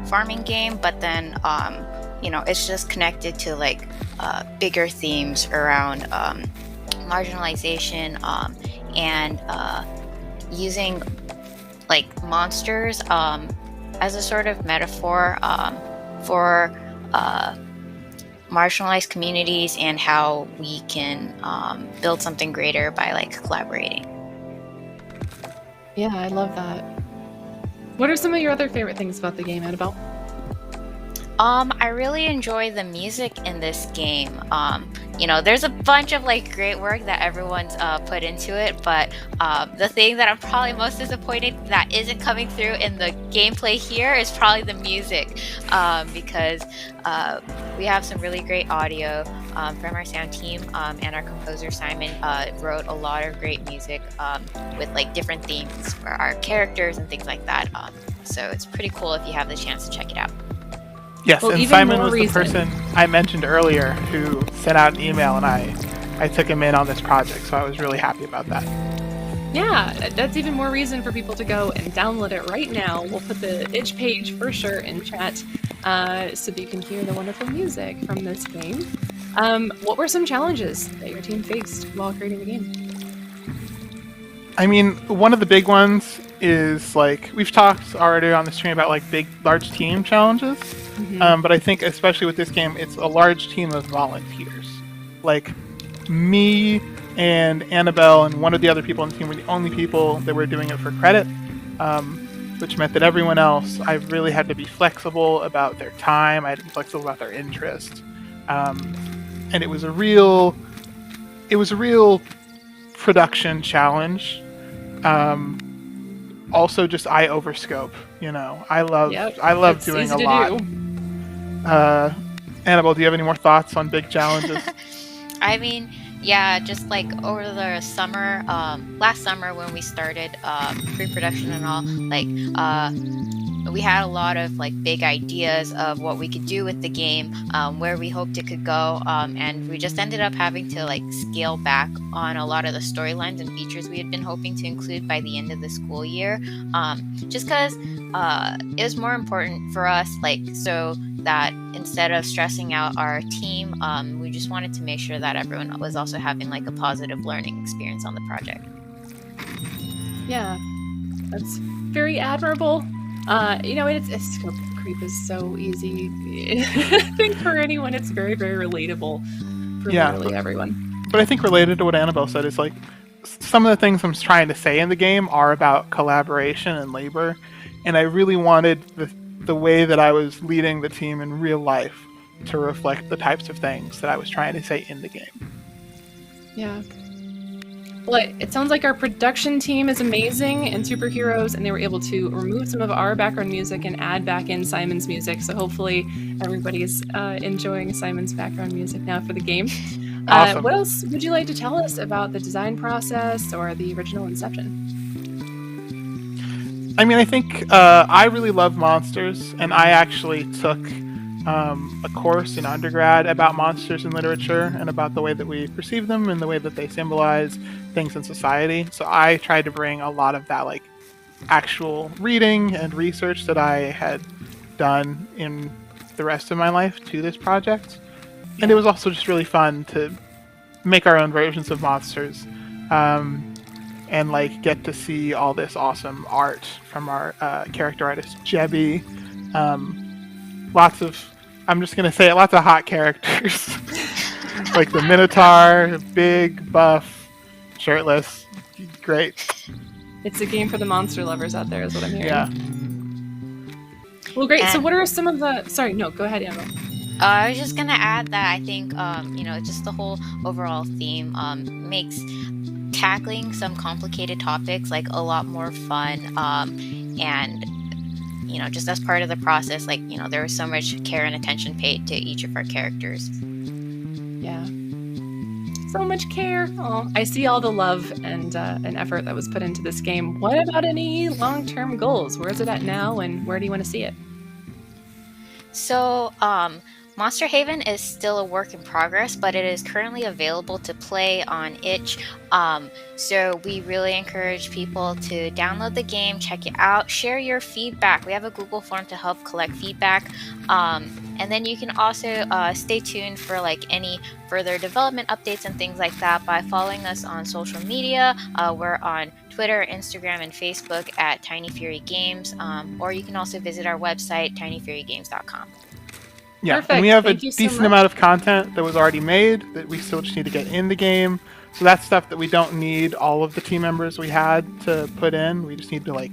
farming game, but then it's just connected to like bigger themes around marginalization and using like monsters as a sort of metaphor for marginalized communities and how we can build something greater by like collaborating. Yeah, I love that. What are some of your other favorite things about the game, Annabelle? I really enjoy the music in this game. There's a bunch of like great work that everyone's put into it, but the thing that I'm probably most disappointed that isn't coming through in the gameplay here is probably the music, because we have some really great audio from our sound team, and our composer Simon wrote a lot of great music with like different themes for our characters and things like that. So it's pretty cool if you have the chance to check it out. Yes, well, and Simon was the person I mentioned earlier who sent out an email, and I took him in on this project, so I was really happy about that. Yeah, that's even more reason for people to go and download it right now. We'll put the itch page for sure in chat so that you can hear the wonderful music from this game. What were some challenges that your team faced while creating the game? I mean, one of the big ones is like, we've talked already on the stream about like large team challenges. But I think especially with this game, it's a large team of volunteers. Like me and Annabelle and one of the other people on the team were the only people that were doing it for credit, which meant that everyone else, I really had to be flexible about their time. I had to be flexible about their interest, and it was a real production challenge. Also, just I overscope. I love doing a lot. Do. Annabelle, do you have any more thoughts on big challenges? I mean, Yeah, just like over the summer, last summer when we started pre-production and all, like we had a lot of like big ideas of what we could do with the game, where we hoped it could go, and we just ended up having to like scale back on a lot of the storylines and features we had been hoping to include by the end of the school year, just because it was more important for us, like, so that instead of stressing out our team, we just wanted to make sure that everyone was also having like a positive learning experience on the project. Yeah, that's very admirable. It's scope creep is so easy. I think for anyone, it's very, very relatable for literally everyone. But I think related to what Annabelle said is like some of the things I'm trying to say in the game are about collaboration and labor, and I really wanted the way that I was leading the team in real life to reflect the types of things that I was trying to say in the game. Yeah. Well, it sounds like our production team is amazing and superheroes, and they were able to remove some of our background music and add back in Simon's music. So hopefully everybody's enjoying Simon's background music now for the game. Awesome. What else would you like to tell us about the design process or the original Inception? I mean, I think I really love monsters, and I actually took a course in undergrad about monsters in literature and about the way that we perceive them and the way that they symbolize things in society. So I tried to bring a lot of that like actual reading and research that I had done in the rest of my life to this project. And it was also just really fun to make our own versions of monsters. And like get to see all this awesome art from our character artist Jebby. I'm just gonna say it, lots of hot characters. Like the Minotaur, big, buff, shirtless, great. It's a game for the monster lovers out there, is what I'm hearing. Yeah. Well, great. So what are some of the... Sorry, no, go ahead, Annabelle. I was just gonna add that I think, just the whole overall theme makes tackling some complicated topics like a lot more fun, and just as part of the process, like, there was so much care and attention paid to each of our characters. Yeah. So much care. Oh, I see all the love and effort that was put into this game. What about any long-term goals? Where is it at now, and where do you want to see it? So, Monster Haven is still a work in progress, but it is currently available to play on itch. So we really encourage people to download the game, check it out, share your feedback. We have a Google form to help collect feedback. And then you can also stay tuned for like any further development updates and things like that by following us on social media. We're on Twitter, Instagram, and Facebook at Tiny Fury Games, or you can also visit our website, tinyfurygames.com. Yeah, Perfect. And we have Thank a you so decent much. amount of content that was already made that we still just need to get in the game. So that's stuff that we don't need all of the team members we had to put in. We just need to like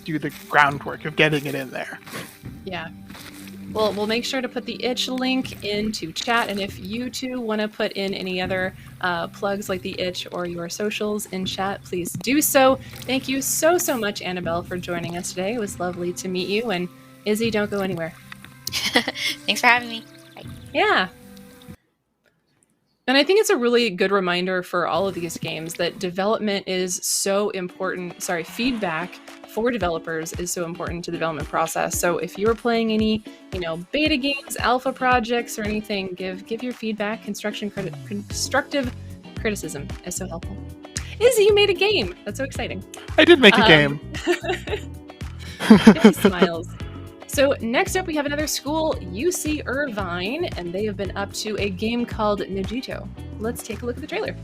do the groundwork of getting it in there. Yeah. Well, we'll make sure to put the itch link into chat, and if you too want to put in any other plugs like the itch or your socials in chat, please do so. Thank you so much, Annabelle, for joining us today. It was lovely to meet you, and Izzy, don't go anywhere. Thanks for having me. Bye. Yeah. And I think it's a really good reminder for all of these games that development is so important. Feedback for developers is so important to the development process. So if you're playing any, beta games, alpha projects, or anything, give your feedback. Constructive criticism is so helpful. Izzy, you made a game. That's so exciting. I did make a game. Izzy smiles. So next up, we have another school, UC Irvine, and they have been up to a game called Nijito. Let's take a look at the trailer.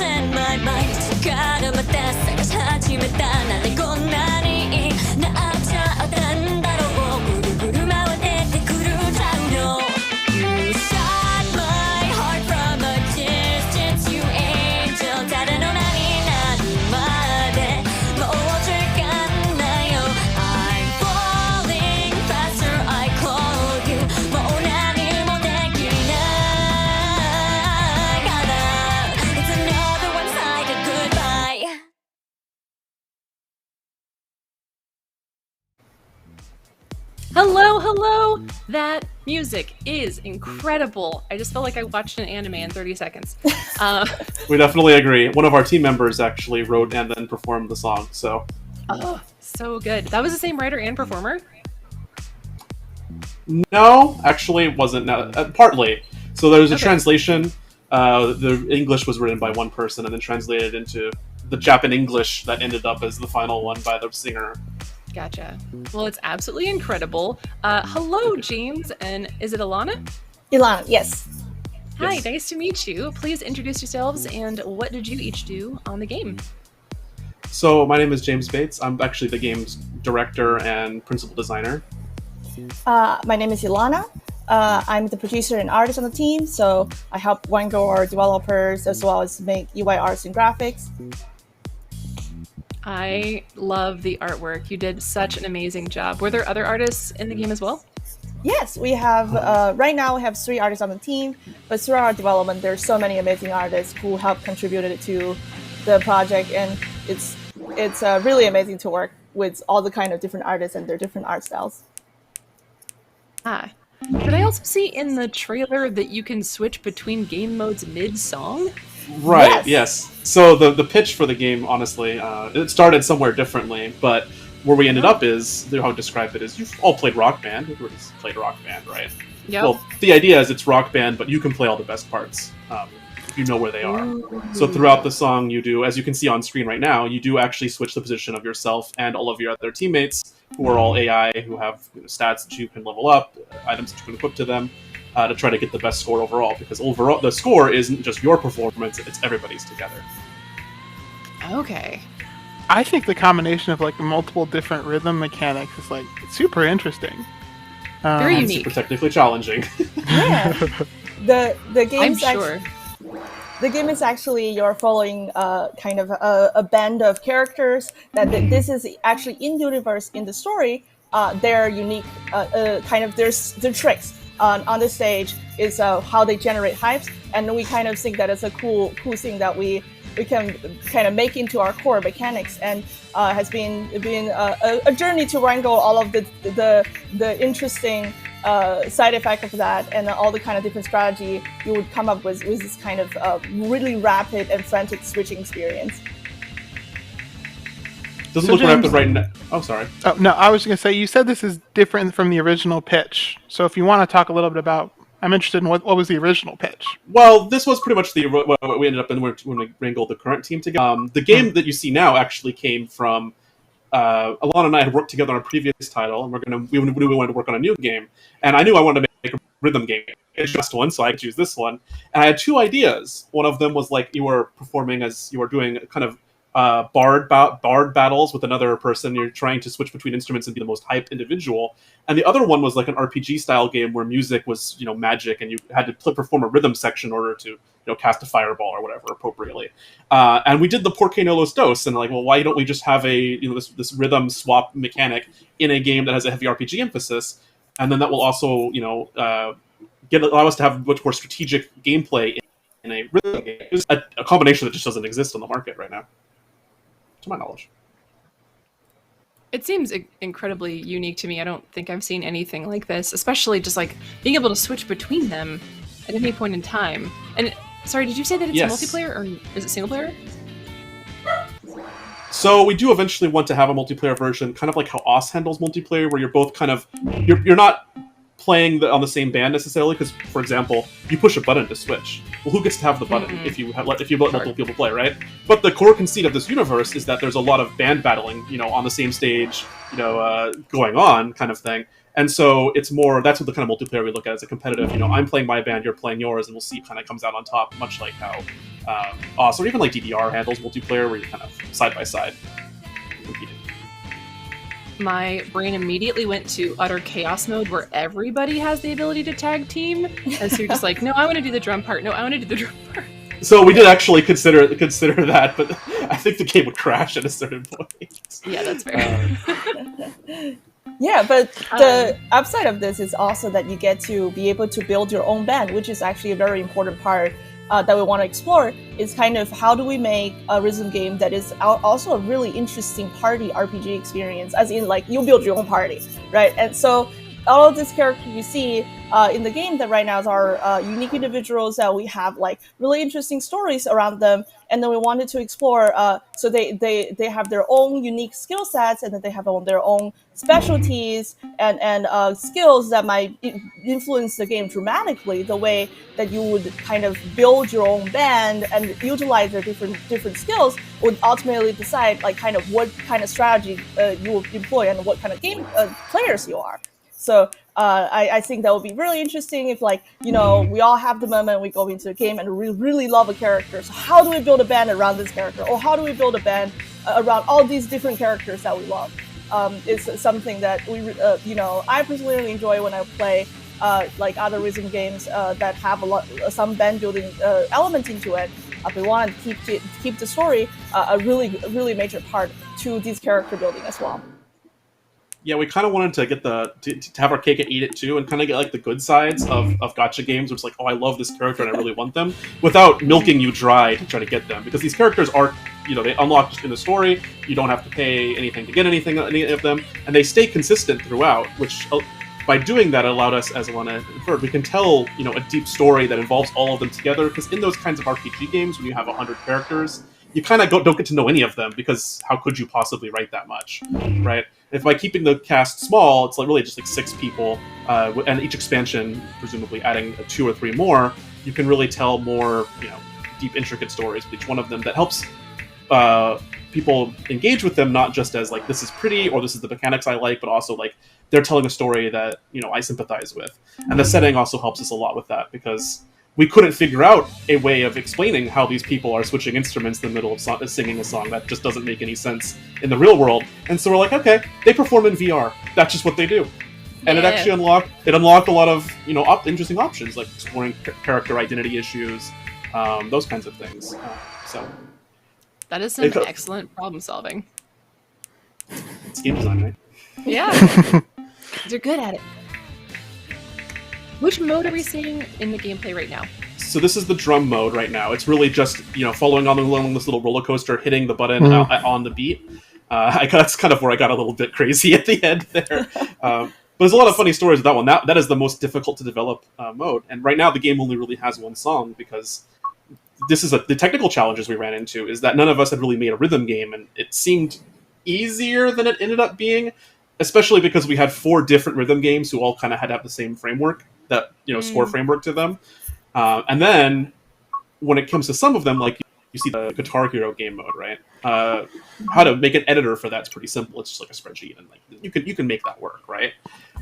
In my mind からまた探し始めたなんでこんなになっちゃったんだろうぐるぐる回ってくるタウンの You shot my heart from a distance You angel ただの波になるまでもう時間ないよ I'm falling Hello! That music is incredible. I just felt like I watched an anime in 30 seconds. We definitely agree. One of our team members actually wrote and then performed the song, so... Oh, so good. That was the same writer and performer? No, actually it wasn't. Partly. So there was a translation. The English was written by one person and then translated into the Japan English that ended up as the final one by the singer. Gotcha. Well, it's absolutely incredible. Hello, James, and is it Ilana? Ilana, yes. Hi, nice to meet you. Please introduce yourselves and what did you each do on the game? So my name is James Bates. I'm actually the game's director and principal designer. My name is Ilana. I'm the producer and artist on the team, so I help Wango our developers as well as make UI arts and graphics. I love the artwork. You did such an amazing job. Were there other artists in the game as well? Yes, we have, right now we have 3 artists on the team, but throughout our development, there's so many amazing artists who have contributed to the project, and it's really amazing to work with all the kind of different artists and their different art styles. Did I also see in the trailer that you can switch between game modes mid-song? Right, yes. So the pitch for the game, honestly, it started somewhere differently, but where we ended up is, how I would describe it is, you've all played Rock Band. Everybody's played Rock Band, right? Yep. Well, the idea is it's Rock Band, but you can play all the best parts. You know where they are. So throughout the song, you do, as you can see on screen right now, you do actually switch the position of yourself and all of your other teammates, who are all AI, who have stats that you can level up, items that you can equip to them, to try to get the best score overall. Because overall, the score isn't just your performance; it's everybody's together. Okay. I think the combination of like multiple different rhythm mechanics is like super interesting. Very unique. Super technically challenging. Yeah. The game. I'm sure. The game is actually you're following kind of a band of characters that this is actually in universe in the story. They're unique, kind of their tricks on the stage is how they generate hypes, and we kind of think that it's a cool thing that we can kind of make into our core mechanics, and has been a journey to wrangle all of the interesting side effect of that, and all the kind of different strategy you would come up with this kind of really rapid and frantic switching experience. Doesn't look rapid right now. Oh, sorry. Oh, no, I was going to say, you said this is different from the original pitch. So if you want to talk a little bit about, I'm interested in what was the original pitch? Well, this was pretty much what we ended up in when we wrangled the current team together. The game that you see now actually came from Alana and I had worked together on a previous title, and we wanted to work on a new game. And I knew I wanted to make a rhythm game. It's just one, so I choose this one. And I had 2 ideas. One of them was like you were performing as you were doing kind of bard battles with another person. You're trying to switch between instruments and be the most hyped individual. And the other one was like an RPG style game where music was, magic, and you had to perform a rhythm section in order to, cast a fireball or whatever appropriately. And we did the Por qué no los dos, and like, well, why don't we just have a, this rhythm swap mechanic in a game that has a heavy RPG emphasis, and then that will also, allow us to have much more strategic gameplay in a rhythm game. It's a combination that just doesn't exist on the market right now, to my knowledge. It seems incredibly unique to me. I don't think I've seen anything like this, especially just like being able to switch between them at any point in time. And sorry, did you say that it's multiplayer, or is it single player? So we do eventually want to have a multiplayer version, kind of like how OS handles multiplayer, where you're both kind of you're not playing on the same band necessarily, because, for example, you push a button to switch. Well, who gets to have the button if you let multiple people play, right? But the core conceit of this universe is that there's a lot of band battling, on the same stage, going on, kind of thing. And so it's more, that's what the kind of multiplayer we look at as a competitive, I'm playing my band, you're playing yours, and we'll see kind of comes out on top, much like how OS or even like DDR handles multiplayer, where you're kind of side by side competing. My brain immediately went to utter chaos mode, where everybody has the ability to tag team, and so you're just like, no, I want to do the drum part. No, I want to do the drum part. So we did actually consider that, but I think the game would crash at a certain point. Yeah, that's fair. Yeah, but the upside of this is also that you get to be able to build your own band, which is actually a very important part that we want to explore. Is kind of how do we make a rhythm game that is also a really interesting party RPG experience, as in like you build your own party, right? And so all of these characters you see in the game that right now are unique individuals that we have like really interesting stories around them, and then we wanted to explore. So they have their own unique skill sets, and then they have their own specialties and skills that might influence the game dramatically. The way that you would kind of build your own band and utilize their different skills would ultimately decide like kind of what kind of strategy you will employ and what kind of game players you are. So I think that would be really interesting if, like, we all have the moment we go into a game and we really love a character. So how do we build a band around this character? Or how do we build a band around all these different characters that we love? It's something that I personally really enjoy when I play like other rhythm games that have some band building element into it. We want to keep the story a really major part to this character building as well. Yeah, we kind of wanted to get to have our cake and eat it too, and kind of get like the good sides of gacha games, which is like, oh, I love this character and I really want them, without milking you dry to try to get them, because these characters are, they unlock just in the story. You don't have to pay anything to get any of them, and they stay consistent throughout. Which, by doing that, allowed us, as Alana inferred, we can tell a deep story that involves all of them together. Because in those kinds of RPG games, when you have 100 characters, you kind of don't get to know any of them, because how could you possibly write that much, right? If by keeping the cast small, it's like really just like 6 people, and each expansion presumably adding 2 or 3 more, you can really tell more, deep, intricate stories with each one of them that helps people engage with them, not just as like, this is pretty or this is the mechanics I like, but also like they're telling a story that I sympathize with. And the setting also helps us a lot with that, because we couldn't figure out a way of explaining how these people are switching instruments in the middle of singing a song. That just doesn't make any sense in the real world. And so we're like, okay, they perform in VR. That's just what they do. And it actually unlocked a lot of interesting options, like exploring character identity issues, those kinds of things. So that is some excellent problem solving. It's game design, right? Yeah, they're good at it. Which mode are we seeing in the gameplay right now? So this is the drum mode right now. It's really just following along this little roller coaster, hitting the button on the beat. That's kind of where I got a little bit crazy at the end there. But there's a lot of funny stories with that one. That is the most difficult to develop mode. And right now the game only really has one song, because this is the technical challenges we ran into, is that none of us had really made a rhythm game, and it seemed easier than it ended up being, especially because we had 4 different rhythm games who all kind of had to have the same framework, that score framework to them. And then when it comes to some of them, like you see the Guitar Hero game mode, right? How to make an editor for that's pretty simple. It's just like a spreadsheet, and like you can make that work, right?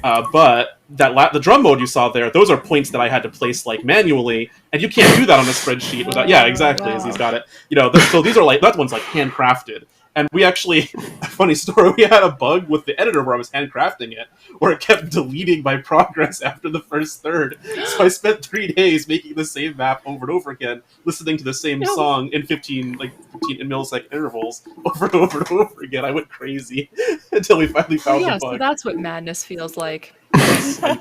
But the drum mode you saw there, those are points that I had to place like manually, and you can't do that on a spreadsheet without. Yeah, exactly. Wow. As he's got it. So these are like, that one's like handcrafted. And we actually, a funny story, we had a bug with the editor where I was handcrafting it, where it kept deleting my progress after the first third. So I spent 3 days making the same map over and over again, listening to the same song in 15 millisecond intervals over and over and over again. I went crazy until we finally found the bug. So that's what madness feels like.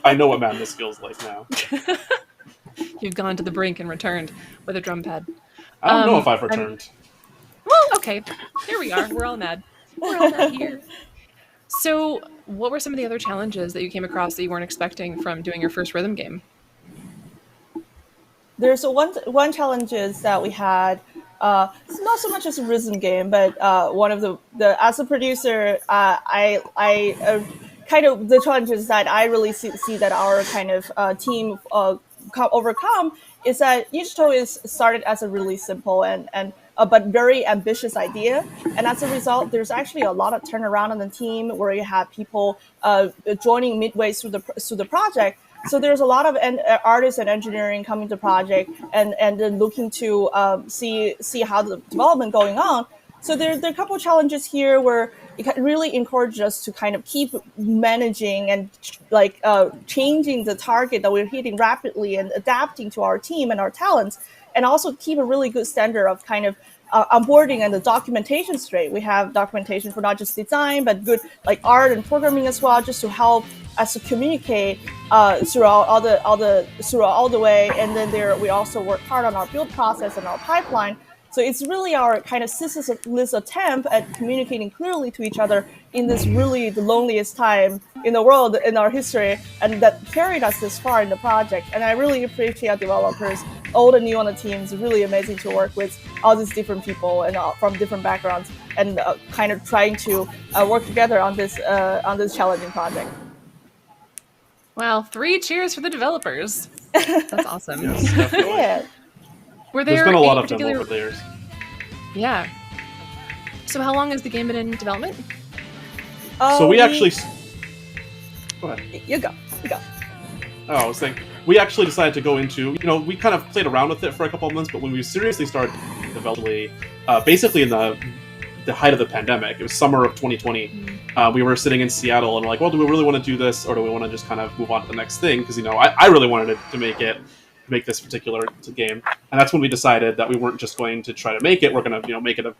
I know what madness feels like now. You've gone to the brink and returned with a drum pad. I don't know if I've returned. Well, okay. Here we are. We're all mad. We're all mad here. So, what were some of the other challenges that you came across that you weren't expecting from doing your first rhythm game? There's one challenge is that we had. It's not so much as a rhythm game, but one of the as a producer, I kind of the challenges that I really see that our kind of team overcome is that Nijito is started as a really simple and but very ambitious idea, and as a result, there's actually a lot of turnaround on the team where you have people joining midway through the project. So there's a lot of artists and engineering coming to the project and then looking to see how the development going on. So there are a couple of challenges here where it really encouraged us to kind of keep managing and changing the target that we're hitting rapidly and adapting to our team and our talents, and also keep a really good standard of kind of onboarding and the documentation straight. We have documentation for not just design, but good art and programming as well, just to help us to communicate throughout all the way. And then we also work hard on our build process and our pipeline. So it's really our kind of ceaseless attempt at communicating clearly to each other in this really the loneliest time in the world, in our history, and that carried us this far in the project. And I really appreciate developers, old and new on the team. It's really amazing to work with all these different people and from different backgrounds, and kind of trying to work together on this challenging project. Wow, 3 cheers for the developers. That's awesome. Yes, definitely. Yeah. Were there There's been a lot of particular... them over the years. Yeah. So how long has the game been in development? So we actually... Go ahead. You go. Oh, I was saying, we actually decided to go into, we kind of played around with it for a couple of months, but when we seriously started developing, basically in the height of the pandemic, it was summer of 2020, we were sitting in Seattle and we're like, well, do we really want to do this, or do we want to just kind of move on to the next thing? Because, I really wanted to make this particular game, and that's when we decided that we weren't just going to try to make it, we're going to, make it a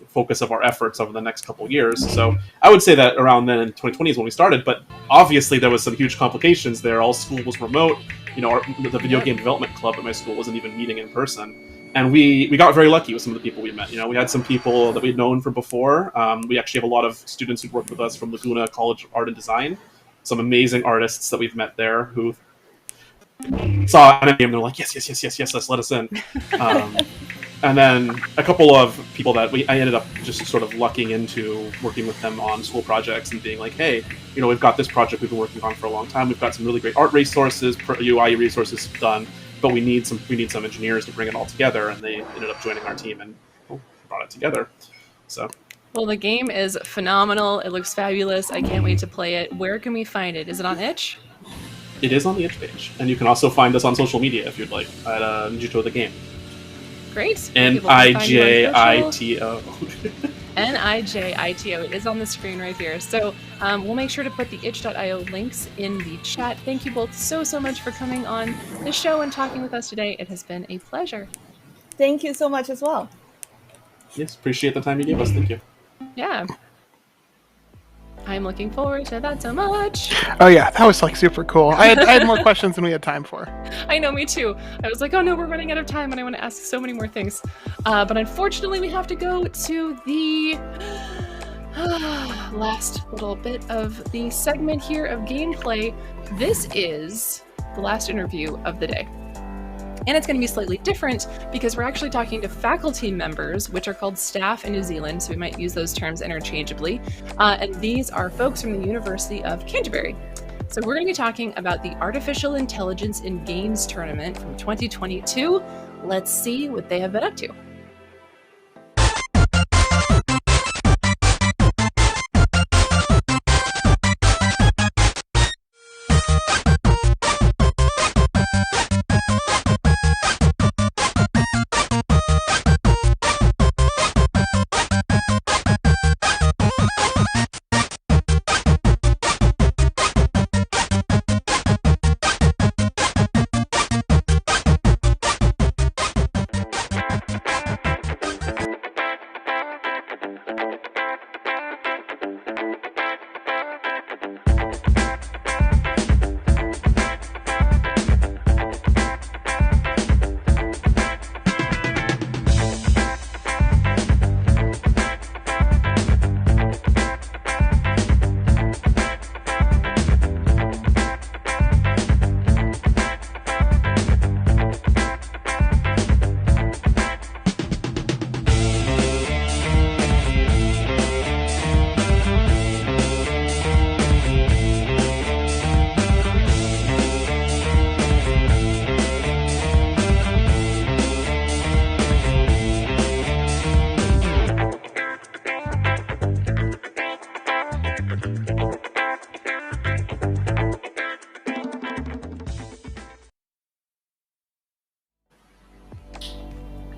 focus of our efforts over the next couple of years. So I would say that around then in 2020 is when we started, but obviously there was some huge complications there. All school was remote. The video game development club at my school wasn't even meeting in person. And we got very lucky with some of the people we met. We had some people that we'd known from before. We actually have a lot of students who worked with us from Laguna College of Art and Design. Some amazing artists that we've met there who saw an game and they're like, yes, let's let us in. And then a couple of people that I ended up just sort of lucking into working with them on school projects and being like, hey, we've got this project we've been working on for a long time. We've got some really great art resources, UI resources done, but we need some engineers to bring it all together. And they ended up joining our team and brought it together. So. Well, the game is phenomenal. It looks fabulous. I can't wait to play it. Where can we find it? Is it on itch? It is on the itch page. And you can also find us on social media if you'd like at Nijito the Game. Great. Nijito. Nijito. It is on the screen right here. So we'll make sure to put the itch.io links in the chat. Thank you both so much for coming on the show and talking with us today. It has been a pleasure. Thank you so much as well. Yes, appreciate the time you gave us. Thank you. Yeah. I'm looking forward to that so much. Oh yeah, that was super cool. I had more questions than we had time for. I know, me too. I was like, oh no, we're running out of time and I want to ask so many more things. But unfortunately we have to go to the last little bit of the segment here of gameplay. This is the last interview of the day. And it's going to be slightly different because we're actually talking to faculty members, which are called staff in New Zealand, so we might use those terms interchangeably. And these are folks from the University of Canterbury. So we're going to be talking about the Artificial Intelligence in Games tournament from 2022. Let's see what they have been up to.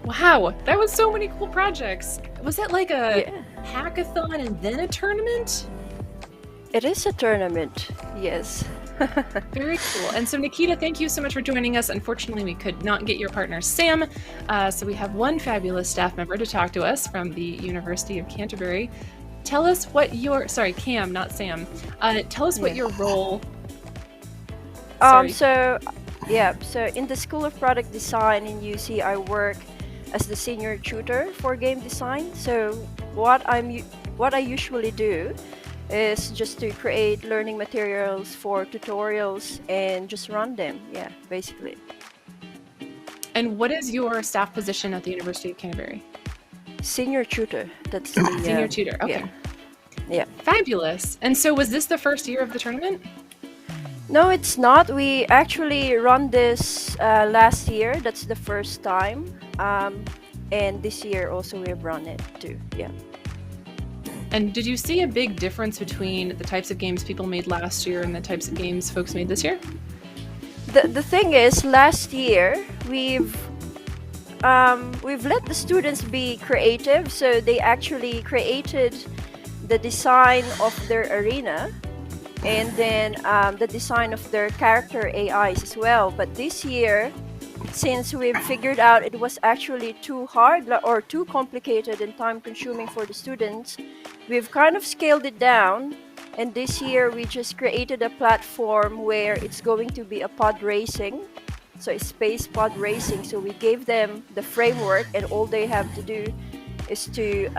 Wow, that was so many cool projects. Was that like a hackathon and then a tournament? It is a tournament, yes. Very cool. And so Nikita, thank you so much for joining us. Unfortunately, we could not get your partner, Sam. So we have one fabulous staff member to talk to us from the University of Canterbury. Tell us what your, sorry, Cam, not Sam. Tell us what your role. So in the School of Product Design in UC, I work as the senior tutor for game design. So what I usually do is just to create learning materials for tutorials and just run them. Yeah, basically. And what is your staff position at the University of Canterbury? Senior tutor. That's the Senior tutor. Okay. Yeah. Fabulous. And so, was this the first year of the tournament? No, it's not. We actually run this last year. That's the first time. And this year also we've run it too. Yeah. And did you see a big difference between the types of games people made last year and the types of games folks made this year? The thing is, last year we've let the students be creative, so they actually created the design of their arena and then the design of their character AIs as well. But this year, since we've figured out it was actually too hard or too complicated and time consuming for the students, we've kind of scaled it down. And this year we just created a platform where it's going to be a pod racing. So it's space pod racing. So we gave them the framework, and all they have to do is to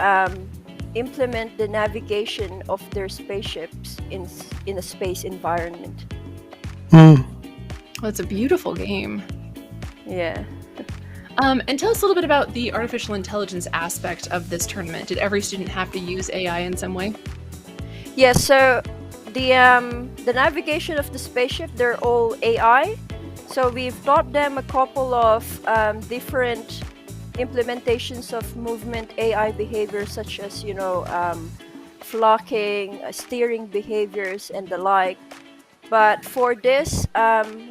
implement the navigation of their spaceships in a space environment. Well, it's a beautiful game. Yeah. And tell us a little bit about the artificial intelligence aspect of this tournament. Did every student have to use AI in some way? Yeah, so the navigation of the spaceship, they're all AI. So we've taught them a couple of different implementations of movement AI behaviors, such as, flocking, steering behaviors, and the like. But for this,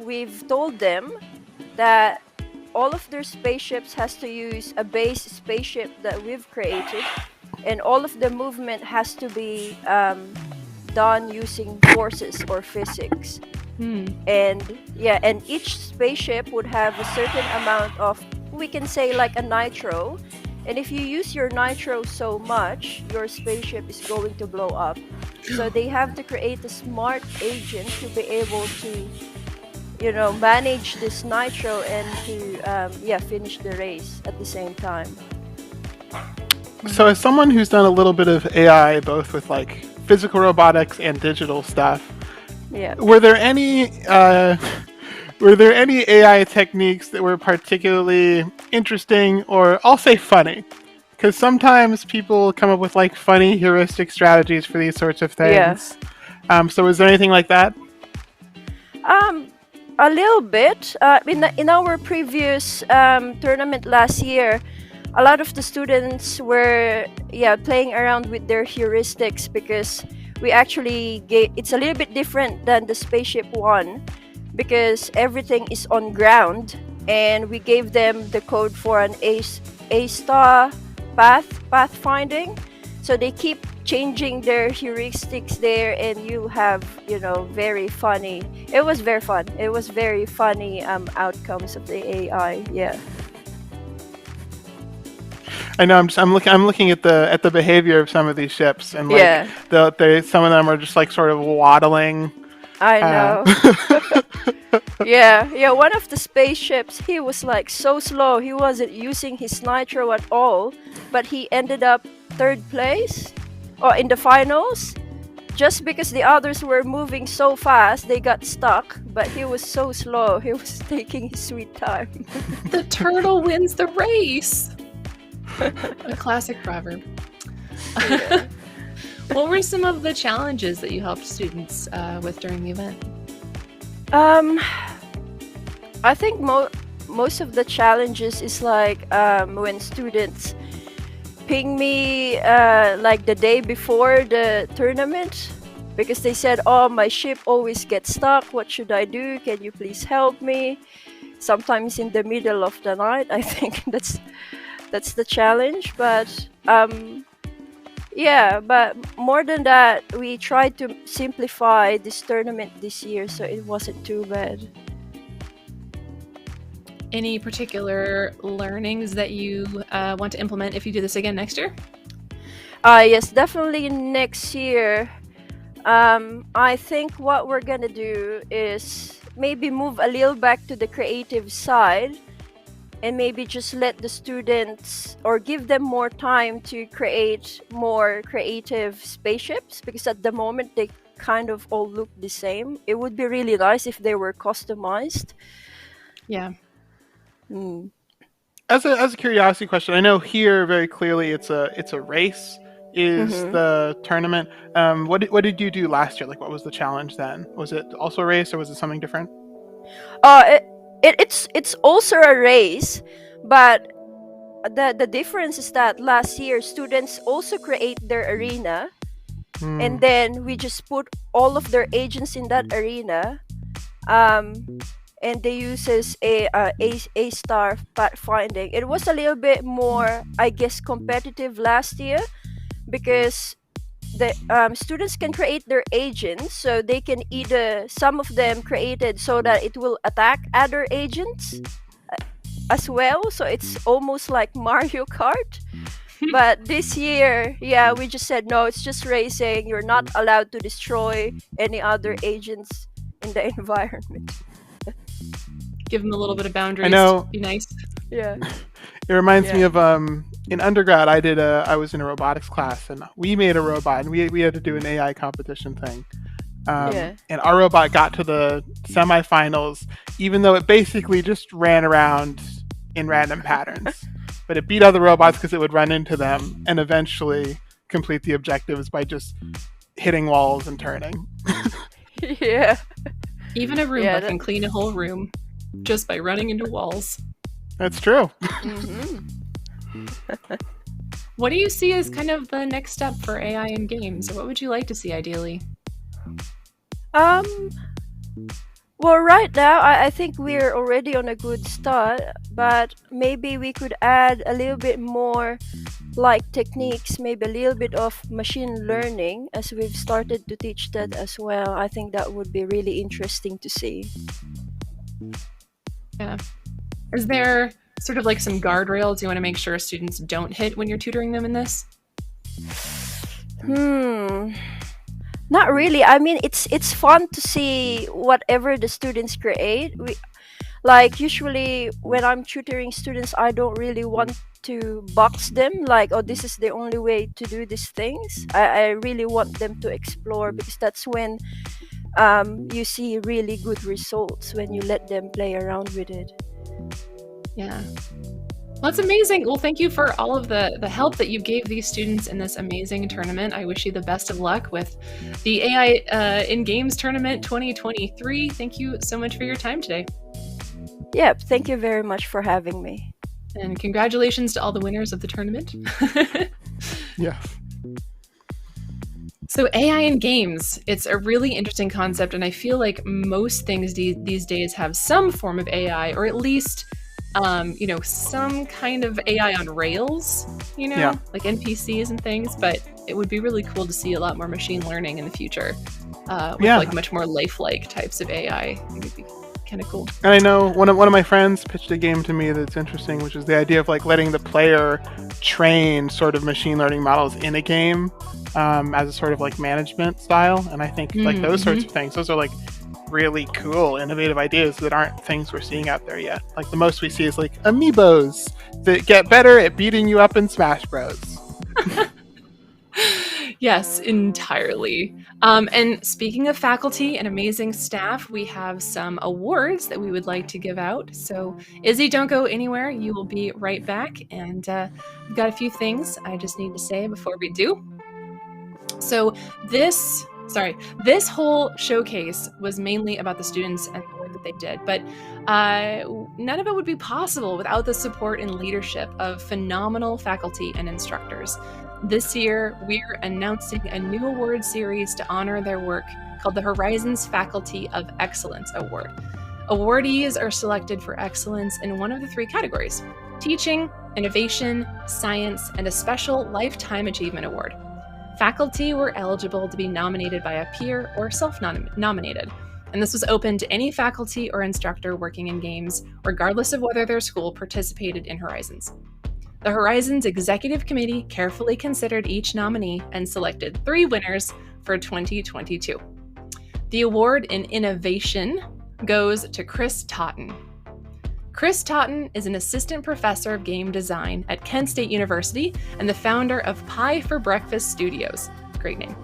we've told them that all of their spaceships has to use a base spaceship that we've created, and all of the movement has to be done using forces or physics. And each spaceship would have a certain amount of, we can say, like a nitro, and if you use your nitro so much, your spaceship is going to blow up. So they have to create a smart agent to be able to manage this nitro and to finish the race at the same time. So as someone who's done a little bit of AI, both with like physical robotics and digital stuff, were there any AI techniques that were particularly interesting, or I'll say funny? Because sometimes people come up with like funny heuristic strategies for these sorts of things. So was there anything like that? A little bit. In our previous tournament last year, a lot of the students were playing around with their heuristics, because we actually it's a little bit different than the spaceship one, because everything is on ground, and we gave them the code for an A-star pathfinding. So they keep changing their heuristics there, and you have very funny. It was very fun. It was very funny outcomes of the AI. Yeah. I know. I'm looking at the behavior of some of these ships, and like some of them are just like sort of waddling. I know. Yeah. One of the spaceships, he was like so slow. He wasn't using his nitro at all, but he ended up third place, or in the finals, just because the others were moving so fast. They got stuck, but he was so slow. He was taking his sweet time. The turtle wins the race. A classic proverb. What were some of the challenges that you helped students with during the event? I think most of the challenges is like when students ping me like the day before the tournament, because they said, "Oh, my ship always gets stuck. What should I do? Can you please help me?" Sometimes in the middle of the night. I think that's the challenge. But but more than that, we tried to simplify this tournament this year, so it wasn't too bad. Any particular learnings that you want to implement if you do this again next year? Yes, definitely next year. I think what we're gonna do is maybe move a little back to the creative side, and maybe just let the students or give them more time to create more creative spaceships, because at the moment they kind of all look the same. It would be really nice if they were customized. Yeah. As a curiosity question, I know here very clearly it's a race is the tournament. What did you do last year? Like, what was the challenge then? Was it also a race or was it something different? It's also a race, but the difference is that last year students also create their arena, and then we just put all of their agents in that arena, and they uses a star pathfinding. It was a little bit more, I guess, competitive last year, because the students can create their agents, so they can either, some of them created so that it will attack other agents as well, so it's almost like Mario Kart. But this year, yeah, we just said no, it's just racing. You're not allowed to destroy any other agents in the environment. Give them a little bit of boundaries. I know. Be nice. Yeah. It reminds me of in undergrad I was in a robotics class, and we made a robot, and we had to do an AI competition thing. And our robot got to the semifinals, even though it basically just ran around in random patterns. But it beat other robots because it would run into them and eventually complete the objectives by just hitting walls and turning. Yeah. Even a Roomba can clean a whole room just by running into walls. That's true. What do you see as kind of the next step for AI in games? Or what would you like to see ideally? Well, right now, I think we're already on a good start, but maybe we could add a little bit more like techniques, maybe a little bit of machine learning, as we've started to teach that as well. I think that would be really interesting to see. Yeah. Is there sort of like some guardrails you want to make sure students don't hit when you're tutoring them in this? Not really. I mean, it's fun to see whatever the students create. Like usually when I'm tutoring students, I don't really want to box them like, oh, this is the only way to do these things. I really want them to explore, because that's when you see really good results, when you let them play around with it. Yeah. Well, that's amazing. Well, thank you for all of the help that you gave these students in this amazing tournament. I wish you the best of luck with the AI in Games Tournament 2023. Thank you so much for your time today. Yep, thank you very much for having me. And congratulations to all the winners of the tournament. Yeah. So AI in games, it's a really interesting concept, and I feel like most things these days have some form of AI, or at least some kind of AI on rails, like NPCs and things, but it would be really cool to see a lot more machine learning in the future with like much more lifelike types of AI. I think it'd be kind of cool. And I know one of my friends pitched a game to me that's interesting, which is the idea of like letting the player train sort of machine learning models in a game as a sort of like management style. And I think like those sorts of things, those are like really cool, innovative ideas that aren't things we're seeing out there yet. Like the most we see is like amiibos that get better at beating you up in Smash Bros. Yes, entirely. And speaking of faculty and amazing staff, we have some awards that we would like to give out. So Izzy, don't go anywhere. You will be right back. And we've got a few things I just need to say before we do. So this whole showcase was mainly about the students and the work that they did, but none of it would be possible without the support and leadership of phenomenal faculty and instructors. This year, we're announcing a new award series to honor their work called the Horizons Faculty of Excellence Award. Awardees are selected for excellence in one of the three categories: teaching, innovation, science, and a special Lifetime Achievement Award. Faculty were eligible to be nominated by a peer or self-nominated, and this was open to any faculty or instructor working in games, regardless of whether their school participated in Horizons. The Horizons Executive Committee carefully considered each nominee and selected 3 winners for 2022. The award in innovation goes to Chris Totten. Chris Totten is an assistant professor of game design at Kent State University and the founder of Pie for Breakfast Studios. Great name.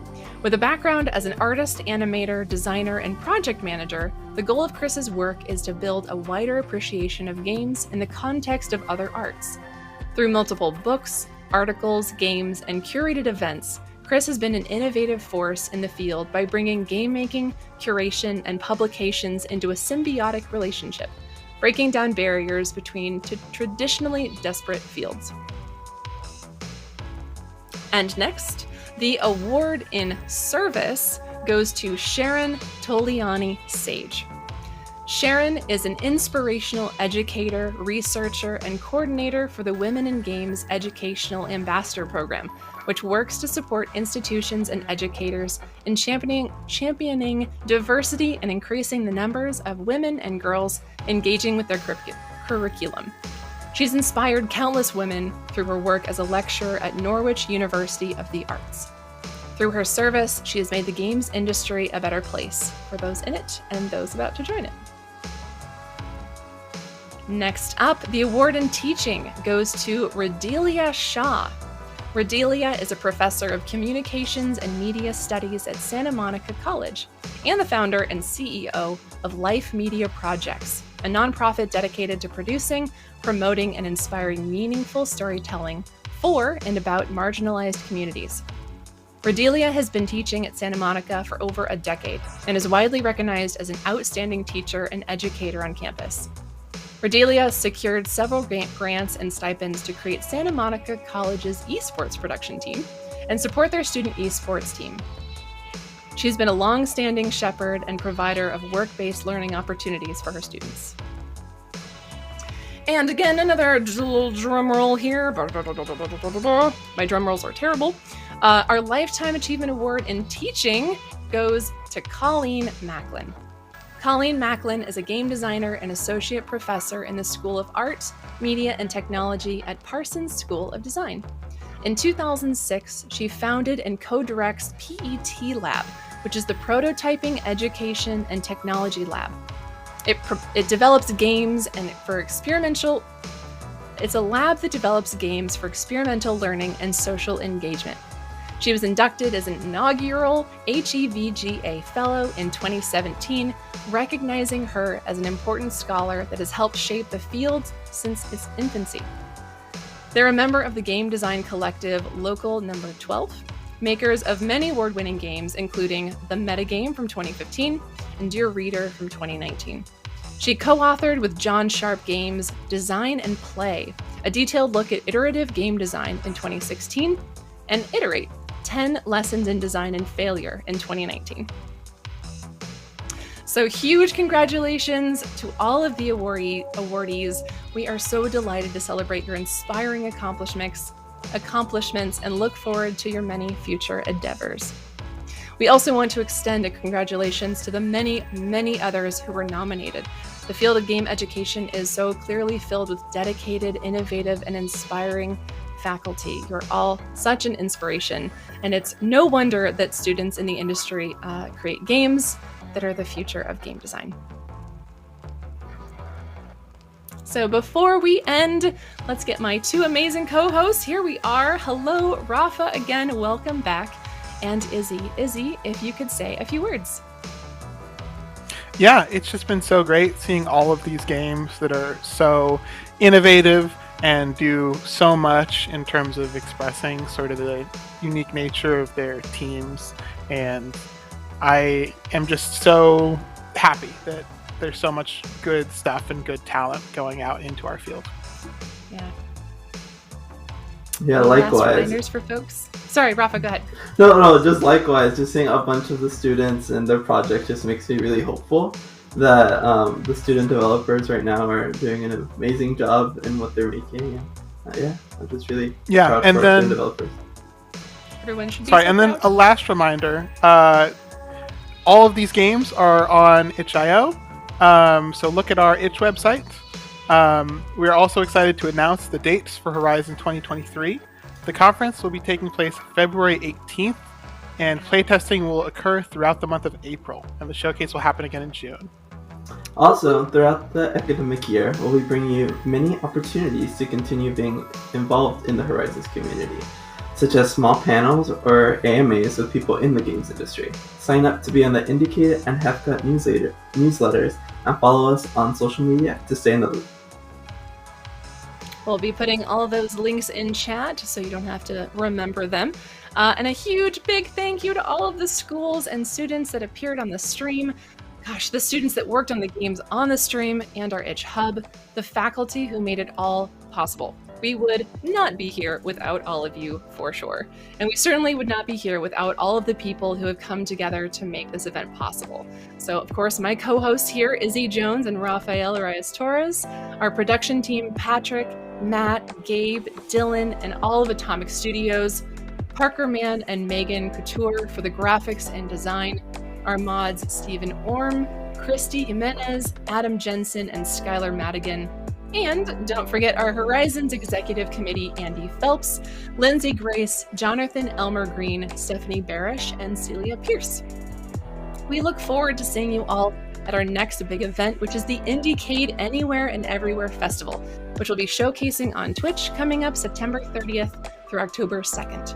With a background as an artist, animator, designer, and project manager, the goal of Chris's work is to build a wider appreciation of games in the context of other arts. Through multiple books, articles, games, and curated events, Chris has been an innovative force in the field by bringing game making, curation, and publications into a symbiotic relationship, breaking down barriers between traditionally disparate fields. And next, the award in service goes to Sharon Toliani-Sage. Sharon is an inspirational educator, researcher, and coordinator for the Women in Games Educational Ambassador Program, which works to support institutions and educators in championing diversity and increasing the numbers of women and girls engaging with their curriculum. She's inspired countless women through her work as a lecturer at Norwich University of the Arts. Through her service, she has made the games industry a better place for those in it and those about to join it. Next up, the award in teaching goes to Radelia Shah. Radelia is a professor of communications and media studies at Santa Monica College and the founder and CEO of Life Media Projects, a nonprofit dedicated to producing, promoting, and inspiring meaningful storytelling for and about marginalized communities. Radelia has been teaching at Santa Monica for over a decade and is widely recognized as an outstanding teacher and educator on campus. Radelia secured several grants and stipends to create Santa Monica College's esports production team and support their student esports team. She's been a long-standing shepherd and provider of work-based learning opportunities for her students. And again, another little drum roll here. My drum rolls are terrible. Our Lifetime Achievement Award in Teaching goes to Colleen Macklin. Colleen Macklin is a game designer and associate professor in the School of Art, Media, and Technology at Parsons School of Design. In 2006, she founded and co-directs PET Lab, which is the Prototyping, Education, and Technology Lab. It develops games and for experimental. It's a lab that develops games for experimental learning and social engagement. She was inducted as an inaugural HEVGA Fellow in 2017, recognizing her as an important scholar that has helped shape the field since its infancy. They're a member of the game design collective Local Number 12, makers of many award-winning games, including The Metagame from 2015 and Dear Reader from 2019. She co-authored with John Sharp Games Design and Play, a detailed look at iterative game design in 2016, and Iterate, 10 Lessons in Design and Failure in 2019. So huge congratulations to all of the awardees. We are so delighted to celebrate your inspiring accomplishments and look forward to your many future endeavors. We also want to extend a congratulations to the many, many others who were nominated. The field of game education is so clearly filled with dedicated, innovative, and inspiring faculty. You're all such an inspiration, and it's no wonder that students in the industry create games that are the future of game design. So before we end, let's get my two amazing co-hosts. Here we are. Hello, Rafa, again, welcome back. And Izzy. Izzy, if you could say a few words. Yeah, it's just been so great seeing all of these games that are so innovative and do so much in terms of expressing sort of the unique nature of their teams. And I am just so happy that there's so much good stuff and good talent going out into our field. Yeah. Yeah, Last likewise. reminders for folks. Sorry, Rafa, go ahead. No, just likewise. Just seeing a bunch of the students and their project just makes me really hopeful that the student developers right now are doing an amazing job in what they're making. And, I'm just really proud and for then our student developers. Everyone should be sorry, so and then proud. a last reminder: all of these games are on itch.io, so look at our itch website. We are also excited to announce the dates for Horizon 2023. The conference will be taking place February 18th, and playtesting will occur throughout the month of April, and the showcase will happen again in June. Also, throughout the academic year, we'll be bringing you many opportunities to continue being involved in the Horizons community, such as small panels or AMAs with people in the games industry. Sign up to be on the IndieCade and HFCUT newsletters and follow us on social media to stay in the loop. We'll be putting all of those links in chat so you don't have to remember them. And a huge big thank you to all of the schools and students that appeared on the stream. Gosh, the students that worked on the games on the stream and our itch hub, the faculty who made it all possible. We would not be here without all of you for sure. And we certainly would not be here without all of the people who have come together to make this event possible. So of course, my co-hosts here, Izzy Jones and Rafael Reyes-Torres, our production team, Patrick, Matt, Gabe, Dylan, and all of Atomic Studios, Parker Mann and Megan Couture for the graphics and design, our mods Stephen Orm, Christy Jimenez, Adam Jensen, and Skylar Madigan. And don't forget our Horizons Executive Committee, Andy Phelps, Lindsay Grace, Jonathan Elmer Green, Stephanie Barish, and Celia Pierce. We look forward to seeing you all at our next big event, which is the IndieCade Anywhere and Everywhere Festival, which will be showcasing on Twitch coming up September 30th through October 2nd.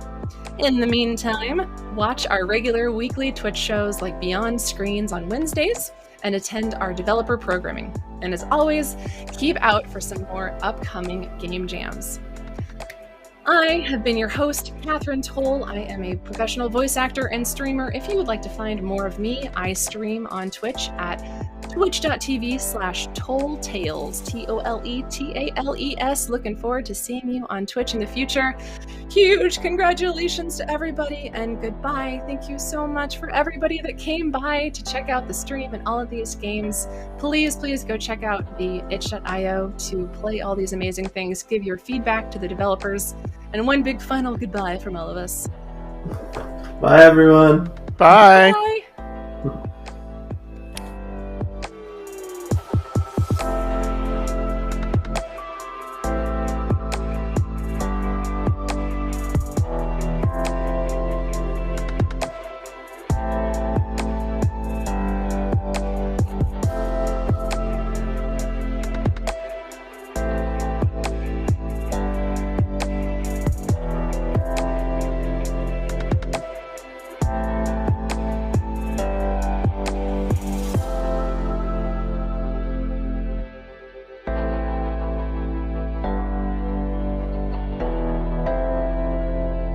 In the meantime, watch our regular weekly Twitch shows like Beyond Screens on Wednesdays and attend our developer programming. And as always, keep out for some more upcoming game jams. I have been your host, Catherine Toll. I am a professional voice actor and streamer. If you would like to find more of me, I stream on Twitch at twitch.tv/TollTales, TOLETALES. Looking forward to seeing you on Twitch in the future. Huge congratulations to everybody and goodbye. Thank you so much for everybody that came by to check out the stream and all of these games. Please go check out the itch.io to play all these amazing things. Give your feedback to the developers. And one big final goodbye from all of us. Bye, everyone. Bye. Bye.